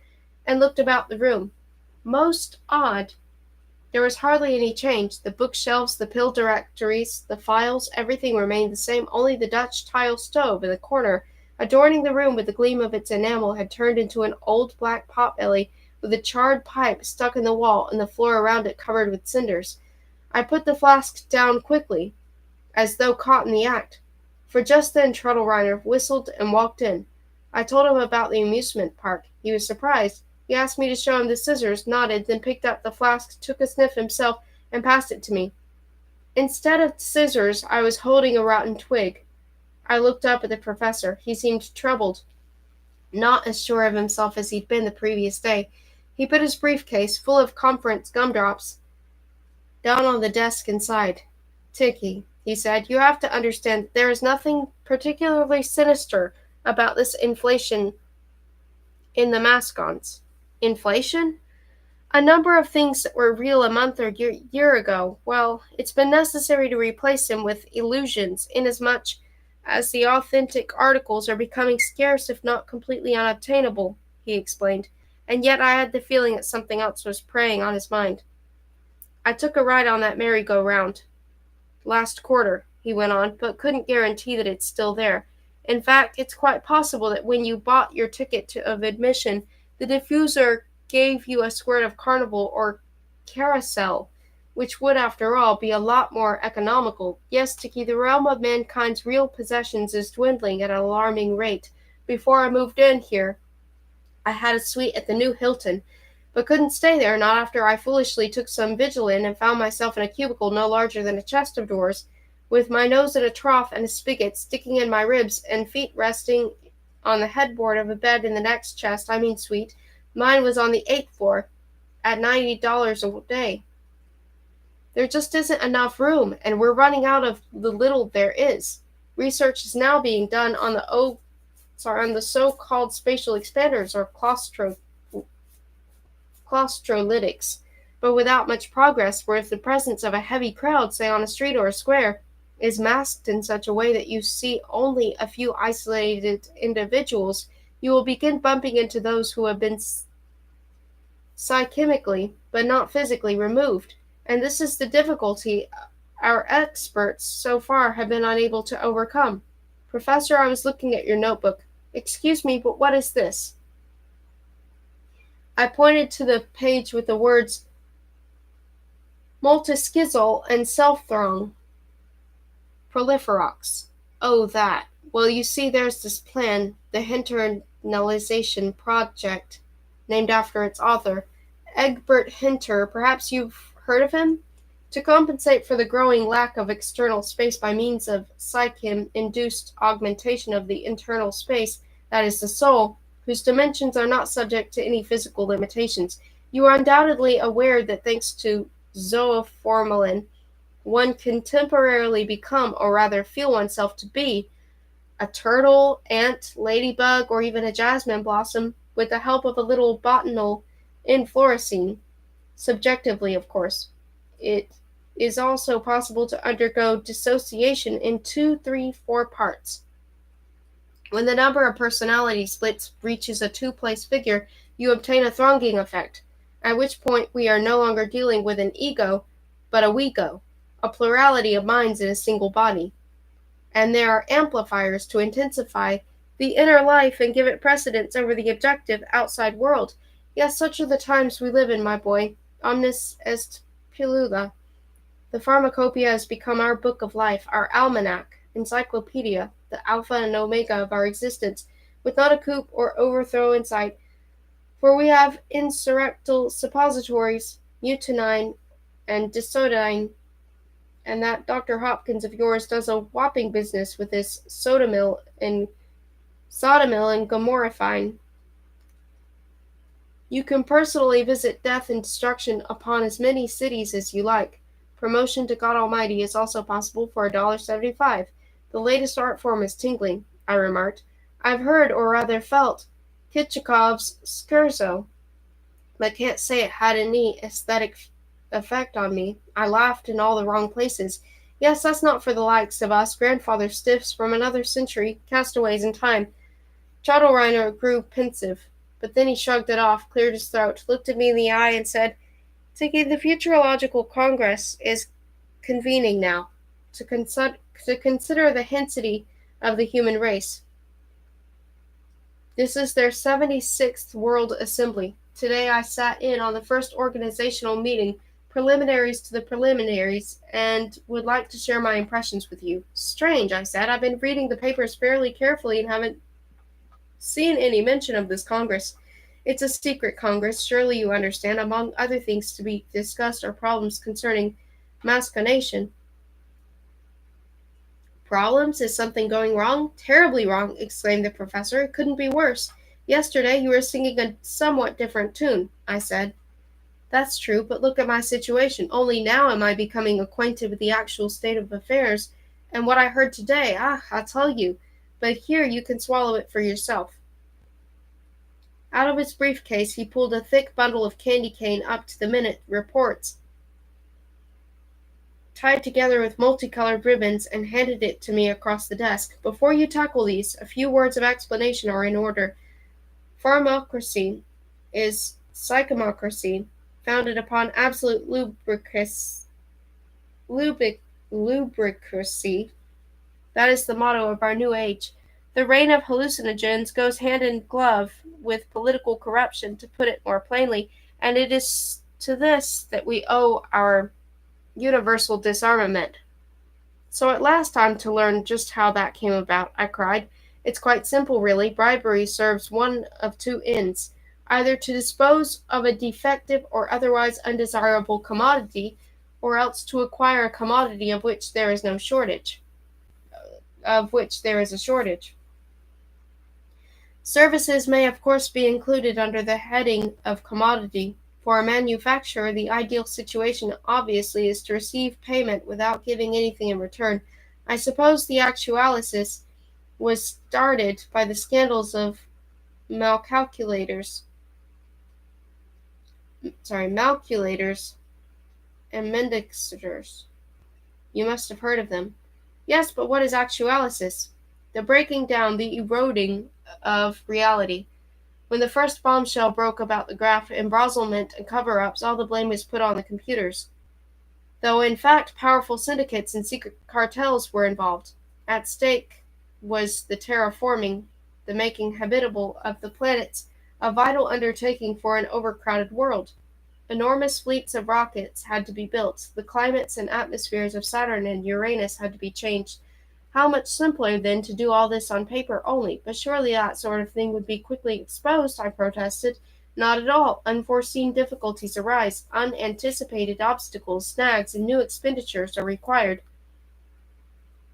and looked about the room. Most odd. There was hardly any change. The bookshelves, the pill directories, the files, everything remained the same, only the Dutch tile stove in the corner, adorning the room with the gleam of its enamel, had turned into an old black pot-belly with a charred pipe stuck in the wall and the floor around it covered with cinders. I put the flask down quickly, as though caught in the act, for just then Trudelreiner whistled and walked in. I told him about the amusement park. He was surprised. He asked me to show him the scissors, nodded, then picked up the flask, took a sniff himself, and passed it to me. Instead of scissors, I was holding a rotten twig. I looked up at the professor. He seemed troubled, not as sure of himself as he'd been the previous day. He put his briefcase, full of conference gumdrops, down on the desk and sighed. Ticky, he said, you have to understand that there is nothing particularly sinister about this inflation in the mascons. Inflation? A number of things that were real a month or year ago, well, it's been necessary to replace them with illusions, inasmuch as the authentic articles are becoming scarce if not completely unobtainable, he explained, and yet I had the feeling that something else was preying on his mind. I took a ride on that merry-go-round last quarter, he went on, but couldn't guarantee that it's still there. In fact, it's quite possible that when you bought your ticket of admission, the diffuser gave you a squirt of carnival or carousel, which would, after all, be a lot more economical. Yes, Tiki, the realm of mankind's real possessions is dwindling at an alarming rate. Before I moved in here, I had a suite at the new Hilton, but couldn't stay there, not after I foolishly took some vigil in and found myself in a cubicle no larger than a chest of drawers, with my nose in a trough and a spigot sticking in my ribs and feet resting on the headboard of a bed in the next suite. Mine was on the 8th floor, at $90 a day. There just isn't enough room, and we're running out of the little there is. Research is now being done on the so-called spatial expanders, or claustrolytics, but without much progress, for if the presence of a heavy crowd, say on a street or a square, is masked in such a way that you see only a few isolated individuals, you will begin bumping into those who have been psychemically, but not physically, removed. And this is the difficulty our experts so far have been unable to overcome. Professor, I was looking at your notebook. Excuse me, but what is this? I pointed to the page with the words multischizal and self-throng. Proliferox. Oh, that. Well, you see, there's this plan, the Hinternalization Project, named after its author, Egbert Hinter. Perhaps you've heard of him? To compensate for the growing lack of external space by means of psyche-induced augmentation of the internal space, that is the soul, whose dimensions are not subject to any physical limitations. You are undoubtedly aware that thanks to zooformalin, one can temporarily become, or rather feel oneself to be, a turtle, ant, ladybug, or even a jasmine blossom, with the help of a little botanal inflorescence. Subjectively, of course. It is also possible to undergo dissociation in 2, 3, 4 parts. When the number of personality splits reaches a two-place figure, you obtain a thronging effect, at which point we are no longer dealing with an ego, but a we-go, a plurality of minds in a single body. And there are amplifiers to intensify the inner life and give it precedence over the objective outside world. Yes, such are the times we live in, my boy. Omnis est pilula. The pharmacopoeia has become our book of life, our almanac, encyclopedia, the alpha and omega of our existence, with not a coup or overthrow in sight, for we have insurrectal suppositories, mutinine and disodine, and that Dr. Hopkins of yours does a whopping business with this sodomil and gomorrifine. You can personally visit death and destruction upon as many cities as you like. Promotion to God Almighty is also possible for $1.75. The latest art form is tingling, I remarked. I've heard, or rather felt, Kitchikov's scherzo, but can't say it had any aesthetic effect on me. I laughed in all the wrong places. Yes, that's not for the likes of us grandfather stiffs from another century, castaways in time. Chottle grew pensive, but then he shrugged it off, cleared his throat, looked at me in the eye, and said, Tiki, the Futurological Congress is convening now to consider the density of the human race. This is their 76th World Assembly. Today I sat in on the first organizational meeting, preliminaries to the preliminaries, and would like to share my impressions with you. Strange, I said. I've been reading the papers fairly carefully and haven't seen any mention of this Congress. It's a secret Congress, surely you understand. Among other things to be discussed are problems concerning masculination. Problems? Is something going wrong? Terribly wrong, exclaimed the professor. It couldn't be worse. Yesterday you were singing a somewhat different tune, I said. That's true, but look at my situation. Only now am I becoming acquainted with the actual state of affairs, and what I heard today, I'll tell you. But here you can swallow it for yourself. Out of his briefcase he pulled a thick bundle of candy cane up to the minute reports, tied together with multicolored ribbons, and handed it to me across the desk. Before you tackle these, a few words of explanation are in order. Pharmacracy is psychomocracy, founded upon absolute lubricacy. That is the motto of our new age. The reign of hallucinogens goes hand in glove with political corruption, to put it more plainly, and it is to this that we owe our universal disarmament. So at last time to learn just how that came about, I cried. It's quite simple, really. Bribery serves one of two ends, either to dispose of a defective or otherwise undesirable commodity, or else to acquire a commodity of which there is a shortage. Services may of course be included under the heading of commodity. For a manufacturer, the ideal situation obviously is to receive payment without giving anything in return. I suppose the actualysis was started by the scandals of malculators and mendicators. You must have heard of them. Yes, but what is actualysis? The breaking down, the eroding of reality. When the first bombshell broke about the graft embezzlement and cover-ups, all the blame was put on the computers, though in fact powerful syndicates and secret cartels were involved. At stake was the terraforming, the making habitable of the planets, a vital undertaking for an overcrowded world. Enormous fleets of rockets had to be built. The climates and atmospheres of Saturn and Uranus had to be changed. How much simpler, then, to do all this on paper only. But surely that sort of thing would be quickly exposed, I protested. Not at all. Unforeseen difficulties arise. Unanticipated obstacles, snags, and new expenditures are required.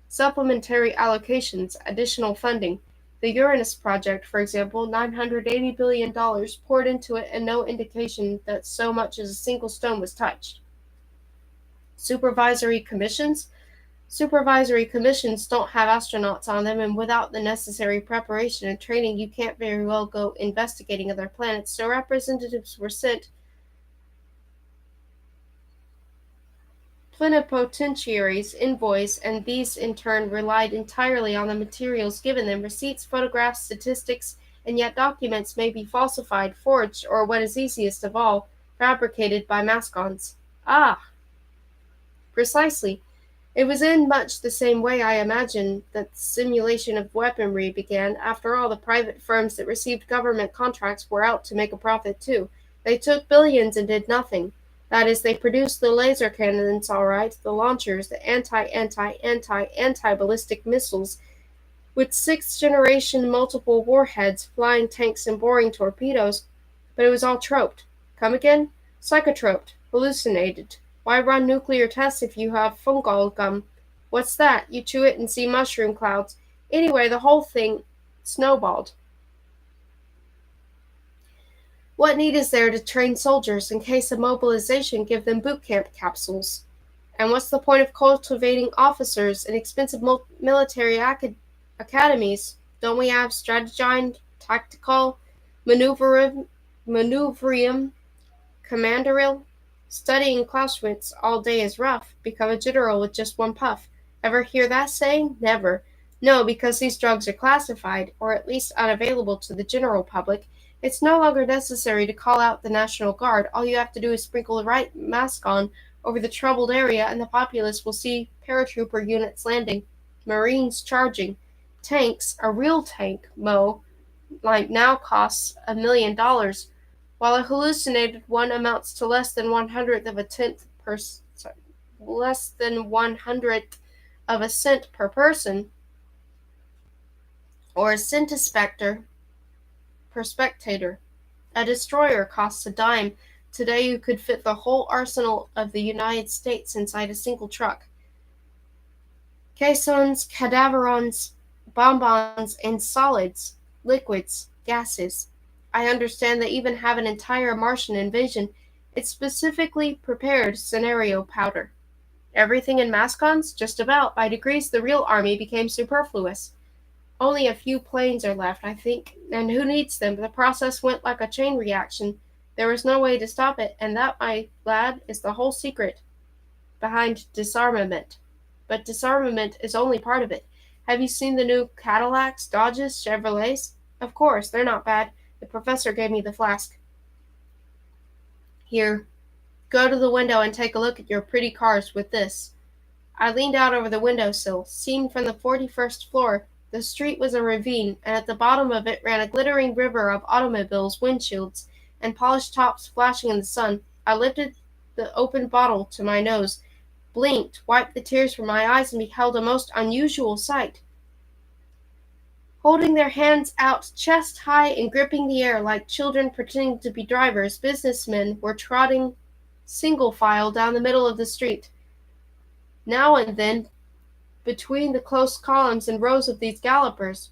Supplementary allocations, additional funding. The Uranus project, for example, $980 billion poured into it and no indication that so much as a single stone was touched. Supervisory commissions? Supervisory commissions don't have astronauts on them, and without the necessary preparation and training you can't very well go investigating other planets, so representatives were sent. Plenipotentiaries invoice, and these in turn relied entirely on the materials given them, receipts, photographs, statistics, and yet documents may be falsified, forged, or what is easiest of all, fabricated by mascons. Ah! Precisely. It was in much the same way, I imagine, that the simulation of weaponry began. After all, the private firms that received government contracts were out to make a profit too. They took billions and did nothing. That is, they produced the laser cannons, all right, the launchers, the anti-ballistic missiles, with sixth-generation multiple warheads, flying tanks, and boring torpedoes. But it was all troped. Come again? Psychotroped. Hallucinated. Why run nuclear tests if you have fungal gum? What's that? You chew it and see mushroom clouds. Anyway, the whole thing snowballed. What need is there to train soldiers in case of mobilization? Give them boot camp capsules. And what's the point of cultivating officers in expensive military academies? Don't we have strategized, tactical, maneuverium, commanderial? Studying Clausewitz all day is rough. Become a general with just one puff. Ever hear that saying? Never. No, because these drugs are classified, or at least unavailable to the general public. It's no longer necessary to call out the National Guard. All you have to do is sprinkle the right mask on over the troubled area, and the populace will see paratrooper units landing, Marines charging. Tanks, a real tank, like now costs $1 million, while a hallucinated one amounts to less than 1/100th of a less than 1/100th of a cent per person, or a centispector per spectator. A destroyer costs a dime. Today you could fit the whole arsenal of the United States inside a single truck. Caissons, cadaverons, bonbons, and solids, liquids, gases. I understand they even have an entire Martian invasion. It's specifically prepared scenario powder. Everything in Mascons? Just about. By degrees, the real army became superfluous. Only a few planes are left, I think, and who needs them? The process went like a chain reaction. There was no way to stop it, and that, my lad, is the whole secret behind disarmament. But disarmament is only part of it. Have you seen the new Cadillacs, Dodges, Chevrolets? Of course, they're not bad. The professor gave me the flask. Here, go to the window and take a look at your pretty cars with this. I leaned out over the windowsill. Seen from the 41st floor, the street was a ravine, and at the bottom of it ran a glittering river of automobiles, windshields, and polished tops flashing in the sun. I lifted the open bottle to my nose, blinked, wiped the tears from my eyes, and beheld a most unusual sight. Holding their hands out chest high and gripping the air like children pretending to be drivers, businessmen were trotting single file down the middle of the street. Now and then, between the close columns and rows of these gallopers,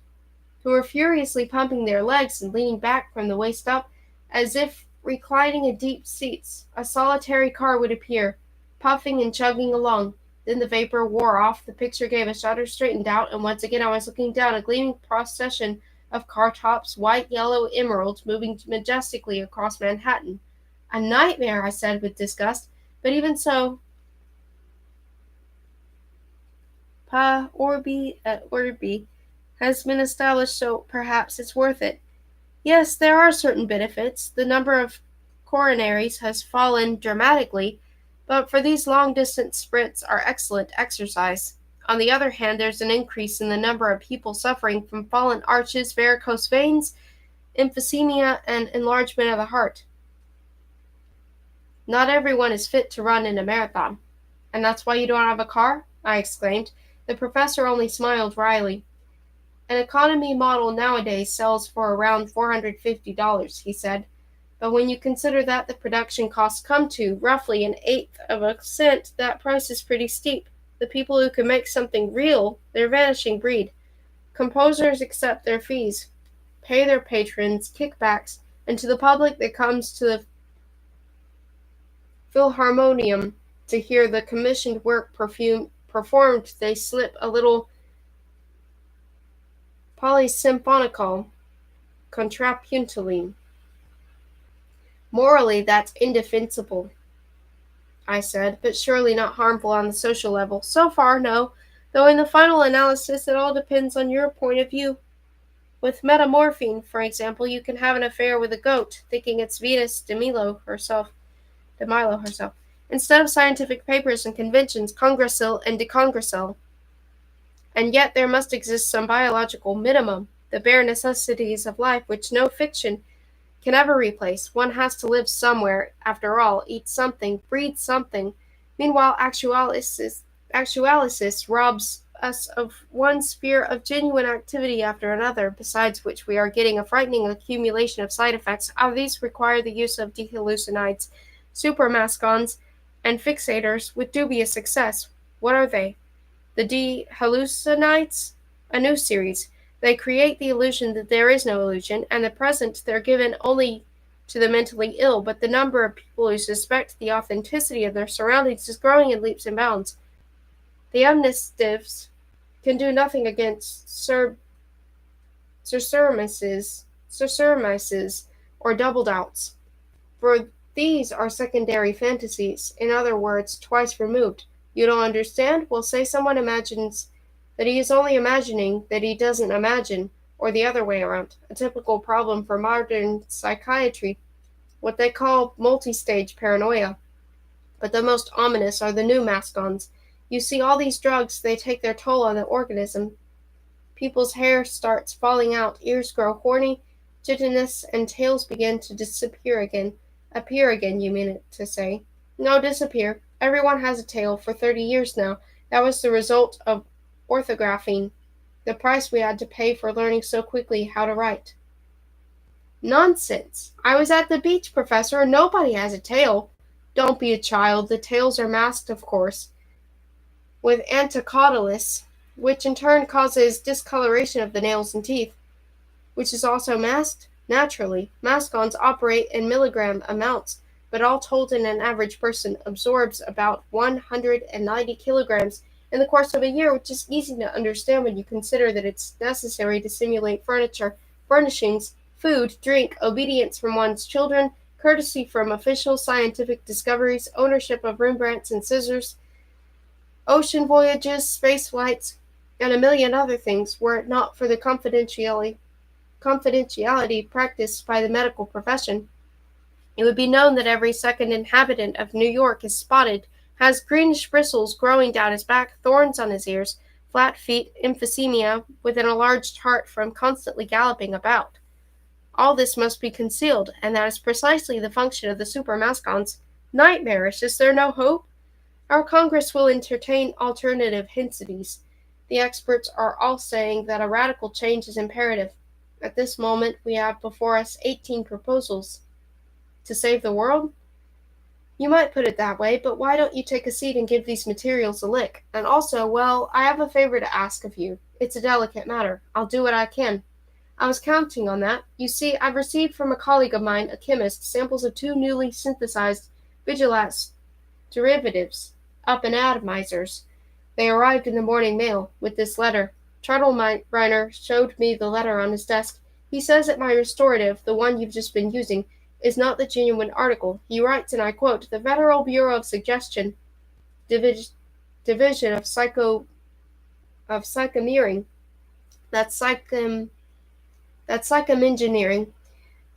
who were furiously pumping their legs and leaning back from the waist up, as if reclining in deep seats, a solitary car would appear, puffing and chugging along. Then the vapor wore off, the picture gave a shudder, straightened out, and once again I was looking down a gleaming procession of car tops, white, yellow, emerald, moving majestically across Manhattan. A nightmare, I said with disgust, but even so, pa orbi et orbi has been established, so perhaps it's worth it. Yes, there are certain benefits. The number of coronaries has fallen dramatically, but for these long-distance sprints are excellent exercise. On the other hand, there's an increase in the number of people suffering from fallen arches, varicose veins, emphysema, and enlargement of the heart. Not everyone is fit to run in a marathon. And that's why you don't have a car? I exclaimed. The professor only smiled wryly. An economy model nowadays sells for around $450, he said. But when you consider that the production costs come to roughly 1/8 of a cent, that price is pretty steep. The people who can make something real, they're vanishing breed. Composers accept their fees, pay their patrons kickbacks, and to the public that comes to the Philharmonium to hear the commissioned work performed, they slip a little polysymphonical contrapuntally. Morally, that's indefensible, I said, but surely not harmful on the social level. So far, no, though in the final analysis it all depends on your point of view. With metamorphine, for example, you can have an affair with a goat, thinking it's Venus de Milo herself. Instead of scientific papers and conventions, congressil and decongressil. And yet there must exist some biological minimum, the bare necessities of life which no fiction can ever replace. One has to live somewhere, after all, eat something, breathe something. Meanwhile, actualysis robs us of one sphere of genuine activity after another, besides which we are getting a frightening accumulation of side effects. All these require the use of dehallucinides, supermascons, and fixators with dubious success. What are they? The dehallucinides? A new series. They create the illusion that there is no illusion, and at present they're given only to the mentally ill, but the number of people who suspect the authenticity of their surroundings is growing in leaps and bounds. The amnestives can do nothing against susurmices, or double doubts, for these are secondary fantasies, in other words, twice removed. You don't understand? Well, say someone imagines that he is only imagining that he doesn't imagine, or the other way around, a typical problem for modern psychiatry, what they call multi-stage paranoia. But the most ominous are the new mascons. You see, all these drugs, they take their toll on the organism. People's hair starts falling out, ears grow horny, chitinous, and tails begin to disappear again. Appear again, you mean it to say. No, disappear. Everyone has a tail for 30 years now. That was the result of orthographing, the price we had to pay for learning so quickly how to write. Nonsense. I was at the beach, Professor, and nobody has a tail. Don't be a child. The tails are masked, of course, with anticaudalus, which in turn causes discoloration of the nails and teeth, which is also masked naturally. Mascons operate in milligram amounts, but all told in an average person absorbs about 190 kilograms in the course of a year, which is easy to understand when you consider that it's necessary to simulate furniture, furnishings, food, drink, obedience from one's children, courtesy from officials, scientific discoveries, ownership of Rembrandts and scissors, ocean voyages, space flights, and a million other things, were it not for the confidentiality practiced by the medical profession. It would be known that every second inhabitant of New York is spotted, has greenish bristles growing down his back, thorns on his ears, flat feet, emphysema, with an enlarged heart from constantly galloping about. All this must be concealed, and that is precisely the function of the super mascons. Nightmarish! Is there no hope? Our Congress will entertain alternative hinsides. The experts are all saying that a radical change is imperative. At this moment, we have before us 18 proposals. To save the world? You might put it that way, but why don't you take a seat and give these materials a lick? And also, well, I have a favor to ask of you. It's a delicate matter. I'll do what I can. I was counting on that. You see, I've received from a colleague of mine, a chemist, samples of 2 newly synthesized Vigilax derivatives, up and atomizers. They arrived in the morning mail, with this letter. Reiner showed me the letter on his desk. He says that my restorative, the one you've just been using, is not the genuine article. He writes, and I quote, "The Federal Bureau of Suggestion, Division of Psychomeering, that's psychomengineering,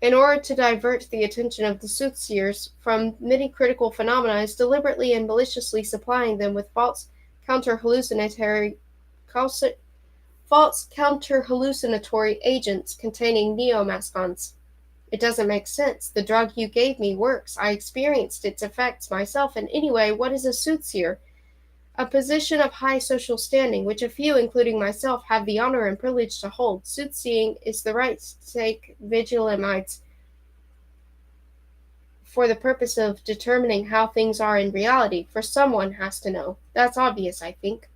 in order to divert the attention of the soothsayers from many critical phenomena, is deliberately and maliciously supplying them with false counter-hallucinatory agents containing neomascons. It doesn't make sense. The drug you gave me works. I experienced its effects myself, and anyway, what is a soothsayer? A position of high social standing, which a few, including myself, have the honor and privilege to hold. Soothsaying is the right to take vigilamides for the purpose of determining how things are in reality, for someone has to know. That's obvious, I think."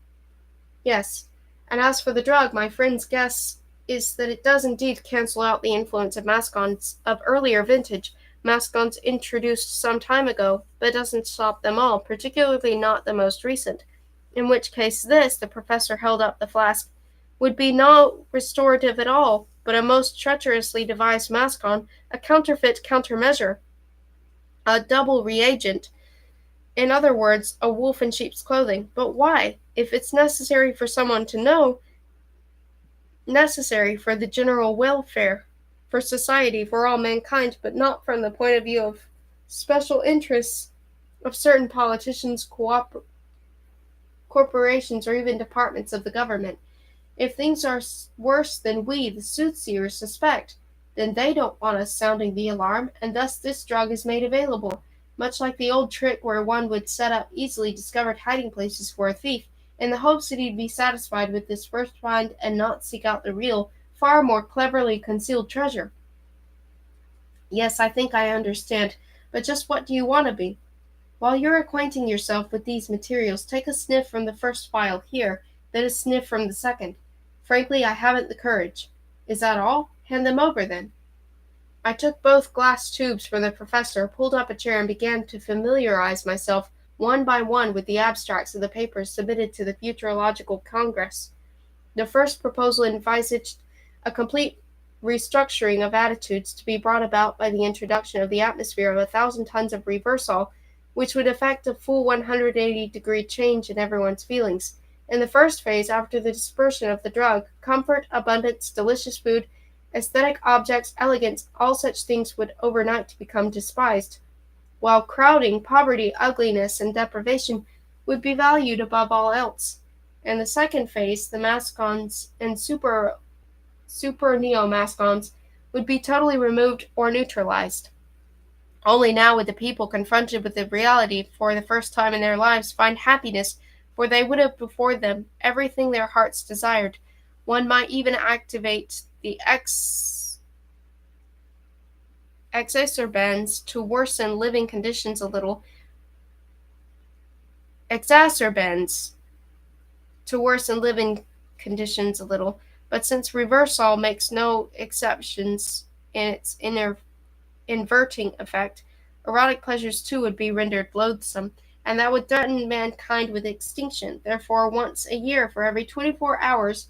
"Yes, and as for the drug, my friend's guess is that it does indeed cancel out the influence of mascons of earlier vintage, mascons introduced some time ago, but doesn't stop them all, particularly not the most recent. In which case this," the professor held up the flask, "would be no restorative at all, but a most treacherously devised mascon, a counterfeit countermeasure, a double reagent. In other words, a wolf in sheep's clothing. But why? If it's necessary for someone to know, necessary for the general welfare, for society, for all mankind, but not from the point of view of special interests of certain politicians, corporations, or even departments of the government. If things are worse than we, the soothsayers, suspect, then they don't want us sounding the alarm, and thus this drug is made available, much like the old trick where one would set up easily discovered hiding places for a thief, in the hopes that he'd be satisfied with this first find and not seek out the real, far more cleverly concealed treasure." "Yes, I think I understand, but just what do you want to be? While you're acquainting yourself with these materials, take a sniff from the first phial here, then a sniff from the second. Frankly, I haven't the courage." "Is that all? Hand them over, then." I took both glass tubes for the professor, pulled up a chair, and began to familiarize myself one by one with the abstracts of the papers submitted to the Futurological Congress. The first proposal envisaged a complete restructuring of attitudes to be brought about by the introduction of the atmosphere of 1,000 tons of reversal, which would effect a full 180-degree change in everyone's feelings. In the first phase, after the dispersion of the drug, comfort, abundance, delicious food, aesthetic objects, elegance, all such things would overnight become despised, while crowding, poverty, ugliness, and deprivation would be valued above all else. In the second phase, the mascons and super neo-mascons would be totally removed or neutralized. Only now would the people, confronted with the reality for the first time in their lives, find happiness, for they would have before them everything their hearts desired. One might even activate the exacerbans to worsen living conditions a little. But since reversal makes no exceptions in its inverting effect, erotic pleasures too would be rendered loathsome, and that would threaten mankind with extinction. Therefore, once a year, for every 24 hours,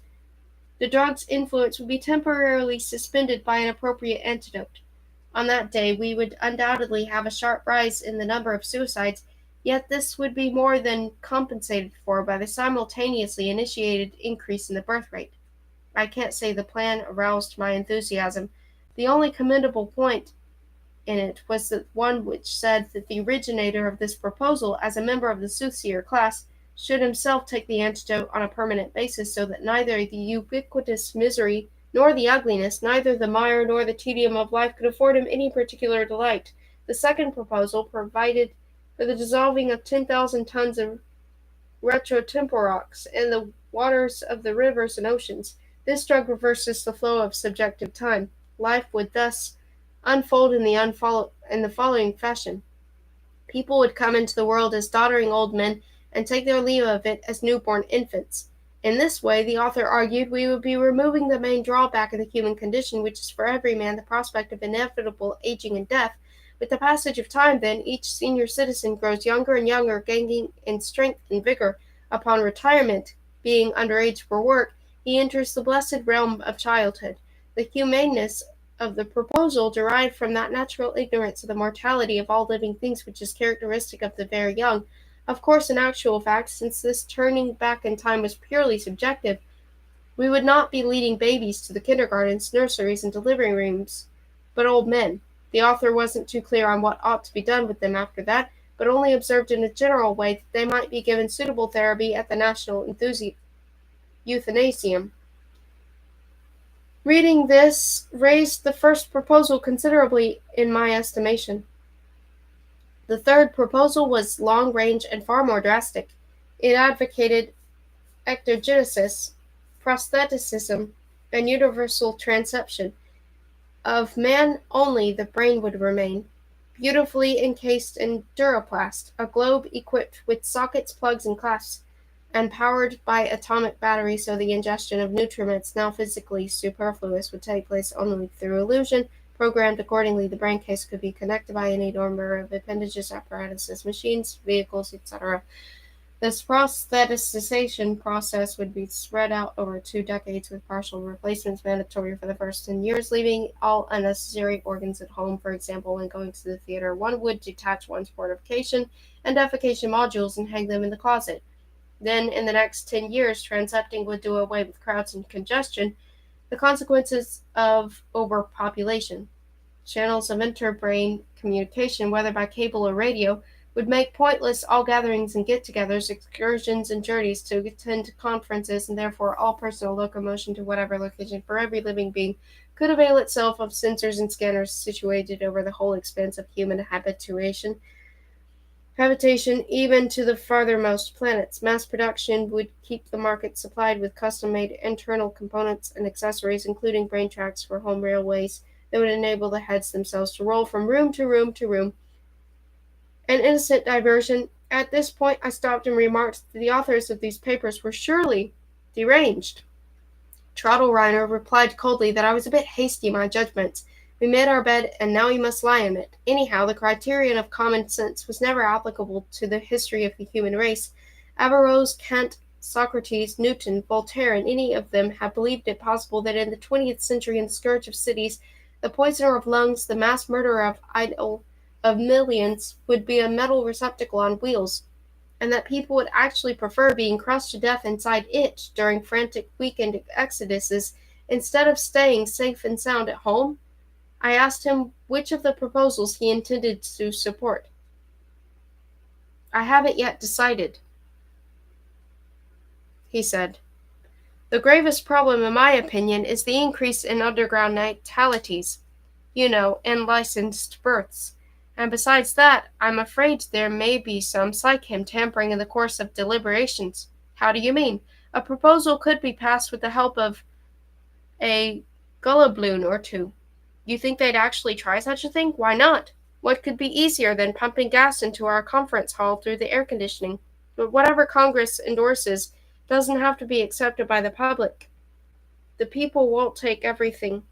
the drug's influence would be temporarily suspended by an appropriate antidote. On that day, we would undoubtedly have a sharp rise in the number of suicides, yet this would be more than compensated for by the simultaneously initiated increase in the birth rate. I can't say the plan aroused my enthusiasm. The only commendable point in it was the one which said that the originator of this proposal, as a member of the soothsayer class, should himself take the antidote on a permanent basis, so that neither the ubiquitous misery nor the ugliness, neither the mire nor the tedium of life could afford him any particular delight. The second proposal provided for the dissolving of 10,000 tons of retrotemporox in the waters of the rivers and oceans. This drug reverses the flow of subjective time. Life would thus unfold in the following fashion. People would come into the world as doddering old men and take their leave of it as newborn infants. In this way, the author argued, we would be removing the main drawback of the human condition, which is for every man the prospect of inevitable aging and death. With the passage of time, then, each senior citizen grows younger and younger, gaining in strength and vigor. Upon retirement, being under age for work, he enters the blessed realm of childhood. The humaneness of the proposal derived from that natural ignorance of the mortality of all living things which is characteristic of the very young. Of course, in actual fact, since this turning back in time was purely subjective, we would not be leading babies to the kindergartens, nurseries, and delivery rooms, but old men. The author wasn't too clear on what ought to be done with them after that, but only observed in a general way that they might be given suitable therapy at the National Euthanasium. Reading this raised the first proposal considerably in my estimation. The third proposal was long-range and far more drastic. It advocated ectogenesis, prostheticism, and universal transception. Of man only the brain would remain, beautifully encased in duraplast, a globe equipped with sockets, plugs, and clasps, and powered by atomic batteries, so the ingestion of nutriments now physically superfluous would take place only through illusion. Programmed accordingly, the brain case could be connected by any number of appendages, apparatuses, machines, vehicles, etc. This prostheticization process would be spread out over 2 decades, with partial replacements mandatory for the first 10 years, leaving all unnecessary organs at home. For example, when going to the theater, one would detach one's fortification and defecation modules and hang them in the closet. Then, in the next 10 years, transepting would do away with crowds and congestion, the consequences of overpopulation. Channels of inter-brain communication, whether by cable or radio, would make pointless all gatherings and get-togethers, excursions, and journeys to attend conferences, and therefore all personal locomotion to whatever location for every living being could avail itself of sensors and scanners situated over the whole expanse of human habitation, even to the farthermost planets. Mass production would keep the market supplied with custom-made internal components and accessories, including brain tracks for home railways that would enable the heads themselves to roll from room to room to room. An innocent diversion. At this point I stopped and remarked that the authors of these papers were surely deranged. Trottle Reiner replied coldly that I was a bit hasty in my judgments, We made our bed, and now we must lie in it. Anyhow, the criterion of common sense was never applicable to the history of the human race. Averroes, Kant, Socrates, Newton, Voltaire, and any of them have believed it possible that in the 20th century, in the scourge of cities, the poisoner of lungs, the mass murderer of millions, would be a metal receptacle on wheels, and that people would actually prefer being crushed to death inside it during frantic weekend exoduses instead of staying safe and sound at home. I asked him which of the proposals he intended to support. "I haven't yet decided," he said. "The gravest problem, in my opinion, is the increase in underground natalities, and licensed births. And besides that, I'm afraid there may be some psychim tampering in the course of deliberations." "How do you mean?" "A proposal could be passed with the help of a gullabloon or two." "You think they'd actually try such a thing?" "Why not? What could be easier than pumping gas into our conference hall through the air conditioning? But whatever Congress endorses doesn't have to be accepted by the public. The people won't take everything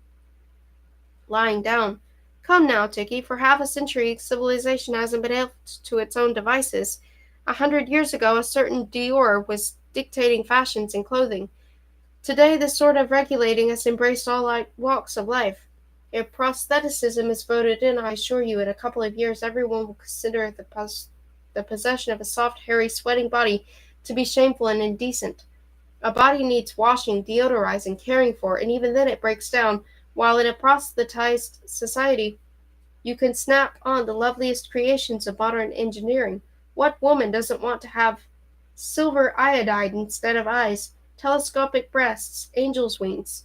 lying down. Come now, Tiki, for half a century civilization hasn't been left to its own devices. 100 years ago, a certain Dior was dictating fashions in clothing. Today, this sort of regulating has embraced all walks of life. If prostheticism is voted in, I assure you, in a couple of years, everyone will consider the possession of a soft, hairy, sweating body to be shameful and indecent. A body needs washing, deodorizing, caring for, and even then it breaks down, while in a prosthetized society, you can snap on the loveliest creations of modern engineering. What woman doesn't want to have silver iodide instead of eyes, telescopic breasts, angel's wings,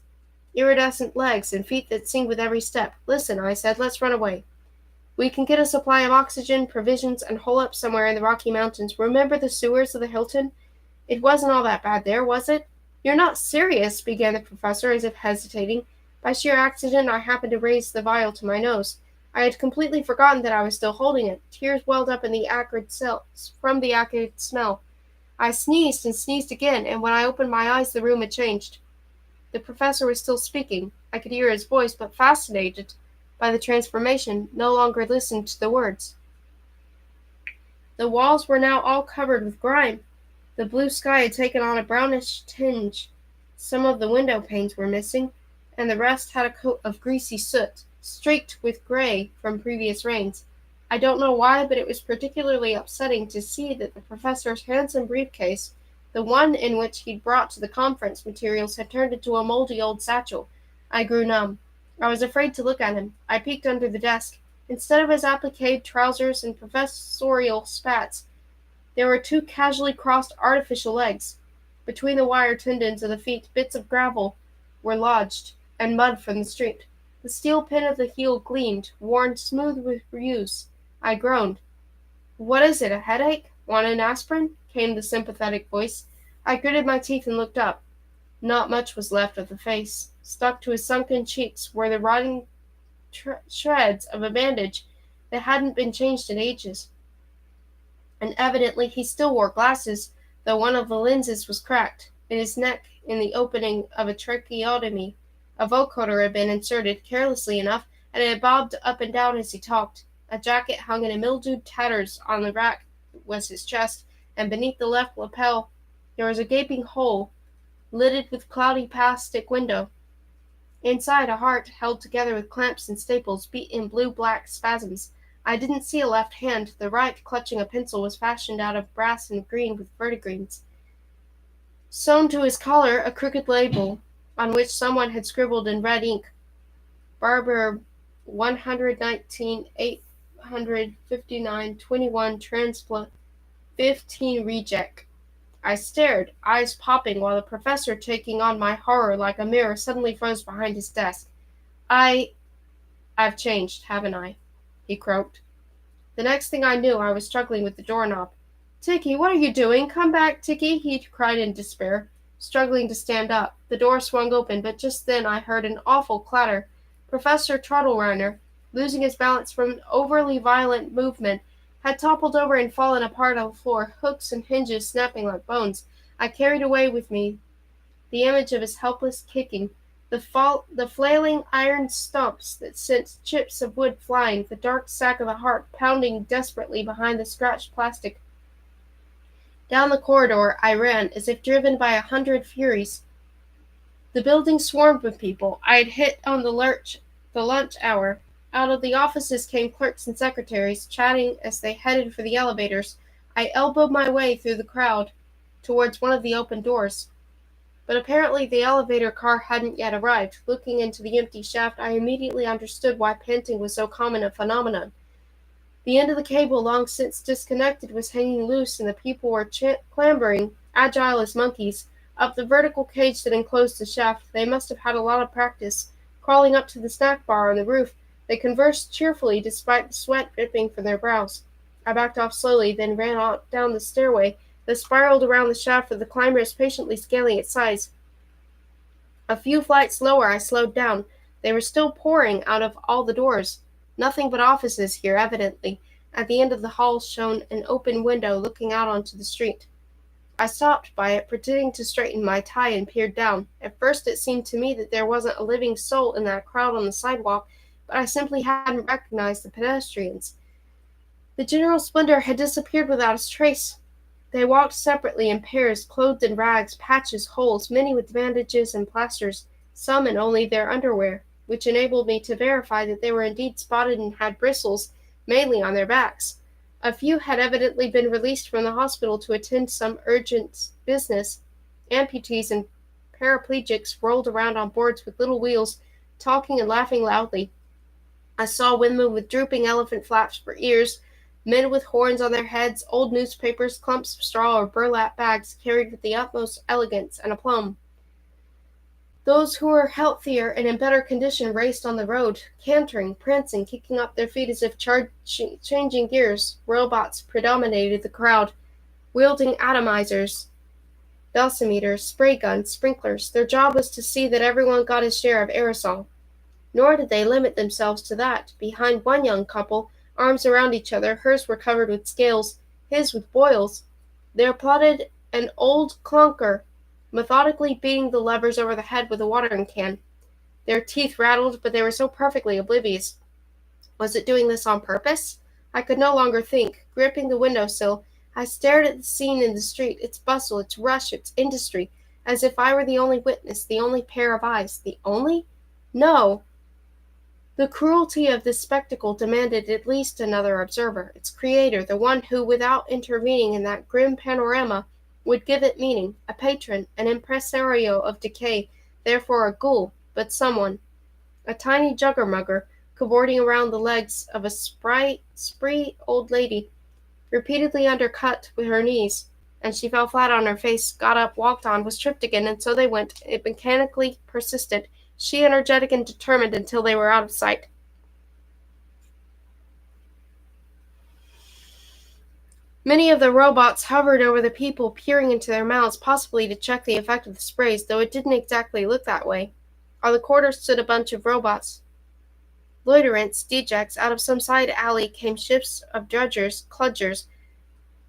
iridescent legs, and feet that sing with every step? Listen, I said, let's run away. We can get a supply of oxygen, provisions, and hole up somewhere in the Rocky Mountains. Remember the sewers of the Hilton? It wasn't all that bad there, was it?" "You're not serious," began the professor, as if hesitating. By sheer accident I happened to raise the vial to my nose. I had completely forgotten that I was still holding it. Tears welled up in the from the acrid smell. I sneezed and sneezed again, and when I opened my eyes the room had changed. The professor was still speaking. I could hear his voice, but fascinated by the transformation, no longer listened to the words. The walls were now all covered with grime. The blue sky had taken on a brownish tinge. Some of the window panes were missing, and the rest had a coat of greasy soot, streaked with gray from previous rains. I don't know why, but it was particularly upsetting to see that the professor's handsome briefcase, the one in which he'd brought to the conference materials, had turned into a moldy old satchel. I grew numb. I was afraid to look at him. I peeked under the desk. Instead of his appliqued trousers and professorial spats, there were two casually crossed artificial legs. Between the wire tendons of the feet, bits of gravel were lodged, and mud from the street. The steel pin of the heel gleamed, worn smooth with use. I groaned. "What is it, a headache? Want an aspirin?" came the sympathetic voice. I gritted my teeth and looked up. Not much was left of the face. Stuck to his sunken cheeks were the rotting shreds of a bandage that hadn't been changed in ages. And evidently he still wore glasses, though one of the lenses was cracked. In his neck, in the opening of a tracheotomy, a vocoder had been inserted, carelessly enough, and it bobbed up and down as he talked. A jacket hung in mildewed tatters on the rack was his chest, and beneath the left lapel there was a gaping hole, lidded with cloudy plastic window. Inside, a heart, held together with clamps and staples, beat in blue-black spasms. I didn't see a left hand. The right, clutching a pencil, was fashioned out of brass and green with verdigreens. Sewn to his collar, a crooked label, on which someone had scribbled in red ink, "Barber 119 859 21 transplant 15 reject." I stared, eyes popping, while the professor, taking on my horror like a mirror, suddenly froze behind his desk. "I've changed, haven't I?" he croaked. The next thing I knew, I was struggling with the doorknob. "Tiki, what are you doing? Come back, Tiki," he cried in despair, struggling to stand up. The door swung open, but just then I heard an awful clatter. Professor Trottlereiner, losing his balance from an overly violent movement, had toppled over and fallen apart on the floor, hooks and hinges snapping like bones. I carried away with me the image of his helpless kicking, The flailing iron stumps that sent chips of wood flying, the dark sack of a heart pounding desperately behind the scratched plastic. Down the corridor I ran, as if driven by 100 furies. The building swarmed with people. I had hit on the lunch hour. Out of the offices came clerks and secretaries, chatting as they headed for the elevators. I elbowed my way through the crowd towards one of the open doors. But apparently the elevator car hadn't yet arrived. Looking into the empty shaft, I immediately understood why panting was so common a phenomenon. The end of the cable, long since disconnected, was hanging loose, and the people were clambering, agile as monkeys, up the vertical cage that enclosed the shaft. They must have had a lot of practice. Crawling up to the snack bar on the roof, they conversed cheerfully despite the sweat dripping from their brows. I backed off slowly, then ran on down the stairway that spiraled around the shaft with the climbers patiently scaling its sides. A few flights lower, I slowed down. They were still pouring out of all the doors. Nothing but offices here, evidently. At the end of the hall shone an open window looking out onto the street. I stopped by it, pretending to straighten my tie, and peered down. At first it seemed to me that there wasn't a living soul in that crowd on the sidewalk, but I simply hadn't recognized the pedestrians. The general splendor had disappeared without a trace. They walked separately in pairs, clothed in rags, patches, holes, many with bandages and plasters, some in only their underwear, which enabled me to verify that they were indeed spotted and had bristles, mainly on their backs. A few had evidently been released from the hospital to attend some urgent business. Amputees and paraplegics rolled around on boards with little wheels, talking and laughing loudly. I saw women with drooping elephant flaps for ears, men with horns on their heads, old newspapers, clumps of straw, or burlap bags carried with the utmost elegance and aplomb. Those who were healthier and in better condition raced on the road, cantering, prancing, kicking up their feet as if changing gears. Robots predominated the crowd, wielding atomizers, dosimeters, spray guns, sprinklers. Their job was to see that everyone got his share of aerosol. Nor did they limit themselves to that. Behind one young couple, arms around each other, hers were covered with scales, his with boils. There plodded an old clunker, methodically beating the levers over the head with a watering can. Their teeth rattled, but they were so perfectly oblivious. Was it doing this on purpose? I could no longer think. Gripping the windowsill, I stared at the scene in the street, its bustle, its rush, its industry, as if I were the only witness, the only pair of eyes. The only? No! The cruelty of this spectacle demanded at least another observer, its creator, the one who, without intervening in that grim panorama, would give it meaning, a patron, an impresario of decay, therefore a ghoul, but someone. A tiny jugger-mugger, cavorting around the legs of a spree old lady, repeatedly undercut with her knees, and she fell flat on her face, got up, walked on, was tripped again, and so they went. It mechanically persisted, she energetic and determined until they were out of sight. Many of the robots hovered over the people, peering into their mouths, possibly to check the effect of the sprays, though it didn't exactly look that way. On the corner stood a bunch of robots. Loiterants, dejects, out of some side alley came shifts of drudgers, cludgers,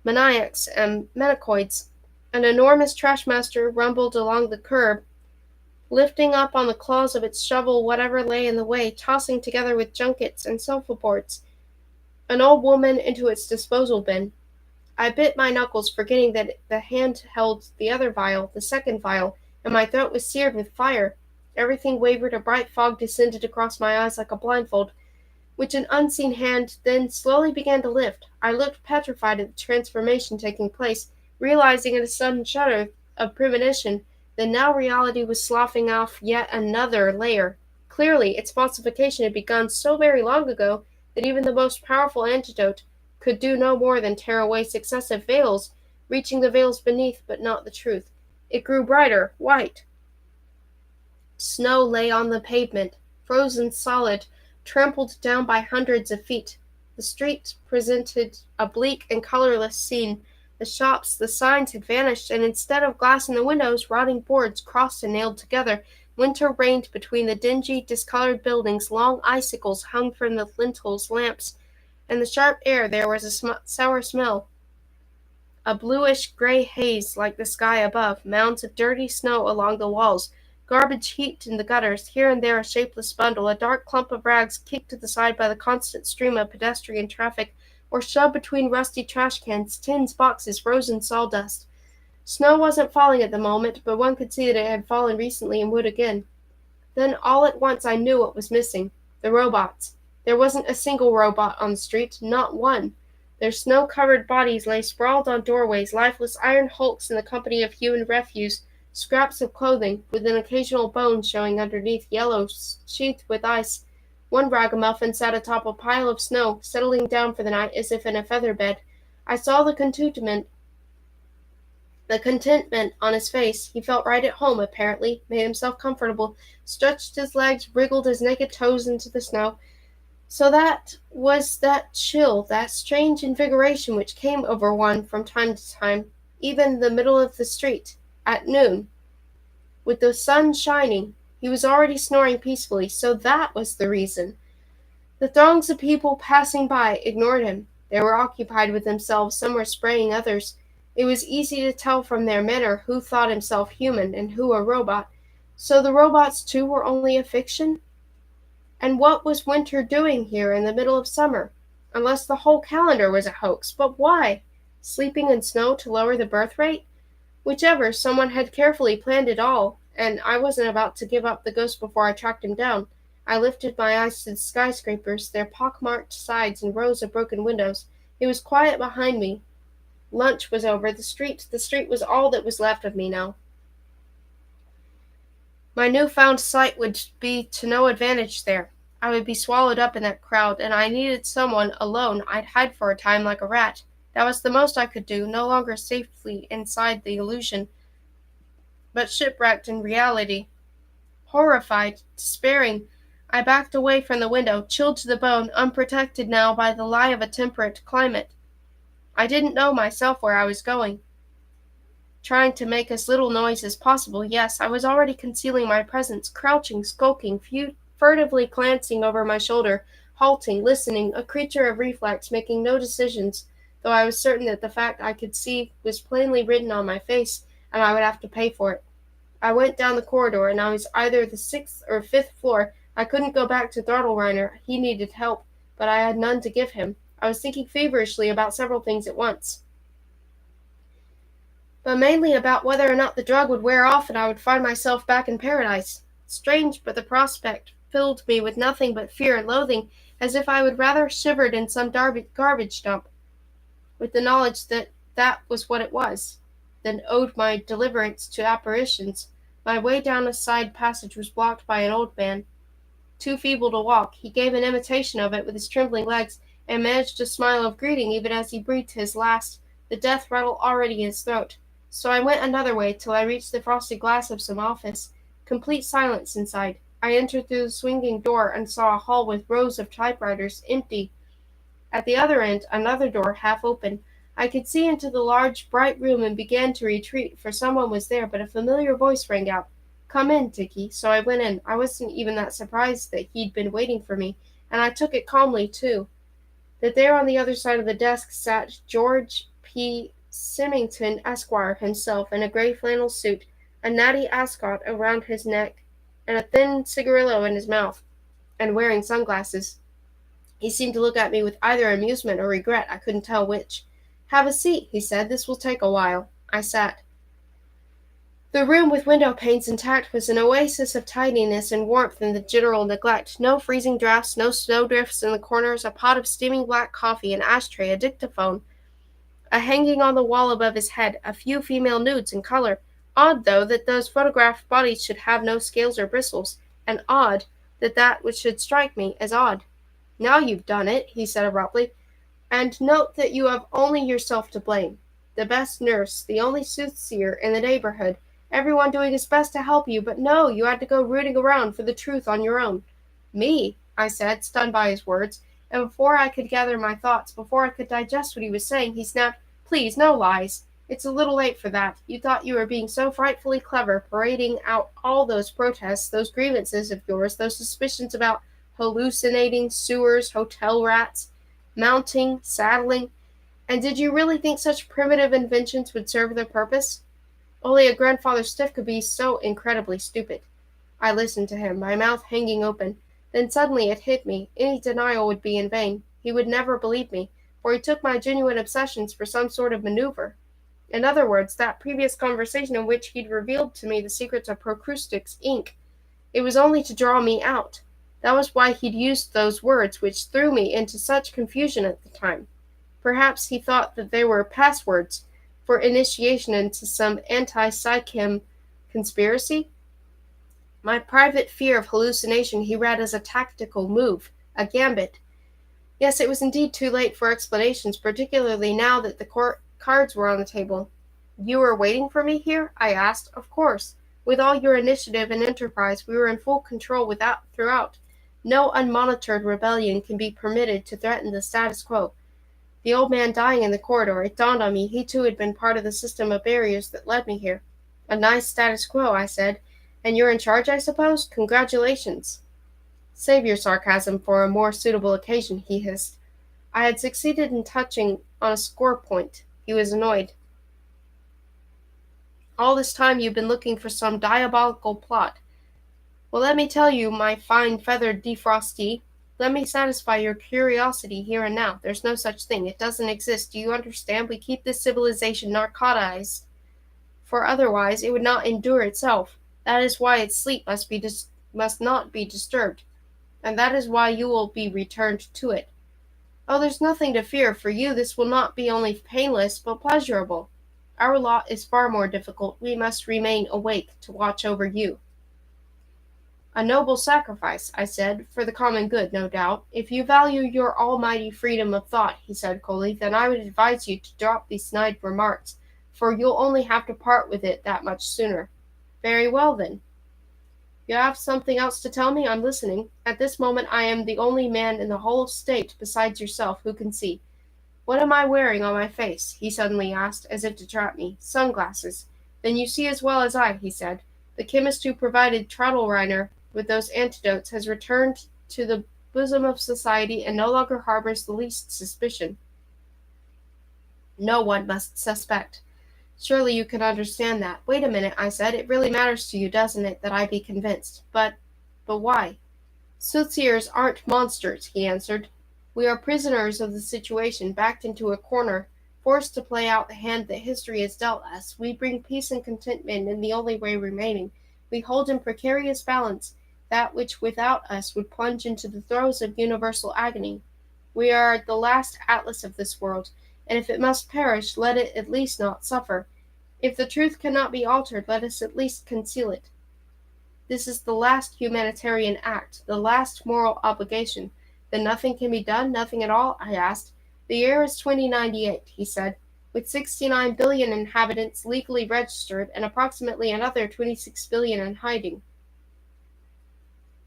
maniacs, and manicoids. An enormous trash master rumbled along the curb, lifting up on the claws of its shovel whatever lay in the way, tossing together with junkets and sofa boards an old woman into its disposal bin. I bit my knuckles, forgetting that the hand held the other vial, the second vial, and my throat was seared with fire. Everything wavered, a bright fog descended across my eyes like a blindfold, which an unseen hand then slowly began to lift. I looked petrified at the transformation taking place, realizing in a sudden shudder of premonition that now reality was sloughing off yet another layer. Clearly, its falsification had begun so very long ago that even the most powerful antidote could do no more than tear away successive veils, reaching the veils beneath, but not the truth. It grew brighter, white. Snow lay on the pavement, frozen solid, trampled down by hundreds of feet. The street presented a bleak and colorless scene. The shops, the signs had vanished, and instead of glass in the windows, rotting boards crossed and nailed together. Winter reigned between the dingy, discolored buildings. Long icicles hung from the lintels, lamps. In the sharp air there was a sour smell, a bluish-gray haze like the sky above, mounds of dirty snow along the walls, Garbage heaped in the gutters, here and there a shapeless bundle, a dark clump of rags kicked to the side by the constant stream of pedestrian traffic, or shoved between rusty trash cans, tins, boxes, frozen sawdust. Snow wasn't falling at the moment, but one could see that it had fallen recently and would again. Then all at once I knew what was missing. The robots. There wasn't a single robot on the street, not one. Their snow-covered bodies lay sprawled on doorways, lifeless iron hulks in the company of human refuse, scraps of clothing, with an occasional bone showing underneath, yellow, sheathed with ice. One ragamuffin sat atop a pile of snow, settling down for the night as if in a feather bed. I saw the contentment on his face. He felt right at home, apparently, made himself comfortable, stretched his legs, wriggled his naked toes into the snow. So that was that chill, that strange invigoration which came over one from time to time, even in the middle of the street, at noon, with the sun shining. He was already snoring peacefully, so that was the reason. The throngs of people passing by ignored him. They were occupied with themselves, some were spraying others. It was easy to tell from their manner who thought himself human and who a robot. So the robots too were only a fiction? And what was winter doing here in the middle of summer? Unless the whole calendar was a hoax. But why? Sleeping in snow to lower the birth rate? Whichever, someone had carefully planned it all, and I wasn't about to give up the ghost before I tracked him down. I lifted my eyes to the skyscrapers, their pock-marked sides and rows of broken windows. It was quiet behind me. Lunch was over. The street was all that was left of me now. My new-found sight would be to no advantage there. I would be swallowed up in that crowd, and I needed someone alone I'd hide for a time like a rat. That was the most I could do, no longer safely inside the illusion, but shipwrecked in reality. Horrified, despairing, I backed away from the window, chilled to the bone, unprotected now by the lie of a temperate climate. I didn't know myself where I was going. Trying to make as little noise as possible, yes, I was already concealing my presence, crouching, skulking, furtively glancing over my shoulder, halting, listening, a creature of reflex, making no decisions, though I was certain that the fact I could see was plainly written on my face, and I would have to pay for it. I went down the corridor, and I was either the 6th or 5th floor. I couldn't go back to Throttle-Reiner. He needed help, but I had none to give him. I was thinking feverishly about several things at once, but mainly about whether or not the drug would wear off and I would find myself back in paradise. Strange, but the prospect filled me with nothing but fear and loathing, as if I would rather shivered in some garbage dump, with the knowledge that that was what it was, than owed my deliverance to apparitions. My way down a side passage was blocked by an old man, too feeble to walk. He gave an imitation of it with his trembling legs, and managed a smile of greeting even as he breathed his last, the death rattle already in his throat. So I went another way till I reached the frosted glass of some office. Complete silence inside. I entered through the swinging door and saw a hall with rows of typewriters, empty. At the other end, another door, half open. I could see into the large, bright room and began to retreat, for someone was there, but a familiar voice rang out. "Come in, Dickie." So I went in. I wasn't even that surprised that he'd been waiting for me, and I took it calmly, too. That there on the other side of the desk sat George P. Symington, Esquire, himself, in a gray flannel suit, a natty ascot around his neck, and a thin cigarillo in his mouth, and wearing sunglasses. He seemed to look at me with either amusement or regret, I couldn't tell which. "Have a seat," he said. "This will take a while." I sat. The room, with window panes intact, was an oasis of tidiness and warmth in the general neglect. No freezing draughts, no snowdrifts in the corners, a pot of steaming black coffee, an ashtray, a dictaphone, a hanging on the wall above his head, a few female nudes in color. Odd, though, that those photographed bodies should have no scales or bristles, and odd that which should strike me as odd. "Now you've done it," he said abruptly, "and note that you have only yourself to blame. The best nurse, the only soothsayer in the neighborhood, everyone doing his best to help you, but no, you had to go rooting around for the truth on your own." "Me?" I said, stunned by his words, and before I could gather my thoughts, before I could digest what he was saying, he snapped, "Please, no lies. It's a little late for that. You thought you were being so frightfully clever, parading out all those protests, those grievances of yours, those suspicions about hallucinating sewers, hotel rats, mounting, saddling, and did you really think such primitive inventions would serve their purpose? Only a grandfather stiff could be so incredibly stupid. I listened to him, my mouth hanging open. Then suddenly it hit me. Any denial would be in vain. He would never believe me, for he took my genuine obsessions for some sort of maneuver. In other words, that previous conversation in which he'd revealed to me the secrets of Procrustics, Inc., it was only to draw me out. That was why he'd used those words which threw me into such confusion at the time. Perhaps he thought that they were passwords for initiation into some anti-psychem conspiracy? My private fear of hallucination he read as a tactical move, a gambit. Yes, it was indeed too late for explanations, particularly now that the cards were on the table. You were waiting for me here? I asked. Of course. With all your initiative and enterprise, we were in full control throughout. No unmonitored rebellion can be permitted to threaten the status quo. The old man dying in the corridor, it dawned on me he too had been part of the system of barriers that led me here. A nice status quo, I said. And you're in charge, I suppose? Congratulations. Save your sarcasm for a more suitable occasion, he hissed. I had succeeded in touching on a score point. He was annoyed. All this time you've been looking for some diabolical plot. Well, let me tell you, my fine feathered defrostee, let me satisfy your curiosity here and now. There's no such thing. It doesn't exist. Do you understand? We keep this civilization narcotized, for otherwise it would not endure itself. That is why its sleep must not be disturbed, and that is why you will be returned to it. Oh, there's nothing to fear. For you this will not be only painless, but pleasurable. Our lot is far more difficult. We must remain awake to watch over you. A noble sacrifice, I said, for the common good, no doubt. If you value your almighty freedom of thought, he said coldly, then I would advise you to drop these snide remarks, for you'll only have to part with it that much sooner. Very well, then. You have something else to tell me? I'm listening. At this moment I am the only man in the whole state, besides yourself, who can see. What am I wearing on my face? He suddenly asked, as if to trap me. Sunglasses. Then you see as well as I, he said. The chemist who provided Tradelreiner with those antidotes has returned to the bosom of society and no longer harbors the least suspicion. No one must suspect. Surely you can understand that. Wait a minute, I said. It really matters to you, doesn't it, that I be convinced? But why? Soothsayers aren't monsters, he answered. We are prisoners of the situation, backed into a corner, forced to play out the hand that history has dealt us. We bring peace and contentment in the only way remaining. We hold in precarious balance that which without us would plunge into the throes of universal agony. We are the last Atlas of this world, and if it must perish, let it at least not suffer. If the truth cannot be altered, let us at least conceal it. This is the last humanitarian act, the last moral obligation. Then nothing can be done, nothing at all? I asked. The year is 2098, he said, with 69 billion inhabitants legally registered and approximately another 26 billion in hiding.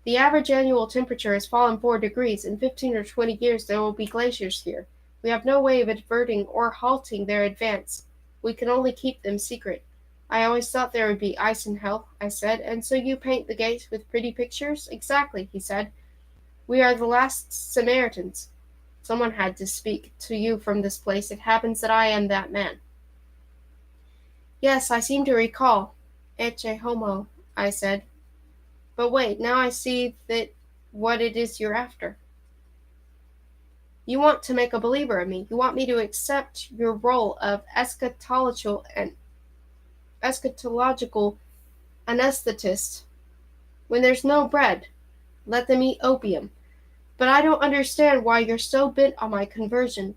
The average annual temperature has fallen 4 degrees. In 15 or 20 years there will be glaciers here. We have no way of averting or halting their advance. We can only keep them secret. I always thought there would be ice in hell, I said, and so you paint the gates with pretty pictures? Exactly, he said. We are the last Samaritans. Someone had to speak to you from this place. It happens that I am that man. Yes, I seem to recall. Ecce homo, I said. But wait, now I see that what it is you're after. You want to make a believer of me. You want me to accept your role of eschatological anesthetist. When there's no bread, let them eat opium. But I don't understand why you're so bent on my conversion,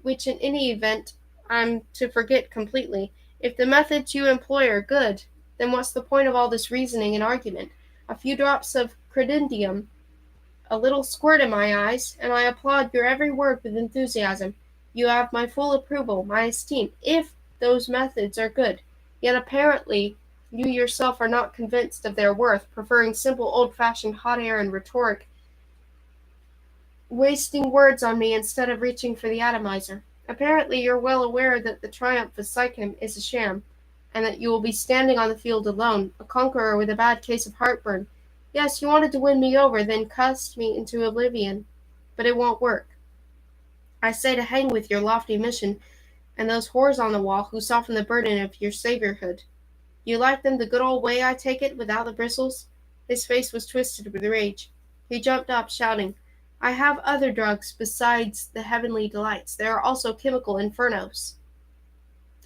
which in any event I'm to forget completely. If the methods you employ are good, then what's the point of all this reasoning and argument? A few drops of credendium, a little squirt in my eyes, and I applaud your every word with enthusiasm. You have my full approval, my esteem, if those methods are good. Yet apparently you yourself are not convinced of their worth, preferring simple old-fashioned hot air and rhetoric, wasting words on me instead of reaching for the atomizer. Apparently you're well aware that the triumph of Psychum is a sham, and that you will be standing on the field alone, a conqueror with a bad case of heartburn. Yes, you wanted to win me over, then cussed me into oblivion. But it won't work. I say to hang with your lofty mission, and those whores on the wall who soften the burden of your saviorhood. You like them the good old way, I take it, without the bristles? His face was twisted with rage. He jumped up, shouting, "I have other drugs besides the heavenly delights. There are also chemical infernos."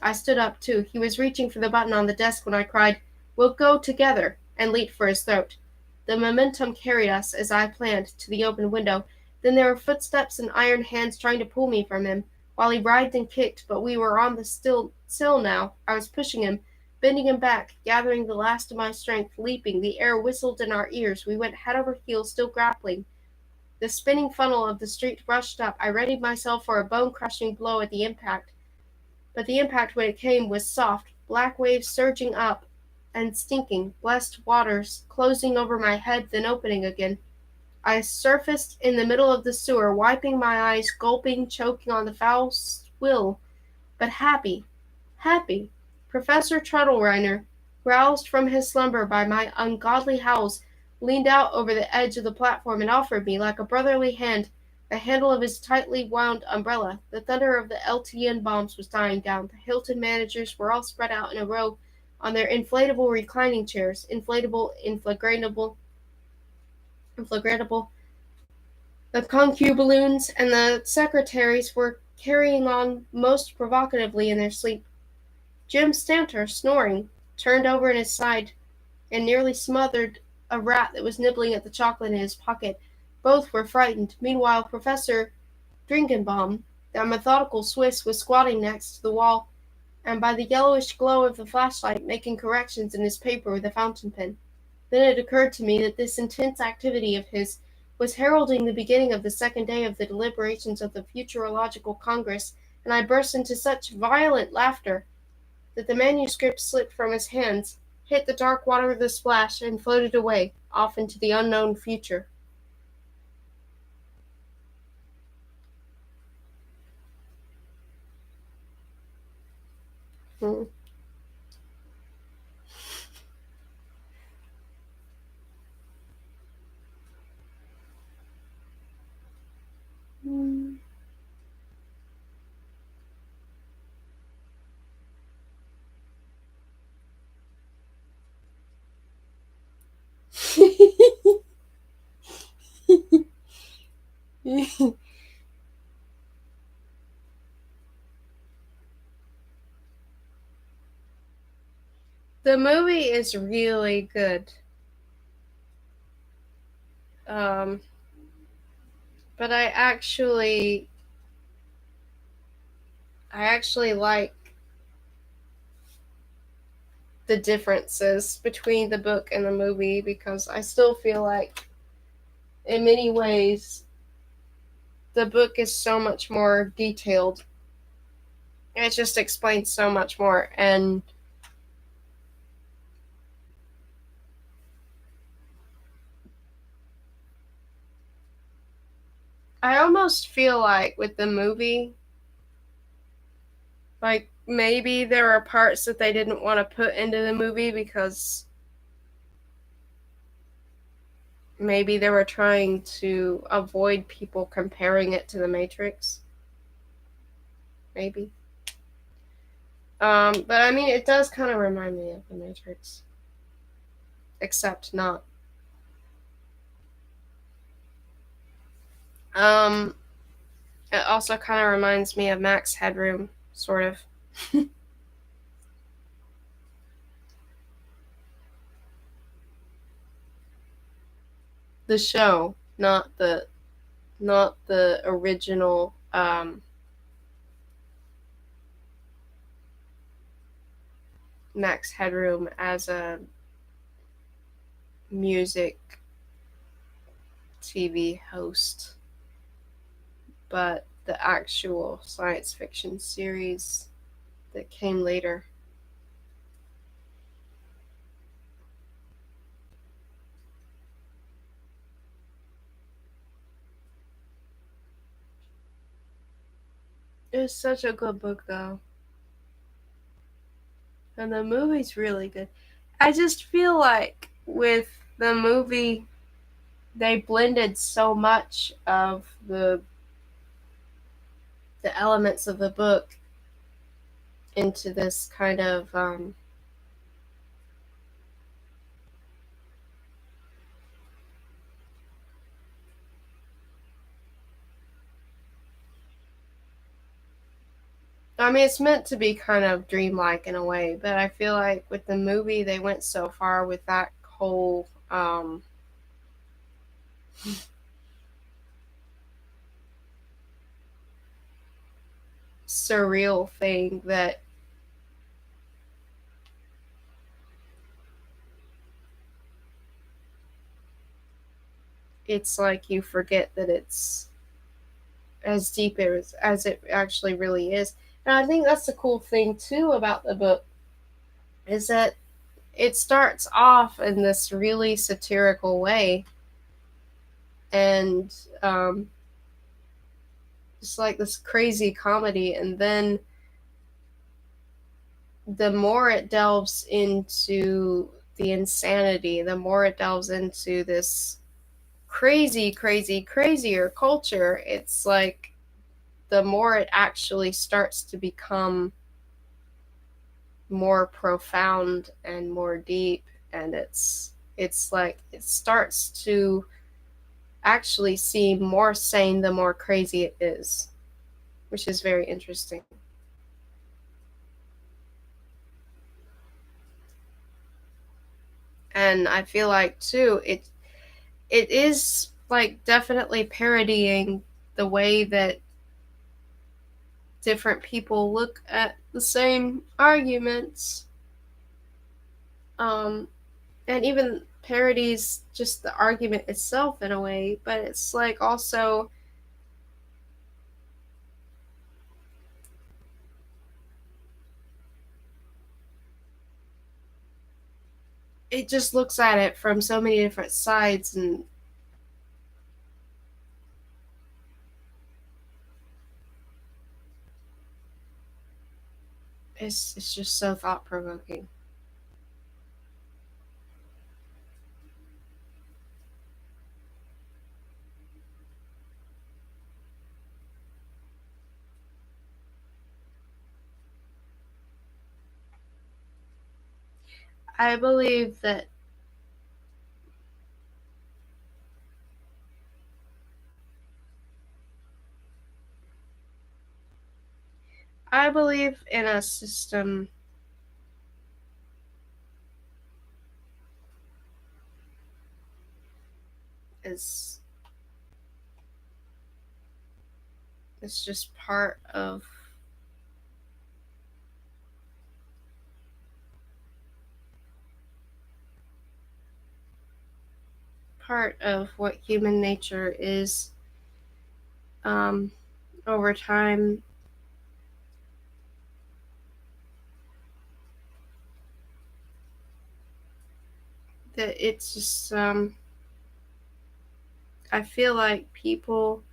I stood up, too. He was reaching for the button on the desk when I cried, "We'll go together," and leaped for his throat. The momentum carried us, as I planned, to the open window. Then there were footsteps and iron hands trying to pull me from him, while he writhed and kicked, but we were on the sill now. I was pushing him, bending him back, gathering the last of my strength, leaping. The air whistled in our ears. We went head over heels, still grappling. The spinning funnel of the street rushed up. I readied myself for a bone-crushing blow at the impact. But the impact when it came was soft, black waves surging up and stinking, blessed waters closing over my head, then opening again. I surfaced in the middle of the sewer, wiping my eyes, gulping, choking on the foul swill, but happy, happy. Professor Truttlereiner, roused from his slumber by my ungodly howls, leaned out over the edge of the platform and offered me, like a brotherly hand, the handle of his tightly wound umbrella. The thunder of the LTN bombs was dying down. The Hilton managers were all spread out in a row on their inflatable reclining chairs, inflatable. The concubaloons and the secretaries were carrying on most provocatively in their sleep. Jim Stantor, snoring, turned over in his side and nearly smothered a rat that was nibbling at the chocolate in his pocket. Both were frightened. Meanwhile, Professor Drinkenbaum, the methodical Swiss, was squatting next to the wall, and by the yellowish glow of the flashlight making corrections in his paper with a fountain pen. Then it occurred to me that this intense activity of his was heralding the beginning of the second day of the deliberations of the Futurological Congress, and I burst into such violent laughter that the manuscript slipped from his hands, hit the dark water of the splash, and floated away, off into the unknown future. Hmm. The movie is really good. Um, but I actually like the differences between the book and the movie because I still feel like, in many ways, the book is so much more detailed. It just explains so much more, and I almost feel like with the movie, like maybe there are parts that they didn't want to put into the movie because maybe they were trying to avoid people comparing it to the Matrix. Maybe. But I mean, it does kind of remind me of the Matrix, except not. Um, it also kind of reminds me of Max Headroom, sort of. The show, not the original Max Headroom as a music TV host, but the actual science fiction series that came later. It was such a good book, though. And the movie's really good. I just feel like with the movie, they blended so much of the elements of the book into this kind of I mean, it's meant to be kind of dreamlike in a way, but I feel like with the movie, they went so far with that whole surreal thing that it's like you forget that it's as deep as it actually really is. And I think that's the cool thing too about the book is that it starts off in this really satirical way and just like this crazy comedy, and then the more it delves into the insanity, the more it delves into this crazier culture, it's like the more it actually starts to become more profound and more deep, and it's like it starts to actually seem more sane the more crazy it is, which is very interesting. And I feel like too it is like definitely parodying the way that different people look at the same arguments, um, and even parodies just the argument itself in a way, but it's like also it just looks at it from so many different sides, and it's just so thought provoking. I believe that I believe in a system is it's just part of what human nature is, um, over time, that it's just I feel like people,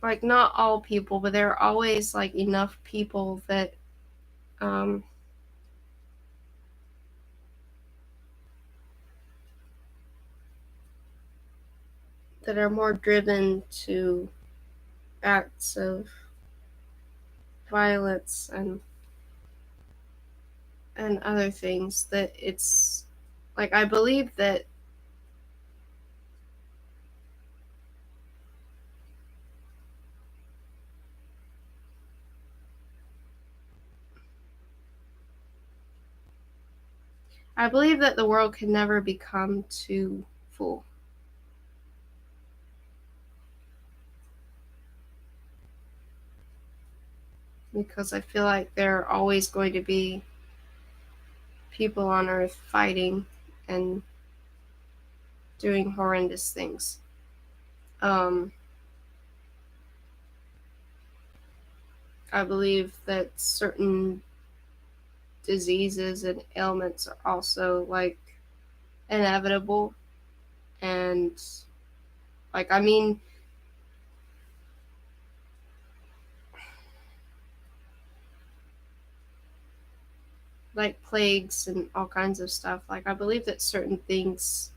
like not all people, but there are always like enough people that um, that are more driven to acts of violence and other things, that it's like I believe that the world can never become too full, because I feel like there are always going to be people on earth fighting and doing horrendous things. um, I believe that certain diseases and ailments are also like inevitable, and like I mean, like plagues and all kinds of stuff. Like I believe that certain things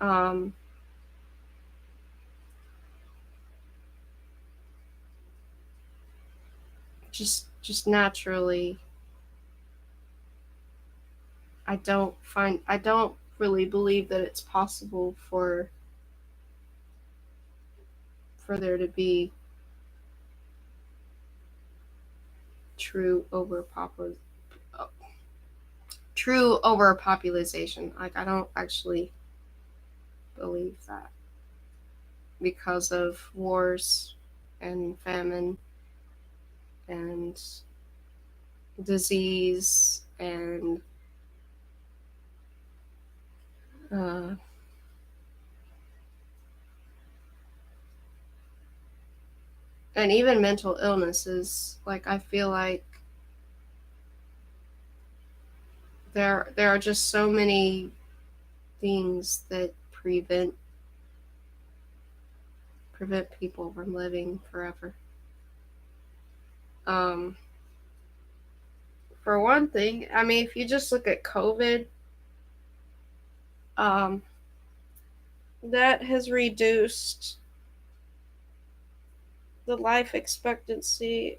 um just naturally, I don't really believe that it's possible for there to be true overpopul true overpopulation. Like, I don't actually believe that, because of wars and famine and disease uh, and even mental illnesses. Like, I feel like there are just so many things that prevent people from living forever. Um, for one thing, I mean, if you just look at COVID, um, that has reduced the life expectancy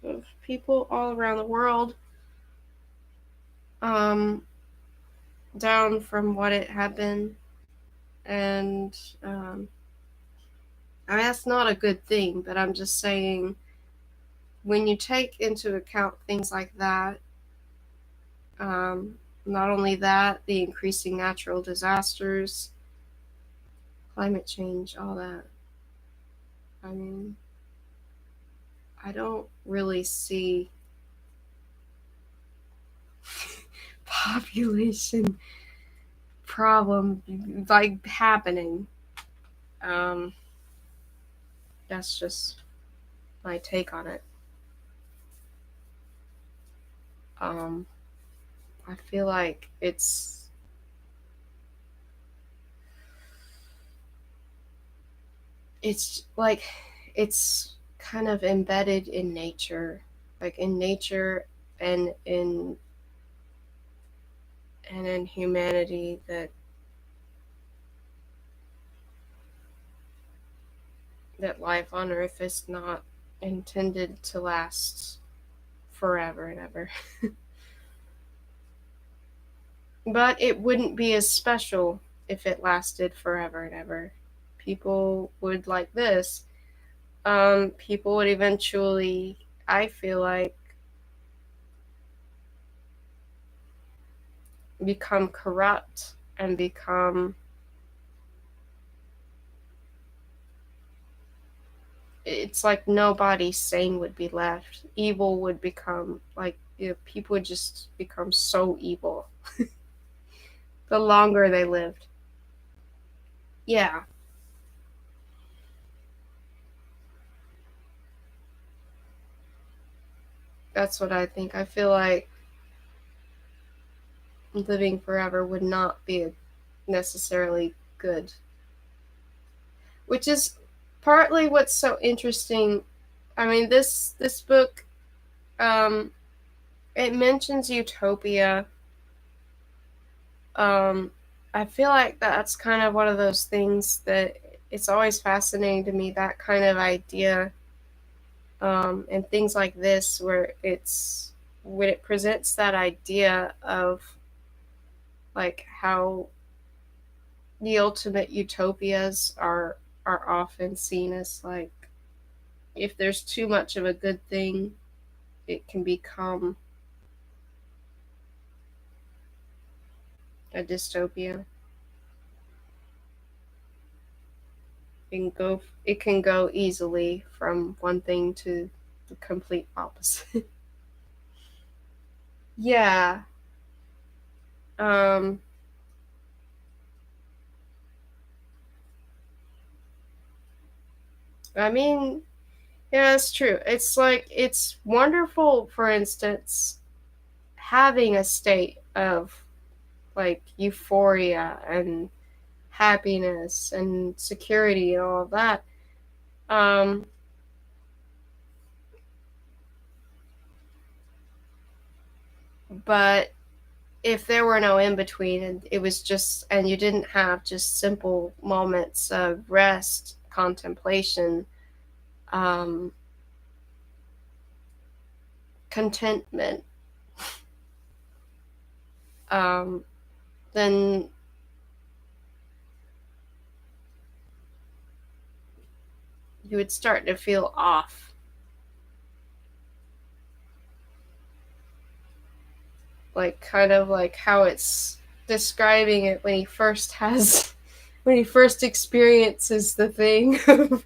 of people all around the world, um, down from what it had been. And I mean, that's not a good thing, but I'm just saying, when you take into account things like that, not only that, the increasing natural disasters, climate change, all that, I mean, I don't really see population problem like happening. Um, that's just my take on it. Um, I feel like it's like it's kind of embedded in nature, like in nature and in humanity, that life on Earth is not intended to last forever and ever. But it wouldn't be as special if it lasted forever and ever. People would like this. People would eventually, I feel like, become corrupt and become. It's like nobody sane would be left. Evil would become like, people would just become so evil the longer they lived. Yeah, that's what I think. I feel like living forever would not be necessarily good, which is partly what's so interesting. I mean, this book, um, it mentions utopia. Um, I feel like that's kind of one of those things that it's always fascinating to me, that kind of idea, and things like this, where it's when it presents that idea of like how the ultimate utopias are often seen as like, if there's too much of a good thing, it can become a dystopia. It can go easily from one thing to the complete opposite. Yeah. Um I mean, yeah, it's true. It's like, it's wonderful, for instance, having a state of like euphoria and happiness and security and all of that. Um but if there were no in between, and it was just, and you didn't have just simple moments of rest, contemplation, um, contentment, um, then you would start to feel off. like kind of like how it's describing it when he first has when he first experiences the thing of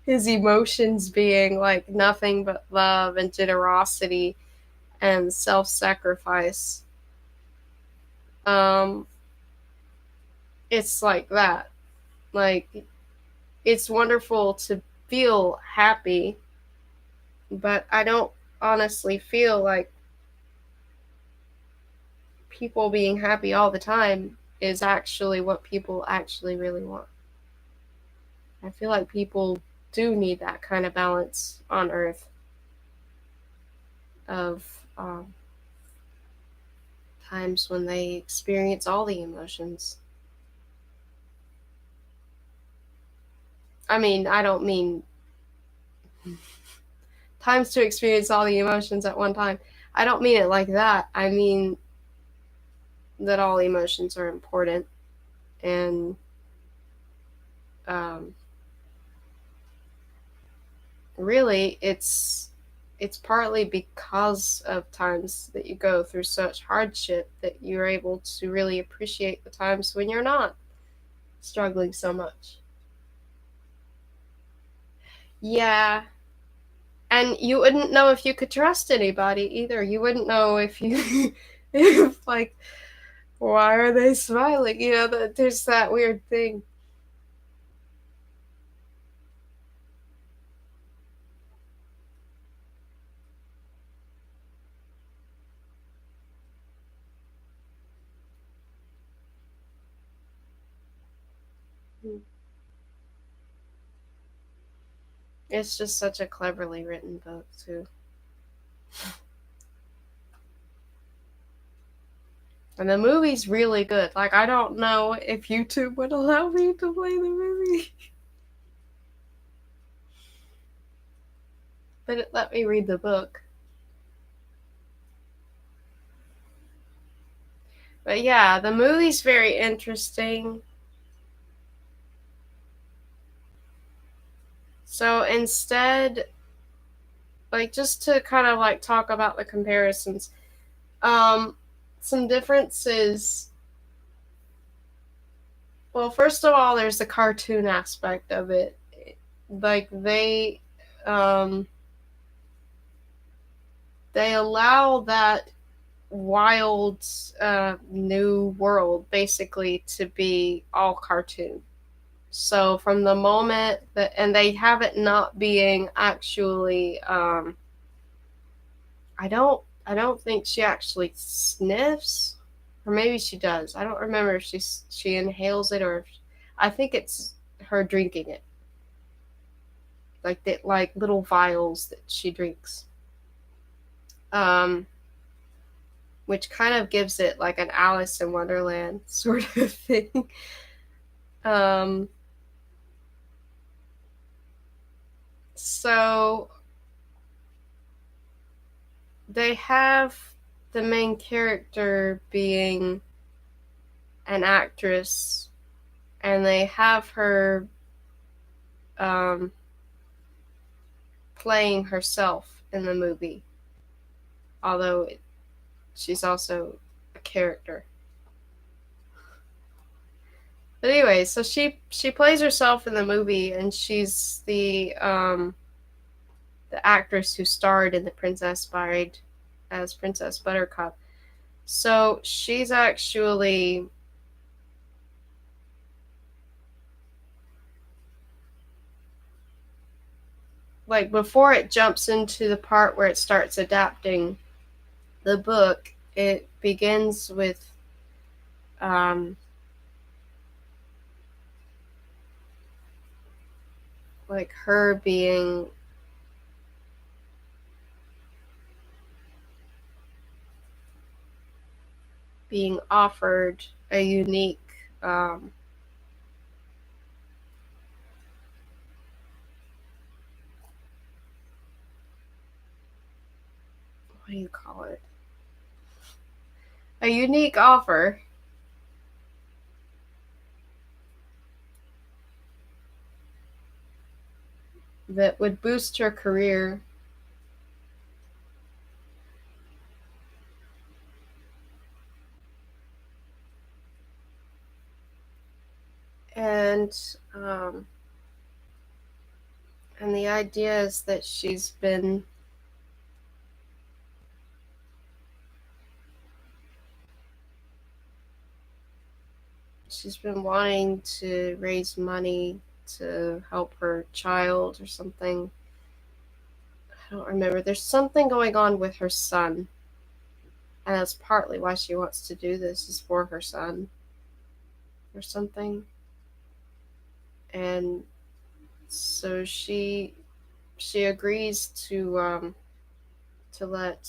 his emotions being like nothing but love and generosity and self-sacrifice. um it's like that. Like, it's wonderful to feel happy, but I don't honestly feel like people being happy all the time is actually what people actually really want. I feel like people do need that kind of balance on Earth of times when they experience all the emotions. I mean, I don't mean times to experience all the emotions at one time. I don't mean it like that. I mean that all emotions are important, and um, really it's partly because of times that you go through such hardship that you're able to really appreciate the times when you're not struggling so much. Yeah, and you wouldn't know if you could trust anybody either. You wouldn't know if you if like, why are they smiling, that there's that weird thing. It's just such a cleverly written book too. And the movie's really good. Like, I don't know if YouTube would allow me to play the movie, but it let me read the book. But yeah, the movie's very interesting. So instead, like, just to kind of like talk about the comparisons, um, some differences. Well, first of all, there's the cartoon aspect of it. Like, um, they allow that wild new world basically to be all cartoon. So from the moment that, and they have it not being actually, I don't think she actually sniffs, or maybe she does. I don't remember if she inhales it, or if, I think it's her drinking it, like that, like little vials that she drinks. Um, which kind of gives it like an Alice in Wonderland sort of thing. Um, so they have the main character being an actress, and they have her um, playing herself in the movie, although she's also a character. But anyway, so she plays herself in the movie, and she's the actress who starred in The Princess Bride as Princess Buttercup. So she's actually like, before it jumps into the part where it starts adapting the book, it begins with um, like her being offered a unique what do you call it? A unique offer that would boost her career. and and the idea is that she's been wanting to raise money to help her child or something. I don't remember. There's something going on with her son, and that's partly why she wants to do this, is for her son or something. And so she agrees to let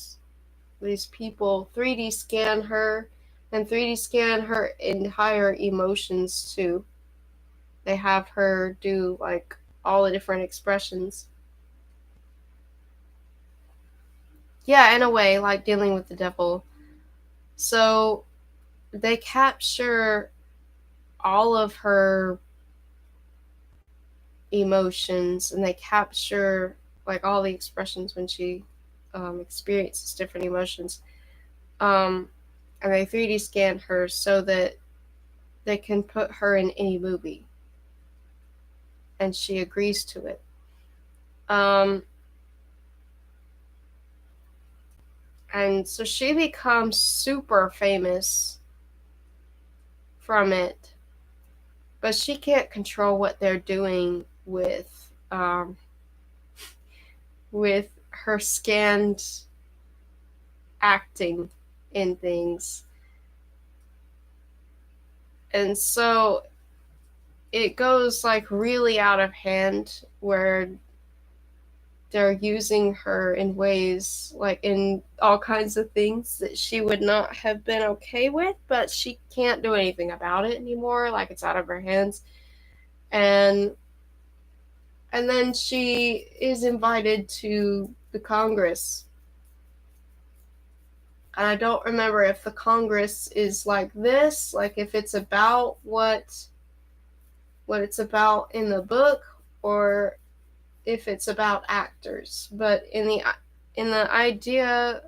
these people 3D scan her and 3D scan her entire emotions too. They have her do like all the different expressions. Yeah, in a way, like dealing with the devil. So they capture all of her emotions, and they capture like all the expressions when she experiences different emotions. Um, and they 3D scan her so that they can put her in any movie, and she agrees to it. Um, and so she becomes super famous from it, but she can't control what they're doing with her scanned acting in things. And so it goes like really out of hand, where they're using her in ways like in all kinds of things that she would not have been okay with, but she can't do anything about it anymore. Like, it's out of her hands. And then she is invited to the Congress. And I don't remember if the Congress is like this, like if it's about what it's about in the book, or if it's about actors. But in the idea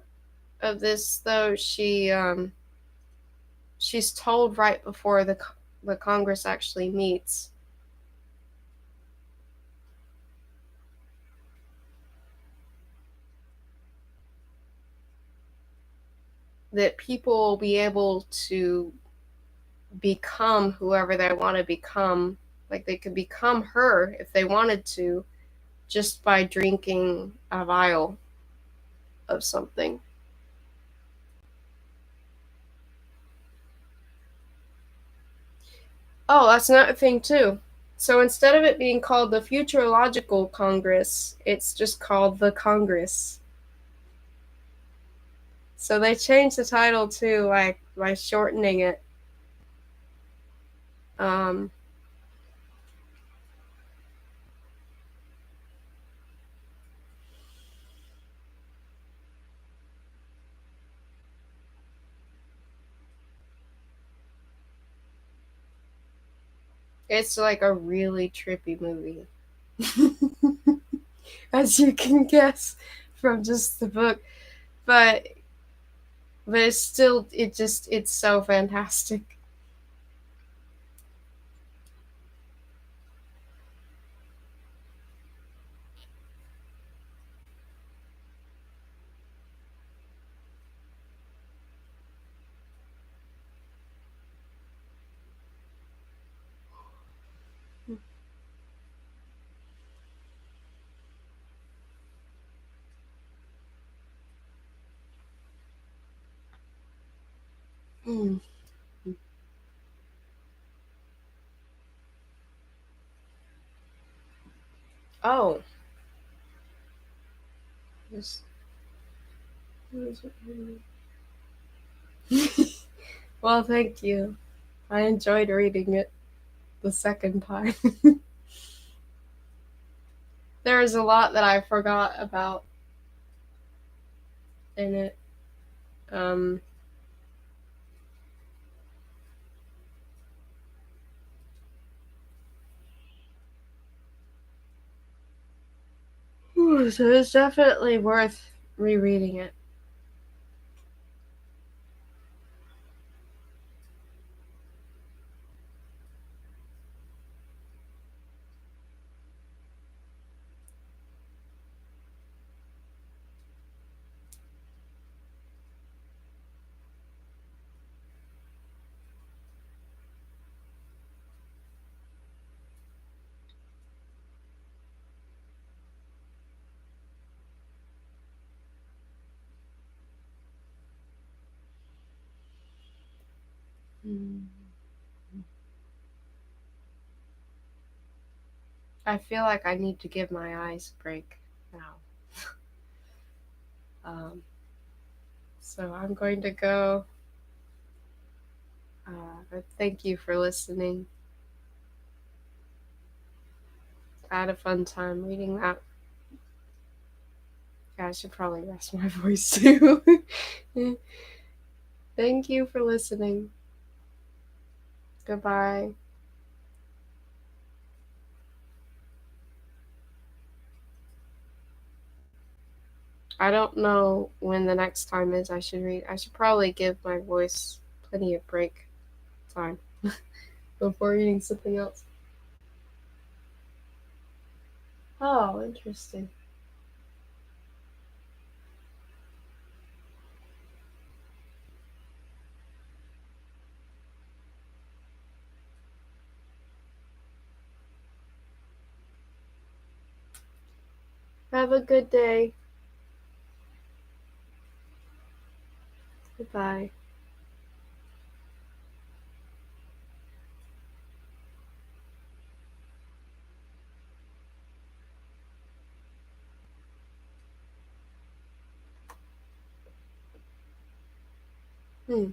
of this, though, she's told right before the Congress actually meets that people will be able to become whoever they want to become. Like, they could become her if they wanted to, just by drinking a vial of something. Oh, that's another thing too. So instead of it being called the Futurological Congress, it's just called the Congress. So they changed the title too, like by shortening it. Um, it's like a really trippy movie, as you can guess from just the book. But it's still, it's so fantastic. Mm. Oh, well, thank you. I enjoyed reading it the second time. There is a lot that I forgot about in it. Um, so it's definitely worth rereading it. Mm. I feel like I need to give my eyes a break now. So I'm going to go. Thank you for listening. I had a fun time reading that. Yeah, I should probably rest my voice too. Thank you for listening. Goodbye. I don't know when the next time is I should read. I should probably give my voice plenty of break time before reading something else. Oh, interesting. Have a good day. Goodbye. Hmm.